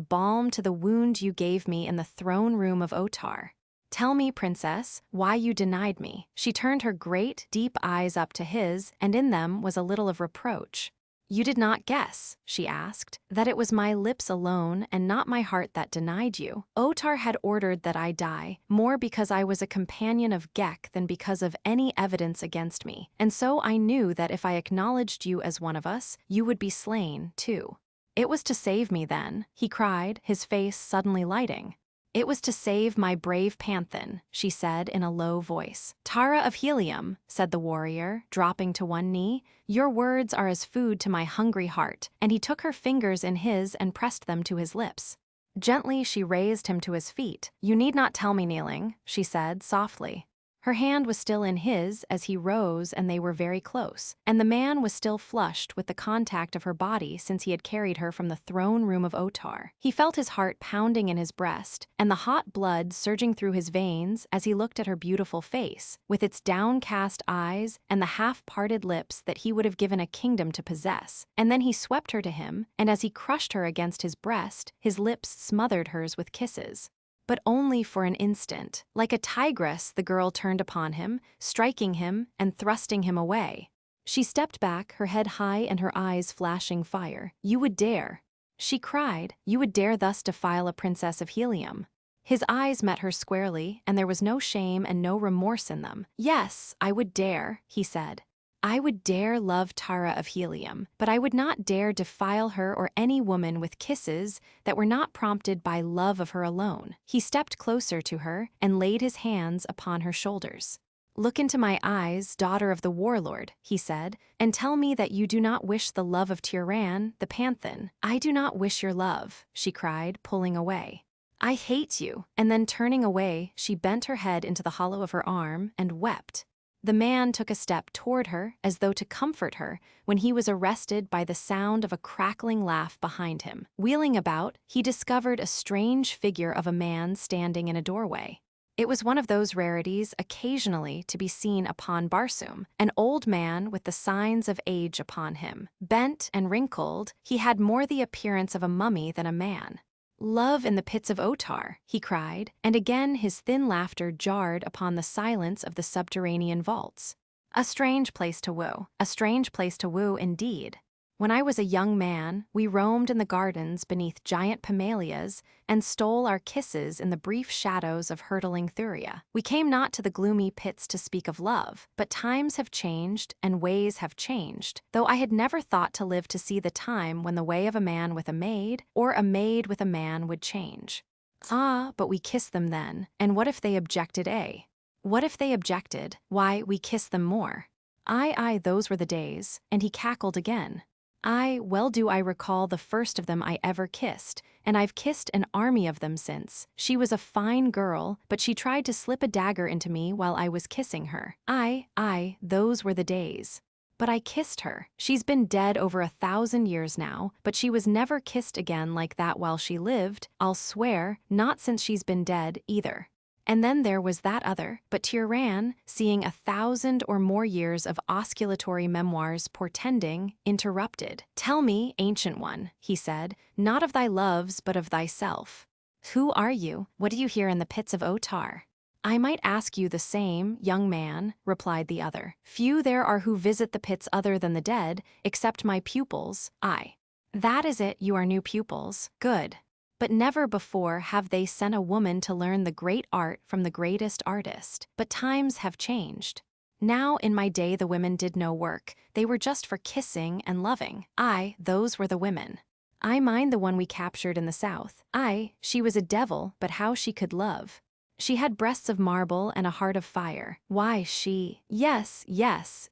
balm to the wound you gave me in the throne room of Otar. Tell me, princess, why you denied me. She turned her great, deep eyes up to his, and in them was a little of reproach. You did not guess, she asked, that it was my lips alone and not my heart that denied you. Otar had ordered that I die, more because I was a companion of Gek than because of any evidence against me, and so I knew that if I acknowledged you as one of us, you would be slain, too. It was to save me then, he cried, his face suddenly lighting. It was to save my brave panthan, she said in a low voice. Tara of Helium, said the warrior, dropping to one knee, your words are as food to my hungry heart, and he took her fingers in his and pressed them to his lips. Gently she raised him to his feet. You need not tell me, kneeling, she said softly. Her hand was still in his as he rose, and they were very close. And the man was still flushed with the contact of her body since he had carried her from the throne room of Otar. He felt his heart pounding in his breast, and the hot blood surging through his veins as he looked at her beautiful face, with its downcast eyes and the half-parted lips that he would have given a kingdom to possess. And then he swept her to him, and as he crushed her against his breast, his lips smothered hers with kisses. But only for an instant. Like a tigress, the girl turned upon him, striking him and thrusting him away. She stepped back, her head high and her eyes flashing fire. "You would dare," she cried, "you would dare thus defile a princess of Helium." His eyes met hers squarely, and there was no shame and no remorse in them. "Yes, I would dare," he said. "I would dare love Tara of Helium, but I would not dare defile her or any woman with kisses that were not prompted by love of her alone." He stepped closer to her and laid his hands upon her shoulders. "Look into my eyes, daughter of the warlord," he said, "and tell me that you do not wish the love of Tyran, the Panthan." "I do not wish your love," she cried, pulling away. "I hate you." And then turning away, she bent her head into the hollow of her arm and wept. The man took a step toward her as though to comfort her when he was arrested by the sound of a crackling laugh behind him. Wheeling about, he discovered a strange figure of a man standing in a doorway. It was one of those rarities occasionally to be seen upon Barsoom, an old man with the signs of age upon him. Bent and wrinkled, he had more the appearance of a mummy than a man. "Love in the pits of Otar," he cried, and again his thin laughter jarred upon the silence of the subterranean vaults. "A strange place to woo, a strange place to woo indeed. When I was a young man, we roamed in the gardens beneath giant pimellias and stole our kisses in the brief shadows of hurtling Thuria. We came not to the gloomy pits to speak of love, but times have changed and ways have changed, though I had never thought to live to see the time when the way of a man with a maid or a maid with a man would change. Ah, but we kissed them then, and what if they objected, eh? What if they objected? Why, we kissed them more. Aye, those were the days," and he cackled again. "Aye, well do I recall the first of them I ever kissed, and I've kissed an army of them since. She was a fine girl, but she tried to slip a dagger into me while I was kissing her. Aye, those were the days. But I kissed her. She's been dead over 1,000 years now, but she was never kissed again like that while she lived, I'll swear, not since she's been dead either. And then there was that other, but Tyran, seeing 1,000 or more years of osculatory memoirs portending, interrupted. "Tell me, ancient one," he said, "not of thy loves but of thyself. Who are you? What do you here in the pits of Otar?" "I might ask you the same, young man," replied the other. "Few there are who visit the pits other than the dead, except my pupils." "Aye. That is it, you are new pupils. Good. But never before have they sent a woman to learn the great art from the greatest artist. But times have changed. Now in my day the women did no work, they were just for kissing and loving. Aye, those were the women. I mind the one we captured in the south. Aye, she was a devil, but how she could love. She had breasts of marble and a heart of fire. Why, she—" Yes,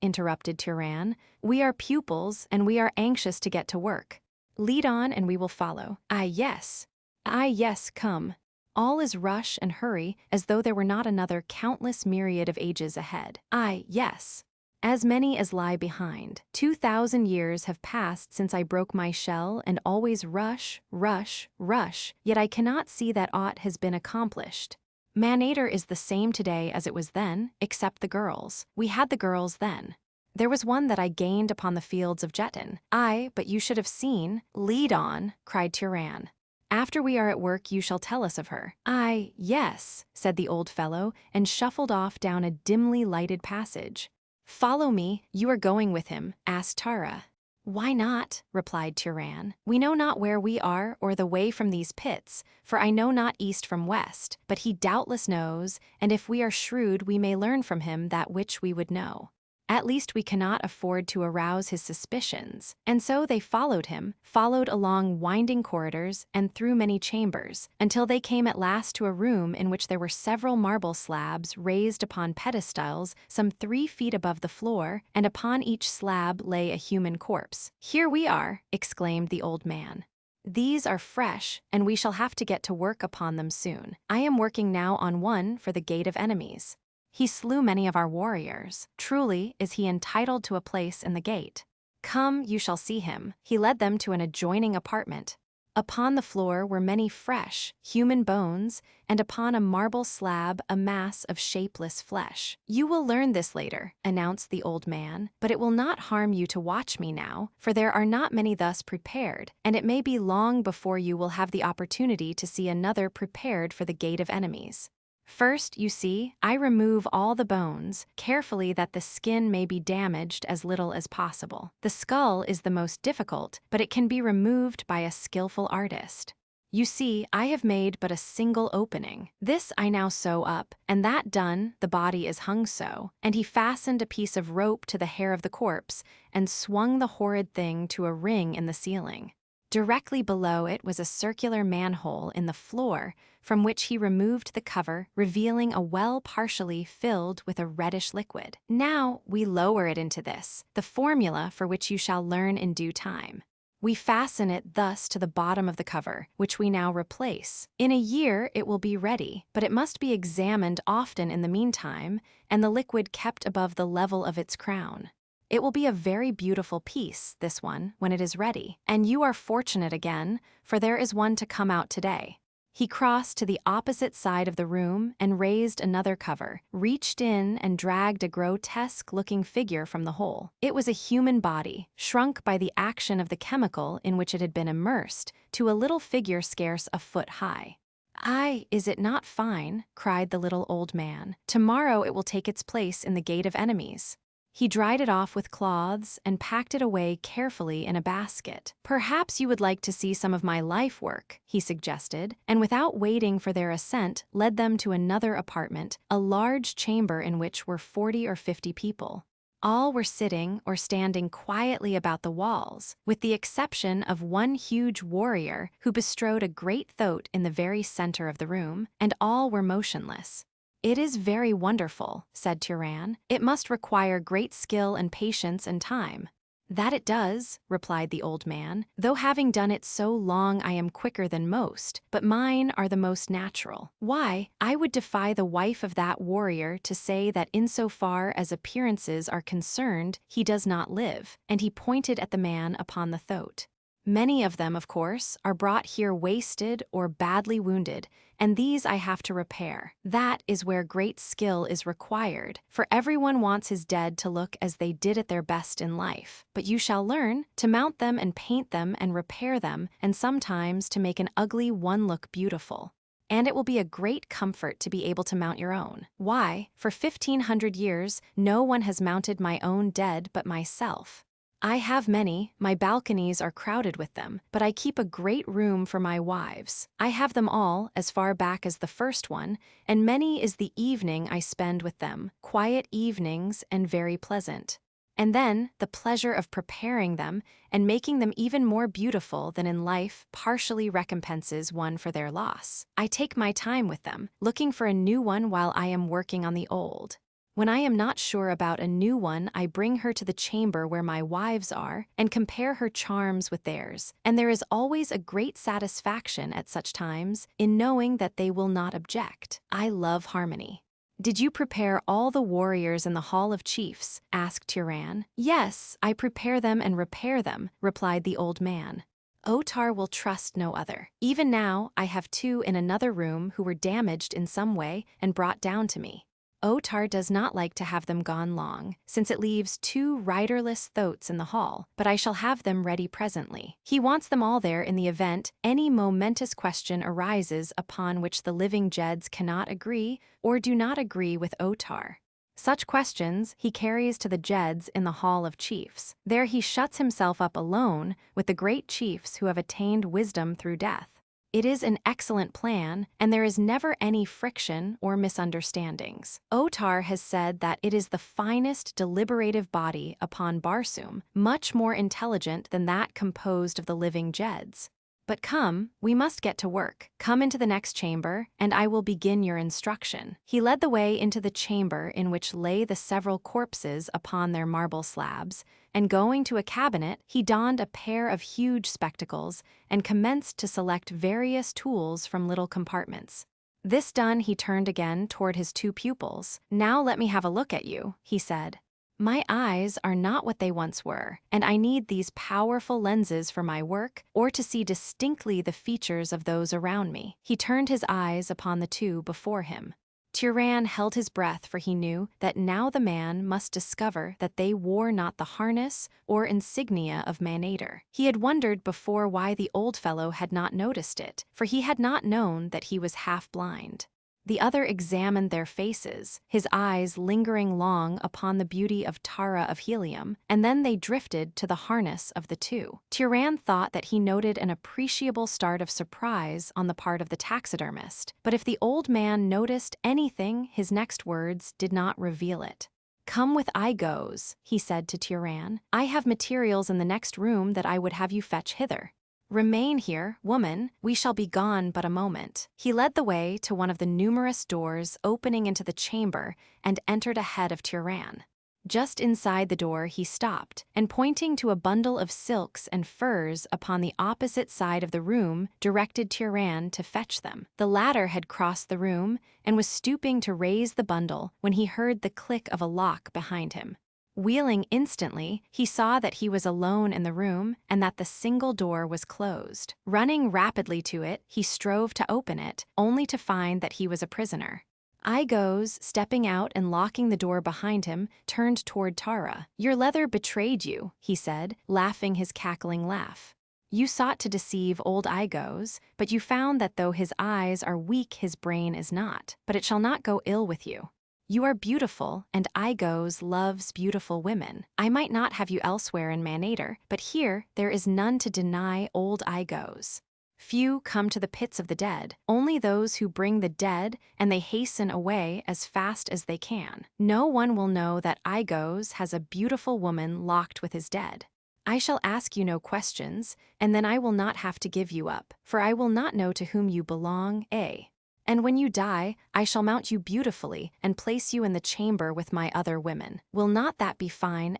interrupted Tyran. "We are pupils, and we are anxious to get to work. Lead on and we will follow." Aye, yes, come. All is rush and hurry, as though there were not another countless myriad of ages ahead. Aye, yes. As many as lie behind. 2,000 years have passed since I broke my shell, and always rush, yet I cannot see that aught has been accomplished. Manator is the same today as it was then, except the girls. We had the girls then. There was one that I gained upon the fields of Jetton. Aye, but you should have seen. Lead on, cried Tyran. After we are at work you shall tell us of her. Aye, yes, said the old fellow, and shuffled off down a dimly lighted passage. Follow me, you are going with him, asked Tara. Why not, replied Tyran. We know not where we are or the way from these pits, for I know not east from west, but he doubtless knows, and if we are shrewd we may learn from him that which we would know. At least we cannot afford to arouse his suspicions. And so they followed him, followed along winding corridors and through many chambers, until they came at last to a room in which there were several marble slabs raised upon pedestals some 3 feet above the floor, and upon each slab lay a human corpse. Here we are, exclaimed the old man. These are fresh, and we shall have to get to work upon them soon. I am working now on one for the Gate of Enemies. He slew many of our warriors. Truly is he entitled to a place in the gate. Come, you shall see him." He led them to an adjoining apartment. Upon the floor were many fresh, human bones, and upon a marble slab a mass of shapeless flesh. "You will learn this later," announced the old man, "but it will not harm you to watch me now, for there are not many thus prepared, and it may be long before you will have the opportunity to see another prepared for the gate of enemies. First, you see, I remove all the bones, carefully that the skin may be damaged as little as possible. The skull is the most difficult, but it can be removed by a skillful artist. You see, I have made but a single opening. This I now sew up, and that done, the body is hung so." And he fastened a piece of rope to the hair of the corpse, and swung the horrid thing to a ring in the ceiling. Directly below it was a circular manhole in the floor, from which he removed the cover, revealing a well partially filled with a reddish liquid. "Now we lower it into this, the formula for which you shall learn in due time. We fasten it thus to the bottom of the cover, which we now replace. In a year it will be ready, but it must be examined often in the meantime, and the liquid kept above the level of its crown. It will be a very beautiful piece, this one, when it is ready, and you are fortunate again, for there is one to come out today." He crossed to the opposite side of the room and raised another cover, reached in and dragged a grotesque-looking figure from the hole. It was a human body, shrunk by the action of the chemical in which it had been immersed, to a little figure scarce a foot high. "Aye, is it not fine?" cried the little old man. "Tomorrow it will take its place in the gate of enemies." He dried it off with cloths and packed it away carefully in a basket. "Perhaps you would like to see some of my life work," he suggested, and without waiting for their assent, led them to another apartment, a large chamber in which were 40 or 50 people. All were sitting or standing quietly about the walls, with the exception of one huge warrior who bestrode a great thoat in the very center of the room, and all were motionless. "It is very wonderful," said Turan. "It must require great skill and patience and time." "That it does," replied the old man, "though having done it so long I am quicker than most, but mine are the most natural. Why, I would defy the wife of that warrior to say that insofar as appearances are concerned, he does not live," and he pointed at the man upon the thoat. "Many of them, of course, are brought here wasted or badly wounded, and these I have to repair. That is where great skill is required, for everyone wants his dead to look as they did at their best in life. But you shall learn to mount them and paint them and repair them, and sometimes to make an ugly one look beautiful. And it will be a great comfort to be able to mount your own. Why, for 1500 years, no one has mounted my own dead but myself. I have many, my balconies are crowded with them, but I keep a great room for my wives. I have them all, as far back as the first one, and many is the evening I spend with them, quiet evenings and very pleasant. And then, the pleasure of preparing them and making them even more beautiful than in life partially recompenses one for their loss. I take my time with them, looking for a new one while I am working on the old. When I am not sure about a new one, I bring her to the chamber where my wives are and compare her charms with theirs, and there is always a great satisfaction at such times in knowing that they will not object. I love harmony." "Did you prepare all the warriors in the Hall of Chiefs?" asked Turan. "Yes, I prepare them and repair them," replied the old man. "Otar will trust no other. Even now, I have 2 in another room who were damaged in some way and brought down to me. Otar does not like to have them gone long, since it leaves 2 riderless thoats in the hall, but I shall have them ready presently. He wants them all there in the event any momentous question arises upon which the living Jeds cannot agree or do not agree with Otar. Such questions he carries to the Jeds in the Hall of Chiefs. There he shuts himself up alone with the great chiefs who have attained wisdom through death. It is an excellent plan, and there is never any friction or misunderstandings. Otar has said that it is the finest deliberative body upon Barsoom, much more intelligent than that composed of the living Jeds. But come, we must get to work. Come into the next chamber, and I will begin your instruction." He led the way into the chamber in which lay the several corpses upon their marble slabs, and going to a cabinet, he donned a pair of huge spectacles and commenced to select various tools from little compartments. This done, he turned again toward his two pupils. "Now let me have a look at you," he said. "My eyes are not what they once were, and I need these powerful lenses for my work or to see distinctly the features of those around me." He turned his eyes upon the two before him. Tiran held his breath, for he knew that now the man must discover that they wore not the harness or insignia of Manator. He had wondered before why the old fellow had not noticed it, for he had not known that he was half-blind. The other examined their faces, his eyes lingering long upon the beauty of Tara of Helium, and then they drifted to the harness of the two. Tiran thought that he noted an appreciable start of surprise on the part of the taxidermist, but if the old man noticed anything, his next words did not reveal it. "Come with I goes," he said to Tiran. "I have materials in the next room that I would have you fetch hither. Remain here, woman, we shall be gone but a moment." He led the way to one of the numerous doors opening into the chamber and entered ahead of Tiran. Just inside the door he stopped, and pointing to a bundle of silks and furs upon the opposite side of the room, directed Tiran to fetch them. The latter had crossed the room and was stooping to raise the bundle when he heard the click of a lock behind him. Wheeling instantly, he saw that he was alone in the room and that the single door was closed. Running rapidly to it, he strove to open it, only to find that he was a prisoner. I goes, stepping out and locking the door behind him, turned toward Tara. "Your leather betrayed you," he said, laughing his cackling laugh. "You sought to deceive old I goes, but you found that though his eyes are weak, his brain is not. But it shall not go ill with you. You are beautiful, and I goes loves beautiful women. I might not have you elsewhere in Manator, but here there is none to deny old I goes. Few come to the pits of the dead, only those who bring the dead, and they hasten away as fast as they can. No one will know that I goes has a beautiful woman locked with his dead. I shall ask you no questions, and then I will not have to give you up, for I will not know to whom you belong, And when you die, I shall mount you beautifully and place you in the chamber with my other women. Will not that be fine,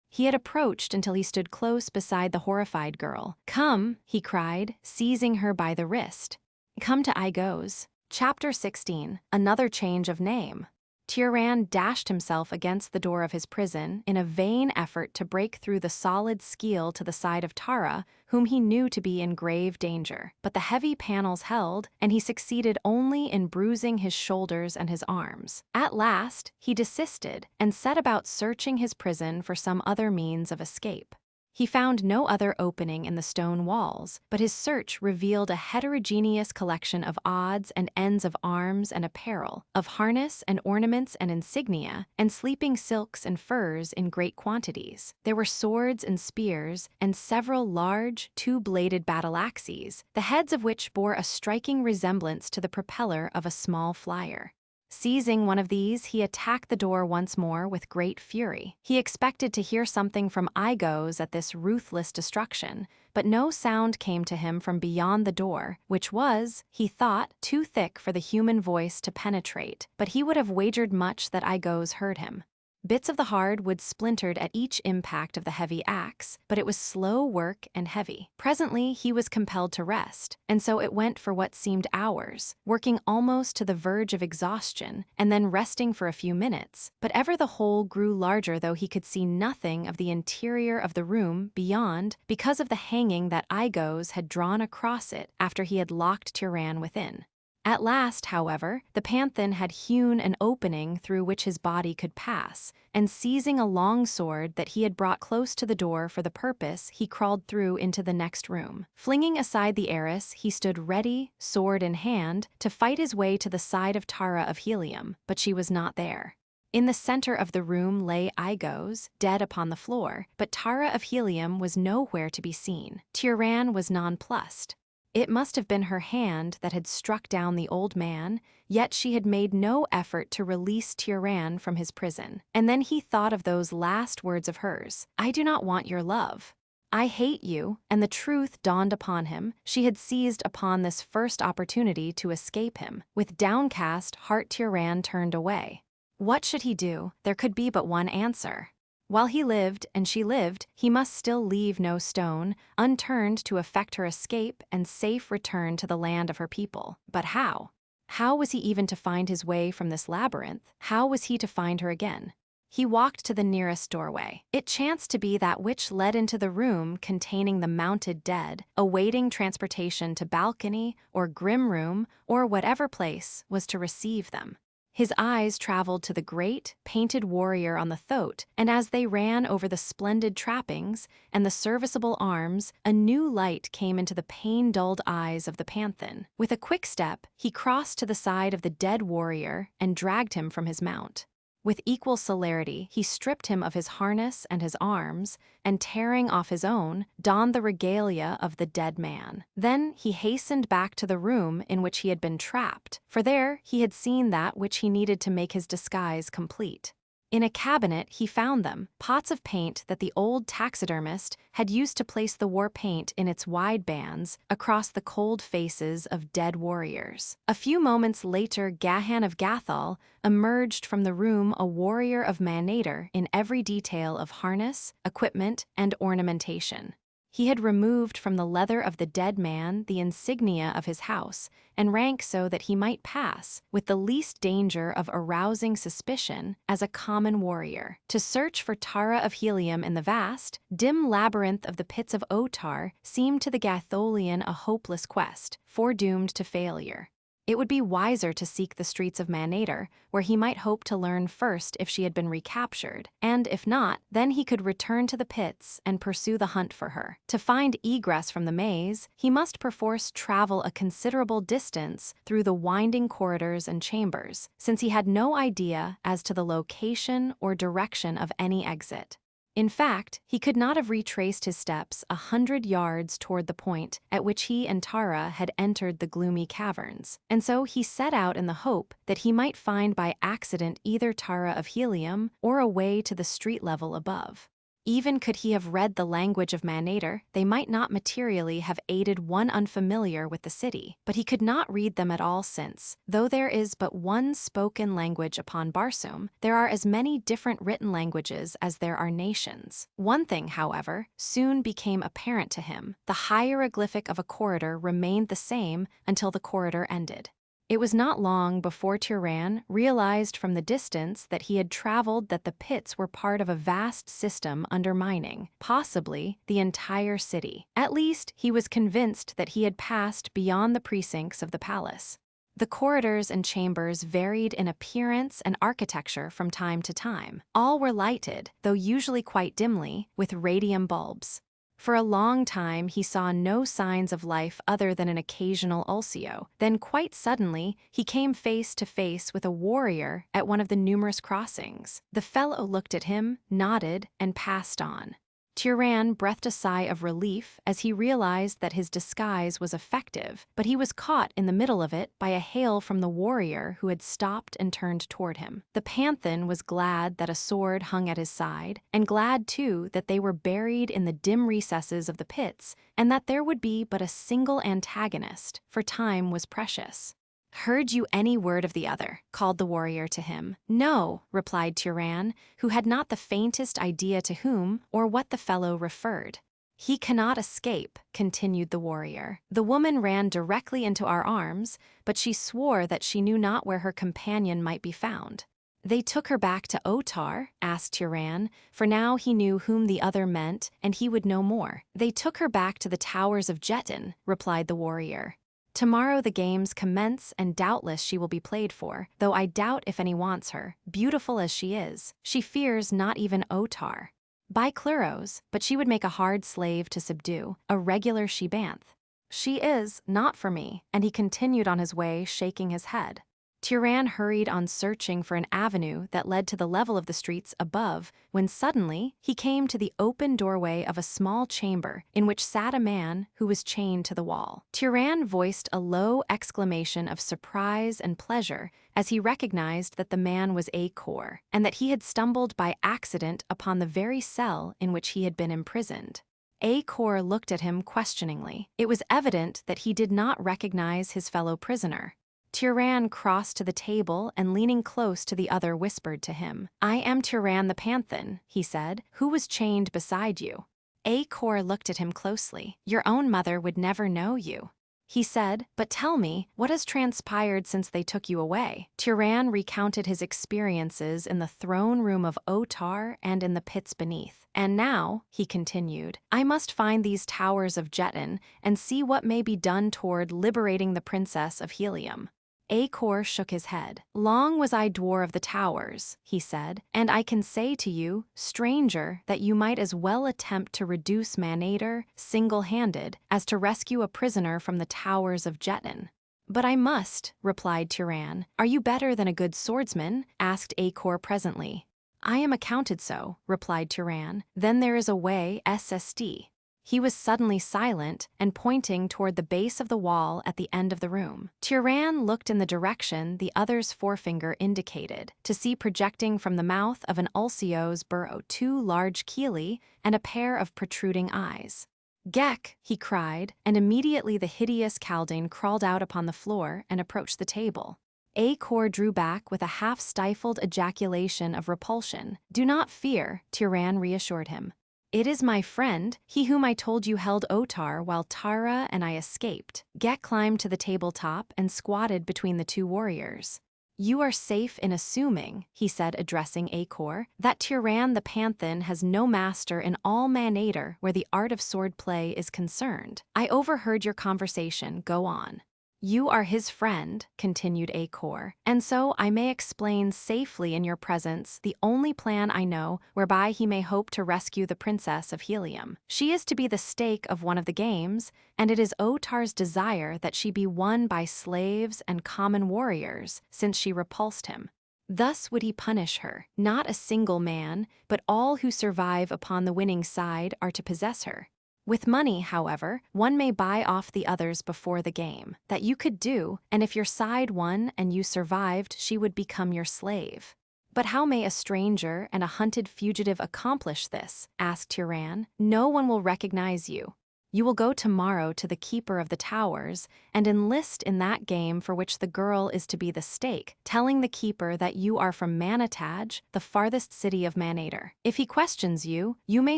He had approached until he stood close beside the horrified girl. "Come," he cried, seizing her by the wrist. "Come to I goes." Chapter 16. Another change of name. Tiran dashed himself against the door of his prison in a vain effort to break through the solid skeel to the side of Tara, whom he knew to be in grave danger. But the heavy panels held, and he succeeded only in bruising his shoulders and his arms. At last, he desisted and set about searching his prison for some other means of escape. He found no other opening in the stone walls, but his search revealed a heterogeneous collection of odds and ends of arms and apparel, of harness and ornaments and insignia, and sleeping silks and furs in great quantities. There were swords and spears, and several large, two-bladed battle-axes, the heads of which bore a striking resemblance to the propeller of a small flyer. Seizing one of these, he attacked the door once more with great fury. He expected to hear something from I goes at this ruthless destruction, but no sound came to him from beyond the door, which was, he thought, too thick for the human voice to penetrate, but he would have wagered much that I goes heard him. Bits of the hardwood splintered at each impact of the heavy axe, but it was slow work and heavy. Presently he was compelled to rest, and so it went for what seemed hours, working almost to the verge of exhaustion, and then resting for a few minutes. But ever the hole grew larger, though he could see nothing of the interior of the room beyond because of the hanging that I goes had drawn across it after he had locked Tiran within. At last, however, the panthan had hewn an opening through which his body could pass, and seizing a long sword that he had brought close to the door for the purpose, he crawled through into the next room. Flinging aside the arras, he stood ready, sword in hand, to fight his way to the side of Tara of Helium, but she was not there. In the center of the room lay I goes, dead upon the floor, but Tara of Helium was nowhere to be seen. Tiran was nonplussed. It must have been her hand that had struck down the old man, yet she had made no effort to release Tiran from his prison. And then he thought of those last words of hers, "I do not want your love. I hate you," and the truth dawned upon him. She had seized upon this first opportunity to escape him. With downcast heart, Tiran turned away. What should he do? There could be but one answer. While he lived and she lived, he must still leave no stone unturned to effect her escape and safe return to the land of her people. But how? How was he even to find his way from this labyrinth? How was he to find her again? He walked to the nearest doorway. It chanced to be that which led into the room containing the mounted dead, awaiting transportation to balcony or grim room or whatever place was to receive them. His eyes traveled to the great, painted warrior on the thoat, and as they ran over the splendid trappings and the serviceable arms, a new light came into the pain-dulled eyes of the panthan. With a quick step, he crossed to the side of the dead warrior and dragged him from his mount. With equal celerity, he stripped him of his harness and his arms, and tearing off his own, donned the regalia of the dead man. Then he hastened back to the room in which he had been trapped, for there he had seen that which he needed to make his disguise complete. In a cabinet he found them, pots of paint that the old taxidermist had used to place the war paint in its wide bands across the cold faces of dead warriors. A few moments later Gahan of Gathol emerged from the room, a warrior of Manator in every detail of harness, equipment, and ornamentation. He had removed from the leather of the dead man the insignia of his house, and rank so that he might pass, with the least danger of arousing suspicion, as a common warrior. To search for Tara of Helium in the vast, dim labyrinth of the pits of Otar seemed to the Gatholian a hopeless quest, foredoomed to failure. It would be wiser to seek the streets of Manator, where he might hope to learn first if she had been recaptured, and if not, then he could return to the pits and pursue the hunt for her. To find egress from the maze, he must perforce travel a considerable distance through the winding corridors and chambers, since he had no idea as to the location or direction of any exit. In fact, he could not have retraced his steps 100 yards toward the point at which he and Tara had entered the gloomy caverns, and so he set out in the hope that he might find by accident either Tara of Helium or a way to the street level above. Even could he have read the language of Manator, they might not materially have aided one unfamiliar with the city, but he could not read them at all since, though there is but one spoken language upon Barsoom, there are as many different written languages as there are nations. One thing, however, soon became apparent to him. The hieroglyphic of a corridor remained the same until the corridor ended. It was not long before Tyran realized from the distance that he had traveled that the pits were part of a vast system undermining, possibly, the entire city. At least, he was convinced that he had passed beyond the precincts of the palace. The corridors and chambers varied in appearance and architecture from time to time. All were lighted, though usually quite dimly, with radium bulbs. For a long time he saw no signs of life other than an occasional ulcio. Then quite suddenly he came face to face with a warrior at one of the numerous crossings. The fellow looked at him, nodded, and passed on. Tyran breathed a sigh of relief as he realized that his disguise was effective, but he was caught in the middle of it by a hail from the warrior who had stopped and turned toward him. The panthan was glad that a sword hung at his side, and glad too that they were buried in the dim recesses of the pits, and that there would be but a single antagonist, for time was precious. "Heard you any word of the other?" called the warrior to him. "No," replied Tyran, who had not the faintest idea to whom or what the fellow referred. "He cannot escape," continued the warrior. "The woman ran directly into our arms, but she swore that she knew not where her companion might be found." "They took her back to Otar?" asked Tyran, for now he knew whom the other meant, and he would know more. "They took her back to the towers of Jeton," replied the warrior. "Tomorrow the games commence, and doubtless she will be played for, though I doubt if any wants her, beautiful as she is. She fears not even Otar. By Cluros, but she would make a hard slave to subdue, a regular she-banth. She is, not for me," and he continued on his way, shaking his head. Tyran hurried on searching for an avenue that led to the level of the streets above, when suddenly he came to the open doorway of a small chamber in which sat a man who was chained to the wall. Tyran voiced a low exclamation of surprise and pleasure as he recognized that the man was Acor, and that he had stumbled by accident upon the very cell in which he had been imprisoned. Acor looked at him questioningly. It was evident that he did not recognize his fellow prisoner. Tyran crossed to the table and leaning close to the other whispered to him. "I am Tyran the Panthan," he said. "Who was chained beside you?" Acor looked at him closely. "Your own mother would never know you." he said, "but tell me, what has transpired since they took you away?" Tiran recounted his experiences in the throne room of Otar and in the pits beneath. "And now," he continued, "I must find these towers of Jeton and see what may be done toward liberating the Princess of Helium." Acor shook his head. "Long was I dwar of the towers," he said, "and I can say to you, stranger, that you might as well attempt to reduce Manator, single-handed, as to rescue a prisoner from the towers of Jeton." "But I must," replied Tiran. "Are you better than a good swordsman?" asked Acor presently. "I am accounted so," replied Tiran. "Then there is a way, SSD. He was suddenly silent and pointing toward the base of the wall at the end of the room. Tiran looked in the direction the other's forefinger indicated, to see projecting from the mouth of an ulcio's burrow 2 large chelae and a pair of protruding eyes. "Gek!" he cried, and immediately the hideous Kaldane crawled out upon the floor and approached the table. Acor drew back with a half-stifled ejaculation of repulsion. "Do not fear," Tiran reassured him. "It is my friend, he whom I told you held Otar while Tara and I escaped." Gek climbed to the tabletop and squatted between the 2 warriors. "You are safe in assuming," he said, addressing Acor, "that Tiran the Panthan has no master in all Manator where the art of swordplay is concerned. I overheard your conversation. Go on." "You are his friend," continued Acor, "and so I may explain safely in your presence the only plan I know whereby he may hope to rescue the Princess of Helium. She is to be the stake of one of the games, and it is Otar's desire that she be won by slaves and common warriors, since she repulsed him. Thus would he punish her. Not a single man, but all who survive upon the winning side are to possess her. With money, however, one may buy off the others before the game. That you could do, and if your side won and you survived, she would become your slave." "But how may a stranger and a hunted fugitive accomplish this?" asked Tiran. "No one will recognize you. You will go tomorrow to the Keeper of the Towers and enlist in that game for which the girl is to be the stake, telling the Keeper that you are from Manataj, the farthest city of Manator. If he questions you, you may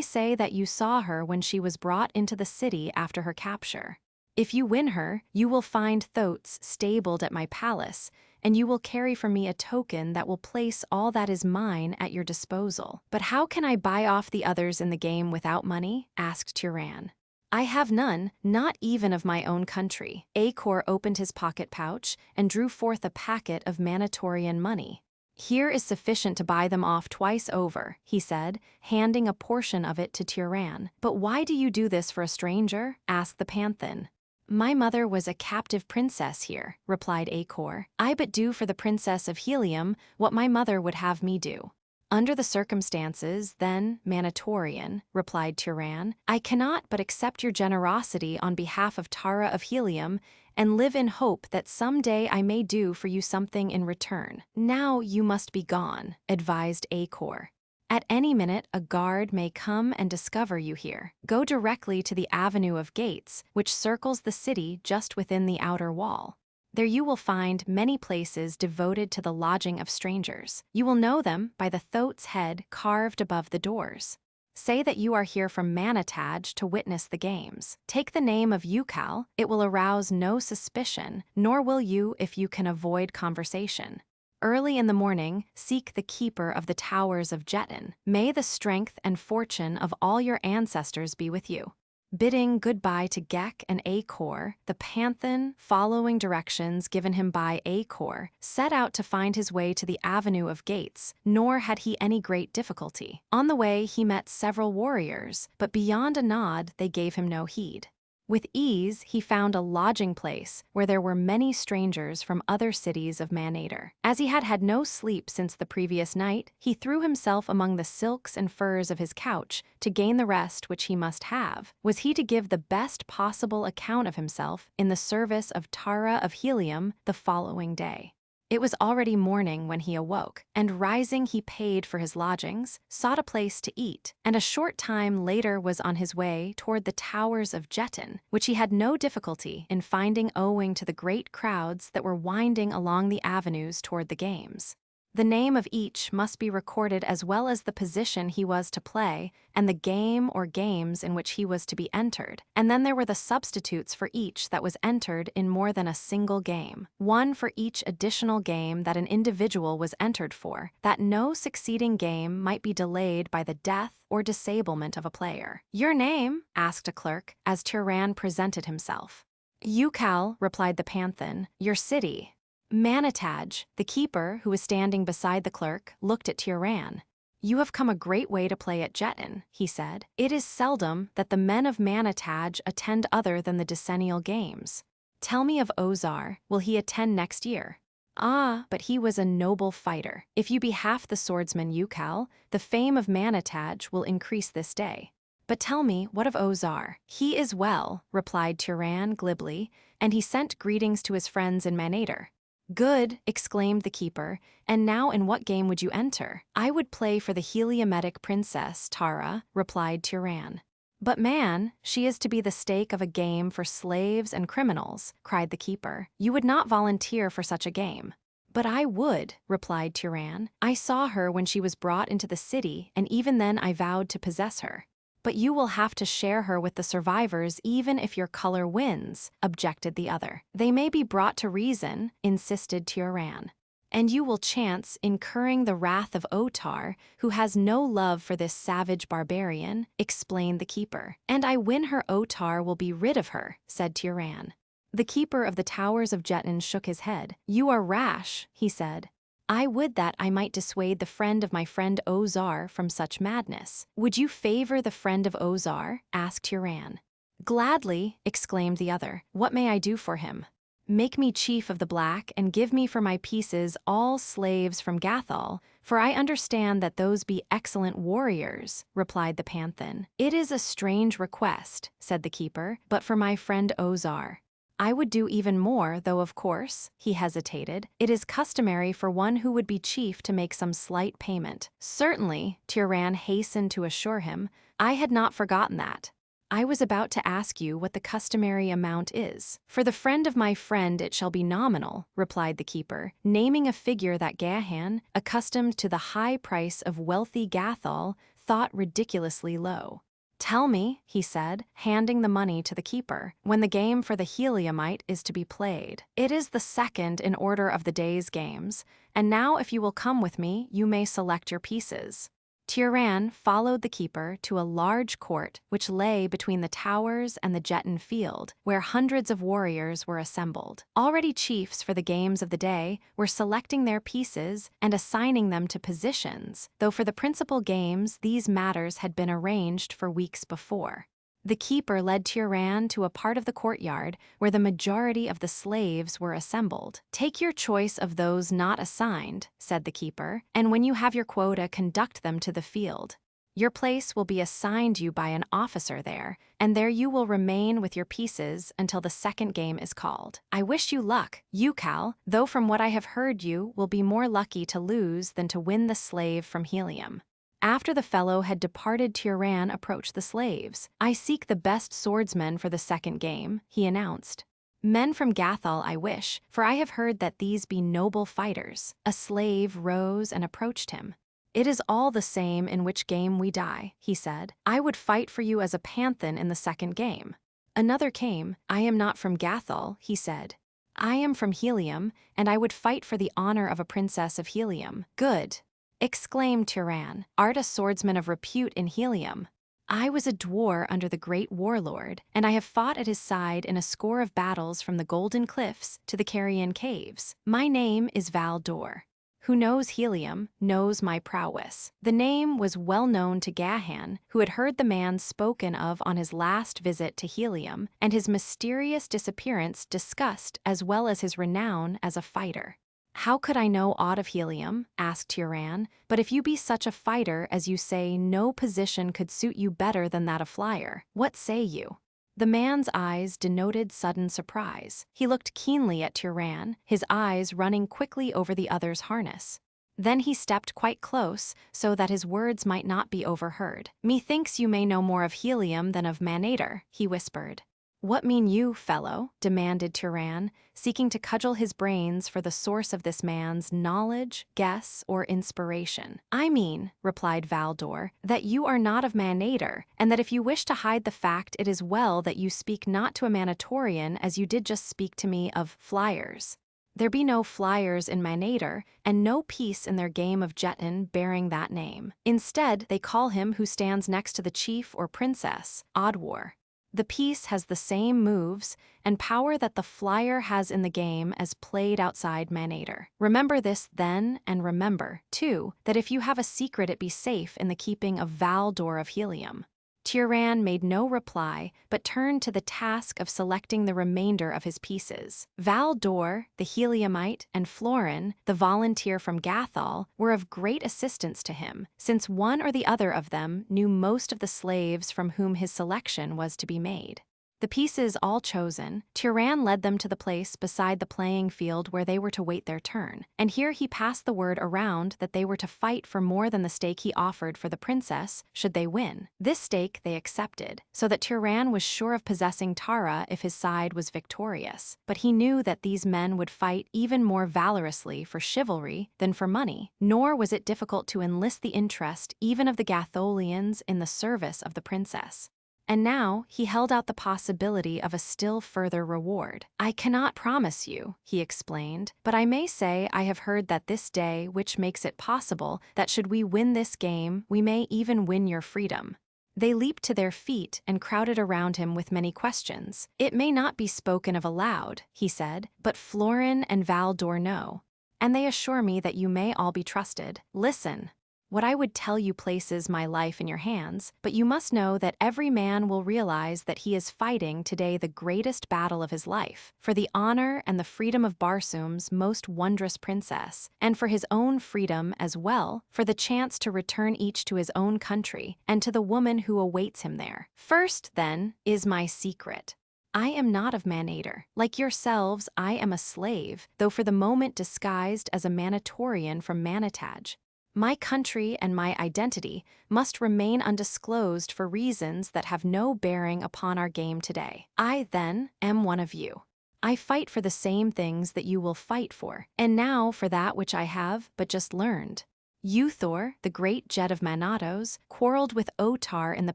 say that you saw her when she was brought into the city after her capture. If you win her, you will find Thotes stabled at my palace, and you will carry for me a token that will place all that is mine at your disposal." "But how can I buy off the others in the game without money?" asked Tiran. "I have none, not even of my own country." Acor opened his pocket pouch and drew forth a packet of Manatorian money. "Here is sufficient to buy them off twice over," he said, handing a portion of it to Tiran. "But why do you do this for a stranger?" asked the Panthan. "My mother was a captive princess here," replied Acor. "I but do for the Princess of Helium what my mother would have me do." "Under the circumstances, then, Manatorian," replied Tiran, "I cannot but accept your generosity on behalf of Tara of Helium and live in hope that some day I may do for you something in return." "Now you must be gone," advised Acor. "At any minute a guard may come and discover you here. Go directly to the Avenue of Gates, which circles the city just within the outer wall. There you will find many places devoted to the lodging of strangers. You will know them by the Thote's head carved above the doors. Say that you are here from Manataj to witness the games. Take the name of Ukal, it will arouse no suspicion, nor will you if you can avoid conversation. Early in the morning, seek the Keeper of the Towers of Jeton. May the strength and fortune of all your ancestors be with you." Bidding goodbye to Gek and Acor, the Panthan, following directions given him by Acor, set out to find his way to the Avenue of Gates, nor had he any great difficulty. On the way he met several warriors, but beyond a nod they gave him no heed. With ease he found a lodging place where there were many strangers from other cities of Manator. As he had had no sleep since the previous night, he threw himself among the silks and furs of his couch to gain the rest which he must have. Was he to give the best possible account of himself in the service of Tara of Helium the following day? It was already morning when he awoke, and rising he paid for his lodgings, sought a place to eat, and a short time later was on his way toward the Towers of Jeton, which he had no difficulty in finding owing to the great crowds that were winding along the avenues toward the games. The name of each must be recorded as well as the position he was to play and the game or games in which he was to be entered. And then there were the substitutes for each that was entered in more than a single game. One for each additional game that an individual was entered for, that no succeeding game might be delayed by the death or disablement of a player. "Your name?" asked a clerk, as Tyran presented himself. "Ukal," replied the Panthan. "Your city?" Manitaj, the keeper, who was standing beside the clerk, looked at Tyran. "You have come a great way to play at Jetton," he said. "It is seldom that the men of Manitaj attend other than the decennial games. Tell me of Ozar. Will he attend next year?" "Ah, but he was a noble fighter. If you be half the swordsman Ukal, the fame of Manitaj will increase this day. But tell me, what of Ozar?" "He is well," replied Tyran glibly, "and he sent greetings to his friends in Manator." "Good," exclaimed the keeper, "and now in what game would you enter?" "I would play for the Heliometic princess, Tara," replied Tyran. "But man, she is to be the stake of a game for slaves and criminals," cried the keeper. "You would not volunteer for such a game." "But I would," replied Tyran. "I saw her when she was brought into the city, and even then I vowed to possess her." "But you will have to share her with the survivors even if your color wins," objected the other. "They may be brought to reason," insisted Tyran. "And you will chance incurring the wrath of Otar, who has no love for this savage barbarian," explained the keeper. "And I win her Otar will be rid of her," said Tyran. The keeper of the towers of Jetton shook his head. "You are rash," he said. "I would that I might dissuade the friend of my friend Ozar from such madness." "Would you favor the friend of Ozar?" asked Tyran. "Gladly," exclaimed the other. "What may I do for him?" "Make me chief of the black, and give me for my pieces all slaves from Gathol, for I understand that those be excellent warriors," replied the Panthan. "It is a strange request," said the keeper, "but for my friend Ozar. I would do even more, though of course," he hesitated, "it is customary for one who would be chief to make some slight payment." "Certainly," Tyran hastened to assure him. "I had not forgotten that. I was about to ask you what the customary amount is." "For the friend of my friend it shall be nominal," replied the keeper, naming a figure that Gahan, accustomed to the high price of wealthy Gathol, thought ridiculously low. "Tell me," he said, handing the money to the keeper, "when the game for the Heliumite is to be played." "It is the second in order of the day's games, and now if you will come with me, you may select your pieces." Tyran followed the keeper to a large court which lay between the towers and the Jetton field, where hundreds of warriors were assembled. Already chiefs for the games of the day were selecting their pieces and assigning them to positions, though for the principal games these matters had been arranged for weeks before. The keeper led Tyran to a part of the courtyard where the majority of the slaves were assembled. "Take your choice of those not assigned," said the keeper, "and when you have your quota, conduct them to the field. Your place will be assigned you by an officer there, and there you will remain with your pieces until the second game is called. I wish you luck, Ukal, though from what I have heard you will be more lucky to lose than to win the slave from Helium." After the fellow had departed, Tyran approached the slaves. "I seek the best swordsmen for the second game," he announced. "Men from Gathol I wish, for I have heard that these be noble fighters." A slave rose and approached him. "It is all the same in which game we die," he said. "I would fight for you as a Panthan in the second game." Another came. "I am not from Gathol," he said. "I am from Helium, and I would fight for the honor of a princess of Helium." "Good," exclaimed Tyran. "Art a swordsman of repute in Helium?" "I was a dwarf under the great warlord, and I have fought at his side in a score of battles from the Golden Cliffs to the Carrion Caves. My name is Valdor. Who knows Helium knows my prowess." The name was well known to Gahan, who had heard the man spoken of on his last visit to Helium, and his mysterious disappearance discussed as well as his renown as a fighter. "How could I know aught of Helium?" asked Tyran. "But if you be such a fighter as you say, no position could suit you better than that of flyer. What say you?" The man's eyes denoted sudden surprise. He looked keenly at Tyran, his eyes running quickly over the other's harness. Then he stepped quite close, so that his words might not be overheard. "Methinks you may know more of Helium than of Manator," he whispered. "What mean you, fellow?" demanded Turan, seeking to cudgel his brains for the source of this man's knowledge, guess, or inspiration. "I mean," replied Valdor, "that you are not of Manator, and that if you wish to hide the fact, it is well that you speak not to a Manatorian as you did just speak to me of flyers. There be no flyers in Manator, and no piece in their game of Jetton bearing that name. Instead, they call him who stands next to the chief or princess, Oddwar. The piece has the same moves and power that the flyer has in the game as played outside Manator. Remember this then, and remember, too, that if you have a secret it be safe in the keeping of Valdor of Helium." Turan made no reply, but turned to the task of selecting the remainder of his pieces. Valdor, the Heliumite, and Florin, the volunteer from Gathol, were of great assistance to him, since one or the other of them knew most of the slaves from whom his selection was to be made. The pieces all chosen, Turan led them to the place beside the playing field where they were to wait their turn, and here he passed the word around that they were to fight for more than the stake he offered for the princess, should they win. This stake they accepted, so that Turan was sure of possessing Tara if his side was victorious, but he knew that these men would fight even more valorously for chivalry than for money, nor was it difficult to enlist the interest even of the Gatholians in the service of the princess. And now he held out the possibility of a still further reward. "I cannot promise you," he explained, "but I may say I have heard that this day which makes it possible that should we win this game, we may even win your freedom." They leaped to their feet and crowded around him with many questions. "It may not be spoken of aloud," he said, "but Florin and Valdor know, and they assure me that you may all be trusted. Listen. What I would tell you places my life in your hands, but you must know that every man will realize that he is fighting today the greatest battle of his life, for the honor and the freedom of Barsoom's most wondrous princess, and for his own freedom as well, for the chance to return each to his own country, and to the woman who awaits him there. First, then, is my secret. I am not of Manator. Like yourselves, I am a slave, though for the moment disguised as a Manatorian from Manataj. My country and my identity must remain undisclosed for reasons that have no bearing upon our game today. I, then, am one of you. I fight for the same things that you will fight for, and now for that which I have but just learned. Uthor, the great jet of Manatos, quarreled with Otar in the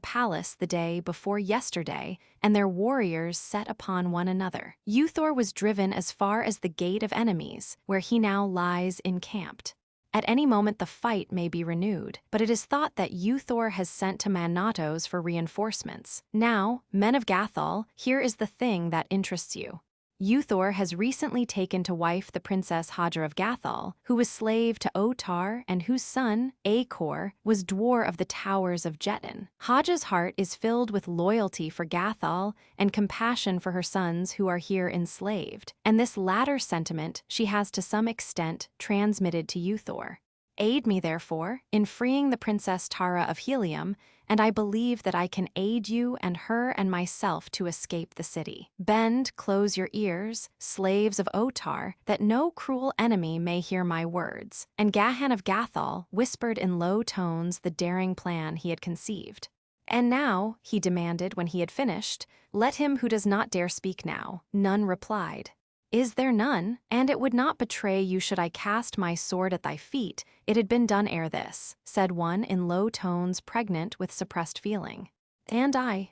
palace the day before yesterday, and their warriors set upon one another. Uthor was driven as far as the Gate of Enemies, where he now lies encamped. At any moment the fight may be renewed, but it is thought that Uthor has sent to Manatos for reinforcements. Now, men of Gathol, here is the thing that interests you. Uthor has recently taken to wife the Princess Hajar of Gathol, who was slave to Otar and whose son, Acor, was dwar of the towers of Jetton. Hajar's heart is filled with loyalty for Gathol and compassion for her sons who are here enslaved, and this latter sentiment she has to some extent transmitted to Uthor. Aid me, therefore, in freeing the Princess Tara of Helium, and I believe that I can aid you and her and myself to escape the city. Bend close your ears, slaves of Otar, that no cruel enemy may hear my words." And Gahan of Gathol whispered in low tones the daring plan he had conceived. "And now," he demanded when he had finished, "let him who does not dare speak now." None replied. "Is there none? And it would not betray you should I cast my sword at thy feet. It had been done ere this," said one in low tones pregnant with suppressed feeling. "And I,"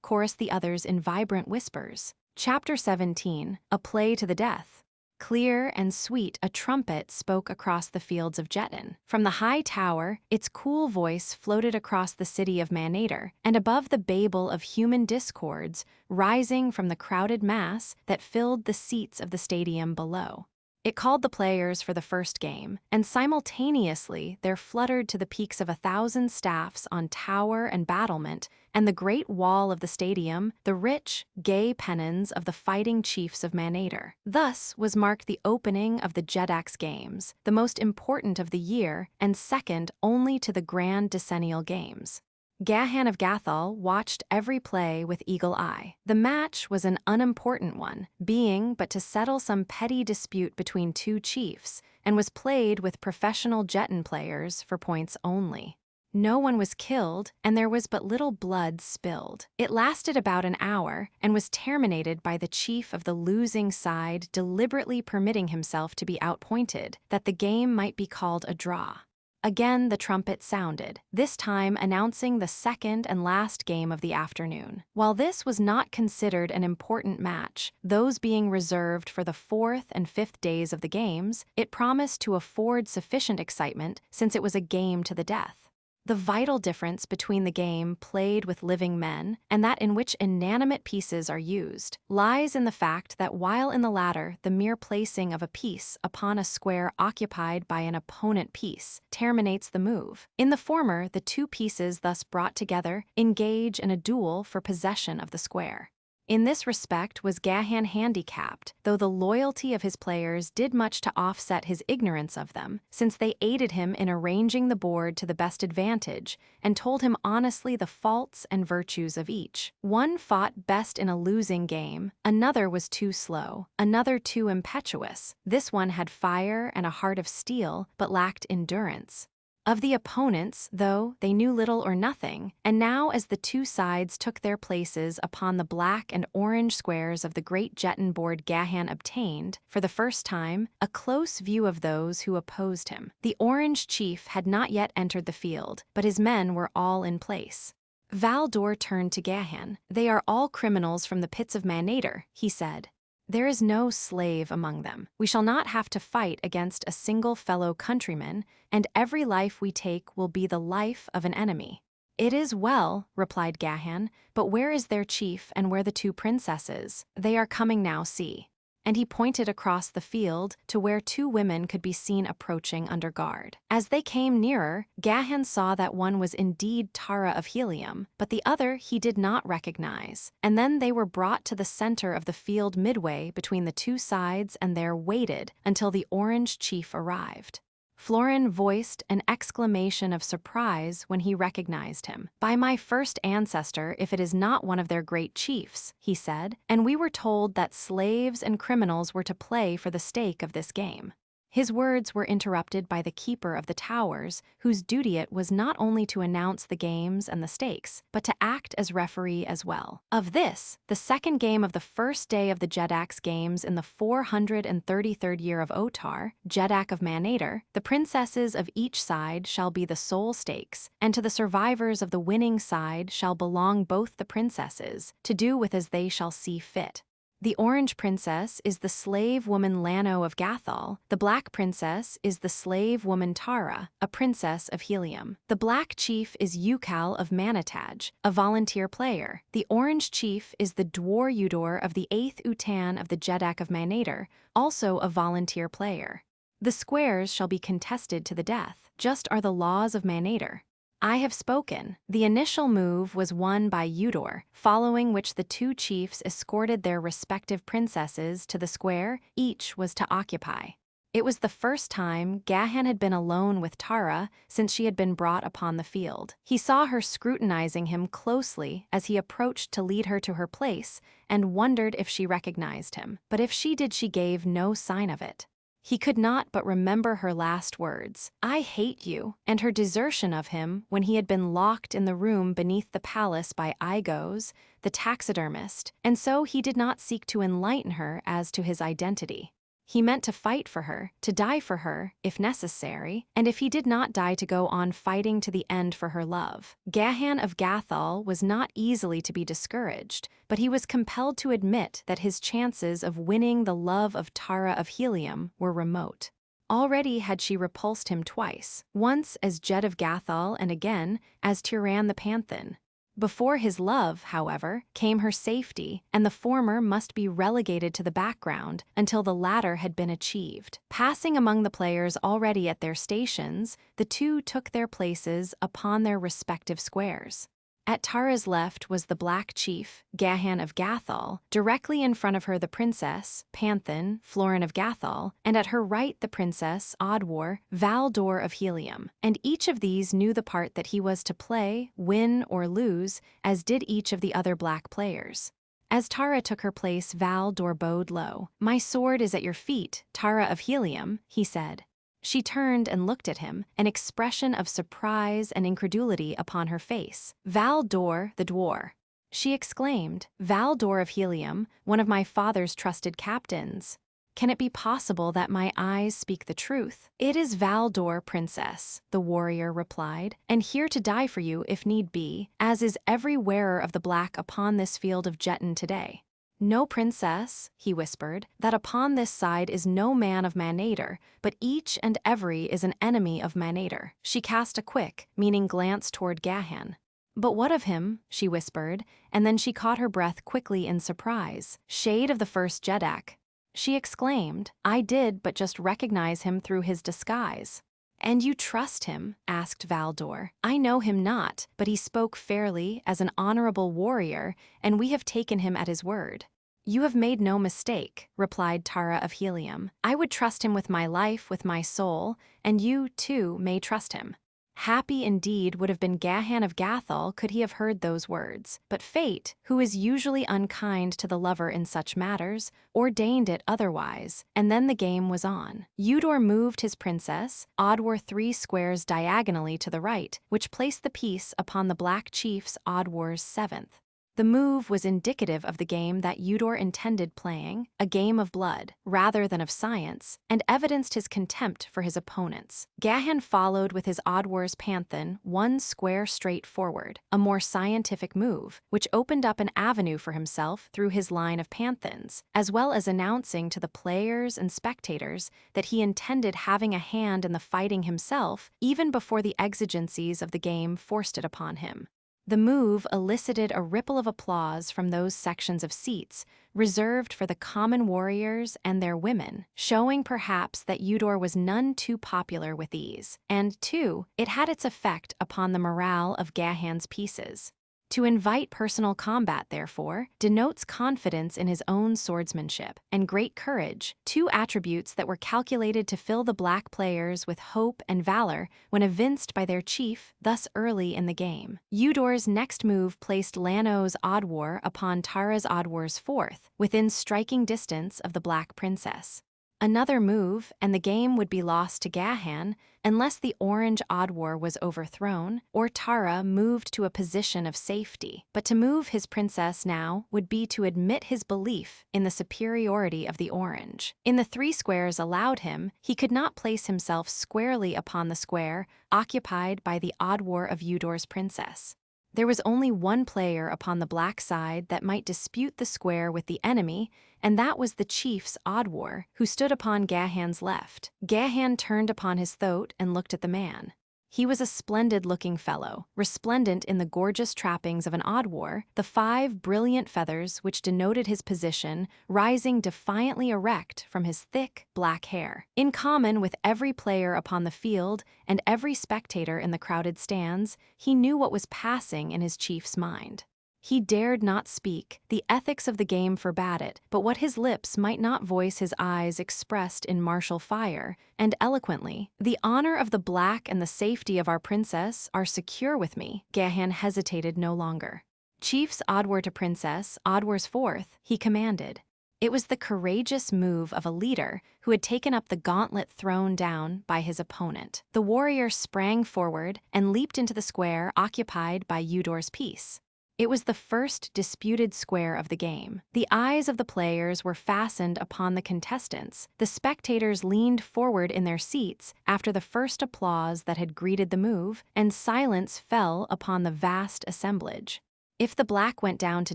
chorused the others in vibrant whispers. Chapter 17, A Play to the Death. Clear and sweet a trumpet spoke across the fields of Jetton. From the high tower, its cool voice floated across the city of Manator, and above the babel of human discords rising from the crowded mass that filled the seats of the stadium below. It called the players for the first game, and simultaneously there fluttered to the peaks of 1,000 staffs on tower and battlement, and the great wall of the stadium, the rich, gay pennons of the fighting chiefs of Manator. Thus was marked the opening of the Jedax Games, the most important of the year, and second only to the Grand Decennial Games. Gahan of Gathol watched every play with eagle eye. The match was an unimportant one, being but to settle some petty dispute between two chiefs, and was played with professional Jetton players for points only. No one was killed, and there was but little blood spilled. It lasted about an hour and was terminated by the chief of the losing side deliberately permitting himself to be outpointed, that the game might be called a draw. Again the trumpet sounded, this time announcing the second and last game of the afternoon. While this was not considered an important match, those being reserved for the fourth and fifth days of the games, it promised to afford sufficient excitement since it was a game to the death. The vital difference between the game played with living men and that in which inanimate pieces are used lies in the fact that while in the latter the mere placing of a piece upon a square occupied by an opponent piece terminates the move, in the former the two pieces thus brought together engage in a duel for possession of the square. In this respect was Gahan handicapped, though the loyalty of his players did much to offset his ignorance of them, since they aided him in arranging the board to the best advantage and told him honestly the faults and virtues of each. One fought best in a losing game, another was too slow, another too impetuous. This one had fire and a heart of steel, but lacked endurance. Of the opponents, though, they knew little or nothing, and now as the two sides took their places upon the black and orange squares of the great jeton board, Gahan obtained, for the first time, a close view of those who opposed him. The orange chief had not yet entered the field, but his men were all in place. Valdor turned to Gahan. "They are all criminals from the pits of Manator," he said. "There is no slave among them. We shall not have to fight against a single fellow countryman, and every life we take will be the life of an enemy." "It is well," replied Gahan, "but where is their chief and where the two princesses? They are coming now, see." And he pointed across the field to where two women could be seen approaching under guard. As they came nearer, Gahan saw that one was indeed Tara of Helium, but the other he did not recognize, and then they were brought to the center of the field midway between the two sides and there waited until the orange chief arrived. Florin voiced an exclamation of surprise when he recognized him. "By my first ancestor, if it is not one of their great chiefs," he said, "and we were told that slaves and criminals were to play for the stake of this game." His words were interrupted by the keeper of the towers, whose duty it was not only to announce the games and the stakes, but to act as referee as well. Of this, the second game of the first day of the Jedak's games in the 433rd year of Otar, Jedak of Manator, the princesses of each side shall be the sole stakes, and to the survivors of the winning side shall belong both the princesses, to do with as they shall see fit. The orange princess is the slave woman Gahan of Gathol. The black princess is the slave woman Tara, a princess of Helium. The black chief is Ukal of Manataj, a volunteer player. The orange chief is the Dwar Udor of the 8th Utan of the Jedak of Manator, also a volunteer player. The squares shall be contested to the death, just are the laws of Manator. I have spoken. The initial move was won by Udor, following which the two chiefs escorted their respective princesses to the square each was to occupy. It was the first time Gahan had been alone with Tara since she had been brought upon the field. He saw her scrutinizing him closely as he approached to lead her to her place and wondered if she recognized him, but if she did, she gave no sign of it. He could not but remember her last words, "I hate you," and her desertion of him when he had been locked in the room beneath the palace by Igos, the taxidermist, and so he did not seek to enlighten her as to his identity. He meant to fight for her, to die for her, if necessary, and if he did not die to go on fighting to the end for her love. Gahan of Gathol was not easily to be discouraged, but he was compelled to admit that his chances of winning the love of Tara of Helium were remote. Already had she repulsed him twice, once as Jed of Gathol and again as Tiran the Panthan. Before his love, however, came her safety, and the former must be relegated to the background until the latter had been achieved. Passing among the players already at their stations, the two took their places upon their respective squares. At Tara's left was the black chief, Gahan of Gathol, directly in front of her the princess, Panthan, Florin of Gathol, and at her right the princess, Odwar, Valdor of Helium, and each of these knew the part that he was to play, win or lose, as did each of the other black players. As Tara took her place, Valdor bowed low. "My sword is at your feet, Tara of Helium," he said. She turned and looked at him, an expression of surprise and incredulity upon her face. "Val d'Or, the dwarf," she exclaimed. "Val d'Or of Helium, one of my father's trusted captains. Can it be possible that my eyes speak the truth?" "It is Val d'Or, princess," the warrior replied, "and here to die for you if need be, as is every wearer of the black upon this field of Jetton today." "No, princess," he whispered, "that upon this side is no man of Manator, but each and every is an enemy of Manator." She cast a quick, meaning glance toward Gahan. "But what of him?" she whispered, and then she caught her breath quickly in surprise. "Shade of the first Jeddak," she exclaimed. "I did but just recognize him through his disguise." "And you trust him?" asked Val d'Or. "I know him not, but he spoke fairly as an honorable warrior, and we have taken him at his word." "You have made no mistake," replied Tara of Helium. "I would trust him with my life, with my soul, and you, too, may trust him." Happy indeed would have been Gahan of Gathol could he have heard those words, but fate, who is usually unkind to the lover in such matters, ordained it otherwise, and then the game was on. Eudor moved his princess, Oddwar 3 squares diagonally to the right, which placed the piece upon the Black Chief's Oddwar's 7th. The move was indicative of the game that Eudor intended playing, a game of blood, rather than of science, and evidenced his contempt for his opponents. Gahan followed with his Oddwar's Pantheon 1 square straight forward, a more scientific move, which opened up an avenue for himself through his line of Pantheons, as well as announcing to the players and spectators that he intended having a hand in the fighting himself even before the exigencies of the game forced it upon him. The move elicited a ripple of applause from those sections of seats reserved for the common warriors and their women, showing perhaps that Eudor was none too popular with these, and, too, it had its effect upon the morale of Gahan's pieces. To invite personal combat, therefore, denotes confidence in his own swordsmanship and great courage, 2 attributes that were calculated to fill the black players with hope and valor when evinced by their chief thus early in the game. Eudor's next move placed Lano's Oddwar upon Tara's Oddwar's 4th, within striking distance of the Black Princess. Another move, and the game would be lost to Gahan unless the orange Oddwar was overthrown or Tara moved to a position of safety. But to move his princess now would be to admit his belief in the superiority of the orange. In the 3 squares allowed him, he could not place himself squarely upon the square occupied by the Oddwar of Eudor's princess. There was only one player upon the black side that might dispute the square with the enemy, and that was the chief's Oddwar, who stood upon Gahan's left. Gahan turned upon his thoat and looked at the man. He was a splendid-looking fellow, resplendent in the gorgeous trappings of an Oddwar, the 5 brilliant feathers which denoted his position rising defiantly erect from his thick, black hair. In common with every player upon the field and every spectator in the crowded stands, he knew what was passing in his chief's mind. He dared not speak, the ethics of the game forbade it, but what his lips might not voice his eyes expressed in martial fire, and eloquently, "The honor of the black and the safety of our princess are secure with me." Gahan hesitated no longer. "Chief's Oddwar to princess, Oddwar's 4th," he commanded. It was the courageous move of a leader who had taken up the gauntlet thrown down by his opponent. The warrior sprang forward and leaped into the square occupied by Eudor's piece. It was the first disputed square of the game. The eyes of the players were fastened upon the contestants. The spectators leaned forward in their seats after the first applause that had greeted the move, and silence fell upon the vast assemblage. If the black went down to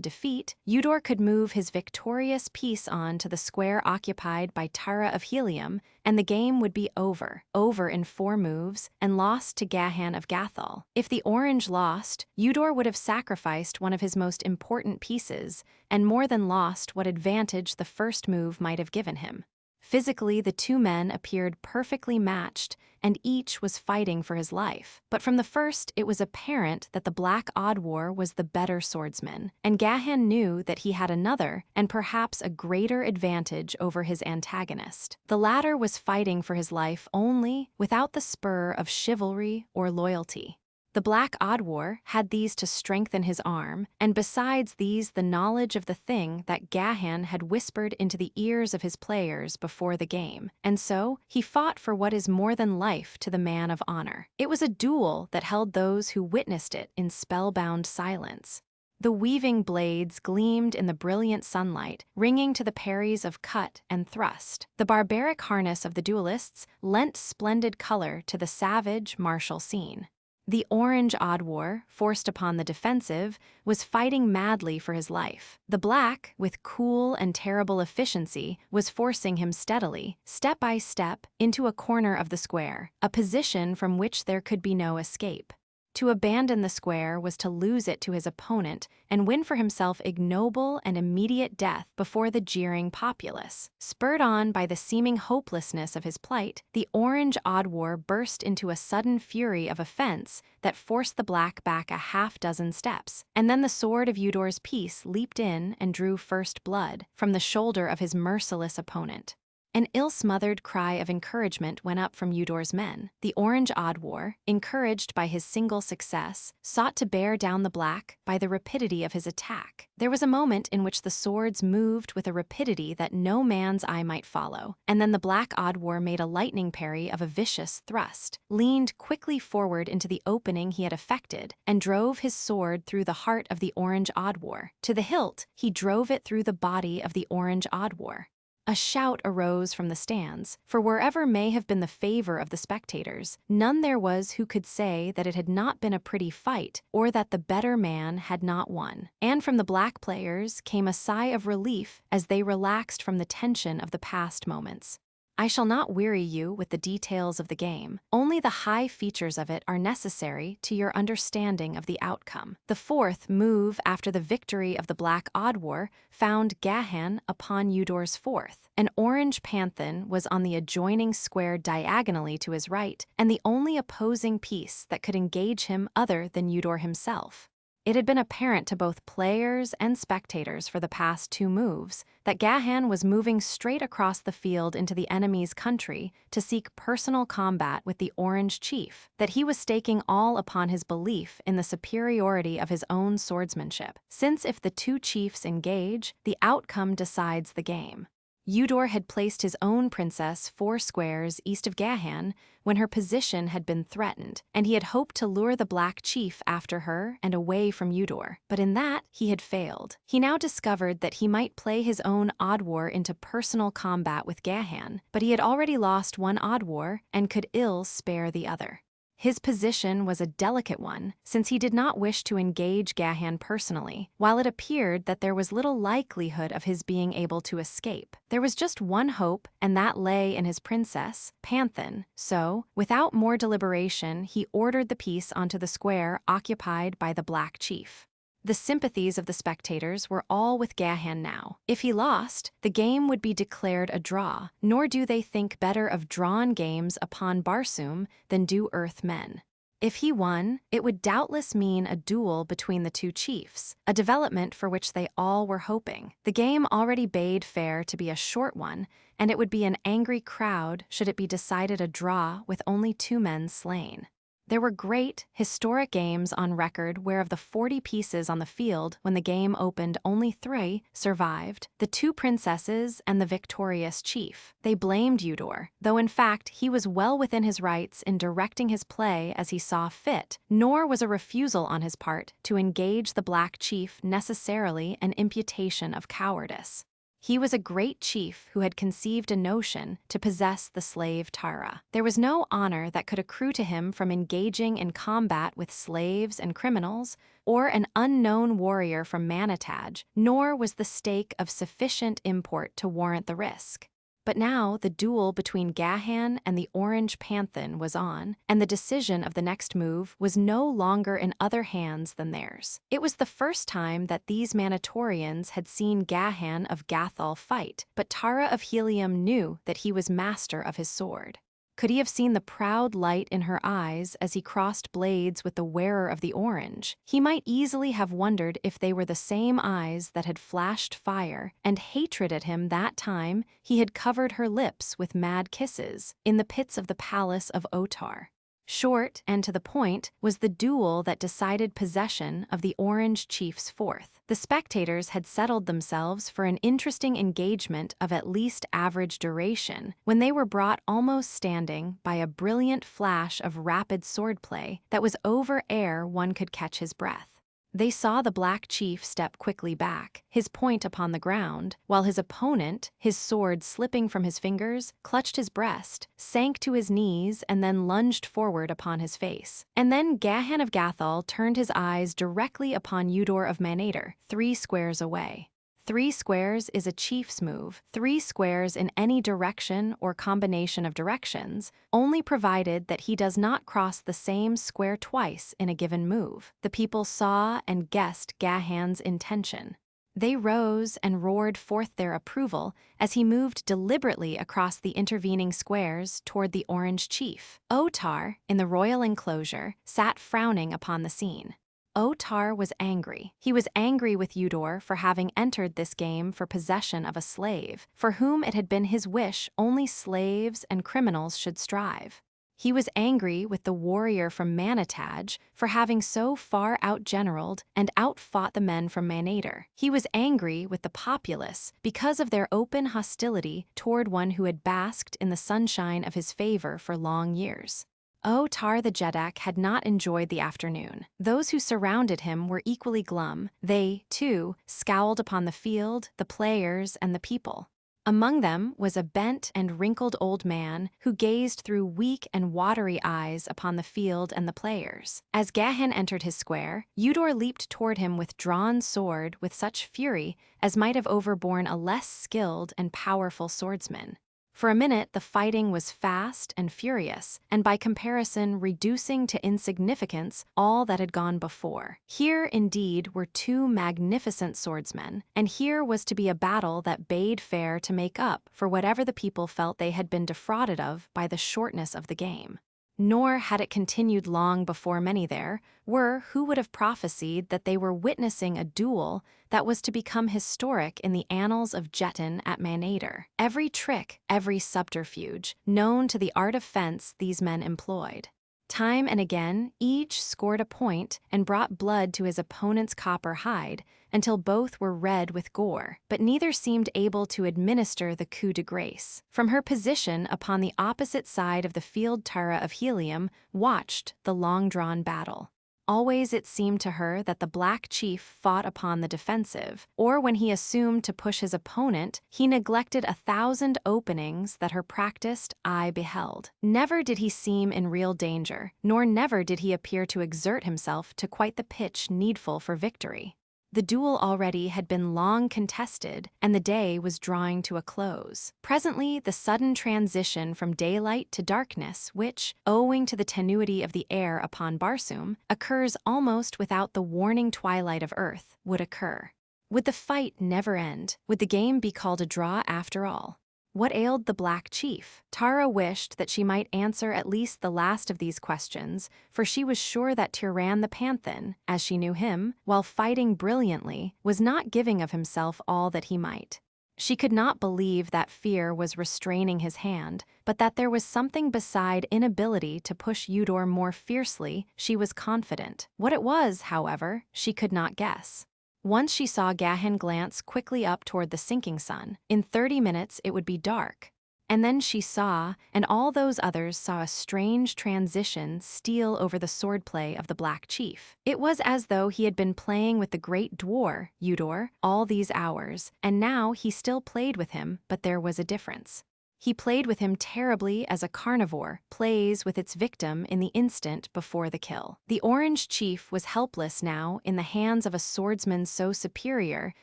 defeat, Eudor could move his victorious piece on to the square occupied by Tara of Helium, and the game would be over in 4 moves, and lost to Gahan of Gathol. If the orange lost, Eudor would have sacrificed one of his most important pieces, and more than lost what advantage the first move might have given him. Physically, the 2 men appeared perfectly matched, and each was fighting for his life. But from the first, it was apparent that the Black Oddwar was the better swordsman, and Gahan knew that he had another, and perhaps a greater advantage over his antagonist. The latter was fighting for his life only, without the spur of chivalry or loyalty. The Black Oddwar had these to strengthen his arm, and besides these the knowledge of the thing that Gahan had whispered into the ears of his players before the game, and so he fought for what is more than life to the man of honor. It was a duel that held those who witnessed it in spellbound silence. The weaving blades gleamed in the brilliant sunlight, ringing to the parries of cut and thrust. The barbaric harness of the duelists lent splendid color to the savage, martial scene. The Orange Oddwar, forced upon the defensive, was fighting madly for his life. The Black, with cool and terrible efficiency, was forcing him steadily, step by step, into a corner of the square, a position from which there could be no escape. To abandon the square was to lose it to his opponent and win for himself ignoble and immediate death before the jeering populace. Spurred on by the seeming hopelessness of his plight, the Orange Oddwar burst into a sudden fury of offense that forced the Black back a half-dozen steps, and then the sword of Eudor's piece leaped in and drew first blood from the shoulder of his merciless opponent. An ill-smothered cry of encouragement went up from Eudor's men. The Orange Oddwar, encouraged by his single success, sought to bear down the Black by the rapidity of his attack. There was a moment in which the swords moved with a rapidity that no man's eye might follow, and then the Black Oddwar made a lightning parry of a vicious thrust, leaned quickly forward into the opening he had effected, and drove his sword through the heart of the Orange Oddwar. To the hilt, he drove it through the body of the Orange Oddwar. A shout arose from the stands, for wherever may have been the favor of the spectators, none there was who could say that it had not been a pretty fight or that the better man had not won. And from the Black players came a sigh of relief as they relaxed from the tension of the past moments. I shall not weary you with the details of the game. Only the high features of it are necessary to your understanding of the outcome. The fourth move after the victory of the Black Oddwar found Gahan upon Eudor's fourth. An orange panthan was on the adjoining square diagonally to his right, and the only opposing piece that could engage him other than Eudor himself. It had been apparent to both players and spectators for the past two moves that Gahan was moving straight across the field into the enemy's country to seek personal combat with the Orange Chief, that he was staking all upon his belief in the superiority of his own swordsmanship, since if the two chiefs engage, the outcome decides the game. Eudor had placed his own princess 4 squares east of Gahan when her position had been threatened, and he had hoped to lure the Black Chief after her and away from Eudor. But in that, he had failed. He now discovered that he might play his own Oddwar into personal combat with Gahan, but he had already lost one Oddwar and could ill spare the other. His position was a delicate one, since he did not wish to engage Gahan personally, while it appeared that there was little likelihood of his being able to escape. There was just one hope, and that lay in his princess, Panthan, so, without more deliberation, he ordered the piece onto the square occupied by the Black Chief. The sympathies of the spectators were all with Gahan now. If he lost, the game would be declared a draw, nor do they think better of drawn games upon Barsoom than do Earth men. If he won, it would doubtless mean a duel between the two chiefs, a development for which they all were hoping. The game already bade fair to be a short one, and it would be an angry crowd should it be decided a draw with only 2 men slain. There were great, historic games on record where of the 40 pieces on the field when the game opened only 3 survived, the 2 princesses and the victorious chief. They blamed Eudor, though in fact he was well within his rights in directing his play as he saw fit, nor was a refusal on his part to engage the Black Chief necessarily an imputation of cowardice. He was a great chief who had conceived a notion to possess the slave Tara. There was no honor that could accrue to him from engaging in combat with slaves and criminals, or an unknown warrior from Manataj, nor was the stake of sufficient import to warrant the risk. But now the duel between Gahan and the Orange Panthan was on, and the decision of the next move was no longer in other hands than theirs. It was the first time that these Manatorians had seen Gahan of Gathol fight, but Tara of Helium knew that he was master of his sword. Could he have seen the proud light in her eyes as he crossed blades with the wearer of the orange, he might easily have wondered if they were the same eyes that had flashed fire and hatred at him that time he had covered her lips with mad kisses in the pits of the palace of Otar. Short and to the point was the duel that decided possession of the Orange Chief's fourth. The spectators had settled themselves for an interesting engagement of at least average duration when they were brought almost standing by a brilliant flash of rapid swordplay that was over ere one could catch his breath. They saw the Black Chief step quickly back, his point upon the ground, while his opponent, his sword slipping from his fingers, clutched his breast, sank to his knees, and then lunged forward upon his face. And then Gahan of Gathol turned his eyes directly upon Eudor of Manator, 3 squares away. 3 squares is a chief's move, 3 squares in any direction or combination of directions, only provided that he does not cross the same square twice in a given move. The people saw and guessed Gahan's intention. They rose and roared forth their approval as he moved deliberately across the intervening squares toward the Orange Chief. Otar, in the royal enclosure, sat frowning upon the scene. Otar was angry. He was angry with Eudor for having entered this game for possession of a slave, for whom it had been his wish only slaves and criminals should strive. He was angry with the warrior from Manataj for having so far outgeneraled and outfought the men from Manator. He was angry with the populace because of their open hostility toward one who had basked in the sunshine of his favor for long years. Otar the Jedak had not enjoyed the afternoon. Those who surrounded him were equally glum. They, too, scowled upon the field, the players, and the people. Among them was a bent and wrinkled old man who gazed through weak and watery eyes upon the field and the players. As Gahan entered his square, Eudor leaped toward him with drawn sword with such fury as might have overborne a less skilled and powerful swordsman. For a minute, the fighting was fast and furious, and by comparison reducing to insignificance all that had gone before. Here, indeed, were 2 magnificent swordsmen, and here was to be a battle that bade fair to make up for whatever the people felt they had been defrauded of by the shortness of the game. Nor had it continued long before many there were who would have prophesied that they were witnessing a duel that was to become historic in the annals of Jetton at Manator. Every trick, every subterfuge, known to the art of fence these men employed. Time and again, each scored a point and brought blood to his opponent's copper hide until both were red with gore, but neither seemed able to administer the coup de grace. From her position upon the opposite side of the field, Tara of Helium watched the long-drawn battle. Always it seemed to her that the Black Chief fought upon the defensive, or when he assumed to push his opponent, he neglected 1,000 openings that her practiced eye beheld. Never did he seem in real danger, nor never did he appear to exert himself to quite the pitch needful for victory. The duel already had been long contested, and the day was drawing to a close. Presently, the sudden transition from daylight to darkness, which, owing to the tenuity of the air upon Barsoom, occurs almost without the warning twilight of earth, would occur. Would the fight never end? Would the game be called a draw after all? What ailed the Black Chief? Tara wished that she might answer at least the last of these questions, for she was sure that Tyran the Panthan, as she knew him, while fighting brilliantly, was not giving of himself all that he might. She could not believe that fear was restraining his hand, but that there was something beside inability to push Eudor more fiercely, she was confident. What it was, however, she could not guess. Once she saw Gahan glance quickly up toward the sinking sun. In 30 minutes it would be dark. And then she saw, and all those others saw, a strange transition steal over the swordplay of the Black Chief. It was as though he had been playing with the great dwarf, Eudor, all these hours, and now he still played with him, but there was a difference. He played with him terribly as a carnivore plays with its victim in the instant before the kill. The Orange Chief was helpless now in the hands of a swordsman so superior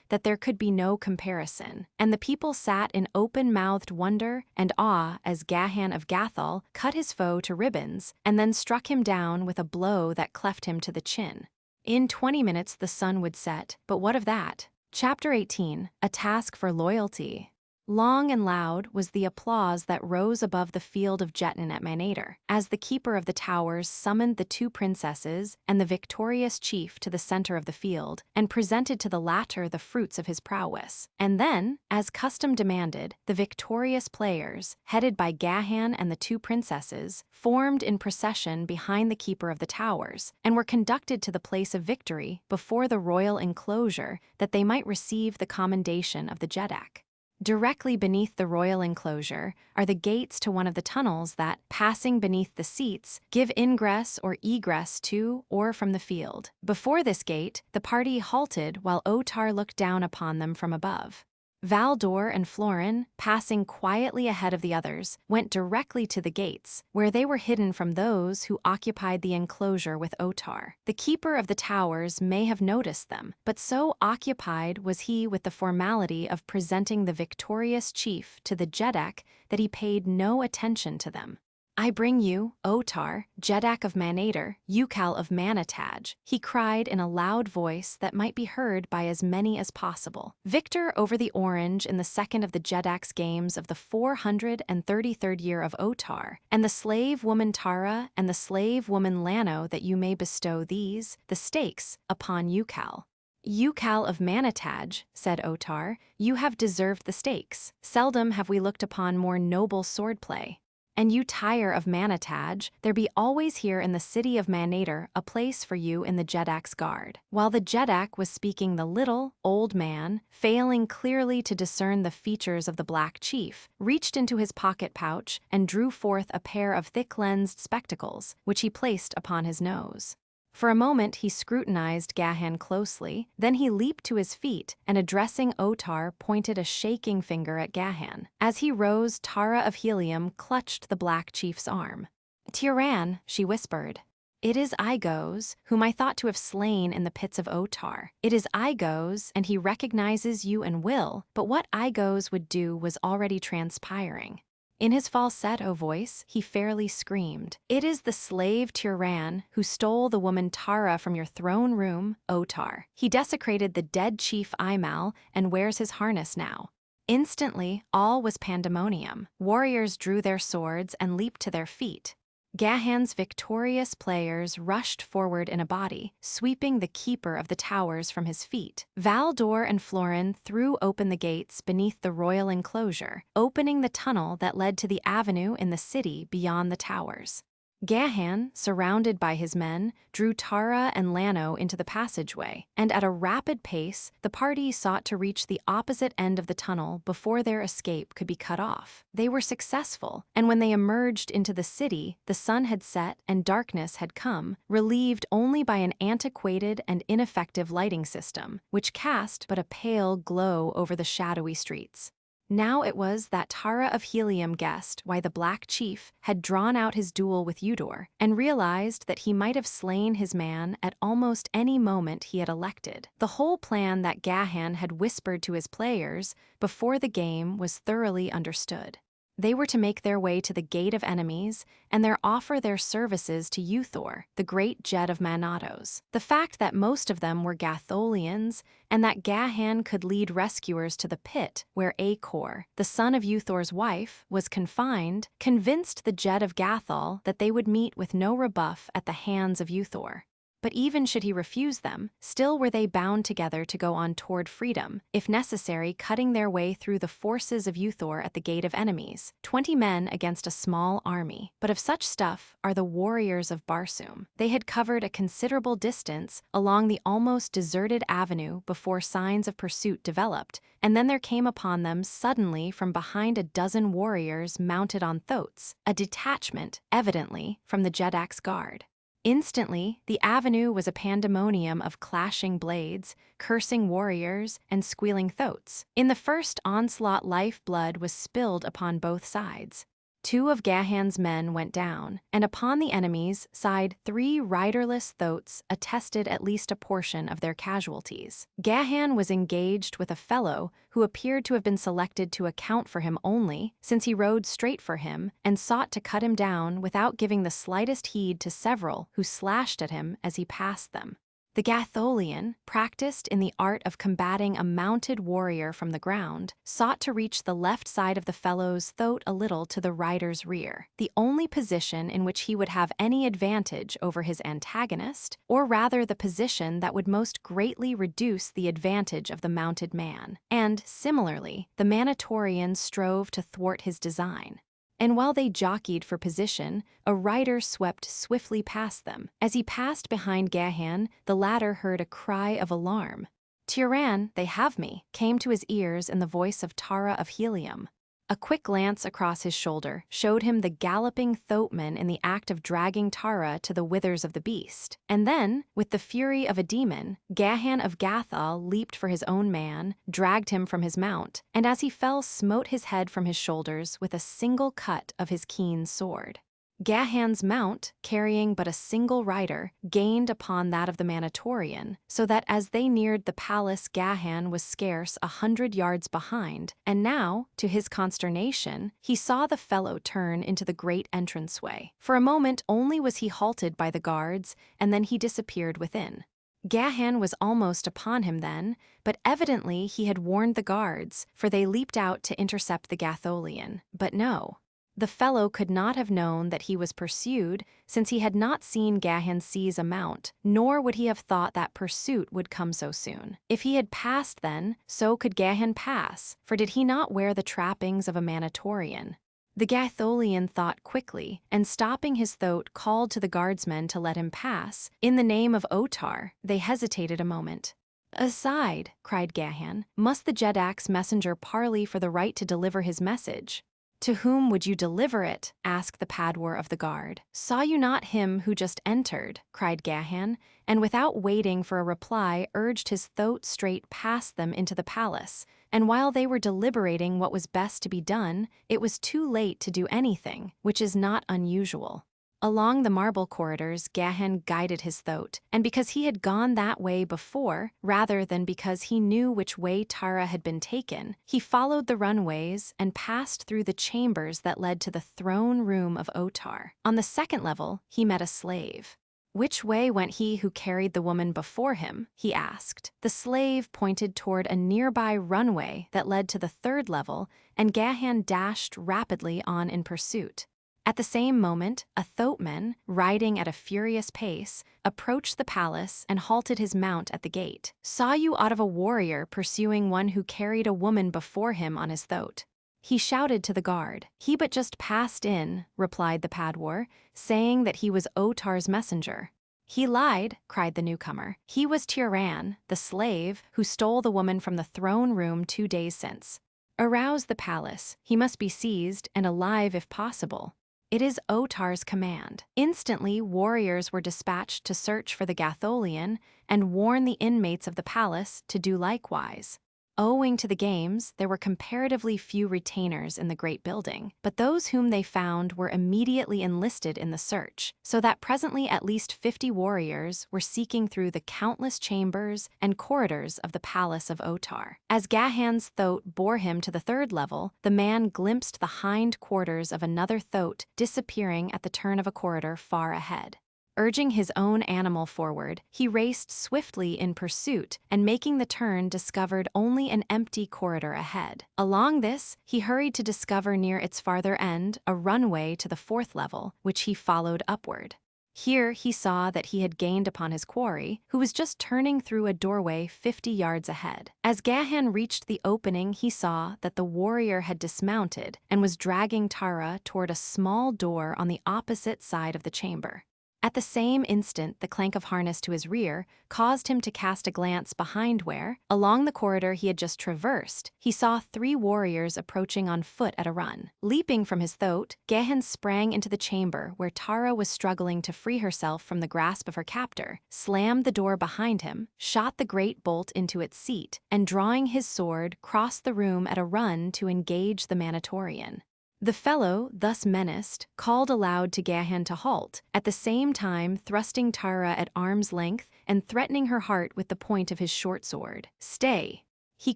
that there could be no comparison, and the people sat in open-mouthed wonder and awe as Gahan of Gathol cut his foe to ribbons and then struck him down with a blow that cleft him to the chin. In 20 minutes the sun would set, but what of that? Chapter 18, A Task for Loyalty. Long and loud was the applause that rose above the field of Jetnin at Manator, as the keeper of the towers summoned the two princesses and the victorious chief to the center of the field and presented to the latter the fruits of his prowess. And then, as custom demanded, the victorious players, headed by Gahan and the two princesses, formed in procession behind the keeper of the towers and were conducted to the place of victory before the royal enclosure that they might receive the commendation of the Jeddak. Directly beneath the royal enclosure are the gates to one of the tunnels that, passing beneath the seats, give ingress or egress to or from the field. Before this gate, the party halted while Otar looked down upon them from above. Valdor and Florin, passing quietly ahead of the others, went directly to the gates, where they were hidden from those who occupied the enclosure with Otar. The keeper of the towers may have noticed them, but so occupied was he with the formality of presenting the victorious chief to the Jeddak that he paid no attention to them. "I bring you, Otar, Jeddak of Manator, Ukal of Manataj," he cried in a loud voice that might be heard by as many as possible. Victor over the orange in the second of the Jeddak's games of the 433rd year of Otar, and the slave woman Tara and the slave woman Lano, that you may bestow these, the stakes, upon Ukal. "Ukal of Manataj," said Otar, "you have deserved the stakes. Seldom have we looked upon more noble swordplay. And you, Tyre of Manataj, there be always here in the city of Manator a place for you in the Jeddak's guard." While the Jeddak was speaking, the little, old man, failing clearly to discern the features of the Black Chief, reached into his pocket pouch and drew forth a pair of thick-lensed spectacles, which he placed upon his nose. For a moment he scrutinized Gahan closely, then he leaped to his feet and, addressing Otar, pointed a shaking finger at Gahan. As he rose, Tara of Helium clutched the Black Chief's arm. "Tyran," she whispered. "It is Igos, whom I thought to have slain in the pits of Otar. It is Igos, and he recognizes you and will, but what Igos would do was already transpiring." In his falsetto voice, he fairly screamed, "It is the slave Tyran who stole the woman Tara from your throne room, Otar. He desecrated the dead chief Imal and wears his harness now." Instantly, all was pandemonium. Warriors drew their swords and leaped to their feet. Gahan's victorious players rushed forward in a body, sweeping the keeper of the towers from his feet. Valdor and Florin threw open the gates beneath the royal enclosure, opening the tunnel that led to the avenue in the city beyond the towers. Gahan, surrounded by his men, drew Tara and Lano into the passageway, and at a rapid pace, the party sought to reach the opposite end of the tunnel before their escape could be cut off. They were successful, and when they emerged into the city, the sun had set and darkness had come, relieved only by an antiquated and ineffective lighting system, which cast but a pale glow over the shadowy streets. Now it was that Tara of Helium guessed why the Black Chief had drawn out his duel with Udor, and realized that he might have slain his man at almost any moment he had elected. The whole plan that Gahan had whispered to his players before the game was thoroughly understood. They were to make their way to the Gate of Enemies and there offer their services to Uthor, the great Jed of Manatos. The fact that most of them were Gatholians and that Gahan could lead rescuers to the pit where Acor, the son of Uthor's wife, was confined, convinced the Jed of Gathol that they would meet with no rebuff at the hands of Uthor. But even should he refuse them, still were they bound together to go on toward freedom, if necessary cutting their way through the forces of Uthor at the Gate of Enemies, 20 men against a small army. But of such stuff are the warriors of Barsoom. They had covered a considerable distance along the almost deserted avenue before signs of pursuit developed, and then there came upon them suddenly from behind a dozen warriors mounted on thoats, a detachment, evidently, from the Jeddak's guard. Instantly, the avenue was a pandemonium of clashing blades, cursing warriors, and squealing thoats. In the first onslaught, lifeblood was spilled upon both sides. 2 of Gahan's men went down, and upon the enemy's side 3 riderless thoats attested at least a portion of their casualties. Gahan was engaged with a fellow who appeared to have been selected to account for him only, since he rode straight for him and sought to cut him down without giving the slightest heed to several who slashed at him as he passed them. The Gatholian, practiced in the art of combating a mounted warrior from the ground, sought to reach the left side of the fellow's throat a little to the rider's rear, the only position in which he would have any advantage over his antagonist, or rather the position that would most greatly reduce the advantage of the mounted man. And, similarly, the Manitorian strove to thwart his design. And while they jockeyed for position, a rider swept swiftly past them. As he passed behind Gahan, the latter heard a cry of alarm. "Tyran, they have me," came to his ears in the voice of Tara of Helium. A quick glance across his shoulder showed him the galloping thoatman in the act of dragging Tara to the withers of the beast. And then, with the fury of a demon, Gahan of Gathol leaped for his own man, dragged him from his mount, and as he fell smote his head from his shoulders with a single cut of his keen sword. Gahan's mount, carrying but a single rider, gained upon that of the Manitorian, so that as they neared the palace Gahan was scarce 100 yards behind, and now, to his consternation, he saw the fellow turn into the great entranceway. For a moment only was he halted by the guards, and then he disappeared within. Gahan was almost upon him then, but evidently he had warned the guards, for they leaped out to intercept the Gatholian. But no. The fellow could not have known that he was pursued, since he had not seen Gahan seize a mount, nor would he have thought that pursuit would come so soon. If he had passed then, so could Gahan pass, for did he not wear the trappings of a Manitorian? The Gatholian thought quickly, and stopping his throat called to the guardsmen to let him pass. In the name of Otar, they hesitated a moment. "Aside," cried Gahan, "must the Jedak's messenger parley for the right to deliver his message?" "To whom would you deliver it?" asked the padwar of the guard. "Saw you not him who just entered?" cried Gahan, and without waiting for a reply urged his throat straight past them into the palace, and while they were deliberating what was best to be done, it was too late to do anything, which is not unusual. Along the marble corridors Gahan guided his throat, and because he had gone that way before, rather than because he knew which way Tara had been taken, he followed the runways and passed through the chambers that led to the throne room of Otar. On the second level, he met a slave. "Which way went he who carried the woman before him?" he asked. The slave pointed toward a nearby runway that led to the third level, and Gahan dashed rapidly on in pursuit. At the same moment, a thoatman, riding at a furious pace, approached the palace and halted his mount at the gate. "Saw you aught of a warrior pursuing one who carried a woman before him on his throat?" He shouted to the guard. "He but just passed in," replied the padwar, saying that he was Otar's messenger. "He lied," cried the newcomer. "He was Tyran, the slave, who stole the woman from the throne room 2 days since. Arouse the palace. He must be seized, and alive if possible. It is Otar's command." Instantly, warriors were dispatched to search for the Gatholian and warn the inmates of the palace to do likewise. Owing to the games, there were comparatively few retainers in the great building, but those whom they found were immediately enlisted in the search, so that presently at least 50 warriors were seeking through the countless chambers and corridors of the palace of Otar. As Gahan's throat bore him to the third level, the man glimpsed the hind quarters of another throat disappearing at the turn of a corridor far ahead. Urging his own animal forward, he raced swiftly in pursuit, and making the turn discovered only an empty corridor ahead. Along this, he hurried to discover near its farther end a runway to the fourth level, which he followed upward. Here he saw that he had gained upon his quarry, who was just turning through a doorway 50 yards ahead. As Gahan reached the opening, he saw that the warrior had dismounted and was dragging Tara toward a small door on the opposite side of the chamber. At the same instant, the clank of harness to his rear caused him to cast a glance behind where, along the corridor he had just traversed, he saw 3 warriors approaching on foot at a run. Leaping from his throat, Gahan sprang into the chamber where Tara was struggling to free herself from the grasp of her captor, slammed the door behind him, shot the great bolt into its seat, and drawing his sword, crossed the room at a run to engage the Manitorian. The fellow, thus menaced, called aloud to Gahan to halt, at the same time thrusting Tara at arm's length and threatening her heart with the point of his short sword. "Stay," he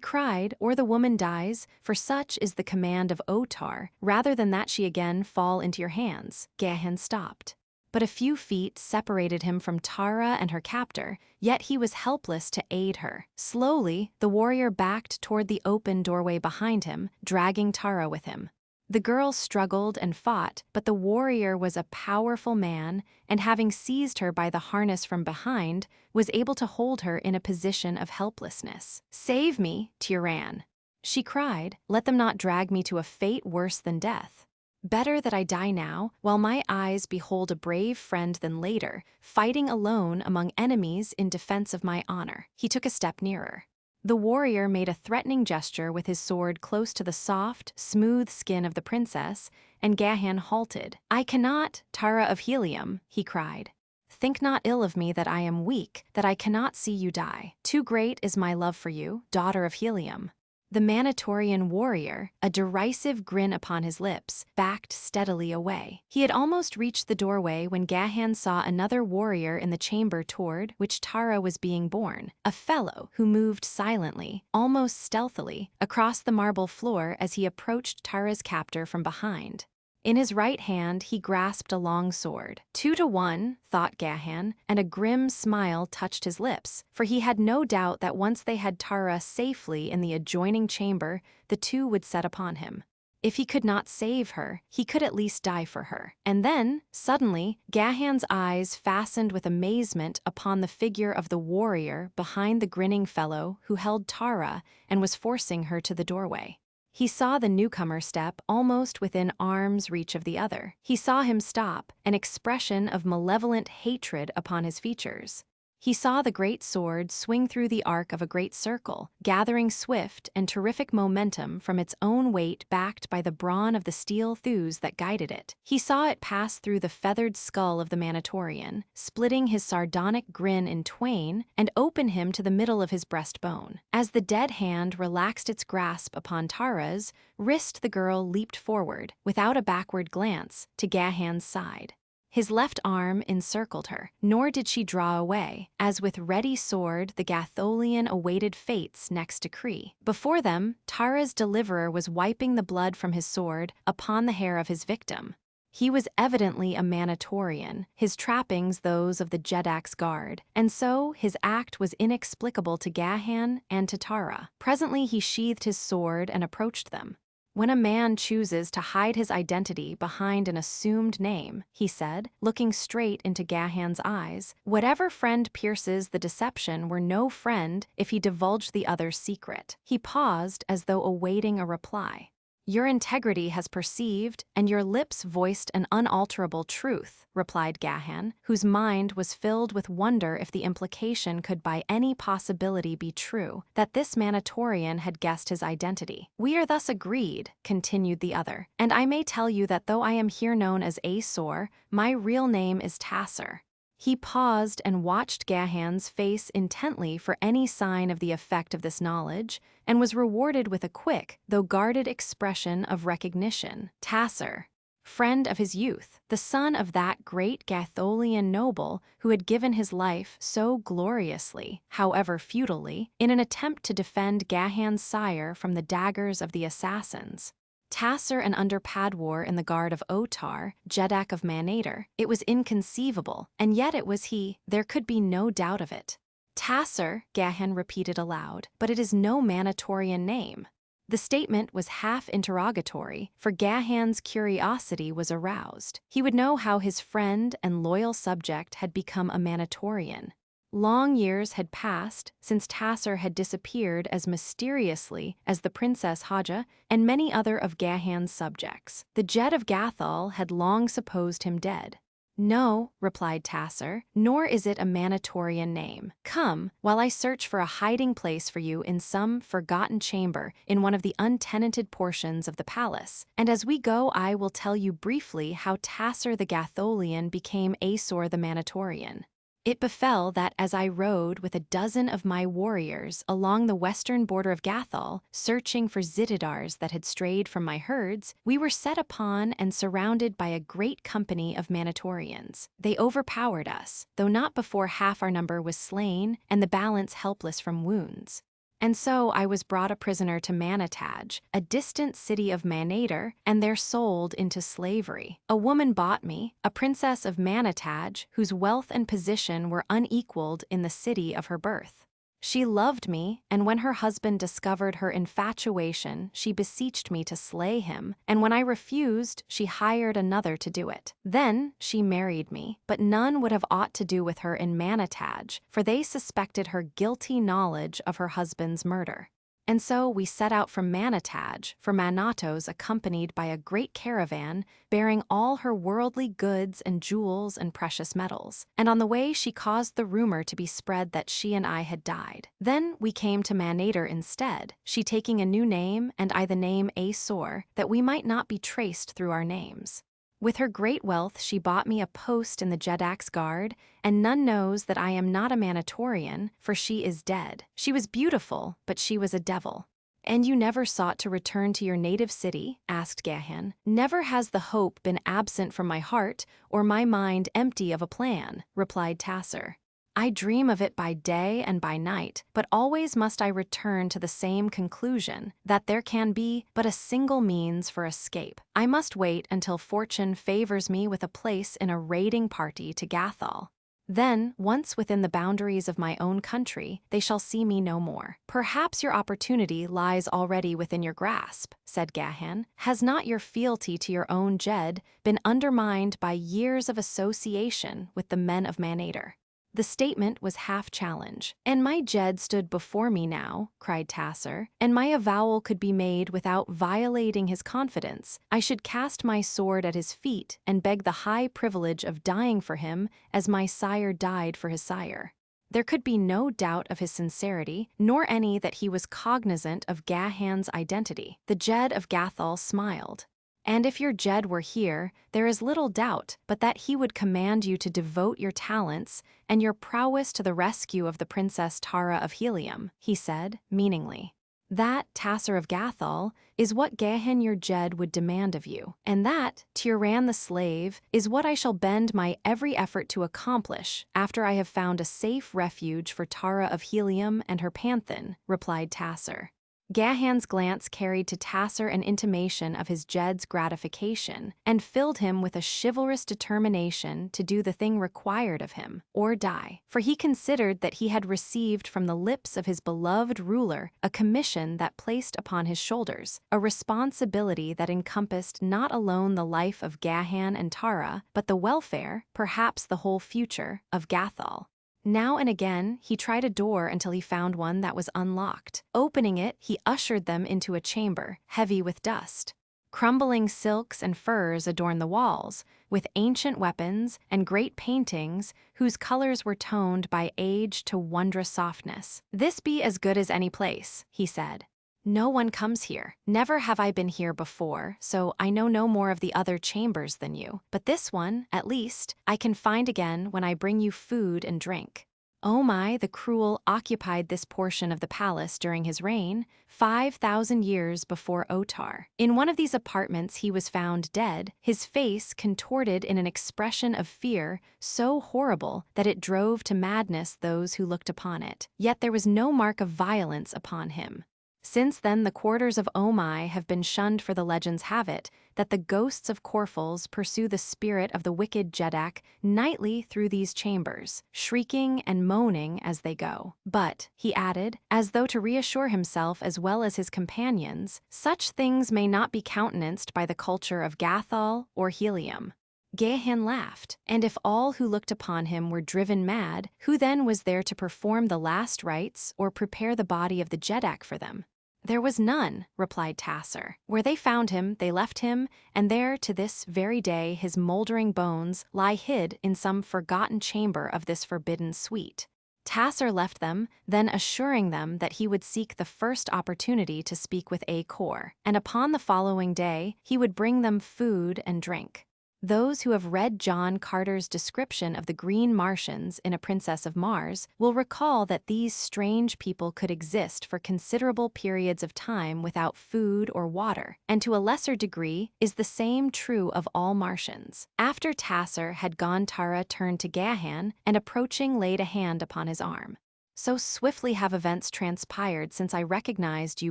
cried, "or the woman dies, for such is the command of Otar, rather than that she again fall into your hands." Gahan stopped. But a few feet separated him from Tara and her captor, yet he was helpless to aid her. Slowly, the warrior backed toward the open doorway behind him, dragging Tara with him. The girl struggled and fought, but the warrior was a powerful man, and having seized her by the harness from behind, was able to hold her in a position of helplessness. "Save me, Tyran," she cried. "Let them not drag me to a fate worse than death. Better that I die now, while my eyes behold a brave friend than later, fighting alone among enemies in defense of my honor." He took a step nearer. The warrior made a threatening gesture with his sword close to the soft, smooth skin of the princess, and Gahan halted. "I cannot, Tara of Helium," he cried. "Think not ill of me that I am weak, that I cannot see you die. Too great is my love for you, daughter of Helium." The Manitorian warrior, a derisive grin upon his lips, backed steadily away. He had almost reached the doorway when Gahan saw another warrior in the chamber toward which Tara was being borne, a fellow who moved silently, almost stealthily, across the marble floor as he approached Tara's captor from behind. In his right hand he grasped a long sword. 2-1, thought Gahan, and a grim smile touched his lips, for he had no doubt that once they had Tara safely in the adjoining chamber, the two would set upon him. If he could not save her, he could at least die for her. And then, suddenly, Gahan's eyes fastened with amazement upon the figure of the warrior behind the grinning fellow who held Tara and was forcing her to the doorway. He saw the newcomer step almost within arm's reach of the other. He saw him stop, an expression of malevolent hatred upon his features. He saw the great sword swing through the arc of a great circle, gathering swift and terrific momentum from its own weight backed by the brawn of the steel thews that guided it. He saw it pass through the feathered skull of the Manitorian, splitting his sardonic grin in twain, and open him to the middle of his breastbone. As the dead hand relaxed its grasp upon Tara's wrist, the girl leaped forward, without a backward glance, to Gahan's side. His left arm encircled her, nor did she draw away, as with ready sword the Gatholian awaited fate's next decree. Before them, Tara's deliverer was wiping the blood from his sword upon the hair of his victim. He was evidently a Manitorian, his trappings those of the Jedak's guard, and so his act was inexplicable to Gahan and to Tara. Presently he sheathed his sword and approached them. "When a man chooses to hide his identity behind an assumed name," he said, looking straight into Gahan's eyes, "whatever friend pierces the deception were no friend if he divulged the other's secret." He paused as though awaiting a reply. "Your integrity has perceived, and your lips voiced an unalterable truth," replied Gahan, whose mind was filled with wonder if the implication could by any possibility be true, that this Manitorian had guessed his identity. "We are thus agreed," continued the other, "and I may tell you that though I am here known as Aesor, my real name is Tasser." He paused and watched Gahan's face intently for any sign of the effect of this knowledge, and was rewarded with a quick, though guarded expression of recognition. Tasser, friend of his youth, the son of that great Gatholian noble who had given his life so gloriously, however futilely, in an attempt to defend Gahan's sire from the daggers of the assassins. Tasser and under Padwar in the guard of Otar, Jedak of Manator. It was inconceivable, and yet it was he. There could be no doubt of it. "Tasser," Gahan repeated aloud, "but it is no Manitorian name." The statement was half interrogatory, for Gahan's curiosity was aroused. He would know how his friend and loyal subject had become a Manitorian. Long years had passed since Tasser had disappeared as mysteriously as the Princess Haja and many other of Gahan's subjects. The Jed of Gathol had long supposed him dead. "No," replied Tasser, "nor is it a Manitorian name. Come, while I search for a hiding place for you in some forgotten chamber in one of the untenanted portions of the palace, and as we go I will tell you briefly how Tasser the Gatholian became Aesor the Manitorian. It befell that as I rode with a dozen of my warriors along the western border of Gathol, searching for Zitidars that had strayed from my herds, we were set upon and surrounded by a great company of Manitorians. They overpowered us, though not before half our number was slain and the balance helpless from wounds. And so I was brought a prisoner to Manataj, a distant city of Manator, and there sold into slavery. A woman bought me, a princess of Manataj, whose wealth and position were unequaled in the city of her birth. She loved me, and when her husband discovered her infatuation, she beseeched me to slay him, and when I refused, she hired another to do it. Then she married me, but none would have aught to do with her in Manataj, for they suspected her guilty knowledge of her husband's murder. And so we set out from Manataj for Manatos, accompanied by a great caravan bearing all her worldly goods and jewels and precious metals. And on the way she caused the rumor to be spread that she and I had died. Then we came to Manator instead, she taking a new name and I the name Asor, that we might not be traced through our names. With her great wealth she bought me a post in the Jedak's guard, and none knows that I am not a Manatorian, for she is dead. She was beautiful, but she was a devil. And you never sought to return to your native city? Asked Gahan. Never has the hope been absent from my heart, or my mind empty of a plan, replied Tasser. I dream of it by day and by night, but always must I return to the same conclusion, that there can be but a single means for escape. I must wait until fortune favors me with a place in a raiding party to Gathol. Then, once within the boundaries of my own country, they shall see me no more. Perhaps your opportunity lies already within your grasp, said Gahan. Has not your fealty to your own Jed been undermined by years of association with the men of Manator? The statement was half challenge. And my Jed stood before me now, cried Tasser, and my avowal could be made without violating his confidence. I should cast my sword at his feet and beg the high privilege of dying for him as my sire died for his sire. There could be no doubt of his sincerity, nor any that he was cognizant of Gahan's identity. The Jed of Gathol smiled. And if your Jed were here, there is little doubt but that he would command you to devote your talents and your prowess to the rescue of the Princess Tara of Helium, he said, meaningly. That, Tasser of Gathol, is what Gahan your Jed would demand of you, and that, Tiran the slave, is what I shall bend my every effort to accomplish after I have found a safe refuge for Tara of Helium and her panthan, replied Tasser. Gahan's glance carried to Tasser an intimation of his Jed's gratification, and filled him with a chivalrous determination to do the thing required of him, or die, for he considered that he had received from the lips of his beloved ruler a commission that placed upon his shoulders, a responsibility that encompassed not alone the life of Gahan and Tara, but the welfare, perhaps the whole future, of Gathol. Now and again, he tried a door until he found one that was unlocked. Opening it, he ushered them into a chamber, heavy with dust. Crumbling silks and furs adorned the walls, with ancient weapons and great paintings whose colors were toned by age to wondrous softness. This be as good as any place, he said. No one comes here. Never have I been here before, so I know no more of the other chambers than you. But this one, at least, I can find again when I bring you food and drink. Omai the Cruel occupied this portion of the palace during his reign, 5,000 years before Otar. In one of these apartments he was found dead, his face contorted in an expression of fear so horrible that it drove to madness those who looked upon it. Yet there was no mark of violence upon him. Since then the quarters of Omai have been shunned, for the legends have it that the ghosts of Corfels pursue the spirit of the wicked Jedak nightly through these chambers, shrieking and moaning as they go. But, he added, as though to reassure himself as well as his companions, such things may not be countenanced by the culture of Gathol or Helium. Gahan laughed, and if all who looked upon him were driven mad, who then was there to perform the last rites or prepare the body of the Jedak for them? There was none, replied Tasser. Where they found him, they left him, and there to this very day his moldering bones lie hid in some forgotten chamber of this forbidden suite. Tasser left them, then assuring them that he would seek the first opportunity to speak with Acor, and upon the following day he would bring them food and drink. Those who have read John Carter's description of the green Martians in A Princess of Mars will recall that these strange people could exist for considerable periods of time without food or water, and to a lesser degree is the same true of all Martians. After Tasser had gone, Tara turned to Gahan, and approaching laid a hand upon his arm. So swiftly have events transpired since I recognized you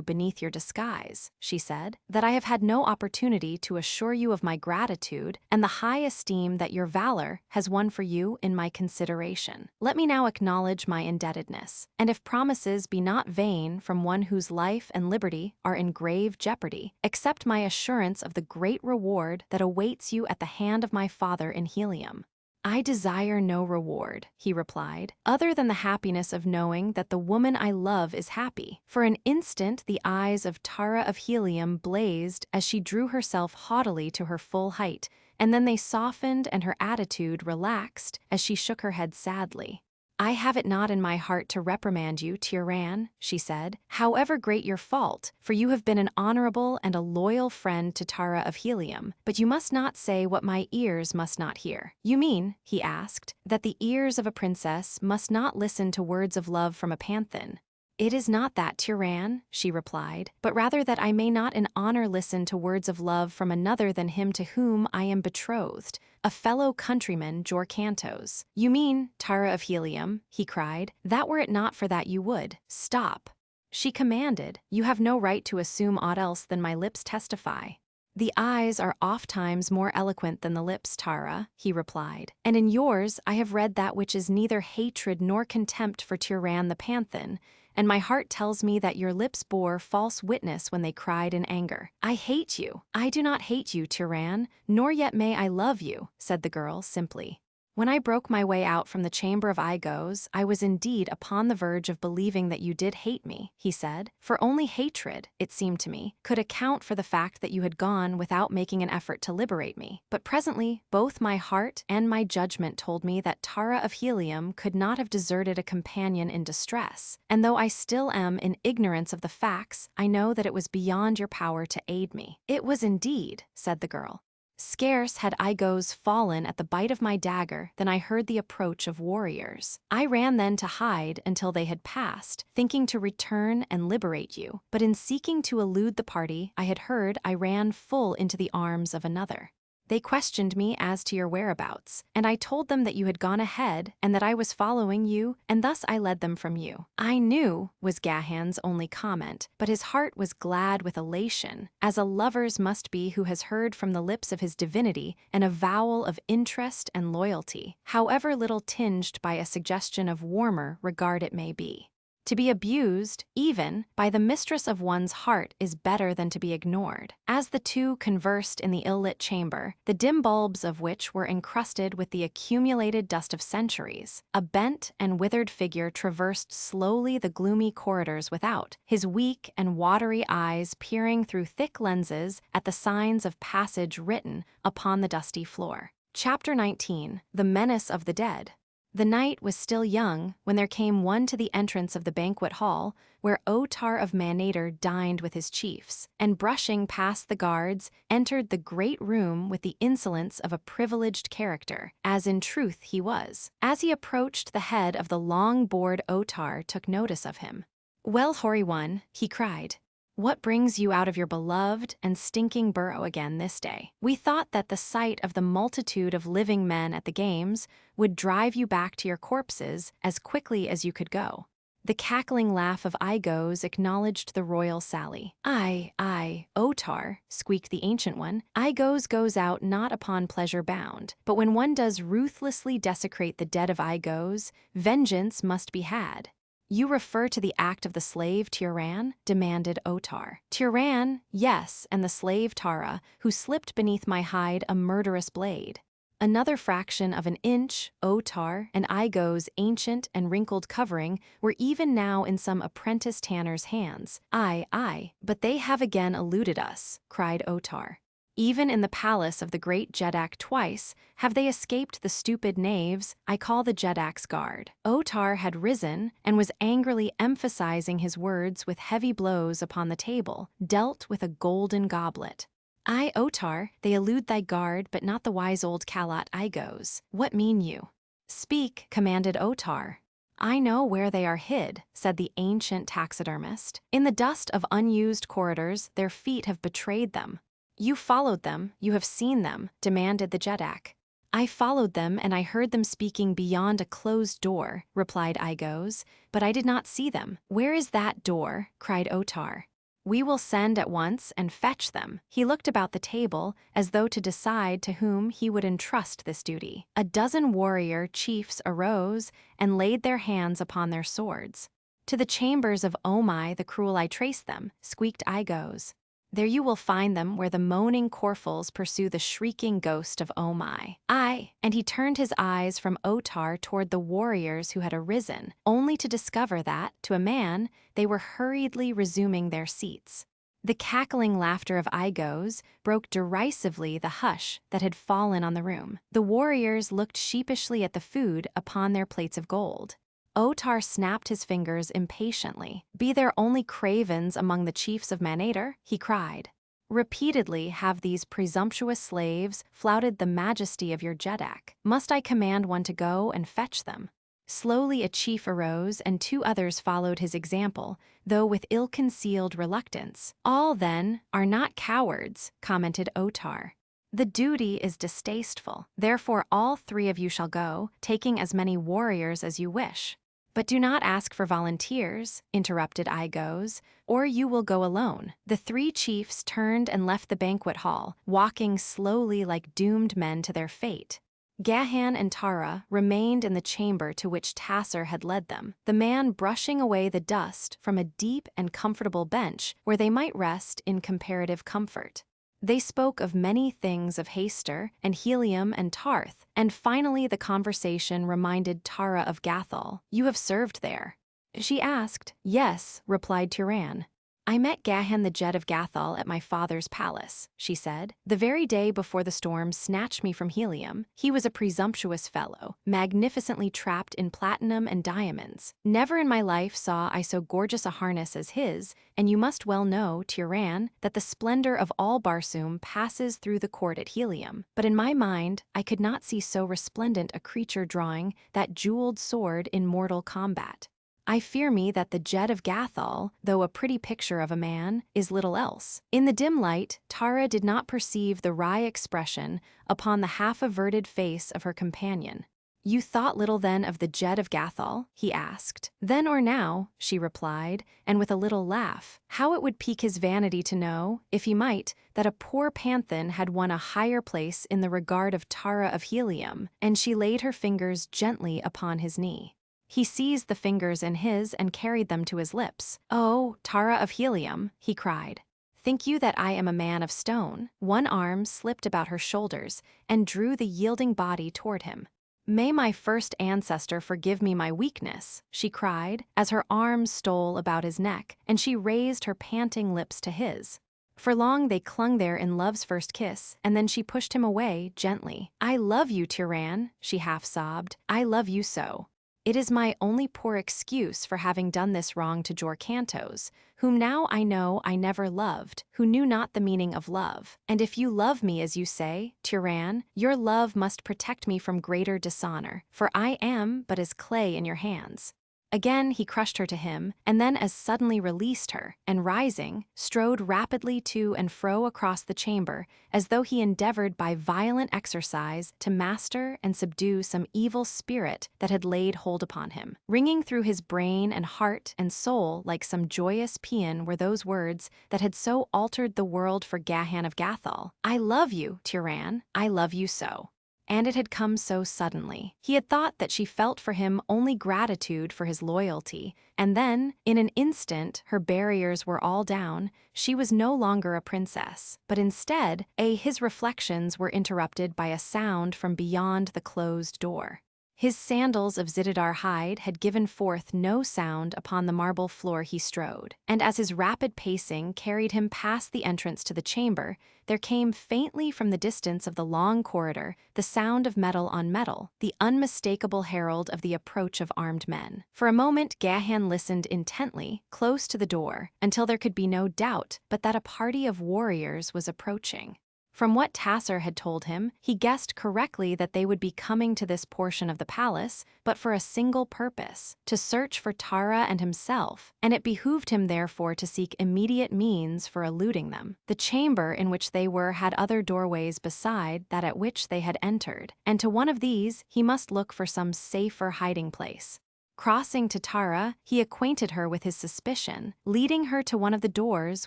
beneath your disguise, she said, that I have had no opportunity to assure you of my gratitude and the high esteem that your valor has won for you in my consideration. Let me now acknowledge my indebtedness, and if promises be not vain from one whose life and liberty are in grave jeopardy, accept my assurance of the great reward that awaits you at the hand of my father in Helium. I desire no reward, he replied, other than the happiness of knowing that the woman I love is happy. For an instant, the eyes of Tara of Helium blazed as she drew herself haughtily to her full height, and then they softened and her attitude relaxed as she shook her head sadly. I have it not in my heart to reprimand you, tyran, she said, however great your fault, for you have been an honorable and a loyal friend to Tara of Helium, but you must not say what my ears must not hear. You mean, he asked, that the ears of a princess must not listen to words of love from a panthan. It is not that, tyran, she replied, but rather that I may not in honor listen to words of love from another than him to whom I am betrothed, a fellow countryman, Jorcantos. You mean, Tara of Helium, he cried, that were it not for that you would. Stop. She commanded, you have no right to assume aught else than my lips testify. The eyes are ofttimes more eloquent than the lips, Tara, he replied, and in yours I have read that which is neither hatred nor contempt for Tyran the Panthan, and my heart tells me that your lips bore false witness when they cried in anger. I hate you. I do not hate you, Tyran, nor yet may I love you, said the girl simply. When I broke my way out from the chamber of Igos, I was indeed upon the verge of believing that you did hate me, he said, for only hatred, it seemed to me, could account for the fact that you had gone without making an effort to liberate me. But presently, both my heart and my judgment told me that Tara of Helium could not have deserted a companion in distress, and though I still am in ignorance of the facts, I know that it was beyond your power to aid me. It was indeed, said the girl. Scarce had Igos fallen at the bite of my dagger than I heard the approach of warriors. I ran then to hide until they had passed, thinking to return and liberate you, but in seeking to elude the party I had heard, I ran full into the arms of another. They questioned me as to your whereabouts, and I told them that you had gone ahead and that I was following you, and thus I led them from you. I knew, was Gahan's only comment, but his heart was glad with elation, as a lover's must be who has heard from the lips of his divinity an avowal of interest and loyalty, however little tinged by a suggestion of warmer regard it may be. To be abused, even, by the mistress of one's heart is better than to be ignored. As the two conversed in the ill-lit chamber, the dim bulbs of which were encrusted with the accumulated dust of centuries, a bent and withered figure traversed slowly the gloomy corridors without, his weak and watery eyes peering through thick lenses at the signs of passage written upon the dusty floor. Chapter 19. The Menace of the Dead. The night was still young when there came one to the entrance of the banquet hall, where Otar of Manator dined with his chiefs, and brushing past the guards, entered the great room with the insolence of a privileged character, as in truth he was. As he approached, the head of the long-bored Otar took notice of him. "Well, hoary one," he cried, "what brings you out of your beloved and stinking burrow again this day? We thought that the sight of the multitude of living men at the games would drive you back to your corpses as quickly as you could go." The cackling laugh of Igos acknowledged the royal sally. "Aye, Otar," squeaked the ancient one, "Igos goes out not upon pleasure bound, but when one does ruthlessly desecrate the dead of Igos, vengeance must be had." "You refer to the act of the slave Tyran?" demanded Otar. "Tyran, yes, and the slave Tara, who slipped beneath my hide a murderous blade." Another fraction of an inch, Otar and Igos' ancient and wrinkled covering were even now in some apprentice tanner's hands. Aye, but they have again eluded us," cried Otar. "Even in the palace of the great Jeddak twice have they escaped the stupid knaves I call the Jeddak's guard." Otar had risen and was angrily emphasizing his words with heavy blows upon the table, dealt with a golden goblet. "Aye, Otar, they elude thy guard, but not the wise old Kalat Igos. What mean you?" "Speak," commanded Otar. "I know where they are hid," said the ancient taxidermist. "In the dust of unused corridors, their feet have betrayed them." "You followed them, you have seen them," demanded the Jeddak. "I followed them and I heard them speaking beyond a closed door," replied Igos, "but I did not see them." "Where is that door?" cried Otar. "We will send at once and fetch them." He looked about the table as though to decide to whom he would entrust this duty. A dozen warrior chiefs arose and laid their hands upon their swords. "To the chambers of Omai the Cruel I trace them," squeaked Igos. "There you will find them where the moaning Corfles pursue the shrieking ghost of Omai. Aye," and he turned his eyes from Otar toward the warriors who had arisen, only to discover that, to a man, they were hurriedly resuming their seats. The cackling laughter of Igos broke derisively the hush that had fallen on the room. The warriors looked sheepishly at the food upon their plates of gold. Otar snapped his fingers impatiently. "Be there only cravens among the chiefs of Manator?" he cried. "Repeatedly have these presumptuous slaves flouted the majesty of your Jeddak. Must I command one to go and fetch them?" Slowly a chief arose and 2 others followed his example, though with ill-concealed reluctance. "All, then, are not cowards," commented Otar. "The duty is distasteful. Therefore all 3 of you shall go, taking as many warriors as you wish." "But do not ask for volunteers," interrupted Igos, "or you will go alone." The 3 chiefs turned and left the banquet hall, walking slowly like doomed men to their fate. Gahan and Tara remained in the chamber to which Tasser had led them, the man brushing away the dust from a deep and comfortable bench where they might rest in comparative comfort. They spoke of many things of Haster and Helium and Tarth, and finally the conversation reminded Tara of Gathol. "You have served there?" she asked. "Yes," replied Tiran. "I met Gahan the Jet of Gathol at my father's palace," she said. "The very day before the storm snatched me from Helium. He was a presumptuous fellow, magnificently trapped in platinum and diamonds. Never in my life saw I so gorgeous a harness as his, and you must well know, Tiran, that the splendor of all Barsoom passes through the court at Helium. But in my mind, I could not see so resplendent a creature drawing that jeweled sword in mortal combat. I fear me that the Jet of Gathol, though a pretty picture of a man, is little else." In the dim light, Tara did not perceive the wry expression upon the half-averted face of her companion. "You thought little then of the Jet of Gathol?" he asked. "Then or now," she replied, and with a little laugh. How it would pique his vanity to know, if he might, that a poor panthan had won a higher place in the regard of Tara of Helium, and she laid her fingers gently upon his knee. He seized the fingers in his and carried them to his lips. "Oh, Tara of Helium," he cried. "Think you that I am a man of stone?" One arm slipped about her shoulders and drew the yielding body toward him. "May my first ancestor forgive me my weakness," she cried, as her arms stole about his neck, and she raised her panting lips to his. For long they clung there in love's first kiss, and then she pushed him away gently. "I love you, Tiran," she half-sobbed. "I love you so. It is my only poor excuse for having done this wrong to Jorcantos, whom now I know I never loved, who knew not the meaning of love. And if you love me as you say, Tiran, your love must protect me from greater dishonor, for I am but as clay in your hands." Again he crushed her to him, and then as suddenly released her, and rising, strode rapidly to and fro across the chamber, as though he endeavored by violent exercise to master and subdue some evil spirit that had laid hold upon him. Ringing through his brain and heart and soul like some joyous paean were those words that had so altered the world for Gahan of Gathol. "I love you, Tiran, I love you so." And it had come so suddenly. He had thought that she felt for him only gratitude for his loyalty, and then, in an instant, her barriers were all down. She was no longer a princess, but instead, his reflections were interrupted by a sound from beyond the closed door. His sandals of zitidar hide had given forth no sound upon the marble floor he strode, and as his rapid pacing carried him past the entrance to the chamber, there came faintly from the distance of the long corridor the sound of metal on metal, the unmistakable herald of the approach of armed men. For a moment Gahan listened intently, close to the door, until there could be no doubt but that a party of warriors was approaching. From what Tasser had told him, he guessed correctly that they would be coming to this portion of the palace, but for a single purpose, to search for Tara and himself, and it behooved him therefore to seek immediate means for eluding them. The chamber in which they were had other doorways beside that at which they had entered, and to one of these he must look for some safer hiding place. Crossing to Tara, he acquainted her with his suspicion, leading her to one of the doors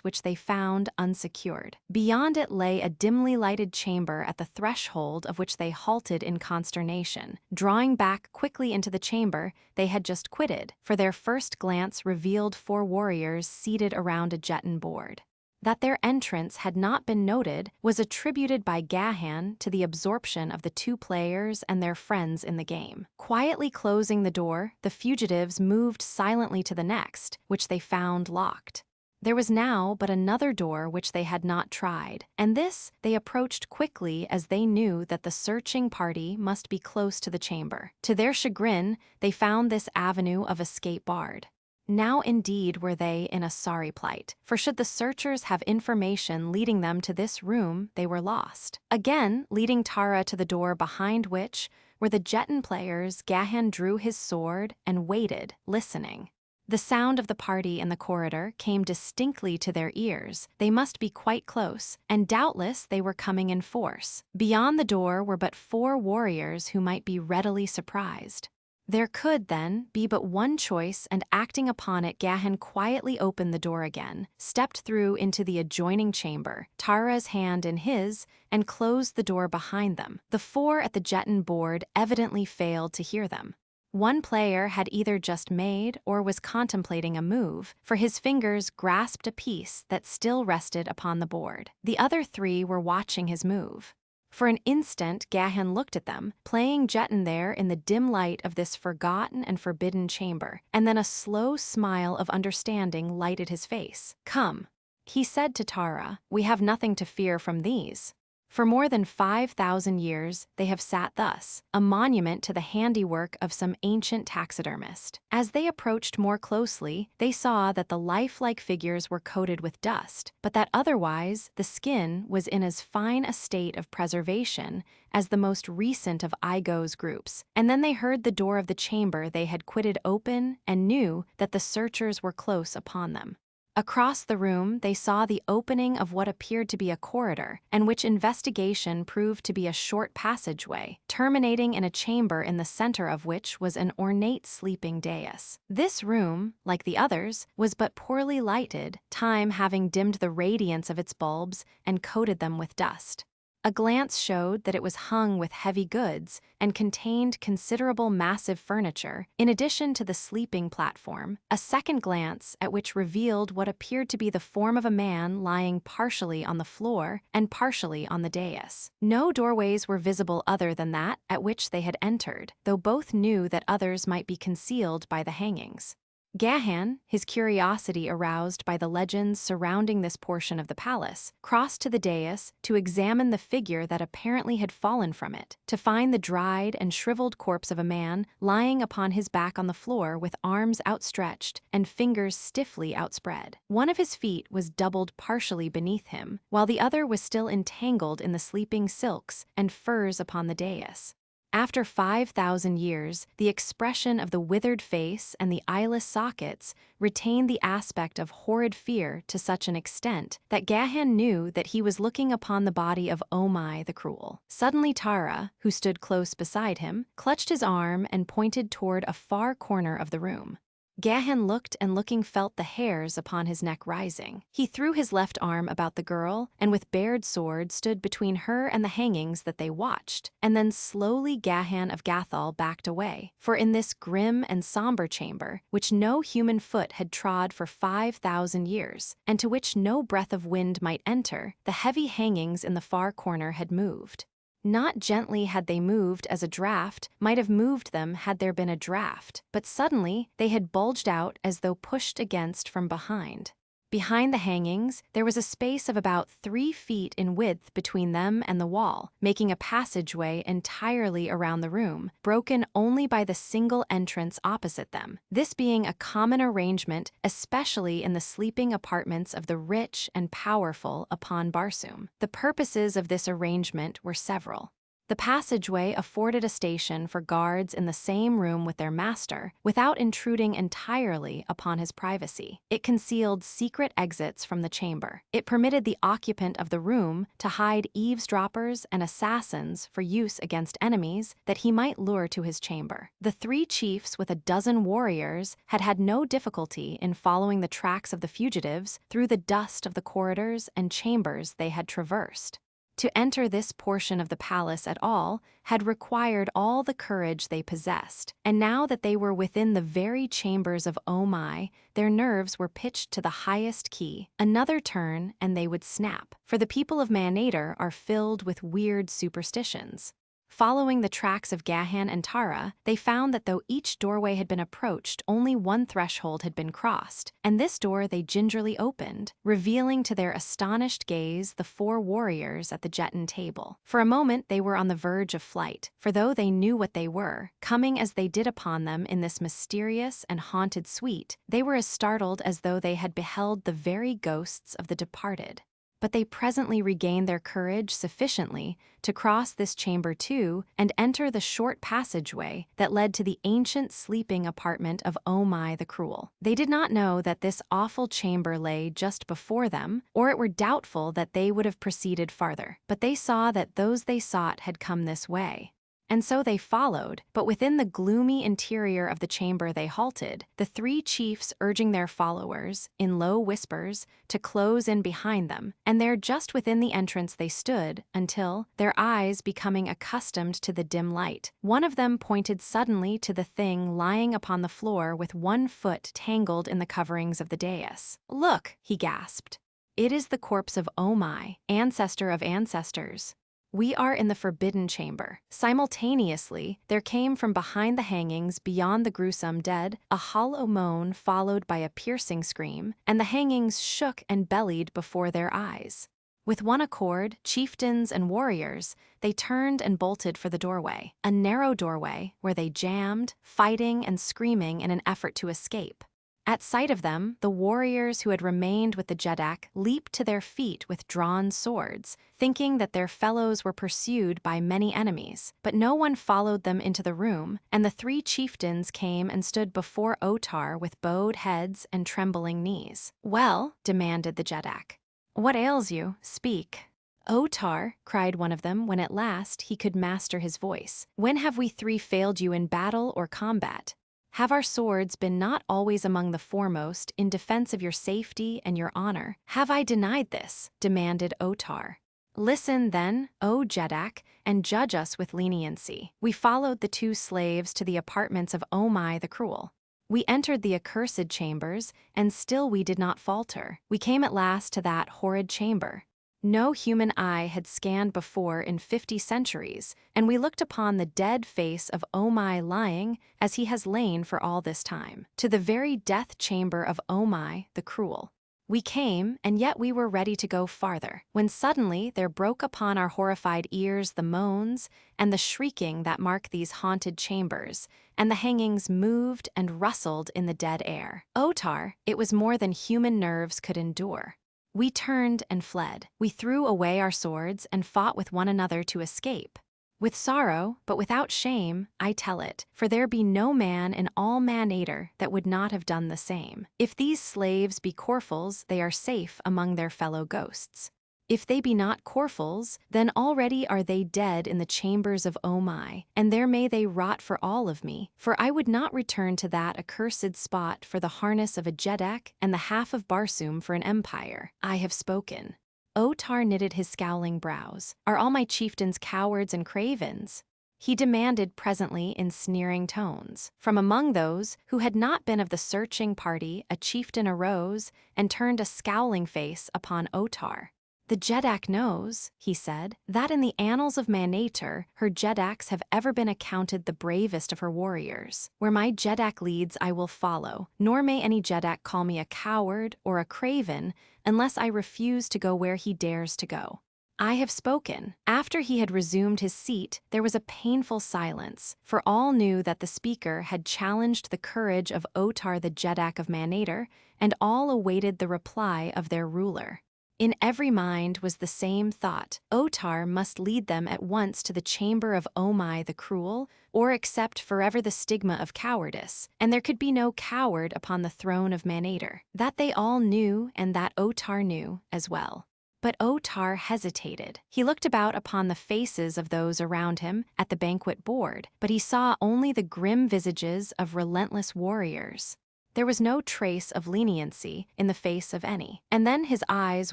which they found unsecured. Beyond it lay a dimly lighted chamber at the threshold of which they halted in consternation, drawing back quickly into the chamber they had just quitted, for their first glance revealed 4 warriors seated around a jeton board. That their entrance had not been noted was attributed by Gahan to the absorption of the 2 players and their friends in the game. Quietly closing the door, the fugitives moved silently to the next, which they found locked. There was now but another door which they had not tried, and this they approached quickly as they knew that the searching party must be close to the chamber. To their chagrin, they found this avenue of escape barred. Now indeed were they in a sorry plight, for should the searchers have information leading them to this room, they were lost. Again, leading Tara to the door behind which were the jeton players, Gahan drew his sword and waited, listening. The sound of the party in the corridor came distinctly to their ears. They must be quite close, and doubtless they were coming in force. Beyond the door were but 4 warriors who might be readily surprised. There could, then, be but one choice, and acting upon it, Gahan quietly opened the door again, stepped through into the adjoining chamber, Tara's hand in his, and closed the door behind them. The 4 at the jeton board evidently failed to hear them. One player had either just made or was contemplating a move, for his fingers grasped a piece that still rested upon the board. The other 3 were watching his move. For an instant, Gahan looked at them, playing jeton there in the dim light of this forgotten and forbidden chamber, and then a slow smile of understanding lighted his face. "Come," he said to Tara, "we have nothing to fear from these. For more than 5,000 years they have sat thus, a monument to the handiwork of some ancient taxidermist." As they approached more closely, they saw that the lifelike figures were coated with dust, but that otherwise the skin was in as fine a state of preservation as the most recent of Igo's groups. And then they heard the door of the chamber they had quitted open and knew that the searchers were close upon them. Across the room, they saw the opening of what appeared to be a corridor, and which investigation proved to be a short passageway, terminating in a chamber in the center of which was an ornate sleeping dais. This room, like the others, was but poorly lighted, time having dimmed the radiance of its bulbs and coated them with dust. A glance showed that it was hung with heavy goods and contained considerable massive furniture, in addition to the sleeping platform. A second glance at which revealed what appeared to be the form of a man lying partially on the floor and partially on the dais. No doorways were visible other than that at which they had entered, though both knew that others might be concealed by the hangings. Gahan, his curiosity aroused by the legends surrounding this portion of the palace, crossed to the dais to examine the figure that apparently had fallen from it, to find the dried and shriveled corpse of a man lying upon his back on the floor with arms outstretched and fingers stiffly outspread. One of his feet was doubled partially beneath him, while the other was still entangled in the sleeping silks and furs upon the dais. After 5,000 years, the expression of the withered face and the eyeless sockets retained the aspect of horrid fear to such an extent that Gahan knew that he was looking upon the body of Omai the Cruel. Suddenly Tara, who stood close beside him, clutched his arm and pointed toward a far corner of the room. Gahan looked and looking felt the hairs upon his neck rising. He threw his left arm about the girl and with bared sword stood between her and the hangings that they watched, and then slowly Gahan of Gathol backed away. For in this grim and somber chamber, which no human foot had trod for 5,000 years, and to which no breath of wind might enter, the heavy hangings in the far corner had moved. Not gently had they moved as a draught might have moved them had there been a draught, but suddenly they had bulged out as though pushed against from behind. Behind the hangings, there was a space of about 3 feet in width between them and the wall, making a passageway entirely around the room, broken only by the single entrance opposite them, this being a common arrangement especially in the sleeping apartments of the rich and powerful upon Barsoom. The purposes of this arrangement were several. The passageway afforded a station for guards in the same room with their master, without intruding entirely upon his privacy. It concealed secret exits from the chamber. It permitted the occupant of the room to hide eavesdroppers and assassins for use against enemies that he might lure to his chamber. The 3 chiefs with a dozen warriors had had no difficulty in following the tracks of the fugitives through the dust of the corridors and chambers they had traversed. To enter this portion of the palace at all had required all the courage they possessed, and now that they were within the very chambers of Oh My, their nerves were pitched to the highest key. Another turn and they would snap, for the people of Manator are filled with weird superstitions. Following the tracks of Gahan and Tara, they found that though each doorway had been approached, only one threshold had been crossed, and this door they gingerly opened, revealing to their astonished gaze the 4 warriors at the Jeton table. For a moment they were on the verge of flight, for though they knew what they were, coming as they did upon them in this mysterious and haunted suite, they were as startled as though they had beheld the very ghosts of the departed. But they presently regained their courage sufficiently to cross this chamber too and enter the short passageway that led to the ancient sleeping apartment of Oh My the Cruel. They did not know that this awful chamber lay just before them, or it were doubtful that they would have proceeded farther. But they saw that those they sought had come this way. And so they followed, but within the gloomy interior of the chamber they halted, the 3 chiefs urging their followers, in low whispers, to close in behind them, and there just within the entrance they stood, until, their eyes becoming accustomed to the dim light, one of them pointed suddenly to the thing lying upon the floor with one foot tangled in the coverings of the dais. "Look," he gasped. "It is the corpse of Oh My, ancestor of ancestors. We are in the forbidden chamber." Simultaneously, there came from behind the hangings beyond the gruesome dead a hollow moan followed by a piercing scream, and the hangings shook and bellied before their eyes. With one accord, chieftains and warriors, they turned and bolted for the doorway, a narrow doorway where they jammed, fighting and screaming in an effort to escape. At sight of them, the warriors who had remained with the Jeddak leaped to their feet with drawn swords, thinking that their fellows were pursued by many enemies. But no one followed them into the room, and the 3 chieftains came and stood before Otar with bowed heads and trembling knees. "Well," demanded the Jeddak, "what ails you? Speak." "Otar," cried one of them when at last he could master his voice, "when have we 3 failed you in battle or combat? Have our swords been not always among the foremost in defense of your safety and your honor? Have I denied this?" demanded Otar. "Listen, then, O Jeddak, and judge us with leniency." We followed the 2 slaves to the apartments of Oh My the Cruel. We entered the accursed chambers, and still we did not falter. We came at last to that horrid chamber. No human eye had scanned before in 50 centuries, and we looked upon the dead face of Oh My lying, as he has lain for all this time, to the very death chamber of Oh My the Cruel. We came, and yet we were ready to go farther, when suddenly there broke upon our horrified ears the moans and the shrieking that mark these haunted chambers, and the hangings moved and rustled in the dead air. Otar, it was more than human nerves could endure. We turned and fled. We threw away our swords and fought with one another to escape. With sorrow, but without shame, I tell it, for there be no man in all Manator that would not have done the same. If these slaves be Corfels, they are safe among their fellow ghosts. If they be not Corfels, then already are they dead in the chambers of Oh My, and there may they rot for all of me, for I would not return to that accursed spot for the harness of a Jeddak and the half of Barsoom for an empire. I have spoken. Otar knitted his scowling brows. Are all my chieftains cowards and cravens? He demanded presently in sneering tones. From among those who had not been of the searching party, a chieftain arose and turned a scowling face upon Otar. "The Jeddak knows," he said, "that in the annals of Manator, her Jeddaks have ever been accounted the bravest of her warriors. Where my Jeddak leads I will follow, nor may any Jeddak call me a coward or a craven unless I refuse to go where he dares to go. I have spoken." After he had resumed his seat, there was a painful silence, for all knew that the speaker had challenged the courage of Otar the Jeddak of Manator, and all awaited the reply of their ruler. In every mind was the same thought: Otar must lead them at once to the chamber of Omai the Cruel, or accept forever the stigma of cowardice, and there could be no coward upon the throne of Manator. That they all knew, and that Otar knew as well. But Otar hesitated. He looked about upon the faces of those around him at the banquet board, but he saw only the grim visages of relentless warriors. There was no trace of leniency in the face of any. And then his eyes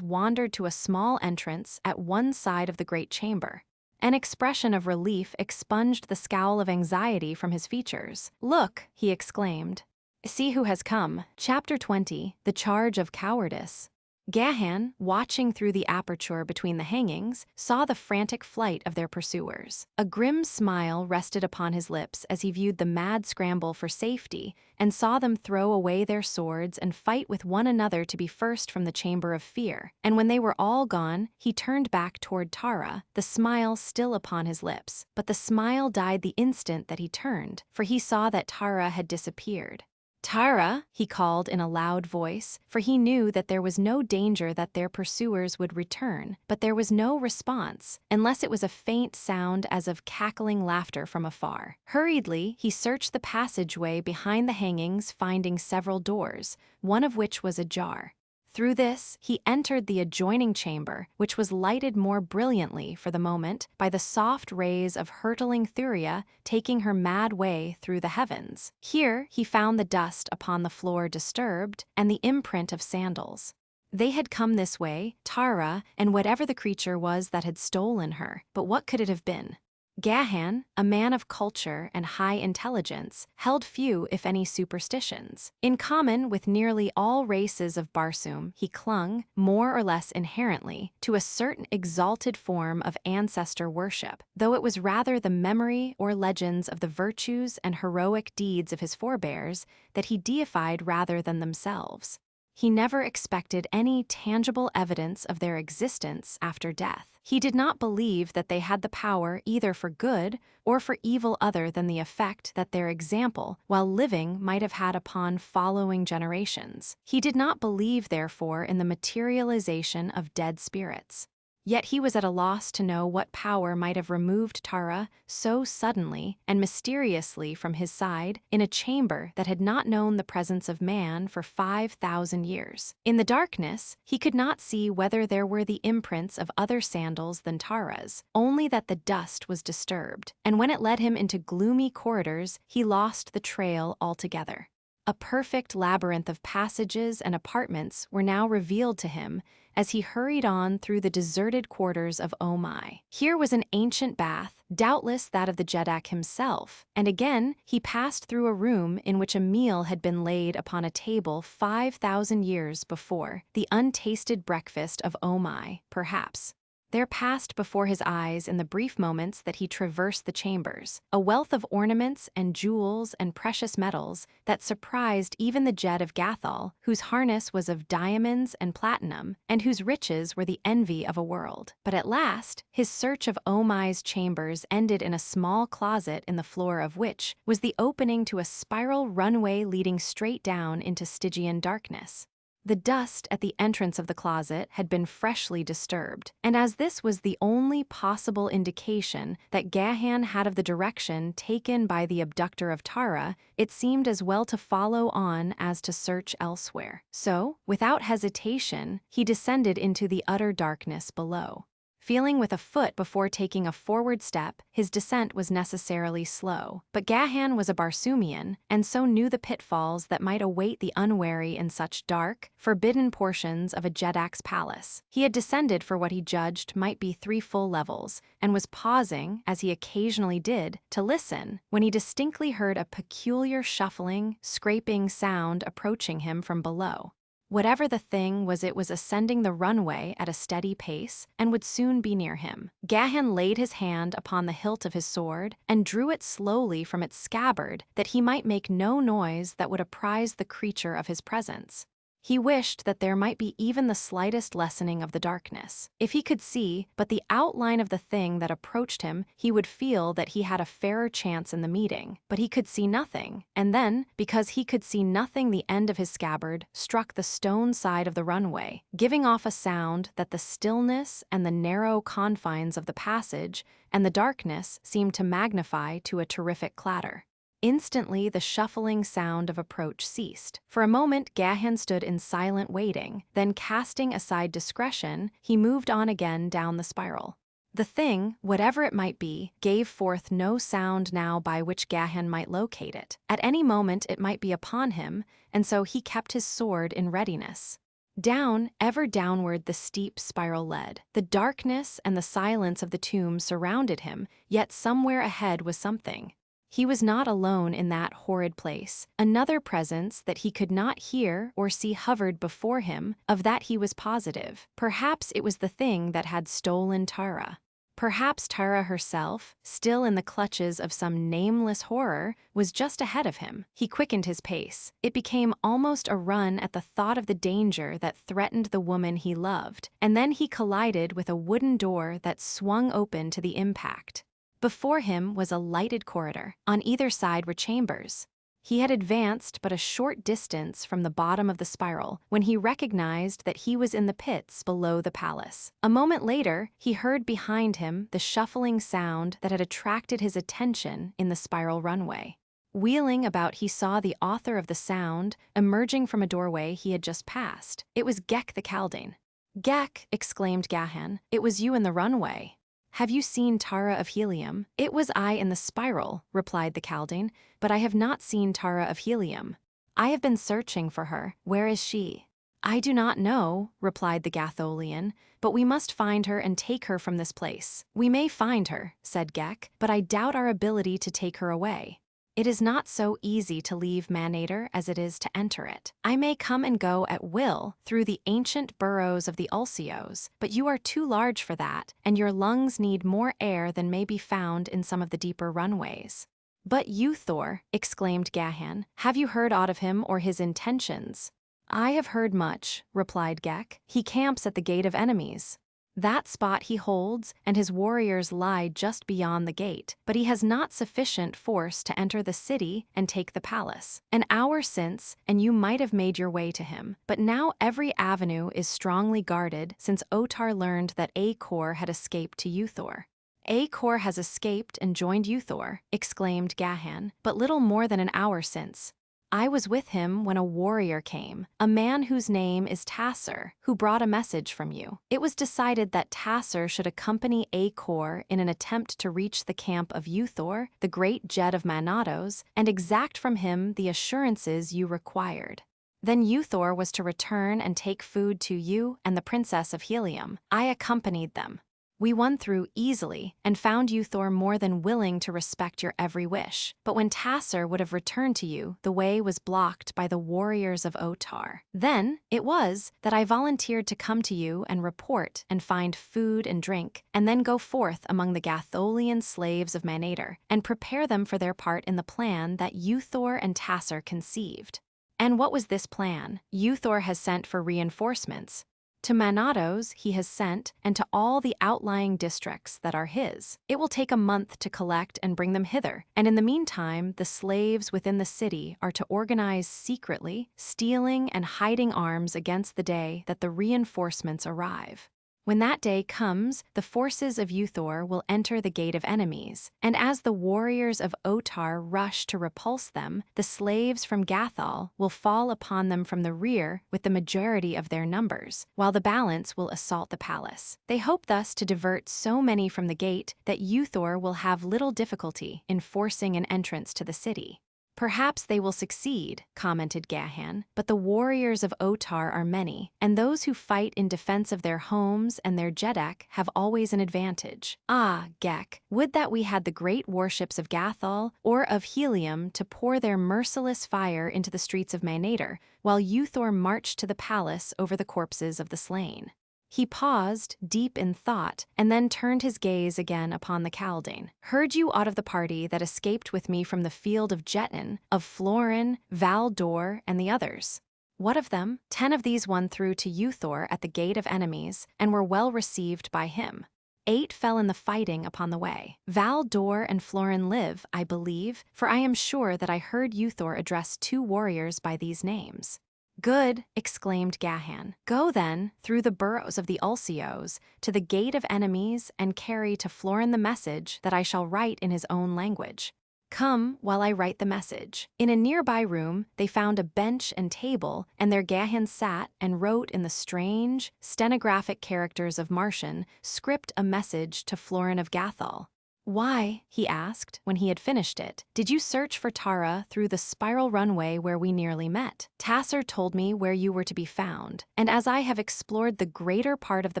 wandered to a small entrance at one side of the great chamber. An expression of relief expunged the scowl of anxiety from his features. "Look," he exclaimed. "See who has come." Chapter 20, The Charge of Cowardice. Gahan, watching through the aperture between the hangings, saw the frantic flight of their pursuers. A grim smile rested upon his lips as he viewed the mad scramble for safety and saw them throw away their swords and fight with one another to be first from the chamber of fear. And when they were all gone, he turned back toward Tara, the smile still upon his lips. But the smile died the instant that he turned, for he saw that Tara had disappeared. "Tara," he called in a loud voice, for he knew that there was no danger that their pursuers would return, but there was no response, unless it was a faint sound as of cackling laughter from afar. Hurriedly, he searched the passageway behind the hangings, finding several doors, one of which was ajar. Through this, he entered the adjoining chamber, which was lighted more brilliantly for the moment by the soft rays of hurtling Thuria taking her mad way through the heavens. Here, he found the dust upon the floor disturbed and the imprint of sandals. They had come this way, Tara, and whatever the creature was that had stolen her, but what could it have been? Gahan, a man of culture and high intelligence, held few if any superstitions. In common with nearly all races of Barsoom, he clung, more or less inherently, to a certain exalted form of ancestor worship, though it was rather the memory or legends of the virtues and heroic deeds of his forebears that he deified rather than themselves. He never expected any tangible evidence of their existence after death. He did not believe that they had the power either for good or for evil other than the effect that their example, while living, might have had upon following generations. He did not believe, therefore, in the materialization of dead spirits. Yet he was at a loss to know what power might have removed Tara so suddenly and mysteriously from his side in a chamber that had not known the presence of man for 5,000 years. In the darkness, he could not see whether there were the imprints of other sandals than Tara's, only that the dust was disturbed, and when it led him into gloomy corridors, he lost the trail altogether. A perfect labyrinth of passages and apartments were now revealed to him as he hurried on through the deserted quarters of Omai. Here was an ancient bath, doubtless that of the Jeddak himself, and again he passed through a room in which a meal had been laid upon a table 5,000 years before, the untasted breakfast of Omai, perhaps. There passed before his eyes in the brief moments that he traversed the chambers a wealth of ornaments and jewels and precious metals that surprised even the Gahan of Gathol, whose harness was of diamonds and platinum, and whose riches were the envy of a world. But at last, his search of Omai's chambers ended in a small closet in the floor of which was the opening to a spiral runway leading straight down into Stygian darkness. The dust at the entrance of the closet had been freshly disturbed, and as this was the only possible indication that Gahan had of the direction taken by the abductor of Tara, it seemed as well to follow on as to search elsewhere. So, without hesitation, he descended into the utter darkness below. Feeling with a foot before taking a forward step, his descent was necessarily slow. But Gahan was a Barsoomian, and so knew the pitfalls that might await the unwary in such dark, forbidden portions of a Jeddak's palace. He had descended for what he judged might be 3 full levels, and was pausing, as he occasionally did, to listen, when he distinctly heard a peculiar shuffling, scraping sound approaching him from below. Whatever the thing was, it was ascending the runway at a steady pace and would soon be near him. Gahan laid his hand upon the hilt of his sword and drew it slowly from its scabbard that he might make no noise that would apprise the creature of his presence. He wished that there might be even the slightest lessening of the darkness. If he could see but the outline of the thing that approached him, he would feel that he had a fairer chance in the meeting. But he could see nothing, and then, because he could see nothing, the end of his scabbard struck the stone side of the runway, giving off a sound that the stillness and the narrow confines of the passage and the darkness seemed to magnify to a terrific clatter. Instantly, the shuffling sound of approach ceased. For a moment, Gahan stood in silent waiting. Then, casting aside discretion, he moved on again down the spiral. The thing, whatever it might be, gave forth no sound now by which Gahan might locate it. At any moment it might be upon him, and so he kept his sword in readiness. Down, ever downward the steep spiral led. The darkness and the silence of the tomb surrounded him, yet somewhere ahead was something. He was not alone in that horrid place. Another presence that he could not hear or see hovered before him, of that he was positive. Perhaps it was the thing that had stolen Tara. Perhaps Tara herself, still in the clutches of some nameless horror, was just ahead of him. He quickened his pace. It became almost a run at the thought of the danger that threatened the woman he loved, and then he collided with a wooden door that swung open to the impact. Before him was a lighted corridor. On either side were chambers. He had advanced but a short distance from the bottom of the spiral when he recognized that he was in the pits below the palace. A moment later, he heard behind him the shuffling sound that had attracted his attention in the spiral runway. Wheeling about, he saw the author of the sound emerging from a doorway he had just passed. It was Gek the Kaldane. "Gek," exclaimed Gahan, "it was you in the runway. Have you seen Tara of Helium?" "It was I in the spiral," replied the Kaldane, "but I have not seen Tara of Helium. I have been searching for her. Where is she?" "I do not know," replied the Gatholian, "but we must find her and take her from this place." "We may find her," said Gek, "but I doubt our ability to take her away. It is not so easy to leave Manator as it is to enter it. I may come and go at will through the ancient burrows of the Ulcios, but you are too large for that, and your lungs need more air than may be found in some of the deeper runways." "But you, Thor," exclaimed Gahan, "have you heard aught of him or his intentions?" "I have heard much," replied Gek. "He camps at the Gate of Enemies. That spot he holds, and his warriors lie just beyond the gate, but he has not sufficient force to enter the city and take the palace. An hour since, and you might have made your way to him, but now every avenue is strongly guarded since Otar learned that Acor had escaped to Uthor." "Acor has escaped and joined Uthor," exclaimed Gahan, "but little more than an hour since. I was with him when a warrior came, a man whose name is Tasser, who brought a message from you. It was decided that Tasser should accompany Acor in an attempt to reach the camp of Uthor, the great Jed of Manatos, and exact from him the assurances you required. Then Uthor was to return and take food to you and the Princess of Helium. I accompanied them. We won through easily and found Uthor more than willing to respect your every wish. But when Tasser would have returned to you, the way was blocked by the warriors of Otar. Then it was that I volunteered to come to you and report and find food and drink, and then go forth among the Gatholian slaves of Manator and prepare them for their part in the plan that Uthor and Tasser conceived." "And what was this plan?" "Uthor has sent for reinforcements. To Manatos he has sent, and to all the outlying districts that are his. It will take a month to collect and bring them hither, and in the meantime the slaves within the city are to organize secretly, stealing and hiding arms against the day that the reinforcements arrive. When that day comes, the forces of Uthor will enter the Gate of Enemies, and as the warriors of Otar rush to repulse them, the slaves from Gathol will fall upon them from the rear with the majority of their numbers, while the balance will assault the palace. They hope thus to divert so many from the gate that Uthor will have little difficulty in forcing an entrance to the city." Perhaps they will succeed, commented Gahan, but the warriors of Otar are many, and those who fight in defense of their homes and their jeddak have always an advantage. Ah, Gek, would that we had the great warships of Gathol or of Helium to pour their merciless fire into the streets of Manator, while Uthor marched to the palace over the corpses of the slain. He paused, deep in thought, and then turned his gaze again upon the Kaldane. Heard you aught of the party that escaped with me from the field of Jetton, of Florin, Valdor, and the others? What of them? 10 of these won through to Uthor at the gate of enemies, and were well received by him. 8 fell in the fighting upon the way. Valdor and Florin live, I believe, for I am sure that I heard Uthor address 2 warriors by these names. Good, exclaimed Gahan. Go then, through the burrows of the Ulcios, to the gate of enemies, and carry to Florin the message that I shall write in his own language. Come while I write the message. In a nearby room, they found a bench and table, and there Gahan sat and wrote in the strange, stenographic characters of Martian script a message to Florin of Gathol. Why, he asked, when he had finished it, did you search for Tara through the spiral runway where we nearly met? Tasser told me where you were to be found, and as I have explored the greater part of the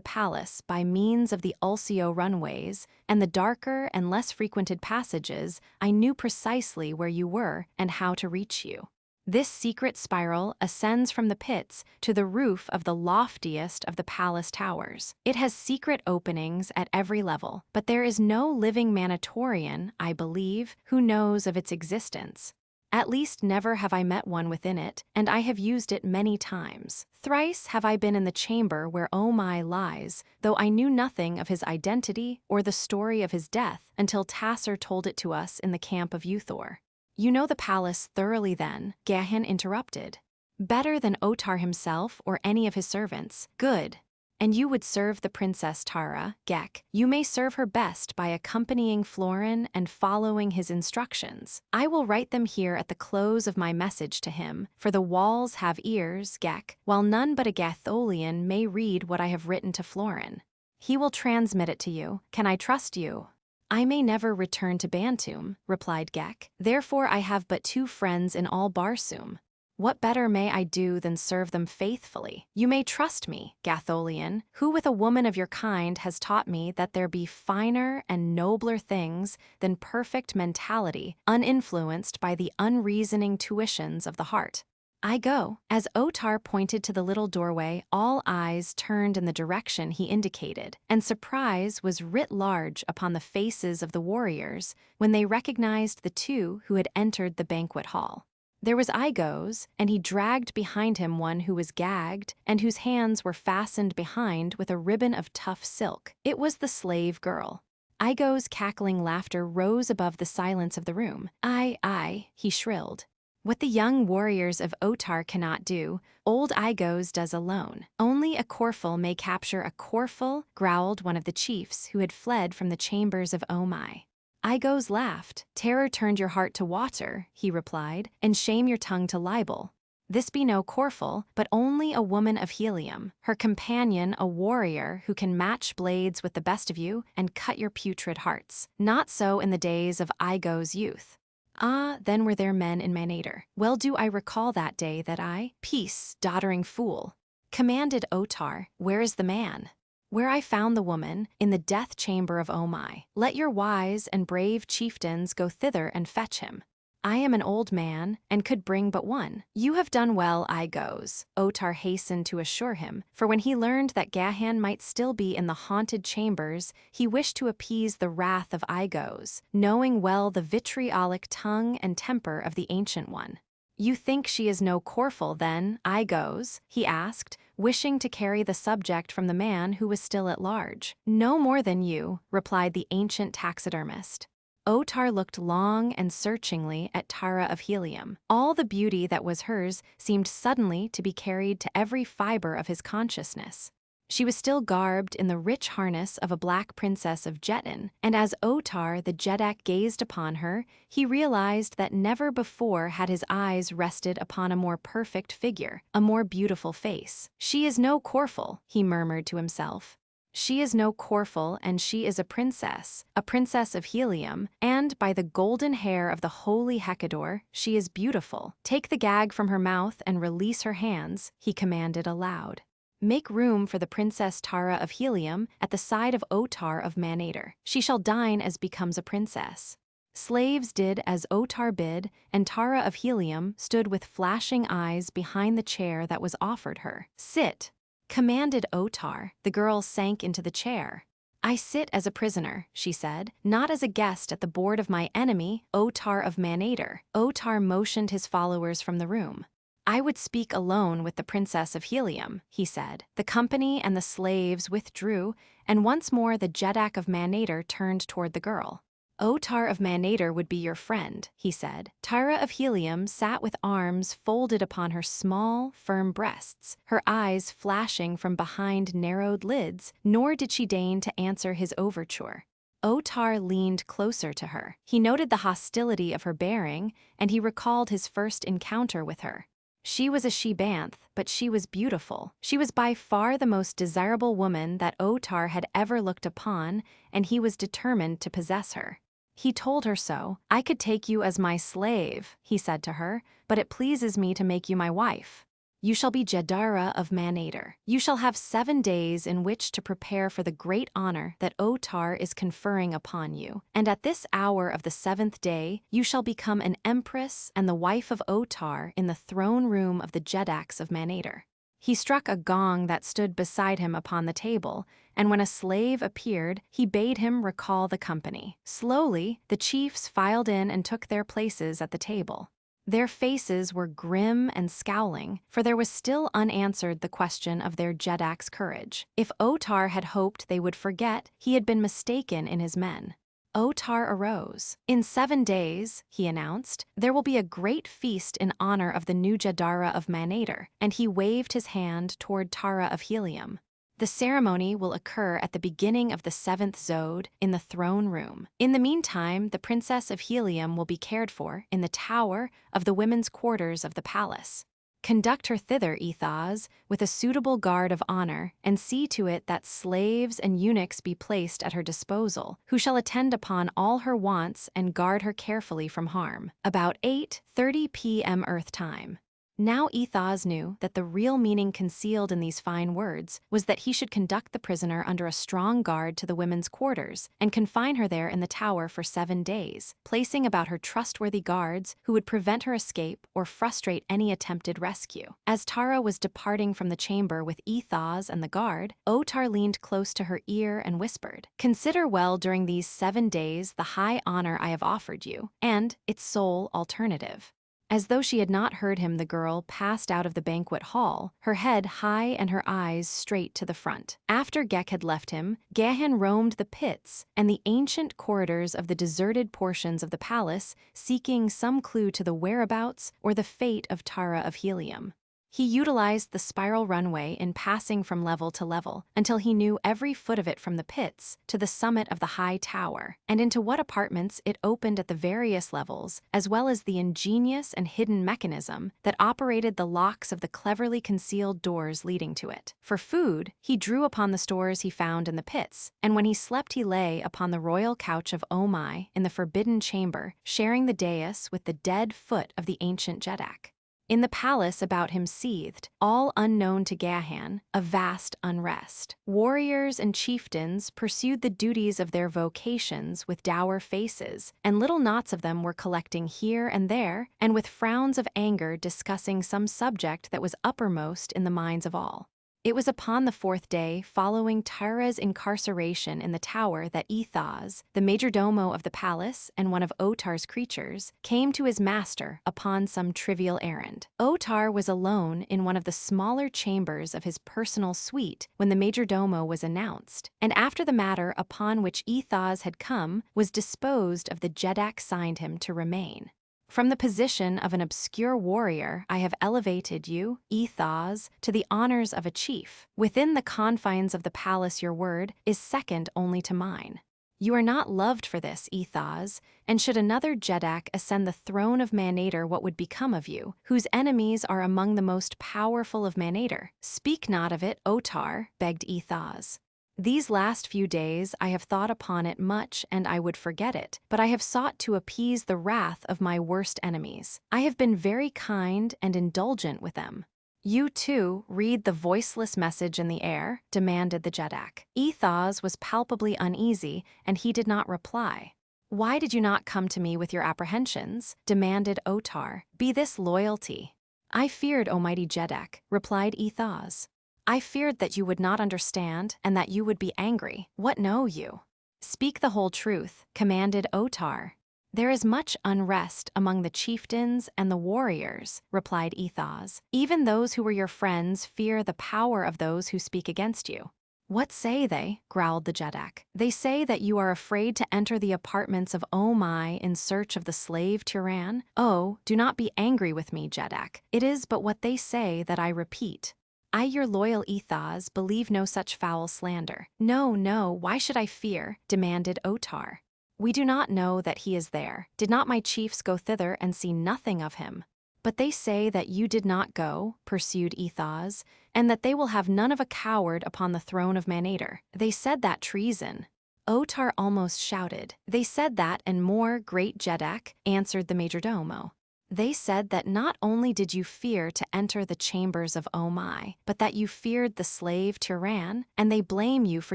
palace by means of the Ulcio runways and the darker and less frequented passages, I knew precisely where you were and how to reach you. This secret spiral ascends from the pits to the roof of the loftiest of the palace towers. It has secret openings at every level, but there is no living Manatorian, I believe, who knows of its existence. At least never have I met one within it, and I have used it many times. Thrice have I been in the chamber where Omai lies, though I knew nothing of his identity or the story of his death until Tasser told it to us in the camp of Uthor. You know the palace thoroughly then, Gahan interrupted. Better than Otar himself or any of his servants. Good. And you would serve the Princess Tara, Gek. You may serve her best by accompanying Florin and following his instructions. I will write them here at the close of my message to him, for the walls have ears, Gek, while none but a Gatholian may read what I have written to Florin. He will transmit it to you. Can I trust you? I may never return to Bantoom, replied Gek. Therefore I have but 2 friends in all Barsoom. What better may I do than serve them faithfully? You may trust me, Gatholian, who with a woman of your kind has taught me that there be finer and nobler things than perfect mentality, uninfluenced by the unreasoning tuitions of the heart. I go. As Otar pointed to the little doorway, all eyes turned in the direction he indicated, and surprise was writ large upon the faces of the warriors when they recognized the 2 who had entered the banquet hall. There was Igo's, and he dragged behind him one who was gagged and whose hands were fastened behind with a ribbon of tough silk. It was the slave girl. Igo's cackling laughter rose above the silence of the room. I, he shrilled. What the young warriors of Otar cannot do, old Igo's does alone. Only a Corful may capture a Corful, growled one of the chiefs who had fled from the chambers of Omai. Igo's laughed. Terror turned your heart to water, he replied, and shame your tongue to libel. This be no Corful, but only a woman of Helium, her companion a warrior who can match blades with the best of you and cut your putrid hearts. Not so in the days of Igo's youth. Ah, then were there men in Manator. Well do I recall that day that I, peace, doddering fool, commanded Otar, where is the man? Where I found the woman, in the death chamber of Omai. Let your wise and brave chieftains go thither and fetch him. I am an old man, and could bring but one. You have done well, I goes, Otar hastened to assure him, for when he learned that Gahan might still be in the haunted chambers, he wished to appease the wrath of Igos, knowing well the vitriolic tongue and temper of the Ancient One. You think she is no Corful, then, Igos? He asked, wishing to carry the subject from the man who was still at large. No more than you, replied the ancient taxidermist. Otar looked long and searchingly at Tara of Helium. All the beauty that was hers seemed suddenly to be carried to every fiber of his consciousness. She was still garbed in the rich harness of a black princess of Jetton, and as Otar the Jeddak gazed upon her, he realized that never before had his eyes rested upon a more perfect figure, a more beautiful face. She is no Corful, he murmured to himself. She is no Corful, and she is a princess of Helium, and by the golden hair of the holy Hecador, she is beautiful. Take the gag from her mouth and release her hands, he commanded aloud. Make room for the Princess Tara of Helium at the side of Otar of Manator. She shall dine as becomes a princess. Slaves did as Otar bid, and Tara of Helium stood with flashing eyes behind the chair that was offered her. Sit, commanded Otar. The girl sank into the chair. I sit as a prisoner, she said, not as a guest at the board of my enemy, Otar of Manator. Otar motioned his followers from the room. I would speak alone with the Princess of Helium, he said. The company and the slaves withdrew, and once more the Jeddak of Manator turned toward the girl. Otar of Manator would be your friend, he said. Tara of Helium sat with arms folded upon her small, firm breasts, her eyes flashing from behind narrowed lids, nor did she deign to answer his overture. Otar leaned closer to her. He noted the hostility of her bearing, and he recalled his first encounter with her. She was a she-banth, but she was beautiful. She was by far the most desirable woman that Otar had ever looked upon, and he was determined to possess her. He told her so. I could take you as my slave, he said to her, but it pleases me to make you my wife. You shall be Jedara of Manator. You shall have 7 days in which to prepare for the great honor that Otar is conferring upon you. And at this hour of the 7th day, you shall become an empress and the wife of Otar in the throne room of the Jeddaks of Manator. He struck a gong that stood beside him upon the table, and when a slave appeared, he bade him recall the company. Slowly, the chiefs filed in and took their places at the table. Their faces were grim and scowling, for there was still unanswered the question of their Jeddak's courage. If Otar had hoped they would forget, he had been mistaken in his men. Otar arose. In 7 days, he announced, there will be a great feast in honor of the new Jedara of Manator, and he waved his hand toward Tara of Helium. The ceremony will occur at the beginning of the 7th Zode in the throne room. In the meantime, the Princess of Helium will be cared for in the tower of the women's quarters of the palace. Conduct her thither, Ethos, with a suitable guard of honor, and see to it that slaves and eunuchs be placed at her disposal, who shall attend upon all her wants and guard her carefully from harm. About 8:30 p.m. Earth time. Now Ethos knew that the real meaning concealed in these fine words was that he should conduct the prisoner under a strong guard to the women's quarters and confine her there in the tower for 7 days, placing about her trustworthy guards who would prevent her escape or frustrate any attempted rescue. As Tara was departing from the chamber with Ethos and the guard, Otar leaned close to her ear and whispered, "Consider well during these 7 days the high honor I have offered you, and its sole alternative." As though she had not heard him, the girl passed out of the banquet hall, her head high and her eyes straight to the front. After Gek had left him, Gahan roamed the pits and the ancient corridors of the deserted portions of the palace, seeking some clue to the whereabouts or the fate of Tara of Helium. He utilized the spiral runway in passing from level to level until he knew every foot of it from the pits to the summit of the high tower, and into what apartments it opened at the various levels, as well as the ingenious and hidden mechanism that operated the locks of the cleverly concealed doors leading to it. For food, he drew upon the stores he found in the pits, and when he slept he lay upon the royal couch of Omai in the forbidden chamber, sharing the dais with the dead foot of the ancient Jeddak. In the palace about him seethed, all unknown to Gahan, a vast unrest. Warriors and chieftains pursued the duties of their vocations with dour faces, and little knots of them were collecting here and there, and with frowns of anger discussing some subject that was uppermost in the minds of all. It was upon the 4th day following Tara's incarceration in the tower that Ethos, the majordomo of the palace and one of Otar's creatures, came to his master upon some trivial errand. Otar was alone in one of the smaller chambers of his personal suite when the majordomo was announced, and after the matter upon which Ethos had come was disposed of, the Jeddak signed him to remain. From the position of an obscure warrior, I have elevated you, Ethos, to the honors of a chief. Within the confines of the palace your word is second only to mine. You are not loved for this, Ethos, and should another Jeddak ascend the throne of Manator, what would become of you, whose enemies are among the most powerful of Manator? Speak not of it, Otar, begged Ethos. These last few days I have thought upon it much, and I would forget it, but I have sought to appease the wrath of my worst enemies. I have been very kind and indulgent with them. You, too, read the voiceless message in the air, demanded the Jeddak. Ethos was palpably uneasy, and he did not reply. Why did you not come to me with your apprehensions? Demanded Otar. Be this loyalty. I feared, O mighty Jeddak, replied Ethos. I feared that you would not understand and that you would be angry. What know you? Speak the whole truth, commanded Otar. There is much unrest among the chieftains and the warriors, replied Ethos. Even those who were your friends fear the power of those who speak against you. What say they? Growled the Jeddak. They say that you are afraid to enter the apartments of Omai in search of the slave Tiran. Oh, do not be angry with me, Jeddak. It is but what they say that I repeat. I, your loyal Ethos, believe no such foul slander. No, no, why should I fear? Demanded Otar. We do not know that he is there. Did not my chiefs go thither and see nothing of him? But they say that you did not go, pursued Ethos, and that they will have none of a coward upon the throne of Manator. They said that treason. Otar almost shouted. They said that and more, great Jeddak, answered the majordomo. They said that not only did you fear to enter the chambers of Omai, but that you feared the slave Tiran, and they blame you for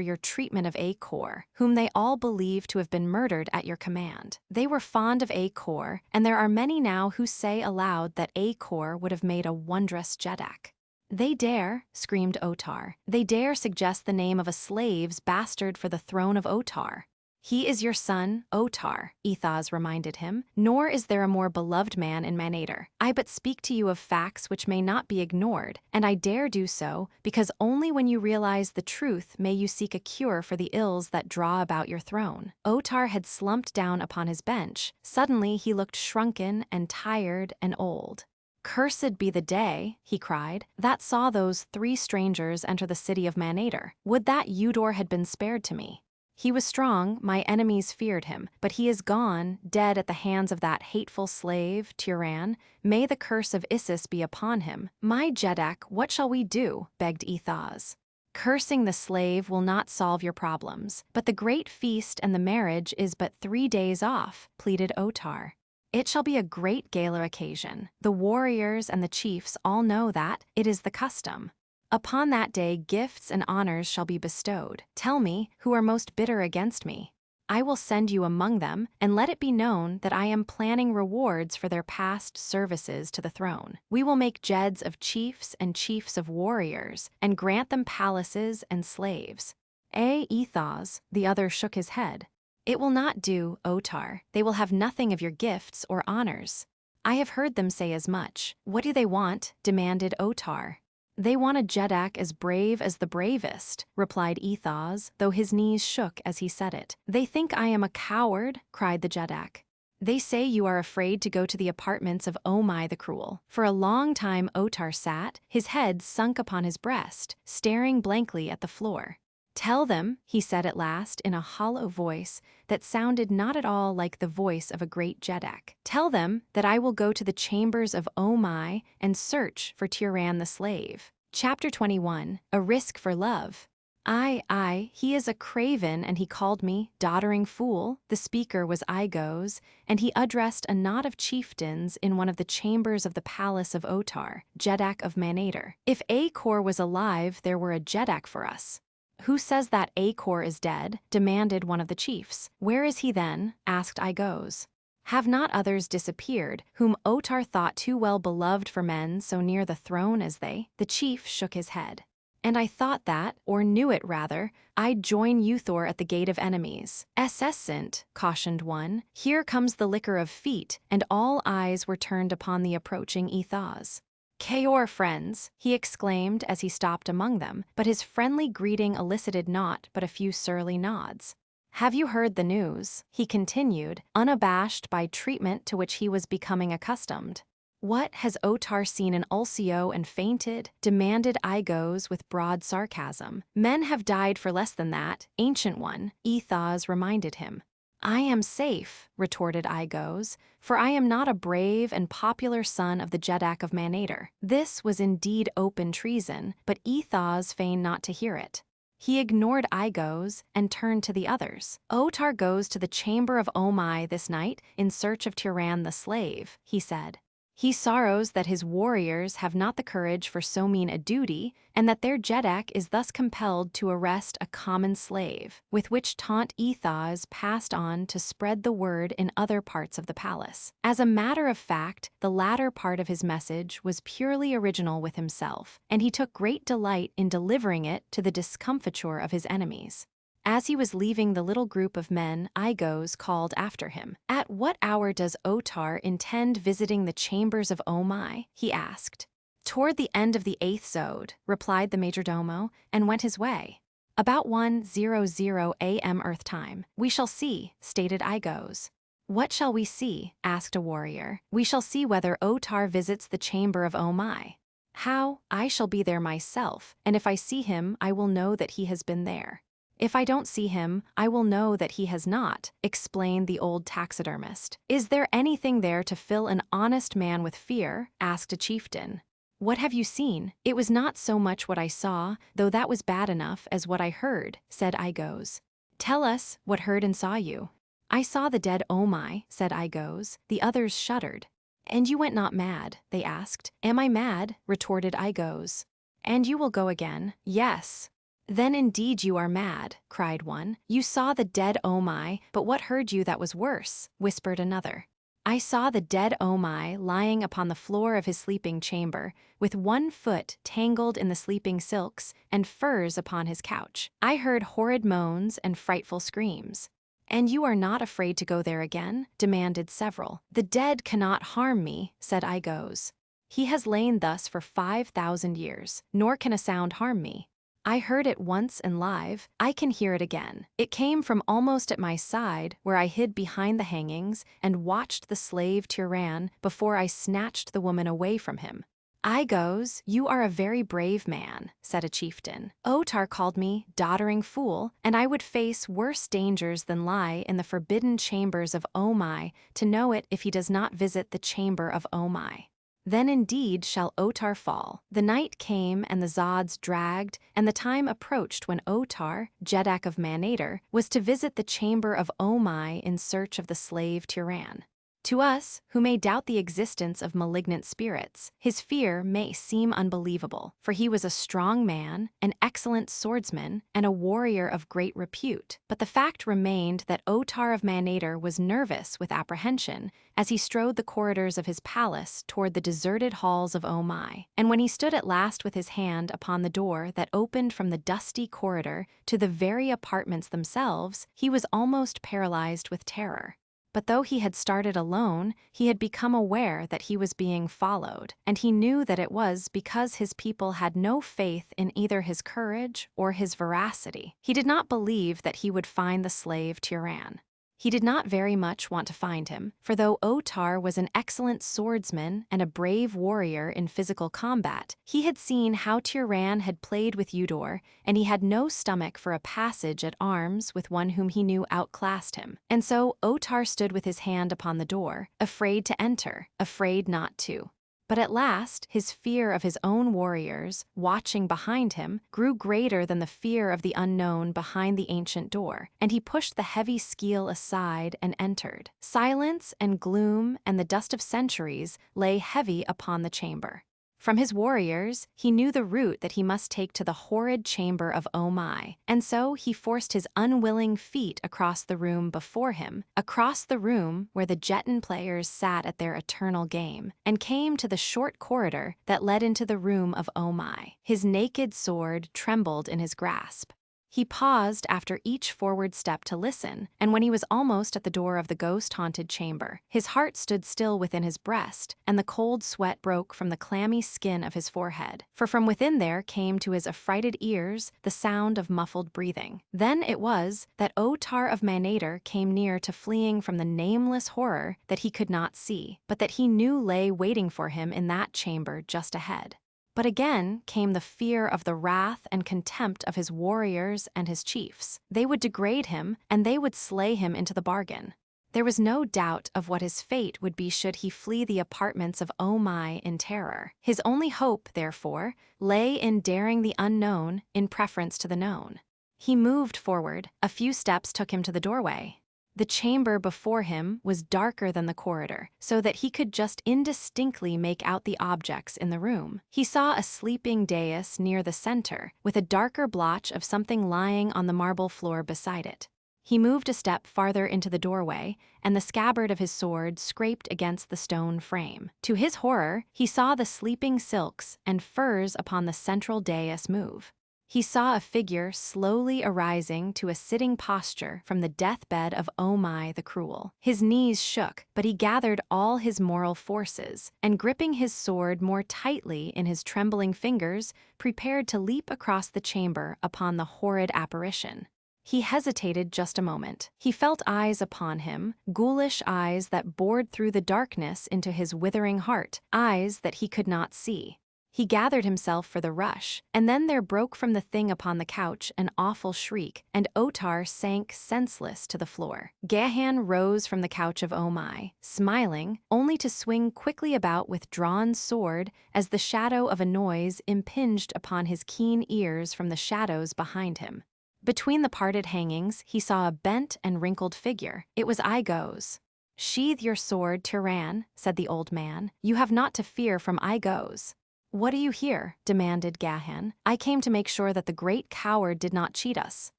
your treatment of Acor, whom they all believe to have been murdered at your command. They were fond of Acor, and there are many now who say aloud that Acor would have made a wondrous Jeddak. They dare, screamed Otar, they dare suggest the name of a slave's bastard for the throne of Otar. He is your son, Otar, Ethos reminded him, nor is there a more beloved man in Manator. I but speak to you of facts which may not be ignored, and I dare do so, because only when you realize the truth may you seek a cure for the ills that draw about your throne. Otar had slumped down upon his bench. Suddenly he looked shrunken and tired and old. Cursed be the day, he cried, that saw those 3 strangers enter the city of Manator. Would that Eudor had been spared to me. He was strong, my enemies feared him, but he is gone, dead at the hands of that hateful slave, Tiran. May the curse of Isis be upon him. My Jeddak, what shall we do? Begged Ethos. Cursing the slave will not solve your problems, but the great feast and the marriage is but 3 days off, pleaded Otar. It shall be a great gala occasion. The warriors and the chiefs all know that it is the custom. Upon that day gifts and honors shall be bestowed. Tell me, who are most bitter against me? I will send you among them, and let it be known that I am planning rewards for their past services to the throne. We will make jeds of chiefs and chiefs of warriors, and grant them palaces and slaves. Ethos, the other shook his head. It will not do, Otar. They will have nothing of your gifts or honors. I have heard them say as much. What do they want? Demanded Otar. They want a Jeddak as brave as the bravest, replied Ethos, though his knees shook as he said it. They think I am a coward, cried the Jeddak. They say you are afraid to go to the apartments of Omai the Cruel. For a long time Otar sat, his head sunk upon his breast, staring blankly at the floor. Tell them, he said at last in a hollow voice that sounded not at all like the voice of a great Jeddak. Tell them that I will go to the chambers of Omai and search for Tiran the slave. Chapter 21, A Risk for Love. He is a craven, and he called me doddering fool. The speaker was Igos, and he addressed a knot of chieftains in one of the chambers of the palace of Otar, Jeddak of Manator. If Acor was alive, there were a Jeddak for us. Who says that Acor is dead? Demanded one of the chiefs. Where is he then? Asked Igos. Have not others disappeared, whom Otar thought too well beloved for men so near the throne as they? The chief shook his head. And I thought that, or knew it rather, I'd join Uthor at the gate of enemies. Essent, cautioned one. Here comes the liquor of feet, and all eyes were turned upon the approaching Ethos. Kaor friends, he exclaimed as he stopped among them, but his friendly greeting elicited naught but a few surly nods. Have you heard the news? He continued, unabashed by treatment to which he was becoming accustomed. What, has Otar seen an Ulcio and fainted? Demanded Igos with broad sarcasm. Men have died for less than that, ancient one, Ethos reminded him. I am safe, retorted Igos, for I am not a brave and popular son of the Jeddak of Manator. This was indeed open treason, but Ethos feigned not to hear it. He ignored Igos and turned to the others. Otar goes to the chamber of Omai this night in search of Tiran the slave, he said. He sorrows that his warriors have not the courage for so mean a duty, and that their Jeddak is thus compelled to arrest a common slave, with which taunt Etha is passed on to spread the word in other parts of the palace. As a matter of fact, the latter part of his message was purely original with himself, and he took great delight in delivering it to the discomfiture of his enemies. As he was leaving the little group of men, Igos called after him. "At what hour does Otar intend visiting the chambers of Omai?" he asked. "Toward the end of the 8th zode," replied the majordomo, and went his way. "About 1:00 a.m. Earth time. We shall see," stated Igos. "What shall we see?" asked a warrior. "We shall see whether Otar visits the chamber of Omai." "How? I shall be there myself, and if I see him, I will know that he has been there. If I don't see him, I will know that he has not," explained the old taxidermist. "Is there anything there to fill an honest man with fear?" asked a chieftain. "What have you seen?" "It was not so much what I saw, though that was bad enough, as what I heard," said Igos. "Tell us, what heard and saw you?" "I saw the dead Omai," said Igos. The others shuddered. "And you went not mad?" they asked. "Am I mad?" retorted Igos. "And you will go again?" "Yes." "Then indeed you are mad," cried one. "You saw the dead Omai, but what heard you that was worse?" whispered another. "I saw the dead Omai lying upon the floor of his sleeping chamber, with one foot tangled in the sleeping silks and furs upon his couch. I heard horrid moans and frightful screams." "And you are not afraid to go there again?" demanded several. "The dead cannot harm me," said Igos. "He has lain thus for 5,000 years, nor can a sound harm me. I heard it once and live, I can hear it again. It came from almost at my side, where I hid behind the hangings and watched the slave Tiran before I snatched the woman away from him." "Igos, you are a very brave man," said a chieftain. "Otar called me doddering fool, and I would face worse dangers than lie in the forbidden chambers of Omai to know it if he does not visit the chamber of Omai. Then indeed shall Otar fall." The night came and the Zods dragged, and the time approached when Otar, Jeddak of Manator, was to visit the chamber of Omai in search of the slave Tiran. To us, who may doubt the existence of malignant spirits, his fear may seem unbelievable, for he was a strong man, an excellent swordsman, and a warrior of great repute. But the fact remained that Otar of Manator was nervous with apprehension as he strode the corridors of his palace toward the deserted halls of Omai. And when he stood at last with his hand upon the door that opened from the dusty corridor to the very apartments themselves, he was almost paralyzed with terror. But though he had started alone, he had become aware that he was being followed, and he knew that it was because his people had no faith in either his courage or his veracity. He did not believe that he would find the slave Tiran. He did not very much want to find him, for though Otar was an excellent swordsman and a brave warrior in physical combat, he had seen how Tiran had played with Eudor, and he had no stomach for a passage at arms with one whom he knew outclassed him. And so Otar stood with his hand upon the door, afraid to enter, afraid not to. But at last, his fear of his own warriors, watching behind him, grew greater than the fear of the unknown behind the ancient door, and he pushed the heavy skeel aside and entered. Silence and gloom and the dust of centuries lay heavy upon the chamber. From his warriors, he knew the route that he must take to the horrid chamber of Omai, and so he forced his unwilling feet across the room before him, across the room where the Jeton players sat at their eternal game, and came to the short corridor that led into the room of Omai. His naked sword trembled in his grasp. He paused after each forward step to listen, and when he was almost at the door of the ghost-haunted chamber, his heart stood still within his breast, and the cold sweat broke from the clammy skin of his forehead, for from within there came to his affrighted ears the sound of muffled breathing. Then it was that Otar of Manator came near to fleeing from the nameless horror that he could not see, but that he knew lay waiting for him in that chamber just ahead. But again came the fear of the wrath and contempt of his warriors and his chiefs. They would degrade him, and they would slay him into the bargain. There was no doubt of what his fate would be should he flee the apartments of Omai in terror. His only hope, therefore, lay in daring the unknown in preference to the known. He moved forward. A few steps took him to the doorway. The chamber before him was darker than the corridor, so that he could just indistinctly make out the objects in the room. He saw a sleeping dais near the center, with a darker blotch of something lying on the marble floor beside it. He moved a step farther into the doorway, and the scabbard of his sword scraped against the stone frame. To his horror, he saw the sleeping silks and furs upon the central dais move. He saw a figure slowly arising to a sitting posture from the deathbed of Omai the Cruel. His knees shook, but he gathered all his moral forces, and gripping his sword more tightly in his trembling fingers, prepared to leap across the chamber upon the horrid apparition. He hesitated just a moment. He felt eyes upon him, ghoulish eyes that bored through the darkness into his withering heart, eyes that he could not see. He gathered himself for the rush, and then there broke from the thing upon the couch an awful shriek, and Otar sank senseless to the floor. Gahan rose from the couch of Omai, smiling, only to swing quickly about with drawn sword as the shadow of a noise impinged upon his keen ears from the shadows behind him. Between the parted hangings, he saw a bent and wrinkled figure. It was Igos. "Sheathe your sword, Tyran," said the old man. "You have naught to fear from Igos." "What do you here?" demanded Gahan. "I came to make sure that the great coward did not cheat us."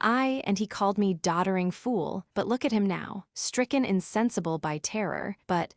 And he called me doddering fool, but look at him now, stricken insensible by terror, but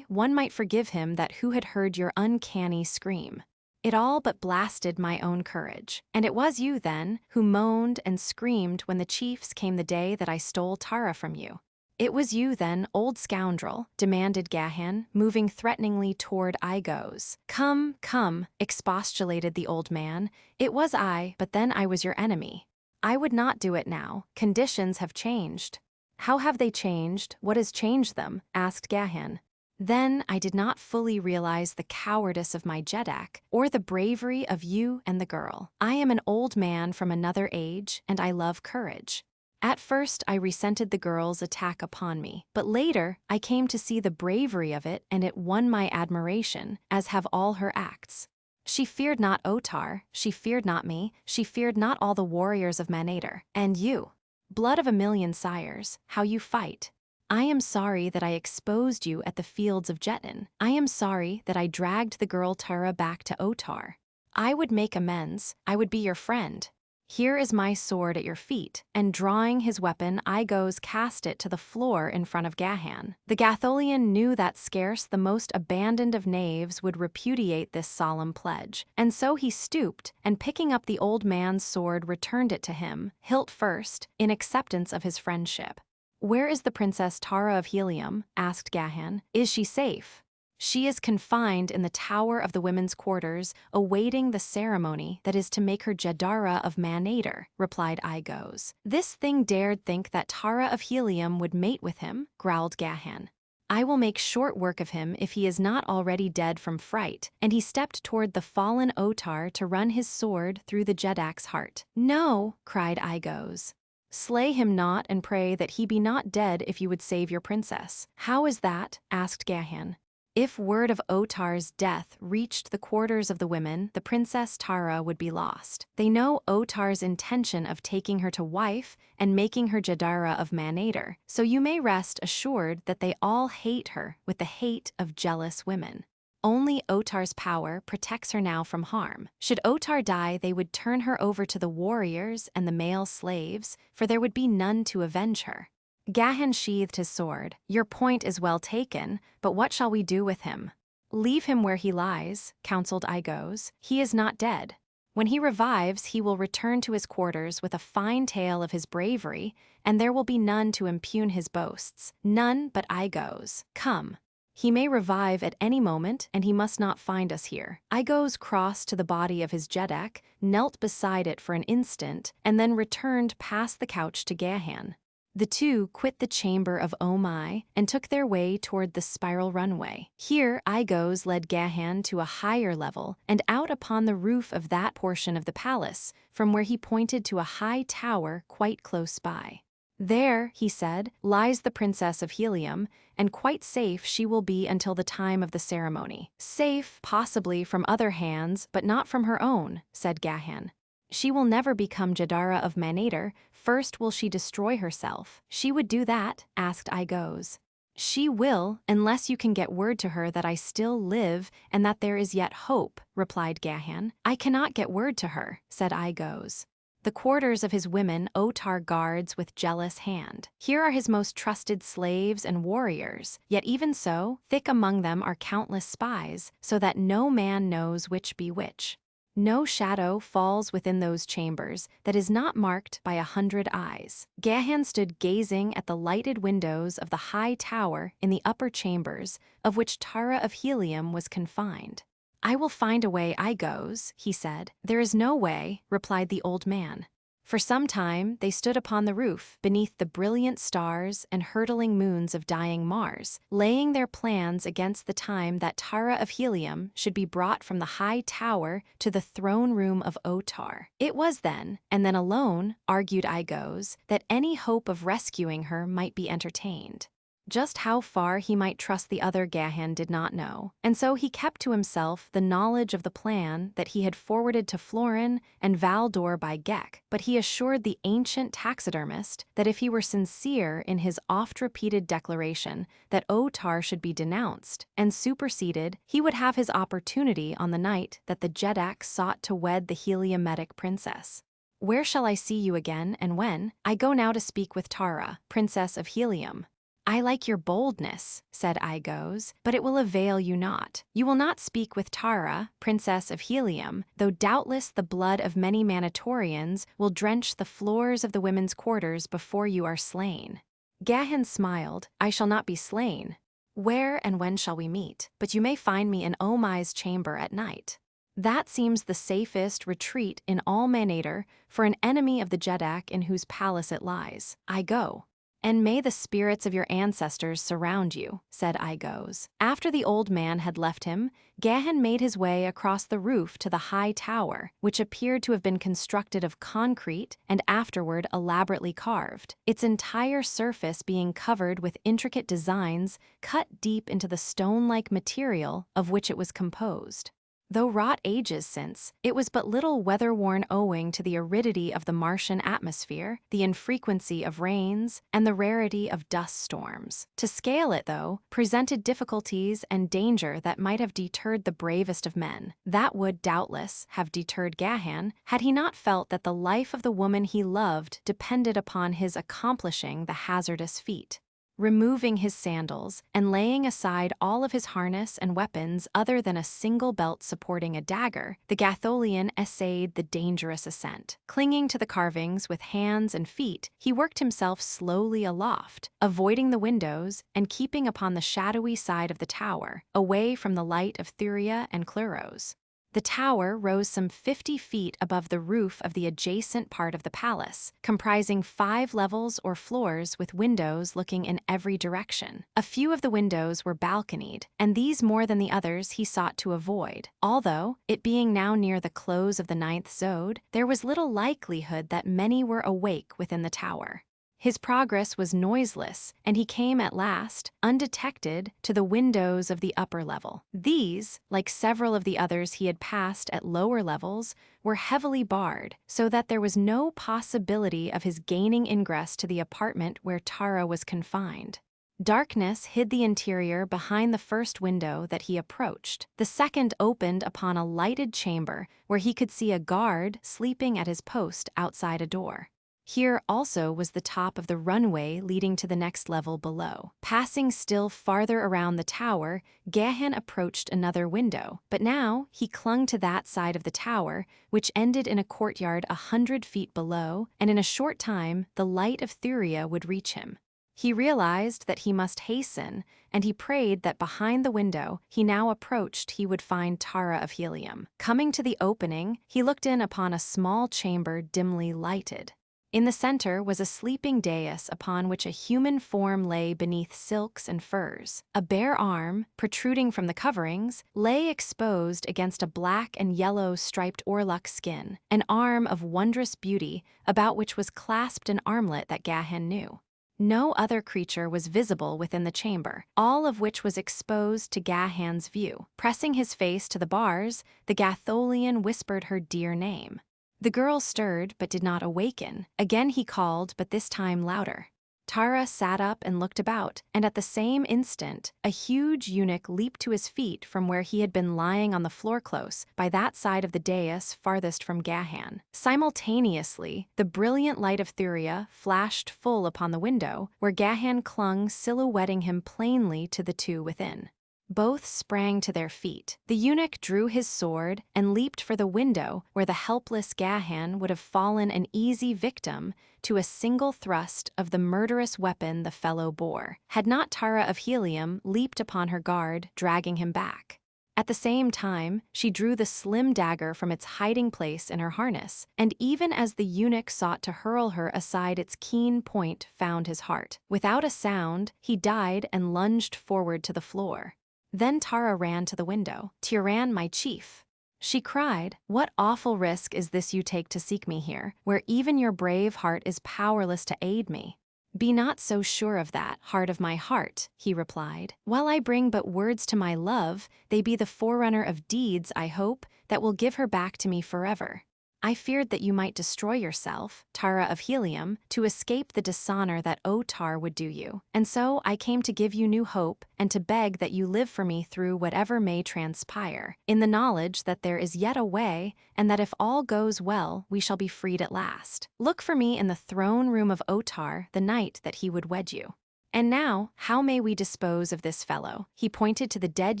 one might forgive him that who had heard your uncanny scream. It all but blasted my own courage. And it was you, then, who moaned and screamed when the chiefs came the day that I stole Tara from you. "It was you, then, old scoundrel," demanded Gahan, moving threateningly toward Igos. Come, expostulated the old man. "It was I, but then I was your enemy. I would not do it now. Conditions have changed." "How have they changed? What has changed them?" asked Gahan. "Then I did not fully realize the cowardice of my Jeddak, or the bravery of you and the girl. I am an old man from another age, and I love courage. At first I resented the girl's attack upon me, but later I came to see the bravery of it, and it won my admiration, as have all her acts. She feared not Otar, she feared not me, she feared not all the warriors of Manator. And you, blood of a million sires, how you fight. I am sorry that I exposed you at the fields of Jettin. I am sorry that I dragged the girl Tara back to Otar. I would make amends, I would be your friend. Here is my sword at your feet," and drawing his weapon, Igos cast it to the floor in front of Gahan. The Gatholian knew that scarce the most abandoned of knaves would repudiate this solemn pledge, and so he stooped, and picking up the old man's sword returned it to him, hilt first, in acceptance of his friendship. "Where is the Princess Tara of Helium?" asked Gahan. "Is she safe?" "She is confined in the tower of the women's quarters, awaiting the ceremony that is to make her Jedara of Manator," replied Igos. "This thing dared think that Tara of Helium would mate with him," growled Gahan. "I will make short work of him if he is not already dead from fright," and he stepped toward the fallen Otar to run his sword through the Jeddak's heart. "No," cried Igos. "Slay him not and pray that he be not dead if you would save your princess." "How is that?" asked Gahan. "If word of Otar's death reached the quarters of the women, the Princess Tara would be lost. They know Otar's intention of taking her to wife and making her Jedara of Manator, so you may rest assured that they all hate her with the hate of jealous women. Only Otar's power protects her now from harm. Should Otar die, they would turn her over to the warriors and the male slaves, for there would be none to avenge her." Gahan sheathed his sword. "Your point is well taken, but what shall we do with him?" "Leave him where he lies," counseled Igos. "He is not dead. When he revives, he will return to his quarters with a fine tale of his bravery, and there will be none to impugn his boasts, none but Igos. Come. He may revive at any moment, and he must not find us here." Igos crossed to the body of his Jeddak, knelt beside it for an instant, and then returned past the couch to Gahan. The two quit the chamber of Omai and took their way toward the spiral runway. Here, Igos led Gahan to a higher level and out upon the roof of that portion of the palace, from where he pointed to a high tower quite close by. "There," he said, "lies the Princess of Helium, and quite safe she will be until the time of the ceremony." "Safe, possibly, from other hands, but not from her own," said Gahan. She will never become Jadara of Manator. First will she destroy herself. She would do that, asked Igos. She will, unless you can get word to her that I still live and that there is yet hope, replied Gahan. I cannot get word to her, said Igos. The quarters of his women Otar guards with jealous hand. Here are his most trusted slaves and warriors, yet even so, thick among them are countless spies, so that no man knows which be which. No shadow falls within those chambers that is not marked by 100 eyes. Gahan stood gazing at the lighted windows of the high tower in the upper chambers, of which Tara of Helium was confined. I will find a way, Igos, he said. There is no way, replied the old man. For some time they stood upon the roof, beneath the brilliant stars and hurtling moons of dying Mars, laying their plans against the time that Tara of Helium should be brought from the high tower to the throne room of Otar. It was then, and then alone, argued Igos, that any hope of rescuing her might be entertained. Just how far he might trust the other Gahan did not know, and so he kept to himself the knowledge of the plan that he had forwarded to Florin and Valdor by Gek, but he assured the ancient taxidermist that if he were sincere in his oft-repeated declaration that Otar should be denounced and superseded, he would have his opportunity on the night that the Jedak sought to wed the Heliometic princess. Where shall I see you again, and when? I go now to speak with Tara, princess of Helium. I like your boldness, said Igos, but it will avail you not. You will not speak with Tara, princess of Helium, though doubtless the blood of many Manatorians will drench the floors of the women's quarters before you are slain. Gahan smiled. I shall not be slain. Where and when shall we meet? But you may find me in Omai's chamber at night. That seems the safest retreat in all Manator for an enemy of the Jedak in whose palace it lies. I go. And may the spirits of your ancestors surround you, said Igos. After the old man had left him, Gahan made his way across the roof to the high tower, which appeared to have been constructed of concrete and afterward elaborately carved, its entire surface being covered with intricate designs cut deep into the stone-like material of which it was composed. Though wrought ages since, it was but little weather-worn owing to the aridity of the Martian atmosphere, the infrequency of rains, and the rarity of dust storms. To scale it, though, presented difficulties and danger that might have deterred the bravest of men. That would, doubtless, have deterred Gahan had he not felt that the life of the woman he loved depended upon his accomplishing the hazardous feat. Removing his sandals and laying aside all of his harness and weapons other than a single belt supporting a dagger, the Gatholian essayed the dangerous ascent. Clinging to the carvings with hands and feet, he worked himself slowly aloft, avoiding the windows and keeping upon the shadowy side of the tower, away from the light of Thuria and Cluros. The tower rose some 50 feet above the roof of the adjacent part of the palace, comprising 5 levels or floors with windows looking in every direction. A few of the windows were balconied, and these more than the others he sought to avoid. Although, it being now near the close of the 9th Zode, there was little likelihood that many were awake within the tower. His progress was noiseless, and he came at last, undetected, to the windows of the upper level. These, like several of the others he had passed at lower levels, were heavily barred, so that there was no possibility of his gaining ingress to the apartment where Tara was confined. Darkness hid the interior behind the first window that he approached. The second opened upon a lighted chamber where he could see a guard sleeping at his post outside a door. Here also was the top of the runway leading to the next level below. Passing still farther around the tower, Gahan approached another window, but now he clung to that side of the tower, which ended in a courtyard 100 feet below, and in a short time the light of Thuria would reach him. He realized that he must hasten, and he prayed that behind the window he now approached he would find Tara of Helium. Coming to the opening, he looked in upon a small chamber dimly lighted. In the center was a sleeping dais upon which a human form lay beneath silks and furs. A bare arm, protruding from the coverings, lay exposed against a black and yellow striped orluk skin, an arm of wondrous beauty about which was clasped an armlet that Gahan knew. No other creature was visible within the chamber, all of which was exposed to Gahan's view. Pressing his face to the bars, the Gatholian whispered her dear name. The girl stirred but did not awaken. Again he called, but this time louder. Tara sat up and looked about, and at the same instant, a huge eunuch leaped to his feet from where he had been lying on the floor close by that side of the dais farthest from Gahan. Simultaneously, the brilliant light of Thuria flashed full upon the window, where Gahan clung, silhouetting him plainly to the two within. Both sprang to their feet. The eunuch drew his sword and leaped for the window where the helpless Gahan would have fallen an easy victim to a single thrust of the murderous weapon the fellow bore, had not Tara of Helium leaped upon her guard, dragging him back. At the same time, she drew the slim dagger from its hiding place in her harness, and even as the eunuch sought to hurl her aside, its keen point found his heart. Without a sound, he died and lunged forward to the floor. Then Tara ran to the window. "Tyran, my chief," she cried, "what awful risk is this you take to seek me here, where even your brave heart is powerless to aid me?" "Be not so sure of that, heart of my heart," he replied. "While I bring but words to my love, they be the forerunner of deeds, I hope, that will give her back to me forever. I feared that you might destroy yourself, Tara of Helium, to escape the dishonor that Otar would do you, and so I came to give you new hope and to beg that you live for me through whatever may transpire, in the knowledge that there is yet a way, and that if all goes well, we shall be freed at last. Look for me in the throne room of Otar the night that he would wed you. And now, how may we dispose of this fellow?" He pointed to the dead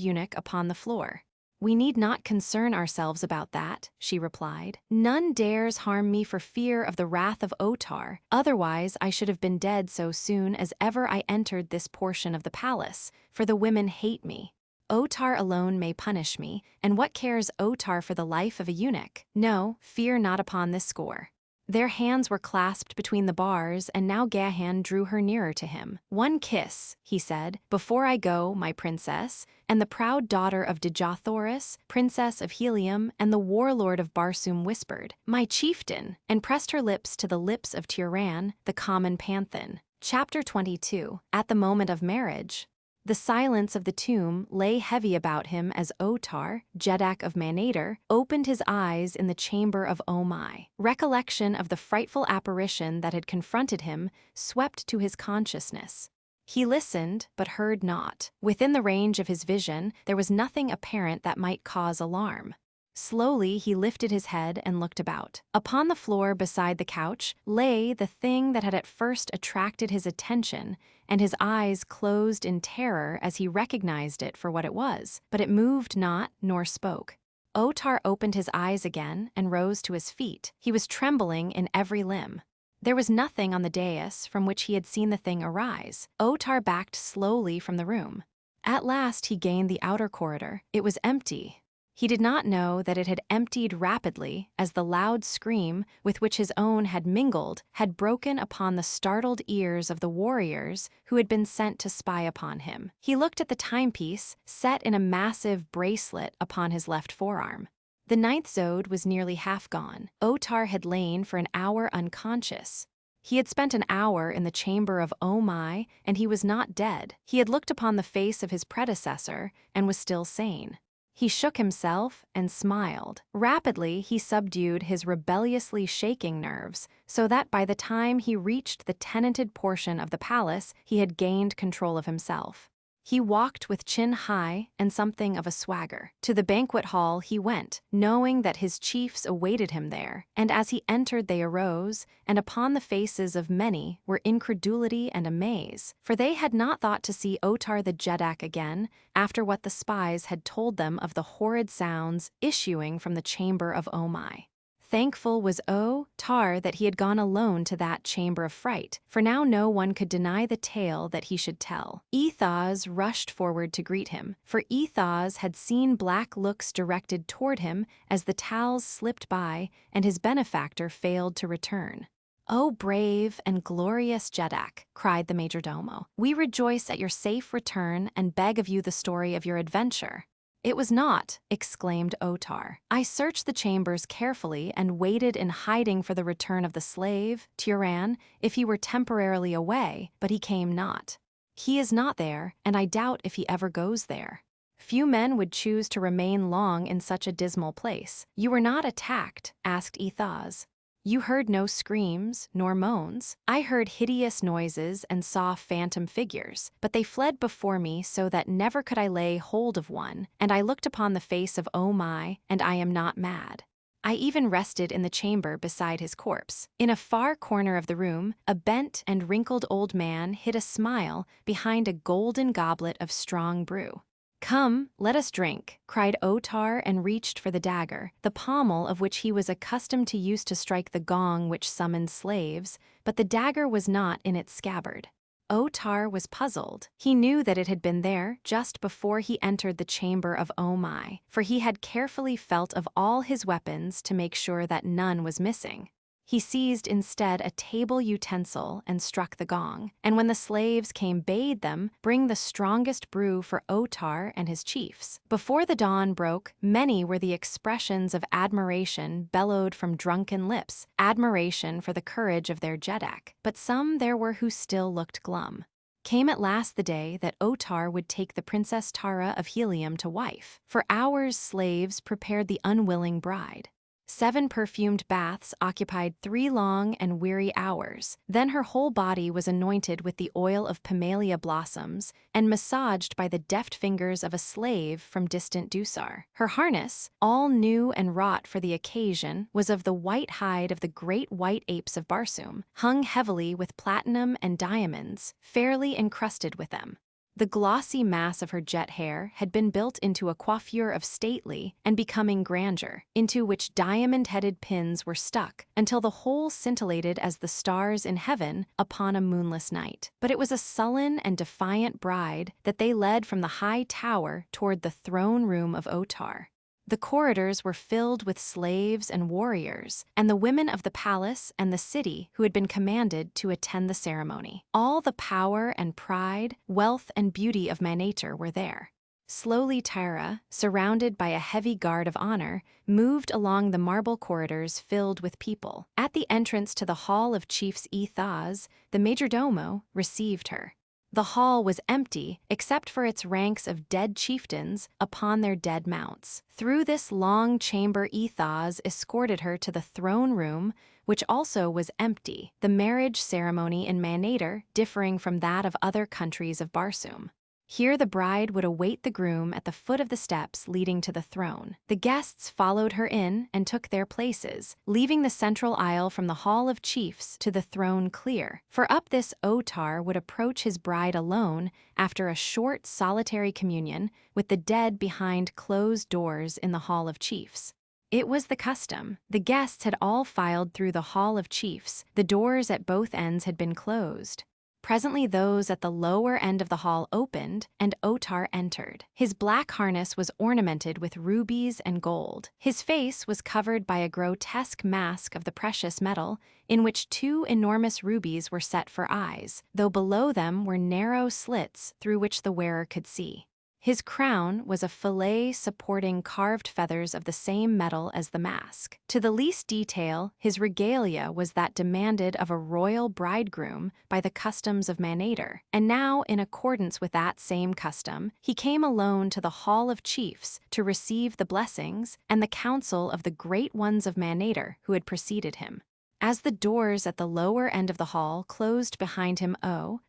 eunuch upon the floor. "We need not concern ourselves about that," she replied. "None dares harm me for fear of the wrath of Otar, otherwise I should have been dead so soon as ever I entered this portion of the palace, for the women hate me. Otar alone may punish me, and what cares Otar for the life of a eunuch? No, fear not upon this score." Their hands were clasped between the bars, and now Gahan drew her nearer to him. "One kiss," he said, "before I go, my princess," and the proud daughter of Dejothoris, princess of Helium, and the warlord of Barsoom whispered, "My chieftain," and pressed her lips to the lips of Tyran, the common panthan. Chapter 22. At the moment of marriage. The silence of the tomb lay heavy about him as Otar, Jedak of Manader, opened his eyes in the chamber of Omai. Recollection of the frightful apparition that had confronted him swept to his consciousness. He listened, but heard not. Within the range of his vision, there was nothing apparent that might cause alarm. Slowly he lifted his head and looked about. Upon the floor beside the couch lay the thing that had at first attracted his attention, and his eyes closed in terror as he recognized it for what it was, but it moved not nor spoke. Otar opened his eyes again and rose to his feet. He was trembling in every limb. There was nothing on the dais from which he had seen the thing arise. Otar backed slowly from the room. At last he gained the outer corridor. It was empty. He did not know that it had emptied rapidly as the loud scream with which his own had mingled had broken upon the startled ears of the warriors who had been sent to spy upon him. He looked at the timepiece set in a massive bracelet upon his left forearm. The 9th zode was nearly half gone. Otar had lain for an hour unconscious. He had spent an hour in the chamber of Omai, and he was not dead. He had looked upon the face of his predecessor and was still sane. He shook himself and smiled. Rapidly, he subdued his rebelliously shaking nerves, so that by the time he reached the tenanted portion of the palace, he had gained control of himself. He walked with chin high and something of a swagger. To the banquet hall he went, knowing that his chiefs awaited him there, and as he entered they arose, and upon the faces of many were incredulity and amaze, for they had not thought to see Otar the Jedak again, after what the spies had told them of the horrid sounds issuing from the chamber of Omai. Thankful was Otar that he had gone alone to that chamber of fright, for now no one could deny the tale that he should tell. Ethaz rushed forward to greet him, for Ethaz had seen black looks directed toward him as the towels slipped by and his benefactor failed to return. "O brave and glorious Jedak," cried the majordomo, "we rejoice at your safe return and beg of you the story of your adventure." "It was not," exclaimed Otar. "I searched the chambers carefully and waited in hiding for the return of the slave, Tyran, if he were temporarily away, but he came not. He is not there, and I doubt if he ever goes there." Few men would choose to remain long in such a dismal place. "You were not attacked?" asked Ethaz. "You heard no screams, nor moans. I heard hideous noises and saw phantom figures, but they fled before me so that never could I lay hold of one, and I looked upon the face of Omai, and I am not mad." I even rested in the chamber beside his corpse. In a far corner of the room, a bent and wrinkled old man hid a smile behind a golden goblet of strong brew. "Come, let us drink," cried Otar and reached for the dagger, the pommel of which he was accustomed to use to strike the gong which summoned slaves, but the dagger was not in its scabbard. Otar was puzzled. He knew that it had been there just before he entered the chamber of Omai, for he had carefully felt of all his weapons to make sure that none was missing. He seized instead a table utensil and struck the gong, and when the slaves came bade them bring the strongest brew for Otar and his chiefs. Before the dawn broke, many were the expressions of admiration bellowed from drunken lips, admiration for the courage of their Jeddak, but some there were who still looked glum. Came at last the day that Otar would take the Princess Tara of Helium to wife. For hours slaves prepared the unwilling bride. 7 perfumed baths occupied 3 long and weary hours. Then her whole body was anointed with the oil of pimelia blossoms and massaged by the deft fingers of a slave from distant Dusar. Her harness, all new and wrought for the occasion, was of the white hide of the great white apes of Barsoom, hung heavily with platinum and diamonds, fairly encrusted with them. The glossy mass of her jet hair had been built into a coiffure of stately and becoming grandeur, into which diamond-headed pins were stuck until the whole scintillated as the stars in heaven upon a moonless night. But it was a sullen and defiant bride that they led from the high tower toward the throne room of Otar. The corridors were filled with slaves and warriors, and the women of the palace and the city who had been commanded to attend the ceremony. All the power and pride, wealth and beauty of Manator were there. Slowly Tara, surrounded by a heavy guard of honor, moved along the marble corridors filled with people. At the entrance to the Hall of Chiefs Ethaz, the majordomo received her. The hall was empty except for its ranks of dead chieftains upon their dead mounts. Through this long chamber Ethaz escorted her to the throne room, which also was empty, the marriage ceremony in Manator differing from that of other countries of Barsoom. Here the bride would await the groom at the foot of the steps leading to the throne. The guests followed her in and took their places, leaving the central aisle from the Hall of Chiefs to the throne clear. For up this Otar would approach his bride alone after a short solitary communion with the dead behind closed doors in the Hall of Chiefs. It was the custom. The guests had all filed through the Hall of Chiefs. The doors at both ends had been closed. Presently those at the lower end of the hall opened, and Otar entered. His black harness was ornamented with rubies and gold. His face was covered by a grotesque mask of the precious metal, in which 2 enormous rubies were set for eyes, though below them were narrow slits through which the wearer could see. His crown was a fillet supporting carved feathers of the same metal as the mask. To the least detail, his regalia was that demanded of a royal bridegroom by the customs of Manator, and now, in accordance with that same custom, he came alone to the Hall of Chiefs to receive the blessings and the counsel of the great ones of Manator who had preceded him. As the doors at the lower end of the hall closed behind him,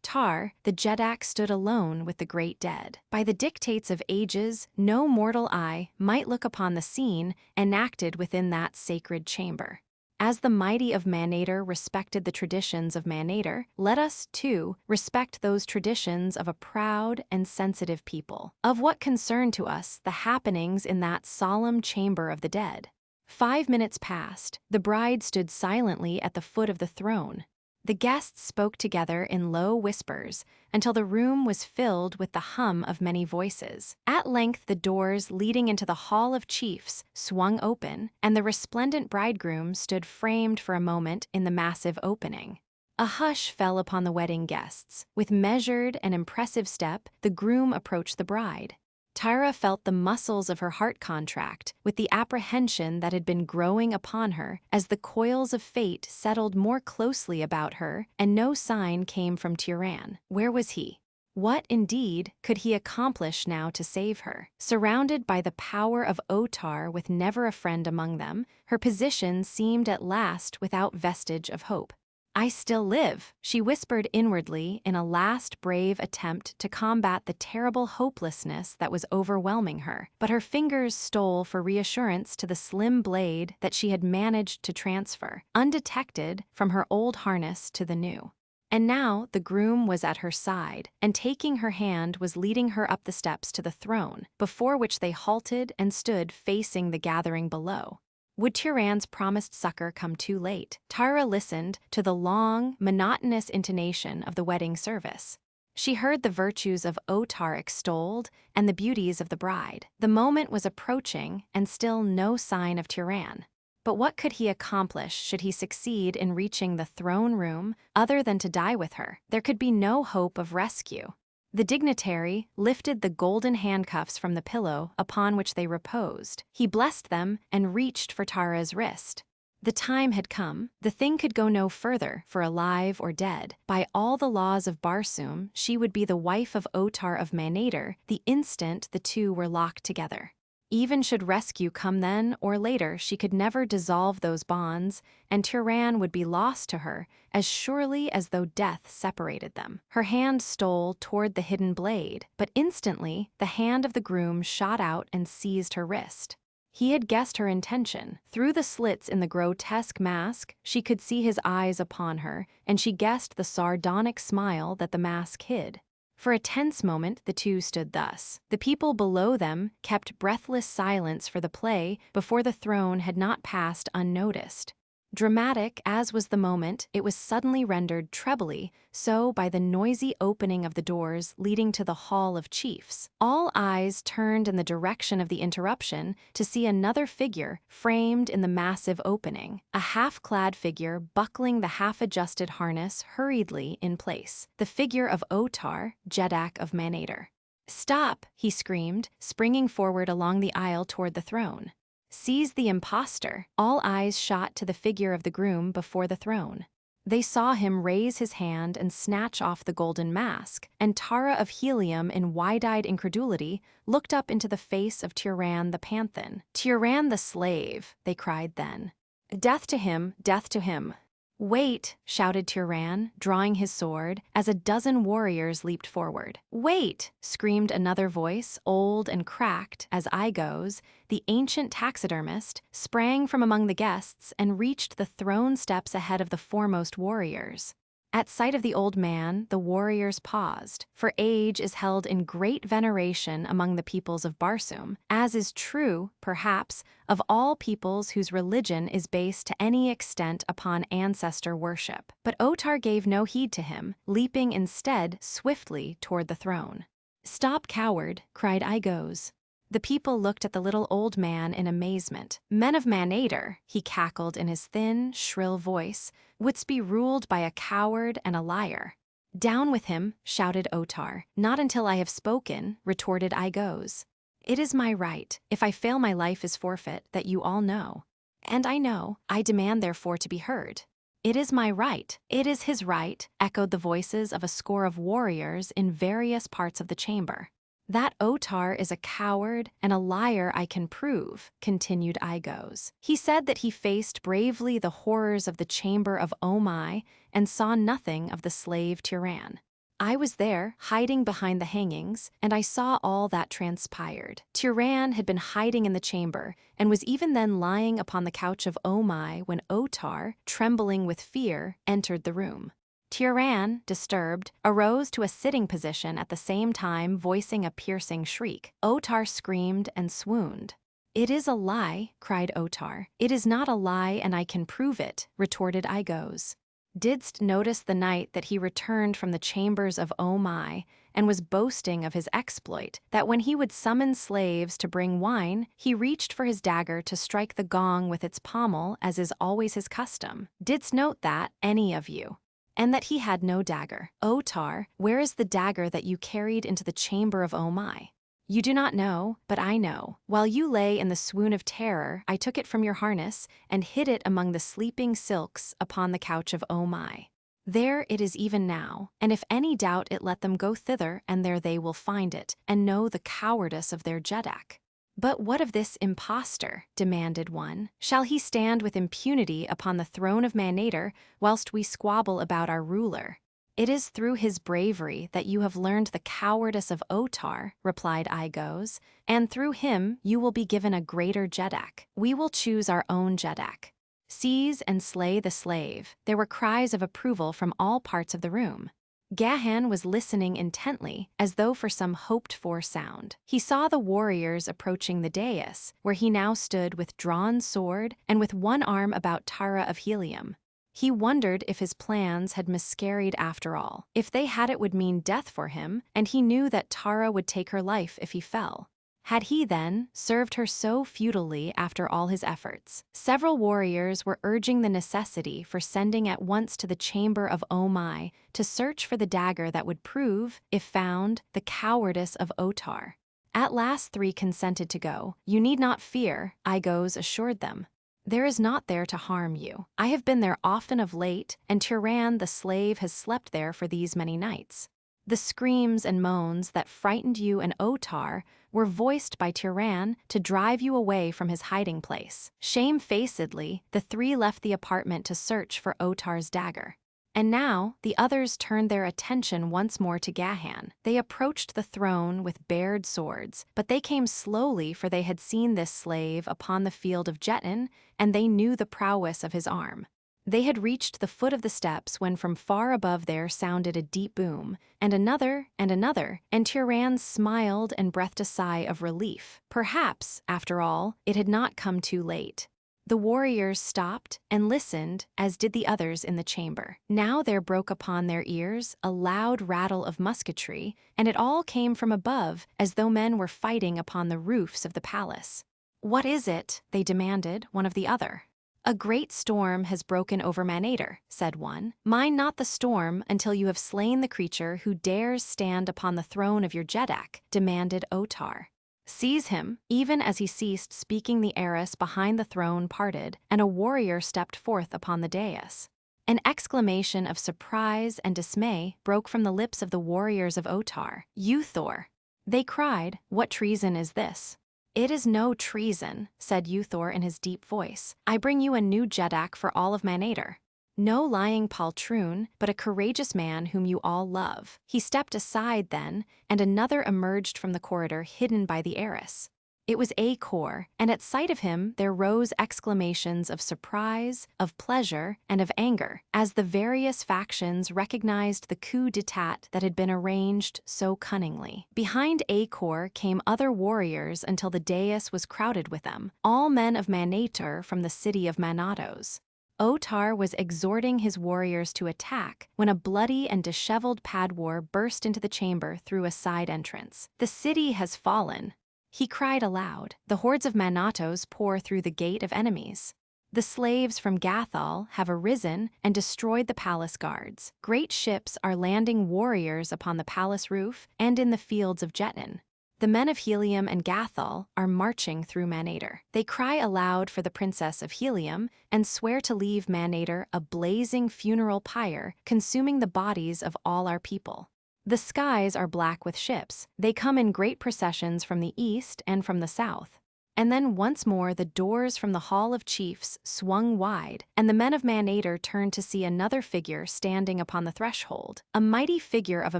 Tar, the Jeddak, stood alone with the great dead. By the dictates of ages, no mortal eye might look upon the scene enacted within that sacred chamber. As the mighty of Manator respected the traditions of Manator, let us, too, respect those traditions of a proud and sensitive people. Of what concern to us the happenings in that solemn chamber of the dead? 5 minutes passed. The bride stood silently at the foot of the throne. The guests spoke together in low whispers until the room was filled with the hum of many voices. At length the doors leading into the Hall of Chiefs swung open, and the resplendent bridegroom stood framed for a moment in the massive opening. A hush fell upon the wedding guests. With measured and impressive step, the groom approached the bride. Tara felt the muscles of her heart contract with the apprehension that had been growing upon her as the coils of fate settled more closely about her, and no sign came from Turan. Where was he? What, indeed, could he accomplish now to save her? Surrounded by the power of Otar with never a friend among them, her position seemed at last without vestige of hope. "I still live," she whispered inwardly in a last brave attempt to combat the terrible hopelessness that was overwhelming her, but her fingers stole for reassurance to the slim blade that she had managed to transfer, undetected, from her old harness to the new. And now the groom was at her side, and taking her hand was leading her up the steps to the throne, before which they halted and stood facing the gathering below. Would Tiran's promised succor come too late? Tara listened to the long, monotonous intonation of the wedding service. She heard the virtues of Otar extolled and the beauties of the bride. The moment was approaching, and still no sign of Tiran. But what could he accomplish should he succeed in reaching the throne room other than to die with her? There could be no hope of rescue. The dignitary lifted the golden handcuffs from the pillow upon which they reposed. He blessed them and reached for Tara's wrist. The time had come. The thing could go no further, for alive or dead. By all the laws of Barsoom, she would be the wife of Otar of Manader the instant the two were locked together. Even should rescue come then or later, she could never dissolve those bonds, and Tiran would be lost to her as surely as though death separated them. Her hand stole toward the hidden blade, but instantly the hand of the groom shot out and seized her wrist. He had guessed her intention. Through the slits in the grotesque mask, she could see his eyes upon her, and she guessed the sardonic smile that the mask hid. For a tense moment, the two stood thus. The people below them kept breathless silence for the play before the throne had not passed unnoticed. Dramatic as was the moment, it was suddenly rendered trebly so by the noisy opening of the doors leading to the Hall of Chiefs. All eyes turned in the direction of the interruption to see another figure framed in the massive opening, a half-clad figure buckling the half-adjusted harness hurriedly in place, the figure of Otar, Jedak of Manader. "Stop!" he screamed, springing forward along the aisle toward the throne. "Seize the impostor!" All eyes shot to the figure of the groom before the throne. They saw him raise his hand and snatch off the golden mask, and Tara of Helium, in wide-eyed incredulity, looked up into the face of Tiran the Panthan. "Tiran the slave!" they cried then. "Death to him! Death to him!" "Wait!" shouted Tiran, drawing his sword, as a dozen warriors leaped forward. "Wait!" screamed another voice, old and cracked, as Igos, the ancient taxidermist, sprang from among the guests and reached the throne steps ahead of the foremost warriors. At sight of the old man, the warriors paused, for age is held in great veneration among the peoples of Barsoom, as is true, perhaps, of all peoples whose religion is based to any extent upon ancestor worship. But Otar gave no heed to him, leaping instead swiftly toward the throne. "Stop, coward!" cried Igos. The people looked at the little old man in amazement. "Men of Manader," he cackled in his thin, shrill voice, "wouldst be ruled by a coward and a liar." "Down with him," shouted Otar. "Not until I have spoken," retorted Igos. "It is my right, if I fail my life is forfeit, that you all know. And I know, I demand therefore to be heard." "It is my right, it is his right," echoed the voices of a score of warriors in various parts of the chamber. "That Otar is a coward and a liar I can prove," continued Igos. "He said that he faced bravely the horrors of the chamber of Omai and saw nothing of the slave Tiran. I was there, hiding behind the hangings, and I saw all that transpired. Tiran had been hiding in the chamber and was even then lying upon the couch of Omai when Otar, trembling with fear, entered the room. Tiran, disturbed, arose to a sitting position at the same time voicing a piercing shriek. Otar screamed and swooned. "It is a lie," cried Otar. "It is not a lie and I can prove it," retorted Igos. "Didst notice the night that he returned from the chambers of Omai and was boasting of his exploit, that when he would summon slaves to bring wine, he reached for his dagger to strike the gong with its pommel as is always his custom? Didst note that, any of you? And that he had no dagger. Otar, where is the dagger that you carried into the chamber of Omai? You do not know, but I know. While you lay in the swoon of terror, I took it from your harness and hid it among the sleeping silks upon the couch of Omai. There it is even now, and if any doubt it, let them go thither, and there they will find it, and know the cowardice of their Jeddak." "But what of this impostor?" demanded one. "Shall he stand with impunity upon the throne of Manator, whilst we squabble about our ruler?" "It is through his bravery that you have learned the cowardice of Otar," replied Igos, "and through him you will be given a greater Jeddak. We will choose our own Jeddak. Seize and slay the slave." There were cries of approval from all parts of the room. Gahan was listening intently, as though for some hoped-for sound. He saw the warriors approaching the dais, where he now stood with drawn sword and with one arm about Tara of Helium. He wondered if his plans had miscarried after all. If they had, it would mean death for him, and he knew that Tara would take her life if he fell. Had he, then, served her so futilely after all his efforts? Several warriors were urging the necessity for sending at once to the chamber of Omai to search for the dagger that would prove, if found, the cowardice of Otar. At last 3 consented to go. "You need not fear," Igos assured them. "There is naught there to harm you. I have been there often of late, and Tyran the slave has slept there for these many nights." The screams and moans that frightened you and Otar were voiced by Tyran to drive you away from his hiding place. Shamefacedly, the 3 left the apartment to search for Otar's dagger. And now, the others turned their attention once more to Gahan. They approached the throne with bared swords, but they came slowly, for they had seen this slave upon the field of Jetton, and they knew the prowess of his arm. They had reached the foot of the steps when from far above there sounded a deep boom, and another, and Tyran smiled and breathed a sigh of relief. Perhaps, after all, it had not come too late. The warriors stopped and listened, as did the others in the chamber. Now there broke upon their ears a loud rattle of musketry, and it all came from above, as though men were fighting upon the roofs of the palace. "What is it?" they demanded, one of the other. "A great storm has broken over Manator," said one. "Mind not the storm until you have slain the creature who dares stand upon the throne of your Jeddak," demanded Otar. "Seize him." Even as he ceased speaking, the arras behind the throne parted, and a warrior stepped forth upon the dais. An exclamation of surprise and dismay broke from the lips of the warriors of Otar. "Uthor!" They cried, "What treason is this?" "It is no treason," said Uthor in his deep voice. "I bring you a new Jeddak for all of Manator. No lying poltroon, but a courageous man whom you all love." He stepped aside then, and another emerged from the corridor hidden by the arras. It was Acor, and at sight of him there rose exclamations of surprise, of pleasure, and of anger, as the various factions recognized the coup d'etat that had been arranged so cunningly. Behind Acor came other warriors until the dais was crowded with them, all men of Manator from the city of Manatos. Otar was exhorting his warriors to attack when a bloody and disheveled Padwar burst into the chamber through a side entrance. "The city has fallen," he cried aloud. "The hordes of Manatos pour through the gate of enemies. The slaves from Gathol have arisen and destroyed the palace guards. Great ships are landing warriors upon the palace roof and in the fields of Jetton. The men of Helium and Gathol are marching through Manator. They cry aloud for the princess of Helium and swear to leave Manator a blazing funeral pyre, consuming the bodies of all our people. The skies are black with ships. They come in great processions from the east and from the south." And then once more the doors from the Hall of Chiefs swung wide, and the men of Manator turned to see another figure standing upon the threshold, a mighty figure of a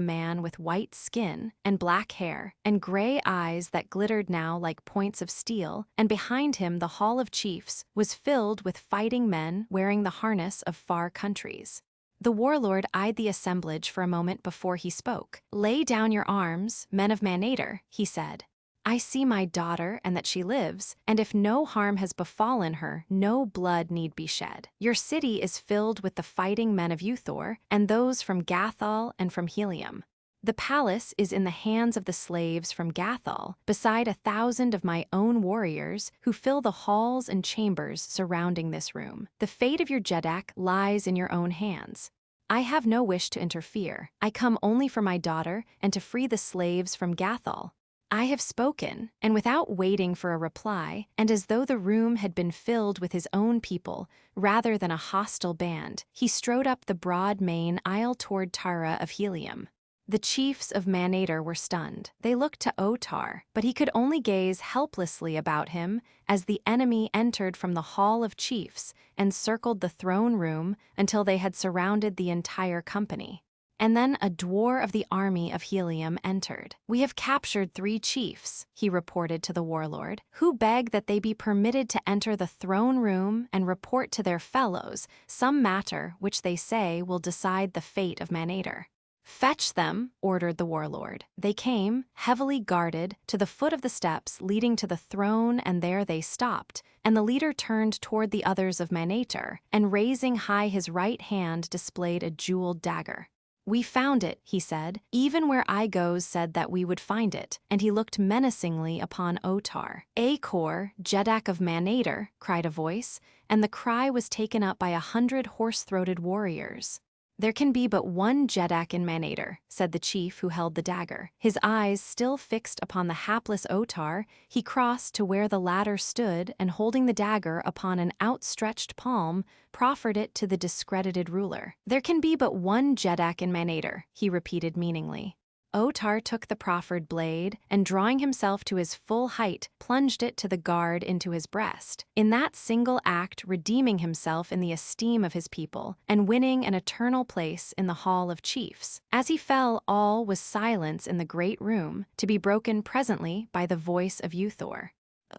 man with white skin and black hair and gray eyes that glittered now like points of steel, and behind him the Hall of Chiefs was filled with fighting men wearing the harness of far countries. The warlord eyed the assemblage for a moment before he spoke. "Lay down your arms, men of Manator," he said. "I see my daughter and that she lives, and if no harm has befallen her, no blood need be shed. Your city is filled with the fighting men of Uthor, and those from Gathol and from Helium. The palace is in the hands of the slaves from Gathol, beside 1,000 of my own warriors who fill the halls and chambers surrounding this room. The fate of your Jeddak lies in your own hands. I have no wish to interfere. I come only for my daughter and to free the slaves from Gathol." "I have spoken," and without waiting for a reply, and as though the room had been filled with his own people rather than a hostile band, he strode up the broad main aisle toward Tara of Helium. The chiefs of Manator were stunned. They looked to Otar, but he could only gaze helplessly about him as the enemy entered from the Hall of Chiefs and circled the throne room until they had surrounded the entire company. And then a dwarf of the army of Helium entered. "We have captured 3 chiefs," he reported to the warlord, "who beg that they be permitted to enter the throne room and report to their fellows some matter which they say will decide the fate of Manator." "Fetch them," ordered the warlord. They came, heavily guarded, to the foot of the steps leading to the throne, and there they stopped, and the leader turned toward the others of Manator, and raising high his right hand displayed a jeweled dagger. "We found it," he said. "Even where Igos said that we would find it," and he looked menacingly upon Otar. "Acor, Jeddak of Manator," cried a voice, and the cry was taken up by 100 hoarse-throated warriors. "There can be but one Jeddak in Manator," said the chief who held the dagger. His eyes still fixed upon the hapless Otar, he crossed to where the latter stood and holding the dagger upon an outstretched palm, proffered it to the discredited ruler. "There can be but one Jeddak in Manator," he repeated meaningly. Otar took the proffered blade and, drawing himself to his full height, plunged it to the guard into his breast, in that single act redeeming himself in the esteem of his people and winning an eternal place in the Hall of Chiefs. As he fell, all was silence in the great room, to be broken presently by the voice of Uthor.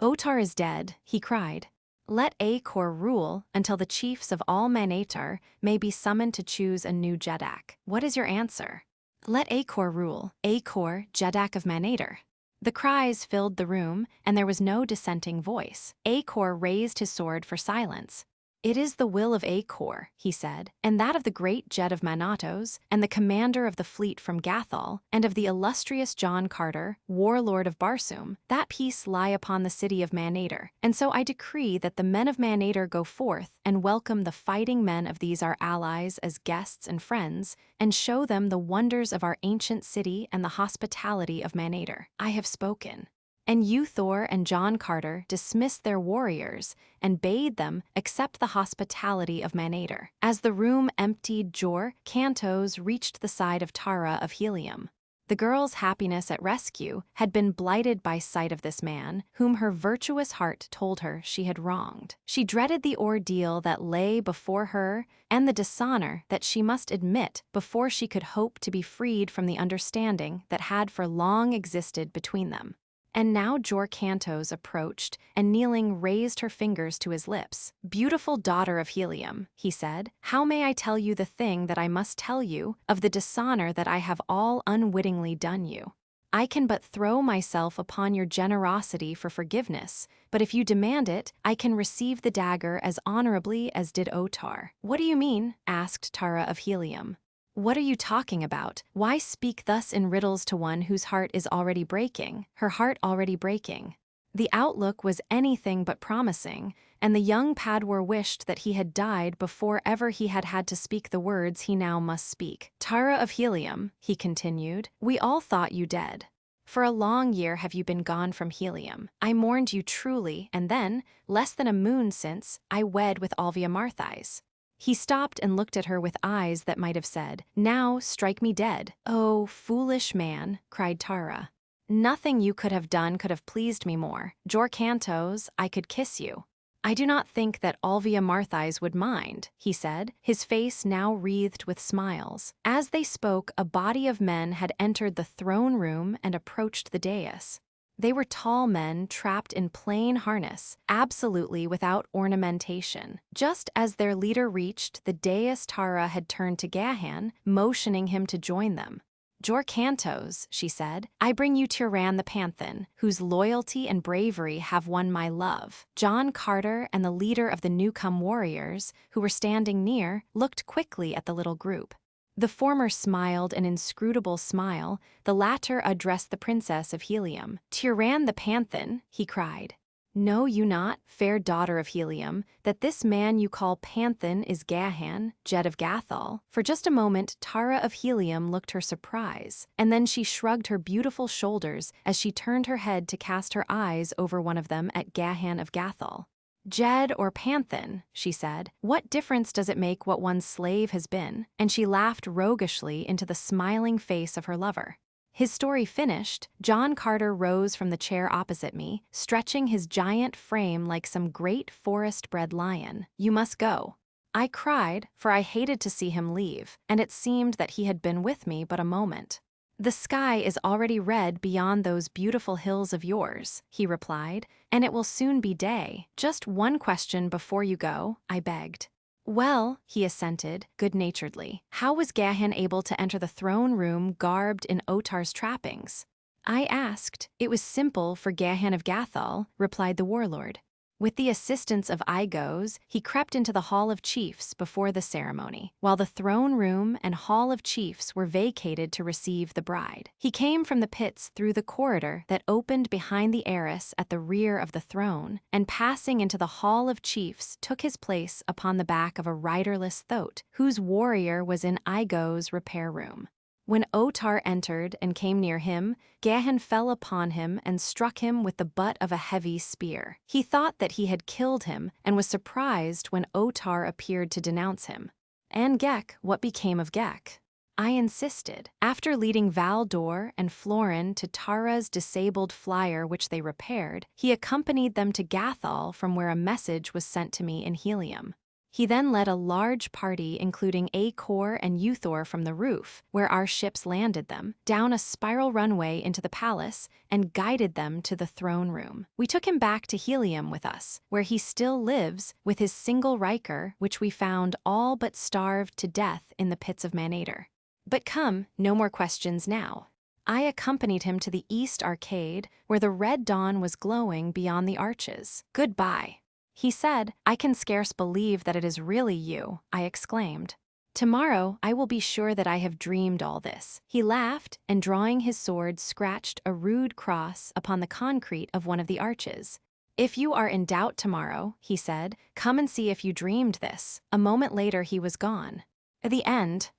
"Otar is dead," he cried. "Let Acor rule until the chiefs of all Manator may be summoned to choose a new Jeddak. What is your answer?" "Let Acor rule, Acor, Jeddak of Manator." The cries filled the room, and there was no dissenting voice. Acor raised his sword for silence. "It is the will of Acor," he said, "and that of the great Jed of Manatos, and the commander of the fleet from Gathol, and of the illustrious John Carter, warlord of Barsoom, that peace lie upon the city of Manator. And so I decree that the men of Manator go forth and welcome the fighting men of these our allies as guests and friends, and show them the wonders of our ancient city and the hospitality of Manator. I have spoken." And Uthor and John Carter dismissed their warriors and bade them accept the hospitality of Manator. As the room emptied, Jor Cantos reached the side of Tara of Helium. The girl's happiness at rescue had been blighted by sight of this man, whom her virtuous heart told her she had wronged. She dreaded the ordeal that lay before her and the dishonor that she must admit before she could hope to be freed from the understanding that had for long existed between them. And now Jor Cantos approached, and kneeling raised her fingers to his lips. "Beautiful daughter of Helium," he said, "how may I tell you the thing that I must tell you of the dishonor that I have all unwittingly done you? I can but throw myself upon your generosity for forgiveness, but if you demand it, I can receive the dagger as honorably as did Otar." "What do you mean?" asked Tara of Helium. "What are you talking about? Why speak thus in riddles to one whose heart is already breaking, her heart already breaking?" The outlook was anything but promising, and the young Padwar wished that he had died before ever he had had to speak the words he now must speak. "Tara of Helium," he continued, "we all thought you dead. For a long year have you been gone from Helium. I mourned you truly, and then, less than a moon since, I wed with Alvia Marthais." He stopped and looked at her with eyes that might have said, "Now strike me dead." "Oh, foolish man," cried Tara. "Nothing you could have done could have pleased me more. Jor Cantos, I could kiss you." "I do not think that Alvia Marthais would mind," he said, his face now wreathed with smiles. As they spoke, a body of men had entered the throne room and approached the dais. They were tall men trapped in plain harness, absolutely without ornamentation. Just as their leader reached the dais, Tara had turned to Gahan, motioning him to join them. "Jor Cantos," she said, "I bring you Tiran the Panthan, whose loyalty and bravery have won my love." John Carter and the leader of the newcome warriors, who were standing near, looked quickly at the little group. The former smiled an inscrutable smile, the latter addressed the princess of Helium. "Tiran the Panthan," he cried. Know you not, fair daughter of Helium, that this man you call Panthan is Gahan, Jet of Gathol? For just a moment, Tara of Helium looked her surprise, and then she shrugged her beautiful shoulders as she turned her head to cast her eyes over one of them at Gahan of Gathol. Jed or Panthan, she said, what difference does it make what one's slave has been? And she laughed roguishly into the smiling face of her lover. His story finished, John Carter rose from the chair opposite me, stretching his giant frame like some great forest-bred lion. You must go. I cried, for I hated to see him leave, and it seemed that he had been with me but a moment. The sky is already red beyond those beautiful hills of yours, he replied, and it will soon be day. Just one question before you go, I begged. Well, he assented, good-naturedly. How was Gahan able to enter the throne room garbed in Otar's trappings? I asked. It was simple for Gahan of Gathol, replied the warlord. With the assistance of Igos, he crept into the Hall of Chiefs before the ceremony, while the throne room and Hall of Chiefs were vacated to receive the bride. He came from the pits through the corridor that opened behind the arras at the rear of the throne, and passing into the Hall of Chiefs took his place upon the back of a riderless thoat, whose warrior was in Igos' repair room. When Otar entered and came near him, Gahan fell upon him and struck him with the butt of a heavy spear. He thought that he had killed him and was surprised when Otar appeared to denounce him. And Gek, what became of Gek? I insisted. After leading Valdor and Florin to Tara's disabled flyer which they repaired, he accompanied them to Gathol from where a message was sent to me in Helium. He then led a large party including Acor and Uthor from the roof, where our ships landed them, down a spiral runway into the palace, and guided them to the throne room. We took him back to Helium with us, where he still lives with his single Riker, which we found all but starved to death in the pits of Manator. But come, no more questions now. I accompanied him to the East Arcade, where the red dawn was glowing beyond the arches. Goodbye. He said, I can scarce believe that it is really you, I exclaimed. Tomorrow I will be sure that I have dreamed all this. He laughed, and drawing his sword scratched a rude cross upon the concrete of one of the arches. If you are in doubt tomorrow, he said, come and see if you dreamed this. A moment later he was gone. The end.